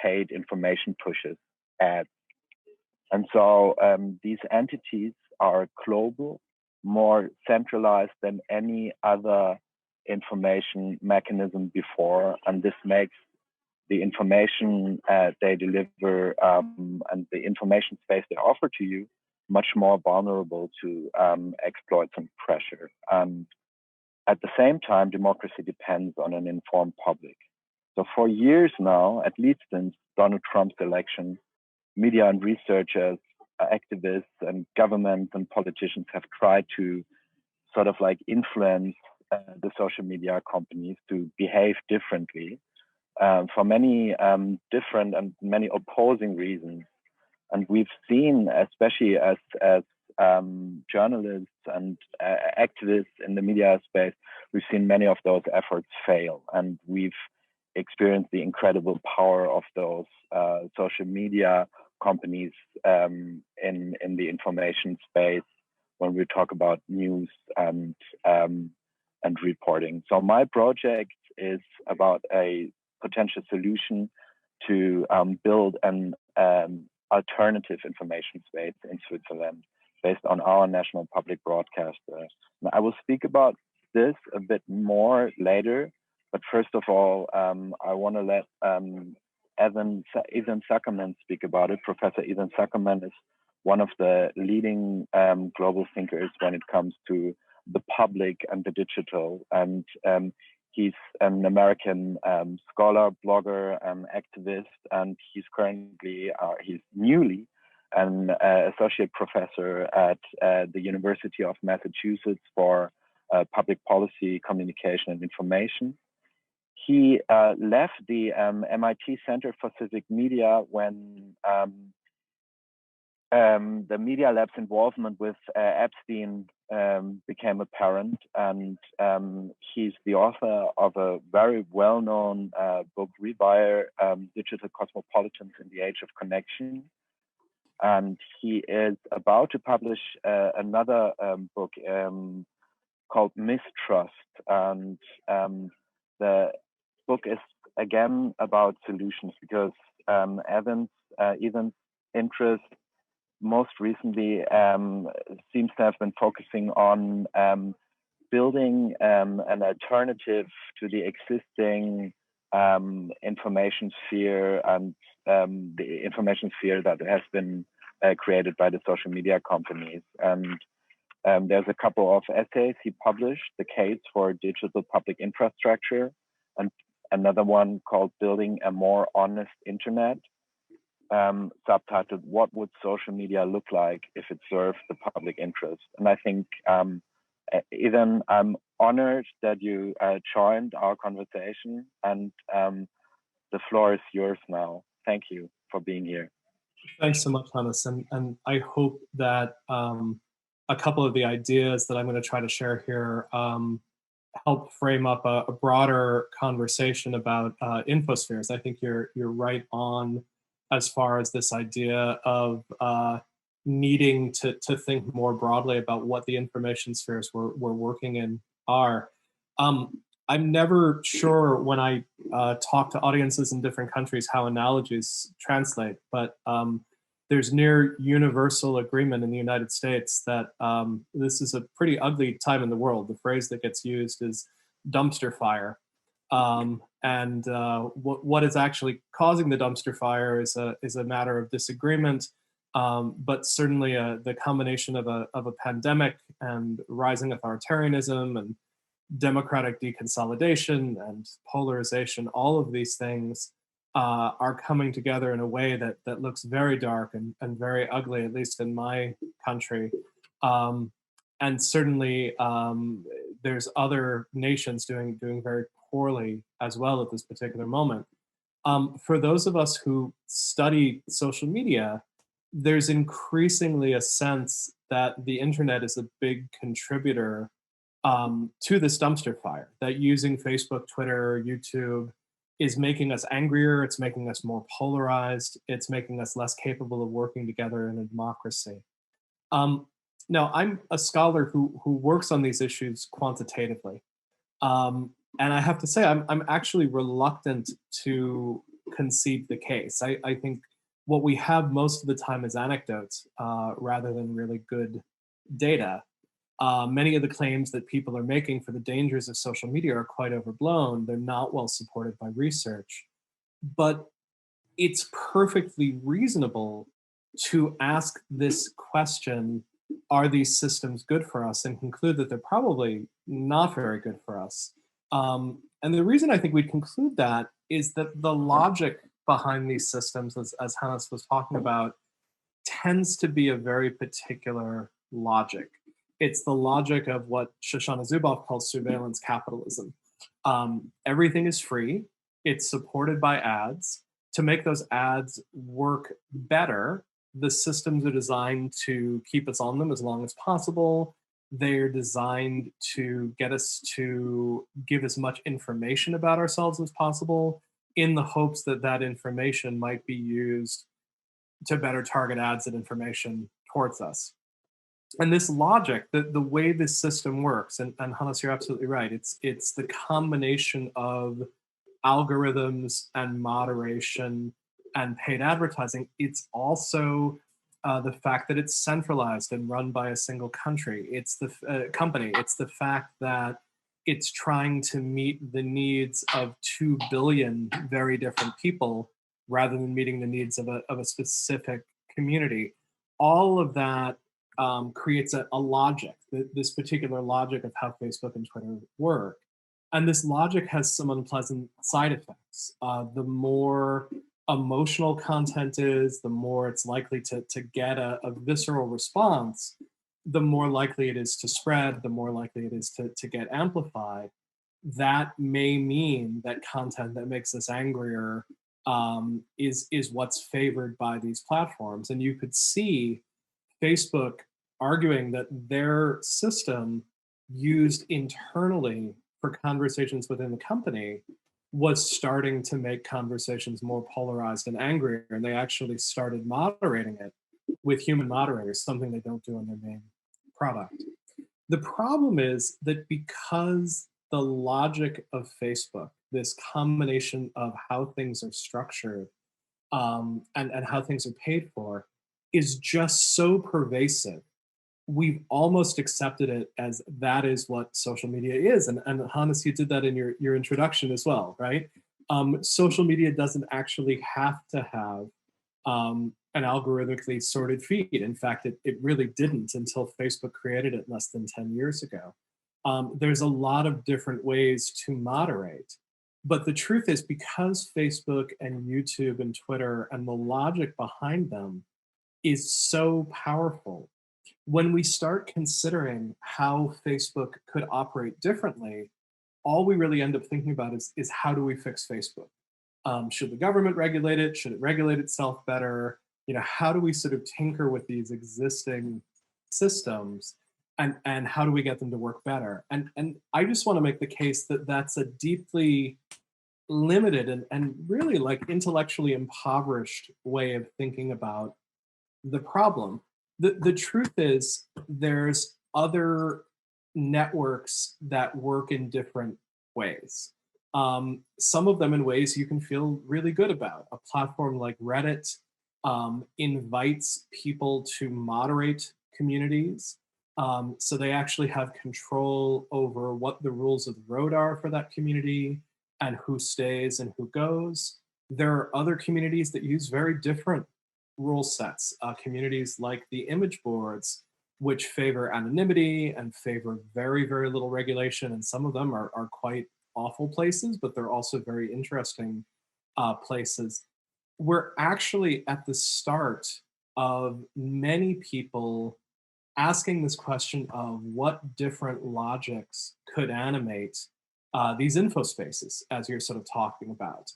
paid information pushes, ads. And so these entities are global, more centralized than any other information mechanism before. And this makes the information they deliver and the information space they offer to you much more vulnerable to exploits and pressure. And at the same time, democracy depends on an informed public. So for years now, at least since Donald Trump's election, media and researchers activists and governments and politicians have tried to sort of like influence the social media companies to behave differently for many different and many opposing reasons. And we've seen, especially as journalists and activists in the media space, we've seen many of those efforts fail, and we've experienced the incredible power of those social media companies in the information space when we talk about news and reporting. So my project is about a potential solution to build an alternative information space in Switzerland based on our national public broadcaster. And I will speak about this a bit more later, but first of all, I want to let Ethan Zuckerman speak about it. Professor Ethan Zuckerman is one of the leading global thinkers when it comes to the public and the digital. And he's an American scholar, blogger, activist, and he's currently, he's newly an associate professor at the University of Massachusetts for public policy, communication, and information. He left the MIT Center for Civic Media when the Media Lab's involvement with Epstein became apparent, and he's the author of a very well-known book, Rewire, Digital Cosmopolitans in the Age of Connection. And he is about to publish another book called Mistrust. And the book is again about solutions, because Evan's interest most recently seems to have been focusing on building an alternative to the existing information sphere and the information sphere that has been created by the social media companies. And there's a couple of essays he published, The Case for Digital Public Infrastructure, and another one called Building a More Honest Internet, subtitled, What Would Social Media Look Like If It Served the Public Interest? And I think, Ethan, I'm honored that you joined our conversation, and the floor is yours now. Thank you for being here. Thanks so much, Hannes. And I hope that a couple of the ideas that I'm going to try to share here help frame up a broader conversation about infospheres. I think you're right on as far as this idea of needing to think more broadly about what the information spheres we're working in are. I'm never sure when I talk to audiences in different countries how analogies translate, but there's near universal agreement in the United States that this is a pretty ugly time in the world. The phrase that gets used is dumpster fire. And what is actually causing the dumpster fire is a matter of disagreement, but certainly the combination of a pandemic and rising authoritarianism and democratic deconsolidation and polarization, all of these things are coming together in a way that looks very dark and very ugly, at least in my country. And certainly there's other nations doing very poorly as well at this particular moment. For those of us who study social media, there's increasingly a sense that the internet is a big contributor to this dumpster fire, that using Facebook, Twitter, YouTube is making us angrier, it's making us more polarized, it's making us less capable of working together in a democracy. Now, I'm a scholar who works on these issues quantitatively. And I have to say, I'm actually reluctant to concede the case. I think what we have most of the time is anecdotes rather than really good data. Many of the claims that people are making for the dangers of social media are quite overblown. They're not well supported by research. But it's perfectly reasonable to ask this question, are these systems good for us, and conclude that they're probably not very good for us. And the reason I think we conclude that is that the logic behind these systems, as Hannes was talking about, tends to be a very particular logic. It's the logic of what Shoshana Zuboff calls surveillance capitalism. Everything is free. It's supported by ads. To make those ads work better, the systems are designed to keep us on them as long as possible. They're designed to get us to give as much information about ourselves as possible in the hopes that that information might be used to better target ads and information towards us. And this logic, the way this system works, and Hannes, you're absolutely right, it's the combination of algorithms and moderation and paid advertising. It's also the fact that it's centralized and run by a single country. It's the company. It's the fact that it's trying to meet the needs of 2 billion very different people rather than meeting the needs of a specific community. All of that creates a logic, this particular logic of how Facebook and Twitter work. And this logic has some unpleasant side effects. The more emotional content is, the more it's likely to get a visceral response, the more likely it is to spread, the more likely it is to get amplified. That may mean that content that makes us angrier is what's favored by these platforms. And you could see Facebook arguing that their system used internally for conversations within the company was starting to make conversations more polarized and angrier. And they actually started moderating it with human moderators, something they don't do in their main product. The problem is that because the logic of Facebook, this combination of how things are structured and how things are paid for, is just so pervasive, we've almost accepted it as that is what social media is. And Hannes, you did that in your introduction as well, right? Social media doesn't actually have to have an algorithmically sorted feed. In fact, it really didn't until Facebook created it less than 10 years ago. There's a lot of different ways to moderate. But the truth is, because Facebook and YouTube and Twitter and the logic behind them is so powerful, when we start considering how Facebook could operate differently, all we really end up thinking about is how do we fix Facebook? Should the government regulate it? Should it regulate itself better? You know, how do we sort of tinker with these existing systems and how do we get them to work better? And I just want to make the case that that's a deeply limited and really like intellectually impoverished way of thinking about the problem. The truth is there's other networks that work in different ways. Some of them in ways you can feel really good about. A platform like Reddit invites people to moderate communities. So they actually have control over what the rules of the road are for that community and who stays and who goes. There are other communities that use very different rule sets, communities like the image boards, which favor anonymity and favor very, very little regulation. And some of them are quite awful places, but they're also very interesting places. We're actually at the start of many people asking this question of what different logics could animate these info spaces, as you're sort of talking about.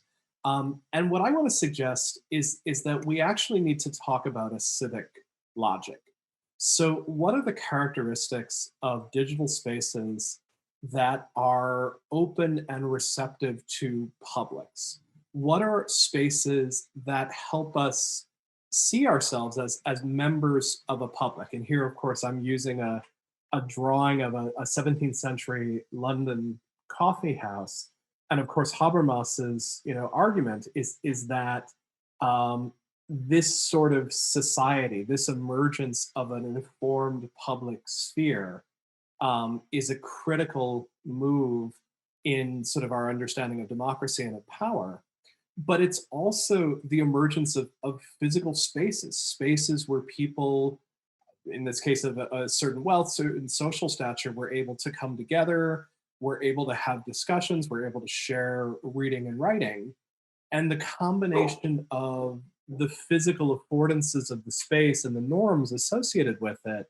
And what I want to suggest is that we actually need to talk about a civic logic. So what are the characteristics of digital spaces that are open and receptive to publics? What are spaces that help us see ourselves as members of a public? And here, of course, I'm using a drawing of a 17th century London coffee house. And of course, Habermas's argument is that this sort of society, this emergence of an informed public sphere is a critical move in sort of our understanding of democracy and of power. But it's also the emergence of physical spaces where people, in this case of a certain wealth, certain social stature, were able to come together, we're able to have discussions, we're able to share reading and writing. And the combination of the physical affordances of the space and the norms associated with it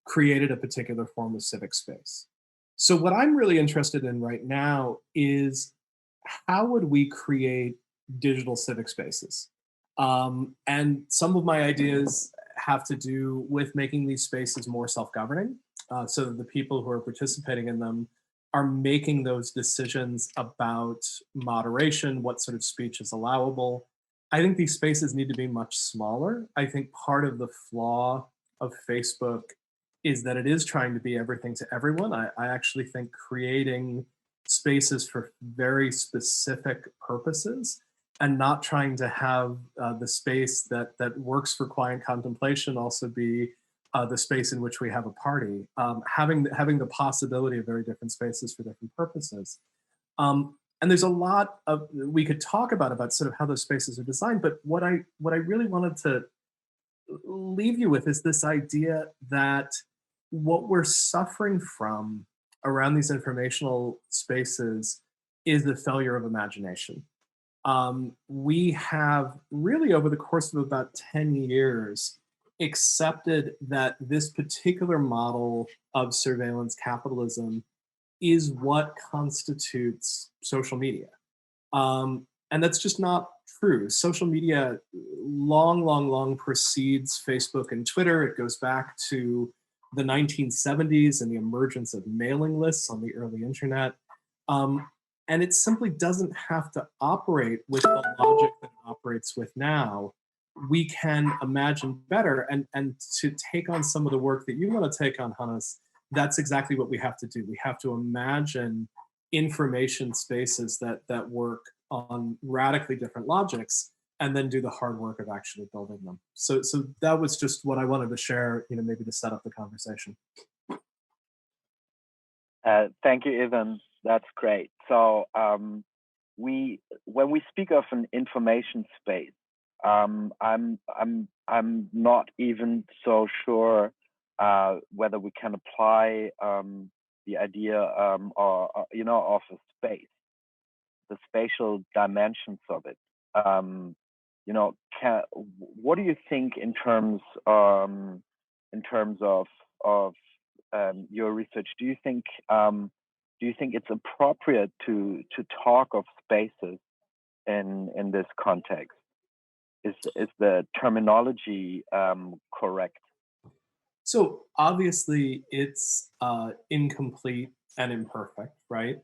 created a particular form of civic space. So what I'm really interested in right now is how would we create digital civic spaces? And some of my ideas have to do with making these spaces more self-governing, so that the people who are participating in them are making those decisions about moderation, what sort of speech is allowable. I think these spaces need to be much smaller. I think part of the flaw of Facebook is that it is trying to be everything to everyone. I actually think creating spaces for very specific purposes and not trying to have the space that works for quiet contemplation also be the space in which we have a party, having the possibility of very different spaces for different purposes. And there's a lot of we could talk about sort of how those spaces are designed, but what I really wanted to leave you with is this idea that what we're suffering from around these informational spaces is the failure of imagination. We have really, over the course of about 10 years, accepted that this particular model of surveillance capitalism is what constitutes social media. And that's just not true. Social media long precedes Facebook and Twitter. It goes back to the 1970s and the emergence of mailing lists on the early internet. And it simply doesn't have to operate with the logic that it operates with now. We can imagine better, and to take on some of the work that you want to take on, Hannes, that's exactly what we have to do. We have to imagine information spaces that work on radically different logics, and then do the hard work of actually building them. So that was just what I wanted to share, maybe to set up the conversation. Thank you, Ivan. That's great. So when we speak of an information space, I'm not even so sure whether we can apply the idea of a space, the spatial dimensions of it. What do you think in terms of your research? Do you think it's appropriate to talk of spaces in this context? Is the terminology correct? So obviously it's incomplete and imperfect, right?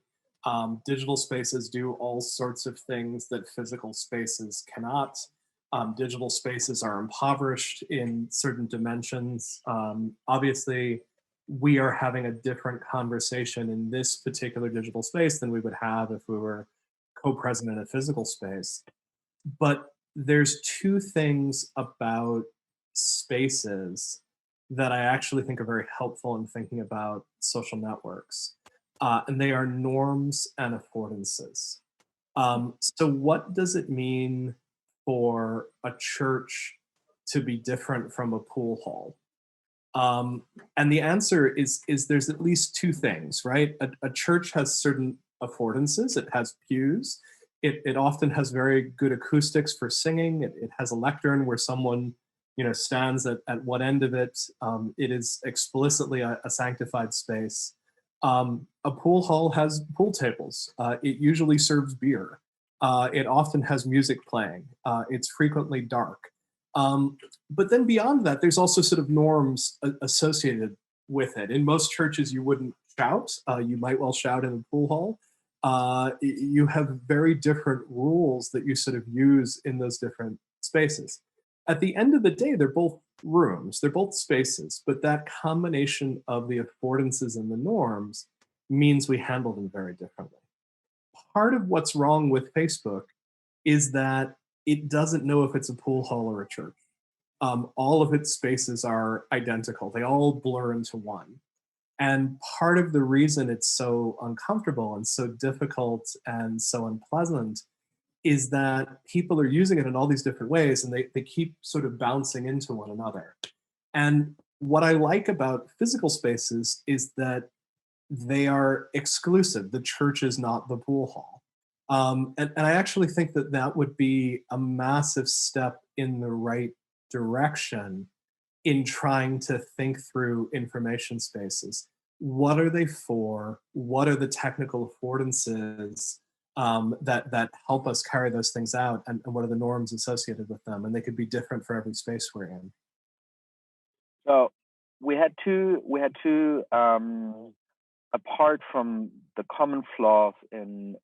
Digital spaces do all sorts of things that physical spaces cannot. Digital spaces are impoverished in certain dimensions. Obviously, we are having a different conversation in this particular digital space than we would have if we were co-present in a physical space. But there's two things about spaces that I actually think are very helpful in thinking about social networks. And they are norms and affordances. So what does it mean for a church to be different from a pool hall? And the answer is there's at least two things, right? A church has certain affordances. It has pews. It often has very good acoustics for singing. It has a lectern where someone stands at one end of it. It is explicitly a sanctified space. A pool hall has pool tables. It usually serves beer. It often has music playing. It's frequently dark. But then beyond that, there's also sort of norms associated with it. In most churches, you wouldn't shout. You might well shout in a pool hall. You have very different rules that you sort of use in those different spaces. At the end of the day, they're both rooms, they're both spaces, but that combination of the affordances and the norms means we handle them very differently. Part of what's wrong with Facebook is that it doesn't know if it's a pool hall or a church. All of its spaces are identical. They all blur into one. And part of the reason it's so uncomfortable and so difficult and so unpleasant is that people are using it in all these different ways, and they keep sort of bouncing into one another. And what I like about physical spaces is that they are exclusive. The church is not the pool hall. And I actually think that that would be a massive step in the right direction in trying to think through information spaces. What are they for? What are the technical affordances that help us carry those things out? And what are the norms associated with them? And they could be different for every space we're in. So we had two apart from the common flaws in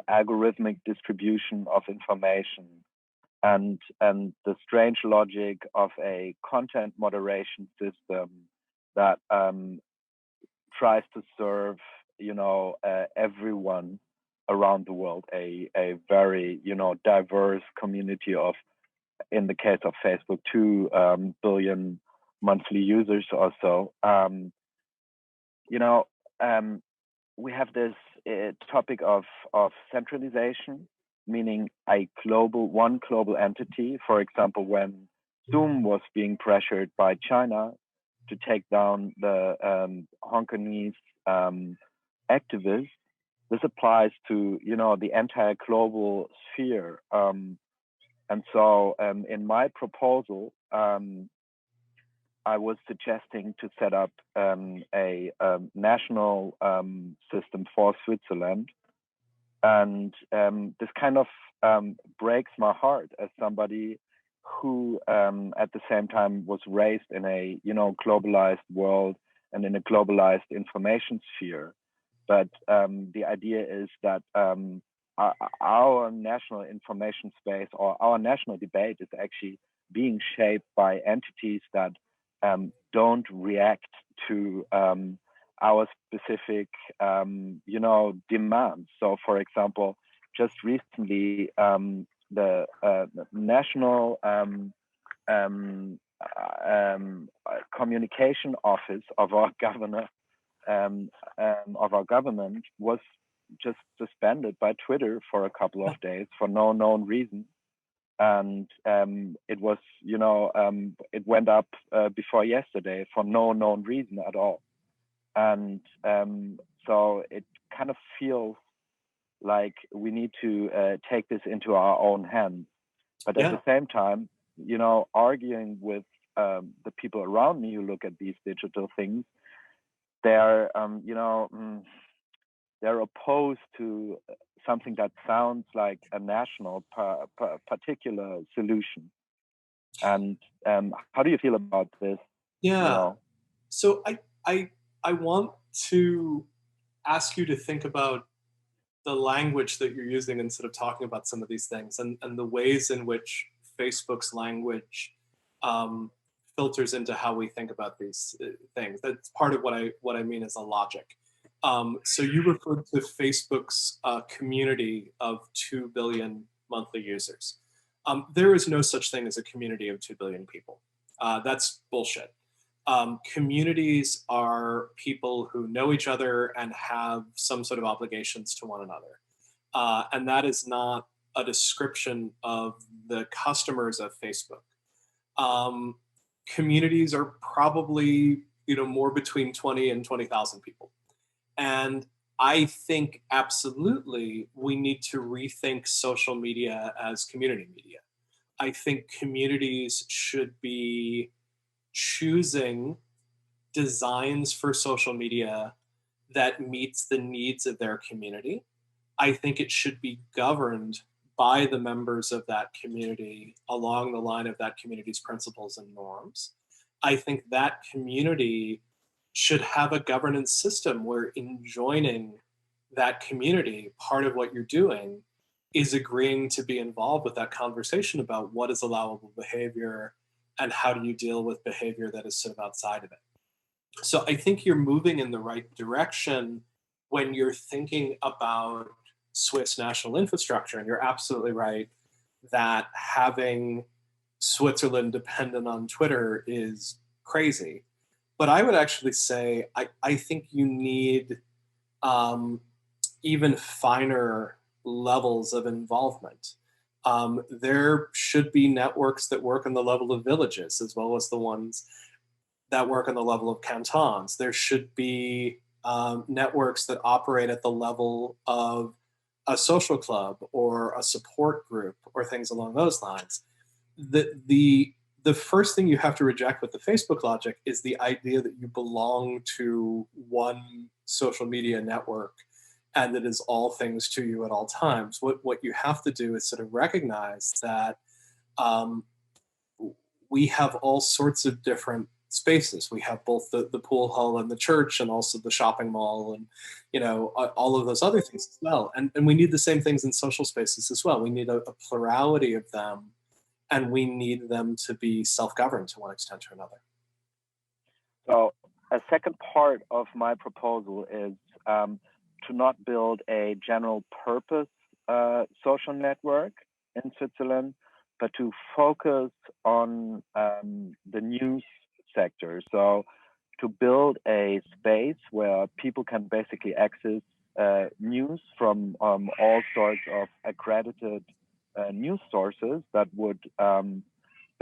algorithmic distribution of information and the strange logic of a content moderation system that tries to serve, everyone around the world, a very, diverse community of, in the case of Facebook, 2 billion monthly users or so. We have this topic of centralization, meaning one global entity. For example, when Zoom was being pressured by China to take down the Hong Kongese activists, this applies to the entire global sphere. And so in my proposal, I was suggesting to set up a national system for Switzerland. And this kind of breaks my heart as somebody who at the same time was raised in a globalized world and in a globalized information sphere. But the idea is that our national information space or our national debate is actually being shaped by entities that don't react to our specific, demands. So, for example, just recently, the National Communication Office of our governor, of our government, was just suspended by Twitter for a couple of days for no known reason. And it was, it went up before yesterday for no known reason at all. And so it kind of feels like we need to take this into our own hands. But at the same time, arguing with the people around me who look at these digital things, they're, they're opposed to something that sounds like a national particular solution. And how do you feel about this? Yeah. So I want to ask you to think about the language that you're using instead of talking about some of these things, and the ways in which Facebook's language filters into how we think about these things. That's part of what I mean is a logic. So you referred to Facebook's community of 2 billion monthly users. There is no such thing as a community of 2 billion people. That's bullshit. Communities are people who know each other and have some sort of obligations to one another. And that is not a description of the customers of Facebook. Communities are probably, more between 20 and 20,000 people. And I think absolutely we need to rethink social media as community media. I think communities should be choosing designs for social media that meets the needs of their community. I think it should be governed by the members of that community along the line of that community's principles and norms. I think that community should have a governance system where in joining that community, part of what you're doing is agreeing to be involved with that conversation about what is allowable behavior and how do you deal with behavior that is sort of outside of it. So I think you're moving in the right direction when you're thinking about Swiss national infrastructure, and you're absolutely right that having Switzerland dependent on Twitter is crazy. But I would actually say I think you need even finer levels of involvement. There should be networks that work on the level of villages as well as the ones that work on the level of cantons. There should be networks that operate at the level of a social club or a support group or things along those lines, the first thing you have to reject with the Facebook logic is the idea that you belong to one social media network and that is all things to you at all times. What you have to do is sort of recognize that we have all sorts of different spaces. We have both the pool hall and the church, and also the shopping mall, and all of those other things as well. And we need the same things in social spaces as well. We need a plurality of them, and we need them to be self-governed to one extent or another. So a second part of my proposal is to not build a general purpose social network in Switzerland, but to focus on the news sector. So to build a space where people can basically access news from all sorts of accredited news sources that would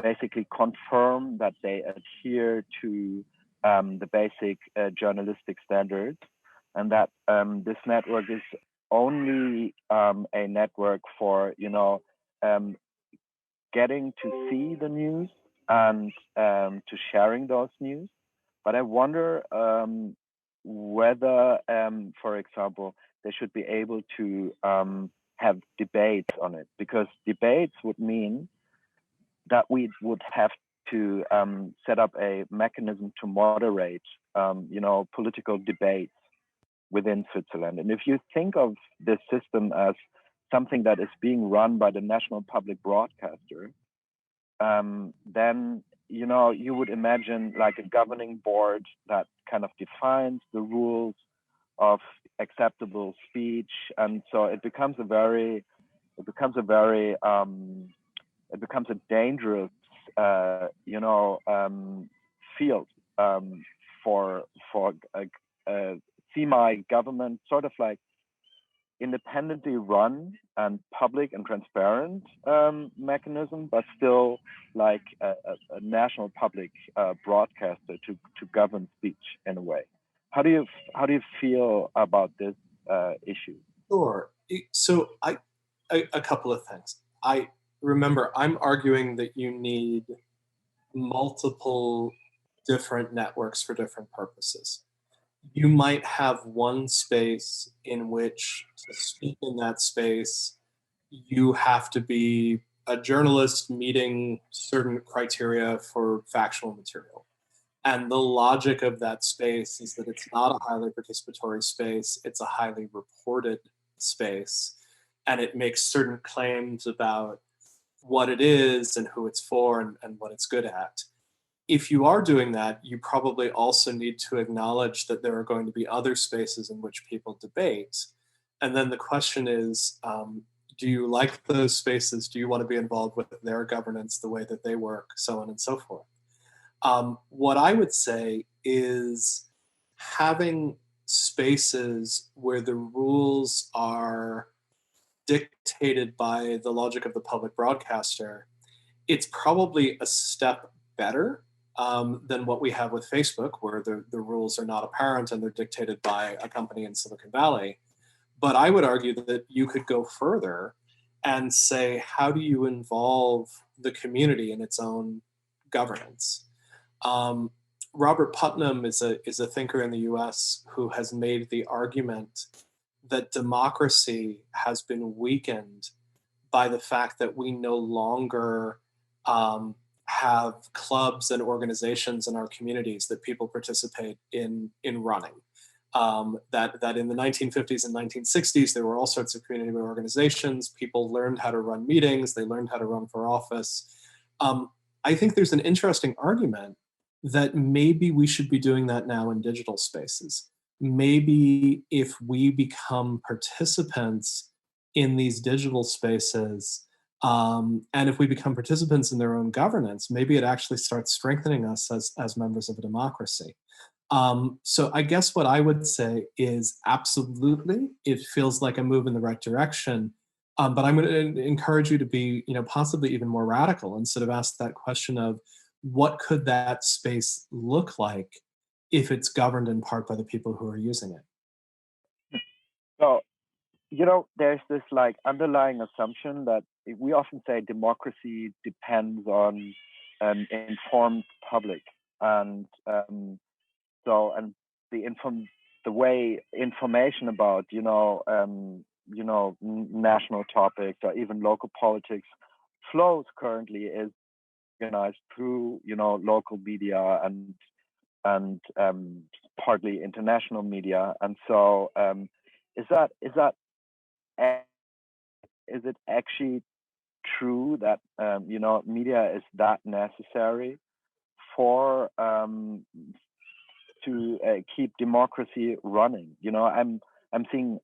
basically confirm that they adhere to the basic journalistic standards, and that this network is only a network for getting to see the news and to sharing those news. But I wonder whether, for example, they should be able to have debates on it, because debates would mean that we would have to set up a mechanism to moderate, political debates within Switzerland. And if you think of this system as something that is being run by the national public broadcaster, then you would imagine like a governing board that kind of defines the rules of acceptable speech, and so it becomes a dangerous field for a semi-government, sort of like independently run and public and transparent mechanism, but still like a national public broadcaster to govern speech in a way. How do you feel about this issue? Sure. So a couple of things. I'm arguing that you need multiple different networks for different purposes. You might have one space in which, to speak in that space, you have to be a journalist meeting certain criteria for factual material. And the logic of that space is that it's not a highly participatory space, it's a highly reported space. And it makes certain claims about what it is and who it's for and what it's good at. If you are doing that, you probably also need to acknowledge that there are going to be other spaces in which people debate. And then the question is, do you like those spaces? Do you want to be involved with their governance, the way that they work, so on and so forth? What I would say is having spaces where the rules are dictated by the logic of the public broadcaster, it's probably a step better than what we have with Facebook, where the rules are not apparent and they're dictated by a company in Silicon Valley. But I would argue that you could go further and say, how do you involve the community in its own governance? Robert Putnam is a thinker in the US who has made the argument that democracy has been weakened by the fact that we no longer have clubs and organizations in our communities that people participate in running. That in the 1950s and 1960s, there were all sorts of community organizations. People learned how to run meetings. They learned how to run for office. I think there's an interesting argument that maybe we should be doing that now in digital spaces. Maybe if we become participants in these digital spaces, and if we become participants in their own governance, maybe it actually starts strengthening us as members of a democracy. So I guess what I would say is absolutely, it feels like a move in the right direction. But I'm going to encourage you to be, possibly even more radical and sort of ask that question of what could that space look like if it's governed in part by the people who are using it? So you know, there's this like underlying assumption that we often say democracy depends on an informed public, and and the way information about national topics or even local politics flows currently is organized through local media and partly international media. And so is it actually true that media is that necessary for to keep democracy running? I'm seeing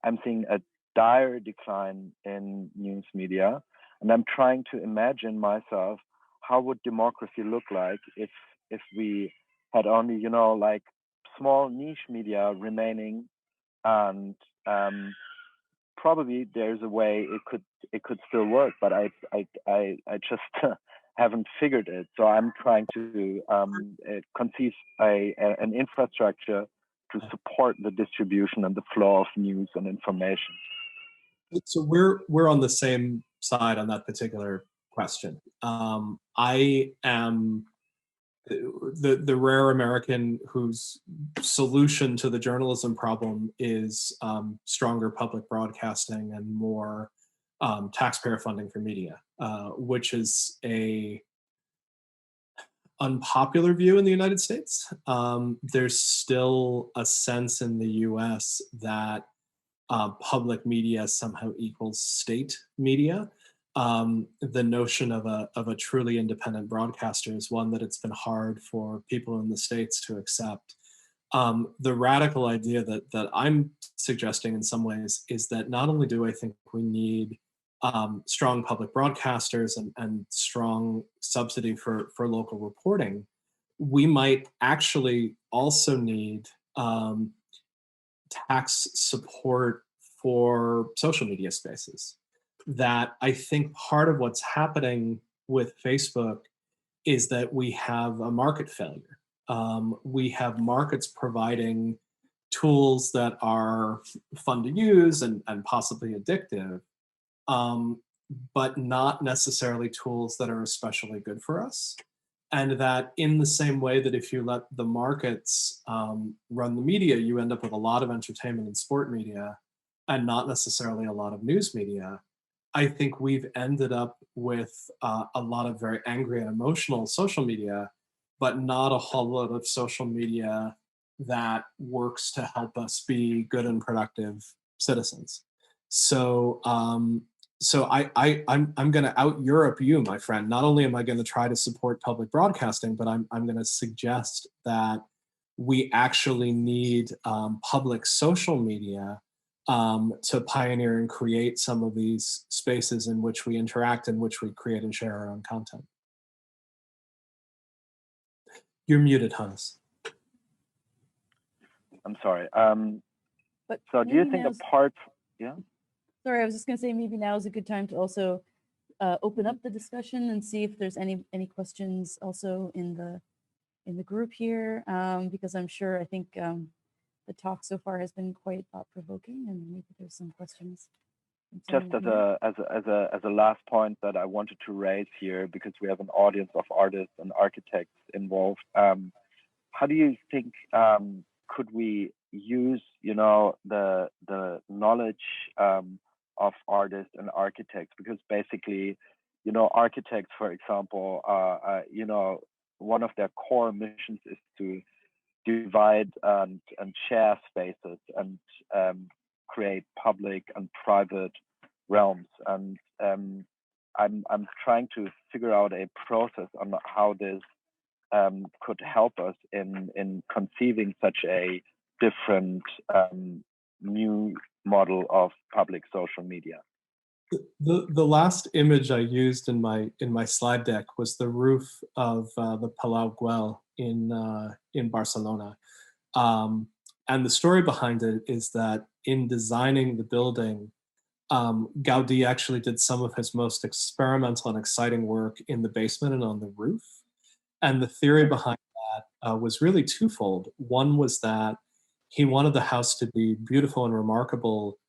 a dire decline in news media, and I'm trying to imagine myself how would democracy look like if we had only like small niche media remaining, and probably there's a way it could still work, but I just haven't figured it. So I'm trying to conceive an infrastructure to support the distribution and the flow of news and information. So we're on the same side on that particular question. I am the rare American whose solution to the journalism problem is stronger public broadcasting and more taxpayer funding for media, which is a unpopular view in the United States. There's still a sense in the US that public media somehow equals state media. The notion of a truly independent broadcaster is one that it's been hard for people in the States to accept. The radical idea that I'm suggesting in some ways is that not only do I think we need strong public broadcasters and strong subsidy for local reporting, we might actually also need tax support for social media spaces. That I think part of what's happening with Facebook is that we have a market failure. We have markets providing tools that are fun to use and possibly addictive, but not necessarily tools that are especially good for us. And that in the same way that if you let the markets run the media, you end up with a lot of entertainment and sport media and not necessarily a lot of news media. I think we've ended up with a lot of very angry and emotional social media, but not a whole lot of social media that works to help us be good and productive citizens. So, I'm going to out Europe you, my friend. Not only am I going to try to support public broadcasting, but I'm going to suggest that we actually need public social media to pioneer and create some of these spaces in which we interact, in which we create and share our own content. You're muted, Hans. I'm sorry. But so do you think apart, yeah? Sorry, I was just going to say maybe now is a good time to also open up the discussion and see if there's any questions also in the group here, because I'm sure I think the talk so far has been quite thought-provoking, and maybe there's some questions. Just as a last point that I wanted to raise here, because we have an audience of artists and architects involved. How do you think could we use, the knowledge of artists and architects? Because basically, architects, for example, one of their core missions is to divide and share spaces and create public and private realms. And I'm trying to figure out a process on how this could help us in conceiving such a different new model of public social media. The last image I used in my slide deck was the roof of the Palau Güell in Barcelona, and the story behind it is that in designing the building, Gaudí actually did some of his most experimental and exciting work in the basement and on the roof. And the theory behind that was really twofold. One was that he wanted the house to be beautiful and remarkable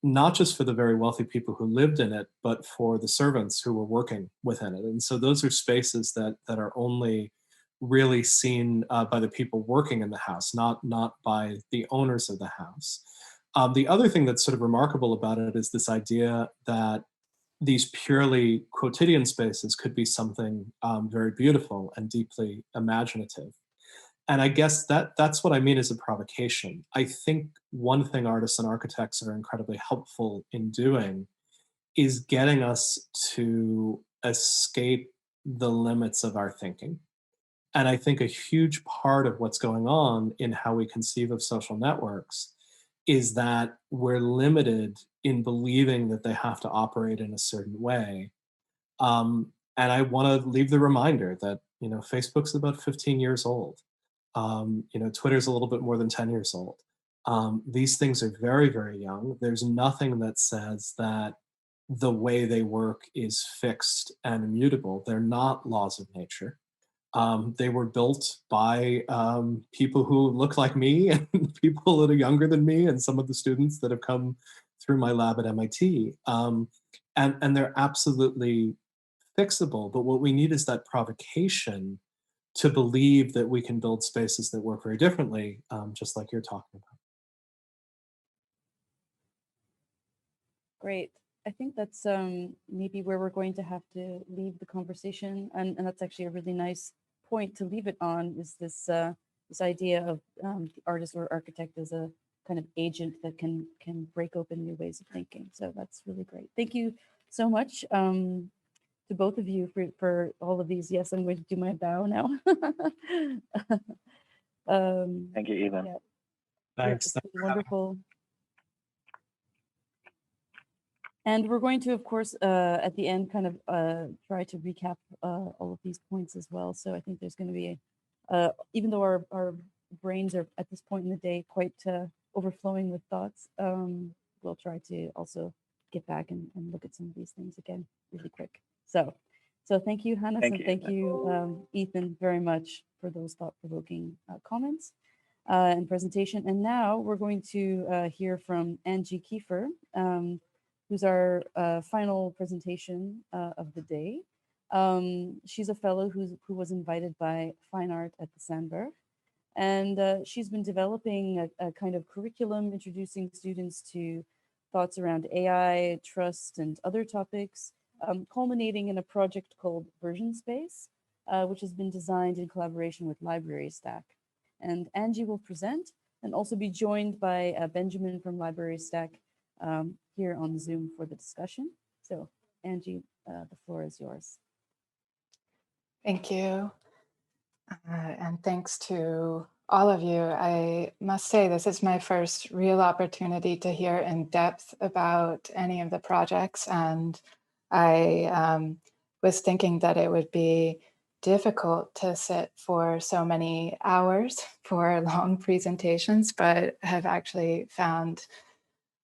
not just for the very wealthy people who lived in it, but for the servants who were working within it. And so those are spaces that are only really seen by the people working in the house, not by the owners of the house. The other thing that's sort of remarkable about it is this idea that these purely quotidian spaces could be something very beautiful and deeply imaginative. And I guess that's what I mean as a provocation. I think one thing artists and architects are incredibly helpful in doing is getting us to escape the limits of our thinking. And I think a huge part of what's going on in how we conceive of social networks is that we're limited in believing that they have to operate in a certain way. And I want to leave the reminder that, you know, Facebook's about 15 years old. You know, Twitter's a little bit more than 10 years old. These things are very, very young. There's nothing that says that the way they work is fixed and immutable. They're not laws of nature. They were built by people who look like me and people that are younger than me and some of the students that have come through my lab at MIT. And they're absolutely fixable, but what we need is that provocation to believe that we can build spaces that work very differently, just like you're talking about. Great. I think that's maybe where we're going to have to leave the conversation, and that's actually a really nice point to leave it on. Is this this idea of the artist or architect as a kind of agent that can break open new ways of thinking. So that's really great. Thank you so much to both of you for all of these. Yes, I'm going to do my bow now. Thank you, Eva. Yeah. Thanks. It's wonderful. And we're going to, of course, at the end, kind of try to recap all of these points as well. So I think there's going to be, even though our brains are at this point in the day quite overflowing with thoughts, we'll try to also get back and look at some of these things again really quick. So thank you, Hannes, and thank you, Ethan, very much for those thought-provoking comments and presentation. And now we're going to hear from Angie Keefer, who's our final presentation of the day. She's a fellow who was invited by Fine Art at the Sandberg. And she's been developing a kind of curriculum introducing students to thoughts around AI, trust, and other topics, culminating in a project called Version Space, which has been designed in collaboration with Library Stack. And Angie will present and also be joined by Benjamin from Library Stack here on Zoom for the discussion. So Angie, the floor is yours. Thank you. And thanks to all of you. I must say this is my first real opportunity to hear in depth about any of the projects. And I was thinking that it would be difficult to sit for so many hours for long presentations, but have actually found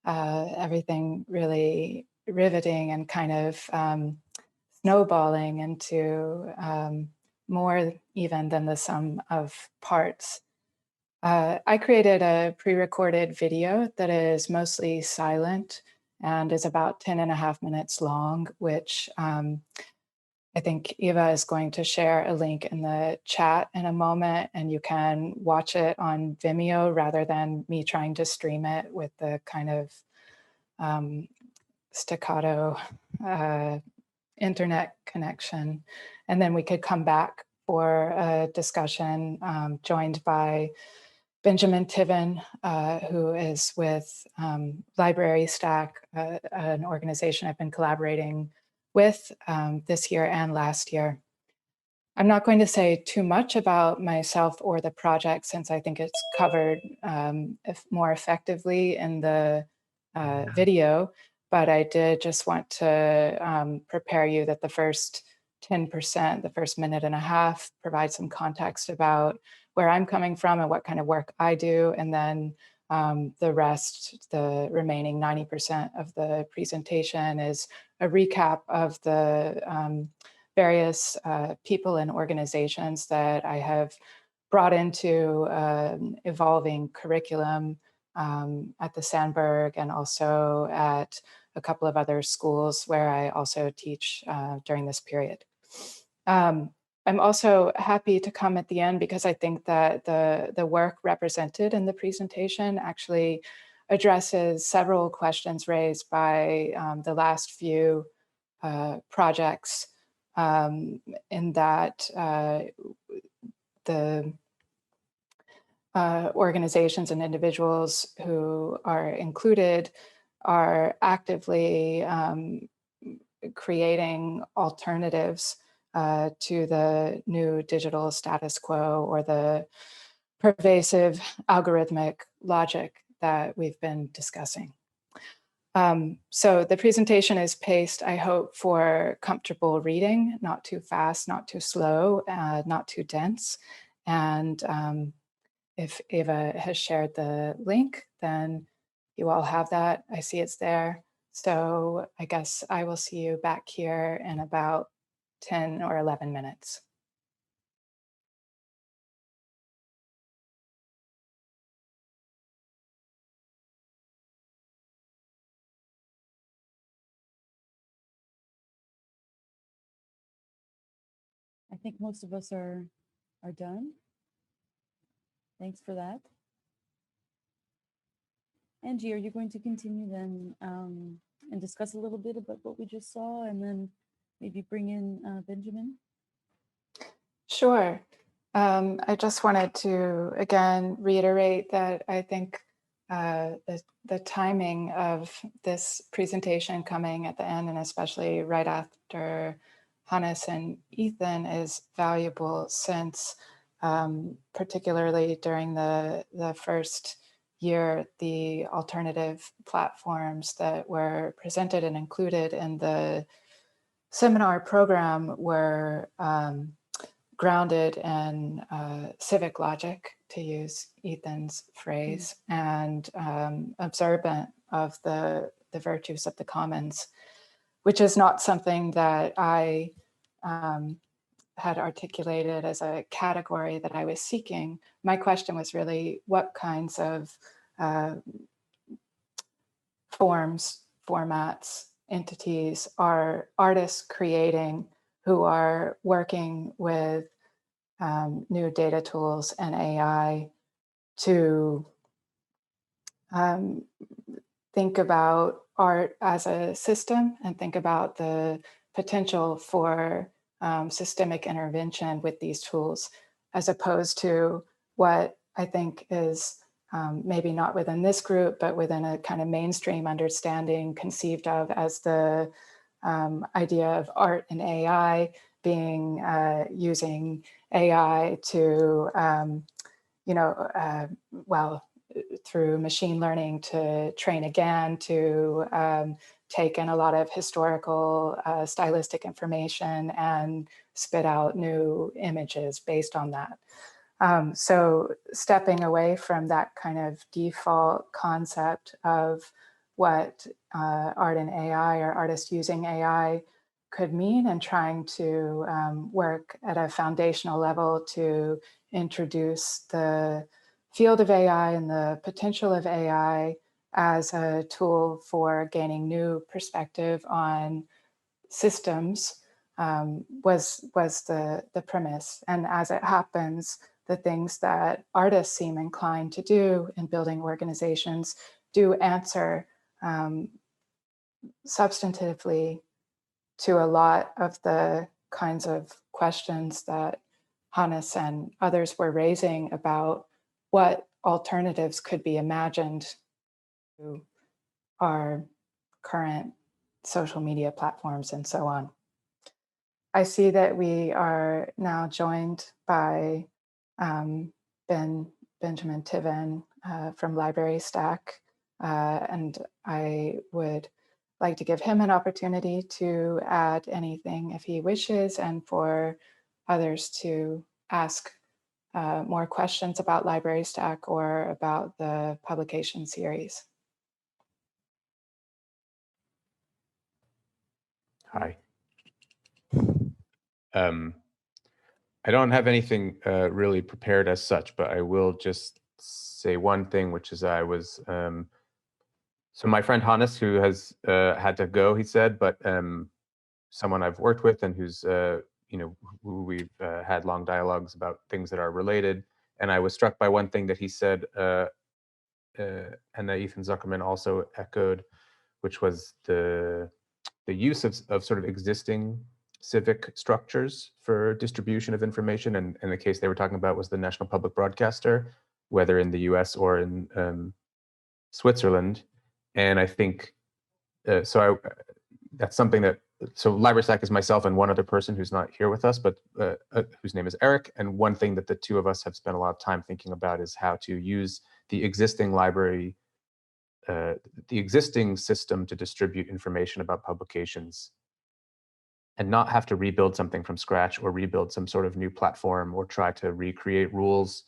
everything really riveting and kind of snowballing into more even than the sum of parts. I created a pre-recorded video that is mostly silent and is about 10.5 minutes long, which I think Eva is going to share a link in the chat in a moment, and you can watch it on Vimeo rather than me trying to stream it with the kind of staccato internet connection. And then we could come back for a discussion joined by Benjamin Tiven, who is with Library Stack, an organization I've been collaborating with this year and last year. I'm not going to say too much about myself or the project since I think it's covered more effectively in the video, but I did just want to prepare you that the first 10%, the first minute and a half, provide some context about where I'm coming from and what kind of work I do, and then the rest, the remaining 90% of the presentation is a recap of the various people and organizations that I have brought into evolving curriculum at the Sandberg and also at a couple of other schools where I also teach during this period. I'm also happy to come at the end because I think that the work represented in the presentation actually addresses several questions raised by the last few projects, in that the organizations and individuals who are included are actively creating alternatives to the new digital status quo or the pervasive algorithmic logic that we've been discussing. So the presentation is paced, I hope, for comfortable reading, not too fast, not too slow, not too dense. And if Eva has shared the link, then you all have that. I see it's there. So I guess I will see you back here in about 10 or 11 minutes. I think most of us are done. Thanks for that. Angie, are you going to continue then and discuss a little bit about what we just saw and then maybe bring in Benjamin? Sure. I just wanted to, again, reiterate that I think the timing of this presentation coming at the end, and especially right after Hannes and Ethan, is valuable since particularly during the first year, the alternative platforms that were presented and included in the seminar program were grounded in civic logic, to use Ethan's phrase, and observant of the virtues of the commons, which is not something that I had articulated as a category that I was seeking. My question was really what kinds of forms, formats, entities are artists creating who are working with new data tools and AI to think about art as a system and think about the potential for systemic intervention with these tools, as opposed to what I think is maybe not within this group, but within a kind of mainstream understanding conceived of as the idea of art and AI being using AI to, well, through machine learning to train again, to take in a lot of historical stylistic information and spit out new images based on that. So stepping away from that kind of default concept of what art and AI or artists using AI could mean, and trying to work at a foundational level to introduce the field of AI and the potential of AI as a tool for gaining new perspective on systems was the premise. And as it happens, the things that artists seem inclined to do in building organizations do answer substantively to a lot of the kinds of questions that Hannes and others were raising about what alternatives could be imagined to our current social media platforms and so on. I see that we are now joined by Benjamin Tiven from Library Stack, and I would like to give him an opportunity to add anything if he wishes, and for others to ask more questions about Library Stack or about the publication series. Hi. I don't have anything really prepared as such, but I will just say one thing, which is I was, so my friend Hannes, who has had to go, he said, but someone I've worked with and who's, you know, who we've had long dialogues about things that are related. And I was struck by one thing that he said, and that Ethan Zuckerman also echoed, which was the use of sort of existing civic structures for distribution of information. And in the case they were talking about was the National Public Broadcaster, whether in the US or in Switzerland. And I think, that's something that, so LibraryStack is myself and one other person who's not here with us, but whose name is Eric. And one thing that the two of us have spent a lot of time thinking about is how to use the existing library, the existing system to distribute information about publications and not have to rebuild something from scratch or rebuild some sort of new platform or try to recreate rules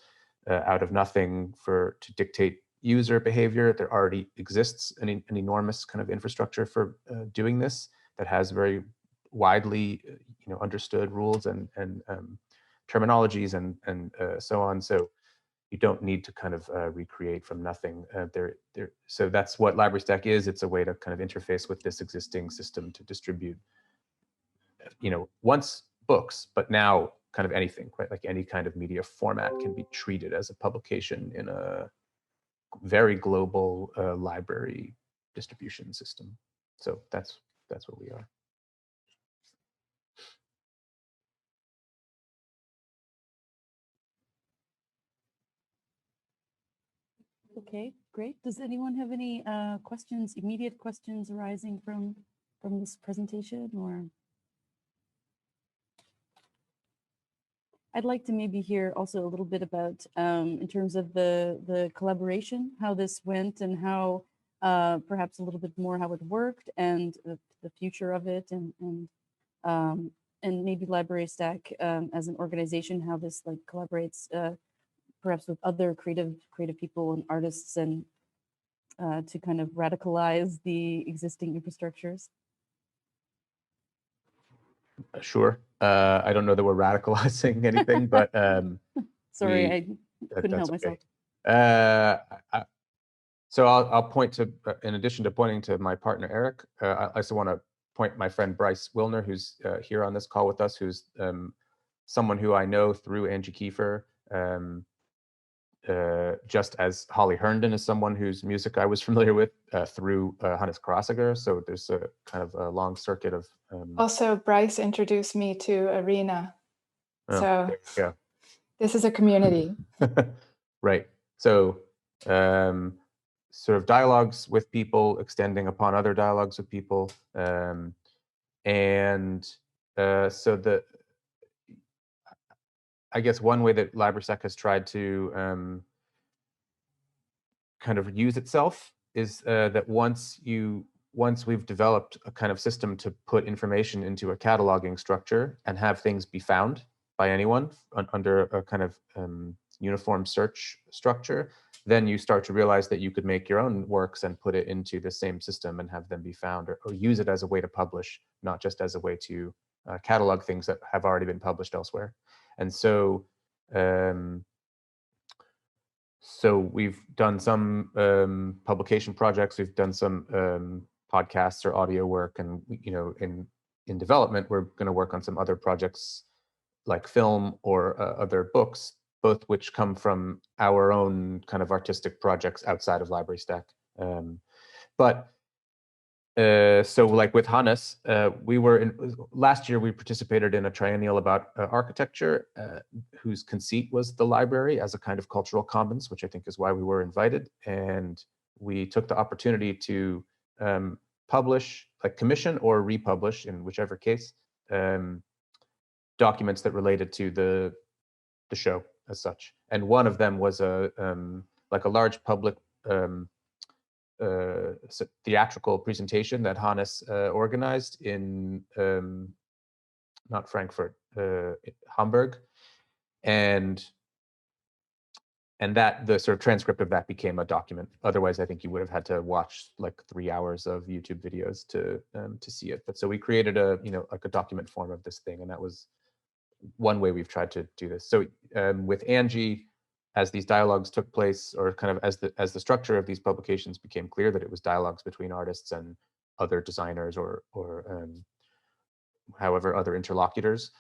out of nothing to dictate user behavior. There already exists an enormous kind of infrastructure for doing this that has very widely understood rules and terminologies and so on. So you don't need to kind of recreate from nothing. So that's what LibraryStack is. It's a way to kind of interface with this existing system to distribute, once books, but now kind of anything, right? Like any kind of media format can be treated as a publication in a very global library distribution system. So that's what we are. Okay, great. Does anyone have any questions, immediate questions arising from this presentation? Or I'd like to maybe hear also a little bit about, in terms of the collaboration, how this went and how perhaps a little bit more how it worked and the future of it, and maybe LibraryStack as an organization, how this like collaborates perhaps with other creative people and artists, and to kind of radicalize the existing infrastructures. Sure. I don't know that we're radicalizing anything, but sorry, I couldn't help myself. So I'll point to, in addition to pointing to my partner Eric, I also want to point my friend Bryce Wilner, who's here on this call with us, who's someone who I know through Angie Keefer, just as Holly Herndon is someone whose music I was familiar with through Hannes Grassegger. So there's a kind of a long circuit of. Also, Bryce introduced me to Arena. So yeah, this is a community. Right. So sort of dialogues with people, extending upon other dialogues with people. So I guess one way that LibraryStack has tried to kind of use itself is that once we've developed a kind of system to put information into a cataloging structure and have things be found by anyone under a kind of uniform search structure, then you start to realize that you could make your own works and put it into the same system and have them be found, or use it as a way to publish, not just as a way to catalog things that have already been published elsewhere. And so so we've done some publication projects, we've done some podcasts or audio work, and in development, we're going to work on some other projects like film or other books, both which come from our own kind of artistic projects outside of LibraryStack. So like with Hannes, last year we participated in a triennial about architecture, whose conceit was the library as a kind of cultural commons, which I think is why we were invited. And we took the opportunity to publish, like commission or republish, in whichever case, documents that related to the show as such. And one of them was like a large public theatrical presentation that Hannes organized in not Frankfurt, Hamburg, and that the sort of transcript of that became a document. Otherwise, I think you would have had to watch like 3 hours of YouTube videos to see it. But so we created like a document form of this thing, and that was one way we've tried to do this. So with Angie, as these dialogues took place, or kind of as the structure of these publications became clear that it was dialogues between artists and other designers or however other interlocutors,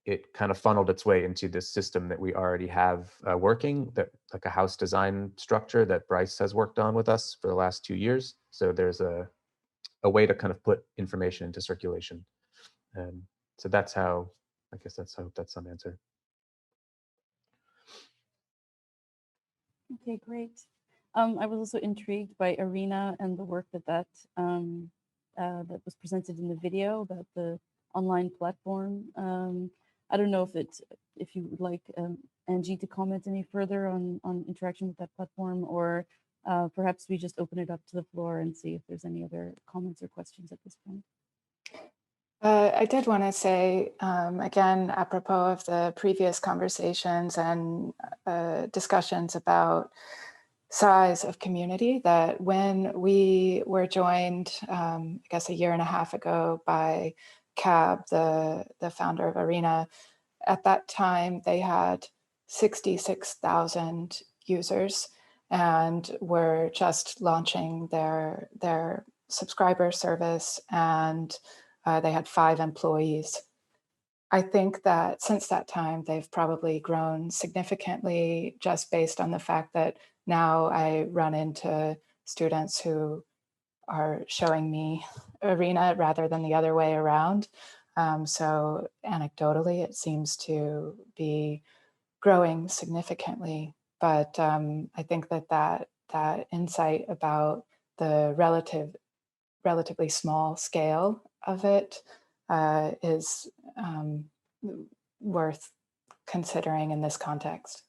it kind of funneled its way into this system that we already have working, that like a house design structure that Bryce has worked on with us for the last 2 years. So there's a way to kind of put information into circulation. So that's how, I guess that's some answer. Okay, great. I was also intrigued by Arena and the work that was presented in the video about the online platform. I don't know if you would like Angie to comment any further on interaction with that platform, or perhaps we just open it up to the floor and see if there's any other comments or questions at this point. I did want to say, again, apropos of the previous conversations and discussions about size of community, that when we were joined, I guess a year and a half ago by Cab, the founder of Arena, at that time they had 66,000 users and were just launching their subscriber service, and they had 5 employees. I think that since that time, they've probably grown significantly, just based on the fact that now I run into students who are showing me Arena rather than the other way around. So anecdotally, it seems to be growing significantly. But I think that insight about the relatively small scale of it is worth considering in this context.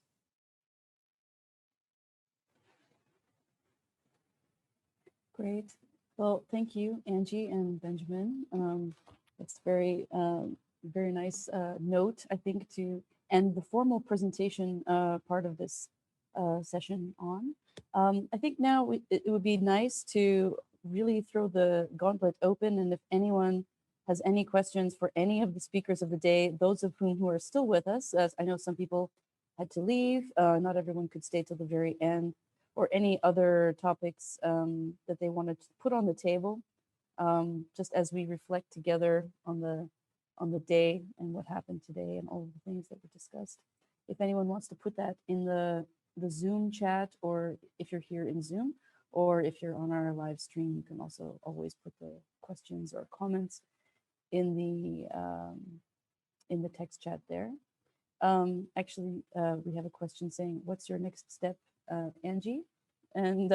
Great. Well, thank you, Angie and Benjamin. That's very nice note, I think, to end the formal presentation part of this session on. I think now it would be nice to really throw the gauntlet open, and if anyone has any questions for any of the speakers of the day, those of whom who are still with us, as I know some people had to leave, not everyone could stay till the very end, or any other topics that they wanted to put on the table, just as we reflect together on the day and what happened today and all of the things that were discussed. If anyone wants to put that in the Zoom chat, or if you're here in Zoom, or if you're on our live stream, you can also always put the questions or comments in the text chat there. Actually, we have a question saying, "What's your next step, Angie?" And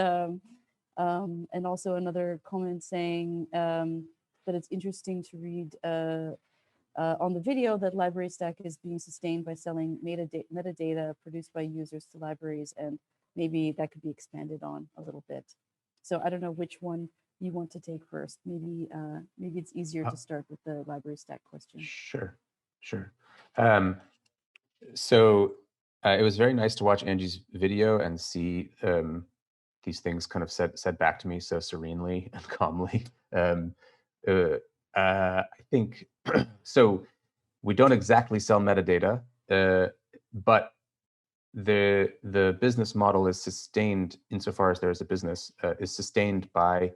also another comment saying that it's interesting to read on the video that Library Stack is being sustained by selling metadata produced by users to libraries, and maybe that could be expanded on a little bit. So I don't know which one you want to take first. Maybe it's easier to start with the Library Stack question. Sure. So it was very nice to watch Angie's video and see these things kind of said back to me so serenely and calmly. I think so. We don't exactly sell metadata, but the business model is sustained, insofar as there is a business, is sustained by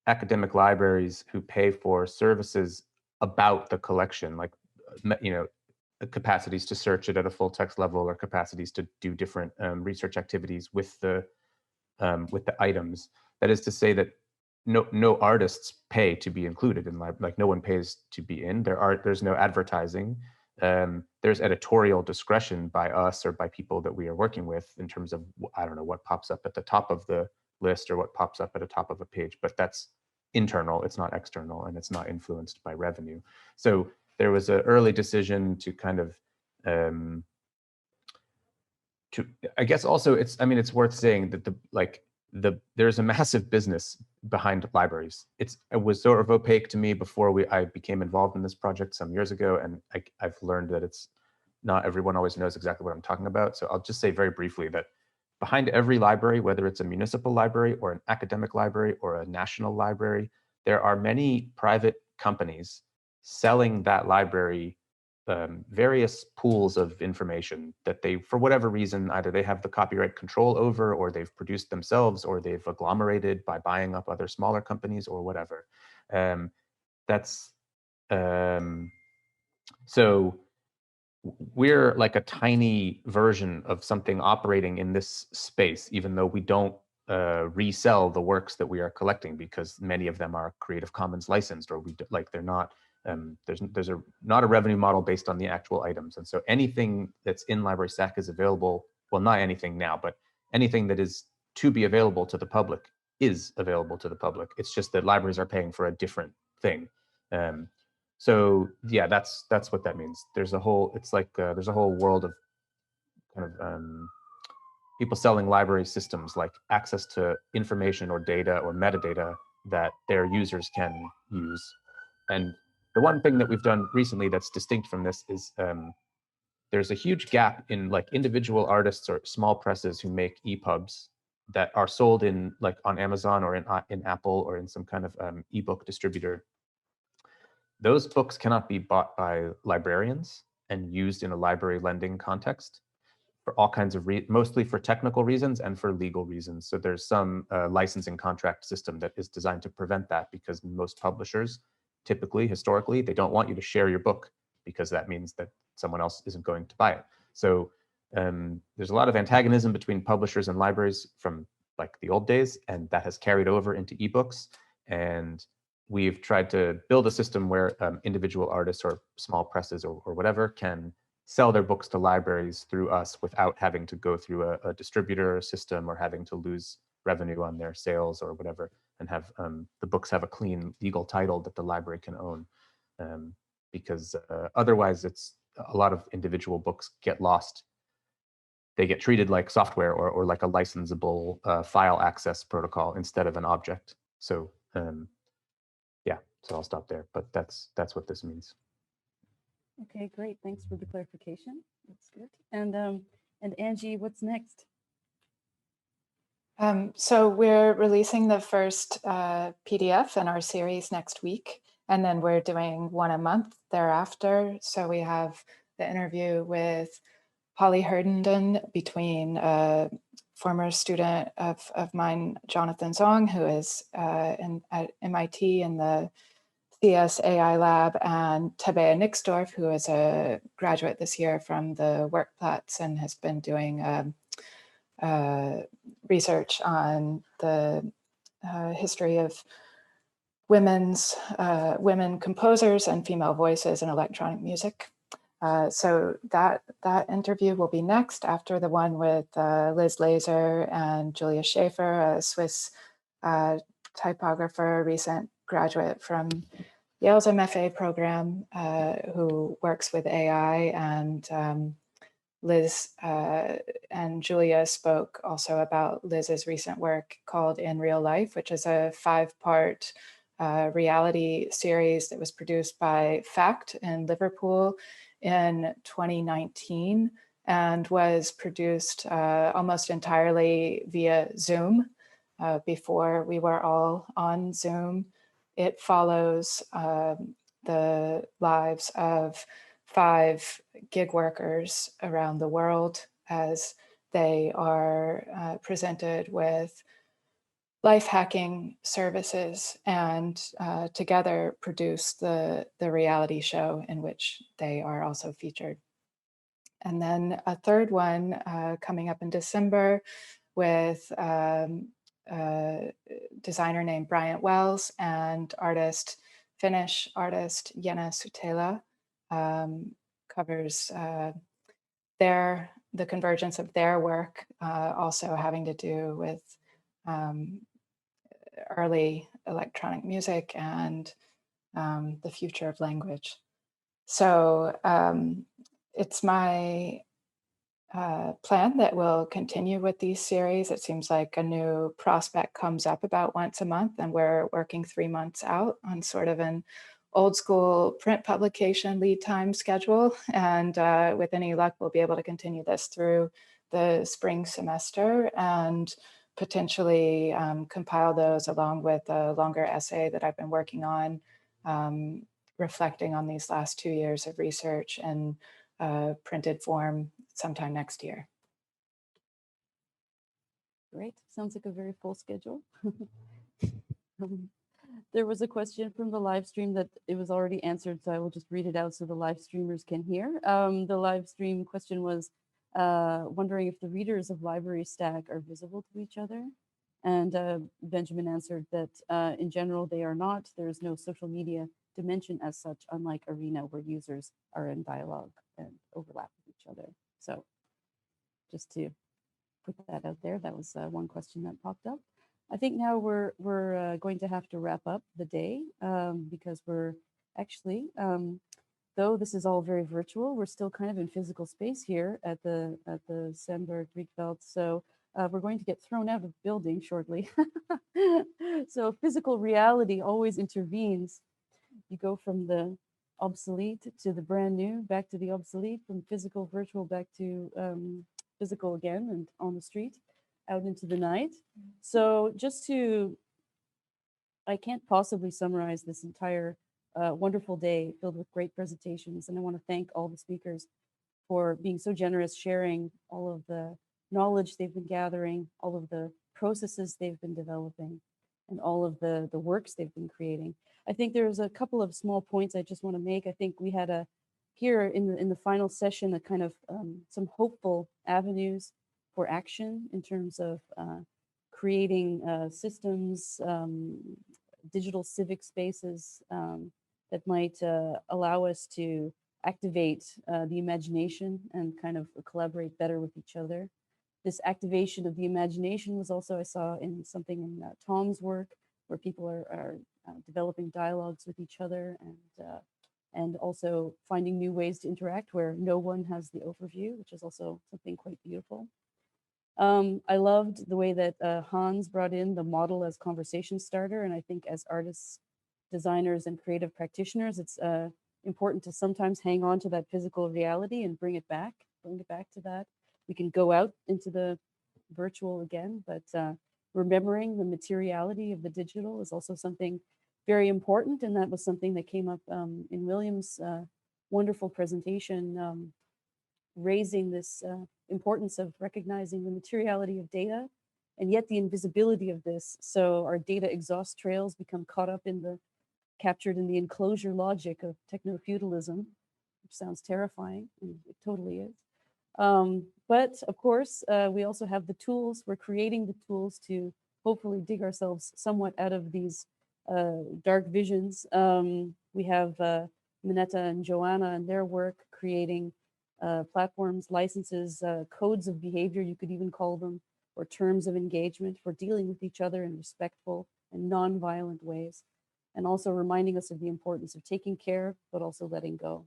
academic libraries who pay for services about the collection, like capacities to search it at a full text level, or capacities to do different research activities with the items. That is to say that no artists pay to be included in like no one pays to be in. There's no advertising. There's editorial discretion by us or by people that we are working with in terms of, I don't know, what pops up at the top of the list or what pops up at the top of a page, but that's internal, it's not external, and it's not influenced by revenue. So there was an early decision to kind of, I guess also it's worth saying that there's a massive business behind libraries. It was sort of opaque to me before I became involved in this project some years ago, and I've learned that it's not everyone always knows exactly what I'm talking about. So I'll just say very briefly that behind every library, whether it's a municipal library or an academic library or a national library, there are many private companies selling that library various pools of information that they, for whatever reason, either they have the copyright control over, or they've produced themselves, or they've agglomerated by buying up other smaller companies or whatever. So we're like a tiny version of something operating in this space, even though we don't resell the works that we are collecting, because many of them are Creative Commons licensed, or they're not. There's not a revenue model based on the actual items, and so anything that's in Library Stack is available. Well, not anything now, but anything that is to be available to the public is available to the public. It's just that libraries are paying for a different thing. So yeah, that's what that means. There's a whole, it's like there's a whole world of kind of people selling library systems, like access to information or data or metadata that their users can use. And the one thing that we've done recently that's distinct from this is there's a huge gap in like individual artists or small presses who make EPUBs that are sold in like on Amazon or in Apple or in some kind of ebook distributor. Those books cannot be bought by librarians and used in a library lending context for all kinds of mostly for technical reasons and for legal reasons. So there's some licensing contract system that is designed to prevent that, because most publishers, typically, historically, they don't want you to share your book, because that means that someone else isn't going to buy it. So there's a lot of antagonism between publishers and libraries from like the old days, and that has carried over into ebooks. And we've tried to build a system where individual artists or small presses or whatever can sell their books to libraries through us without having to go through a distributor system or having to lose revenue on their sales or whatever, and have the books have a clean legal title that the library can own. Because otherwise it's a lot of individual books get lost. They get treated like software or like a licensable file access protocol instead of an object. So yeah, so I'll stop there, but that's what this means. Okay, great. Thanks for the clarification. That's good. And Angie, what's next? So we're releasing the first PDF in our series next week, and then we're doing one a month thereafter. So we have the interview with Polly Herndon, between a former student of mine, Jonathan Zong, who is at MIT in the CS AI lab, and Tabea Nixdorf, who is a graduate this year from the Werkplatz and has been doing research on the history of women composers and female voices in electronic music. So that interview will be next, after the one with Liz Laser and Julia Schaefer, a Swiss typographer, recent graduate from Yale's MFA program, who works with AI, and Liz and Julia spoke also about Liz's recent work called In Real Life, which is a 5-part reality series that was produced by FACT in Liverpool in 2019 and was produced almost entirely via Zoom before we were all on Zoom. It follows the lives of 5 gig workers around the world as they are presented with life hacking services and together produce the reality show in which they are also featured. And then a third one coming up in December with a designer named Bryant Wells and Finnish artist Jenna Sutela, covers the convergence of their work, also having to do with early electronic music and the future of language. So it's my plan that we'll continue with these series. It seems like a new prospect comes up about once a month, and we're working 3 months out on sort of an old school print publication lead time schedule. And with any luck, we'll be able to continue this through the spring semester and potentially compile those along with a longer essay that I've been working on reflecting on these last 2 years of research in printed form sometime next year. Great. Sounds like a very full schedule. There was a question from the live stream that it was already answered, so I will just read it out so the live streamers can hear. The live stream question was wondering if the readers of Library Stack are visible to each other. And Benjamin answered that in general, they are not. There is no social media dimension as such, unlike Arena, where users are in dialogue and overlap with each other. So just to put that out there, that was one question that popped up. I think now we're going to have to wrap up the day because we're actually, though this is all very virtual, we're still kind of in physical space here at the Sandberg Rietveld. So we're going to get thrown out of the building shortly. So physical reality always intervenes. You go from the obsolete to the brand new, back to the obsolete, from physical, virtual, back to physical again and on the street, out into the night. So just to, I can't possibly summarize this entire wonderful day filled with great presentations. And I want to thank all the speakers for being so generous, sharing all of the knowledge they've been gathering, all of the processes they've been developing, and all of the works they've been creating. I think there's a couple of small points I just want to make. I think we had here in the final session, a kind of some hopeful avenues for action in terms of creating systems, digital civic spaces that might allow us to activate the imagination and kind of collaborate better with each other. This activation of the imagination was also, I saw in something in Tom's work, where people are developing dialogues with each other and also finding new ways to interact where no one has the overview, which is also something quite beautiful. I loved the way that Hans brought in the model as conversation starter. And I think as artists, designers, and creative practitioners, it's important to sometimes hang on to that physical reality and bring it back to that. We can go out into the virtual again, but remembering the materiality of the digital is also something very important. And that was something that came up in William's wonderful presentation, raising this importance of recognizing the materiality of data and yet the invisibility of this. So our data exhaust trails become caught up in captured in the enclosure logic of technofeudalism, which sounds terrifying, and it totally is. But of course, we also have the tools. We're creating the tools to hopefully dig ourselves somewhat out of these dark visions. We have Manetta and Joana and their work creating platforms, licenses, codes of behavior, you could even call them, or terms of engagement for dealing with each other in respectful and non-violent ways, and also reminding us of the importance of taking care, but also letting go.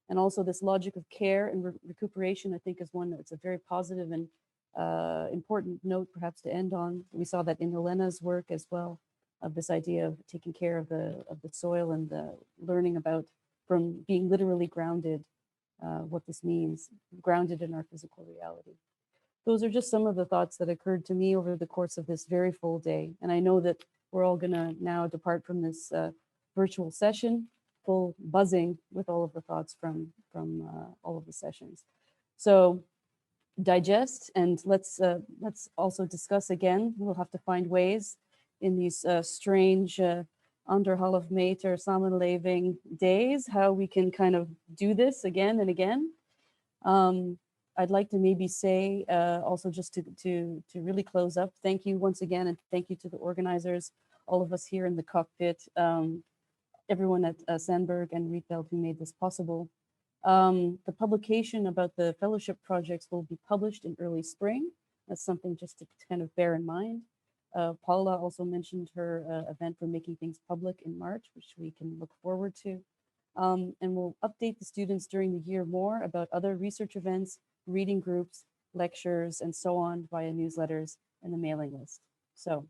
And also this logic of care and recuperation, I think, is one that's a very positive and important note perhaps to end on. We saw that in Elena's work as well, of this idea of taking care of the soil and the learning about, from being literally grounded, what this means, grounded in our physical reality. Those are just some of the thoughts that occurred to me over the course of this very full day. And I know that we're all gonna now depart from this virtual session full buzzing with all of the thoughts from all of the sessions. So digest, and let's also discuss again. We'll have to find ways in these strange anderhalf meter samenleving days, how we can kind of do this again and again. I'd like to maybe say also just to really close up, thank you once again, and thank you to the organizers, all of us here in the cockpit, everyone at Sandberg and Rietveld who made this possible. The publication about the fellowship projects will be published in early spring. That's something just to kind of bear in mind. Paula also mentioned her event for making things public in March, which we can look forward to. And we'll update the students during the year more about other research events, reading groups, lectures, and so on via newsletters and the mailing list. So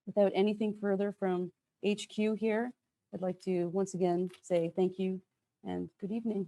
without anything further from HQ here, I'd like to once again say thank you and good evening.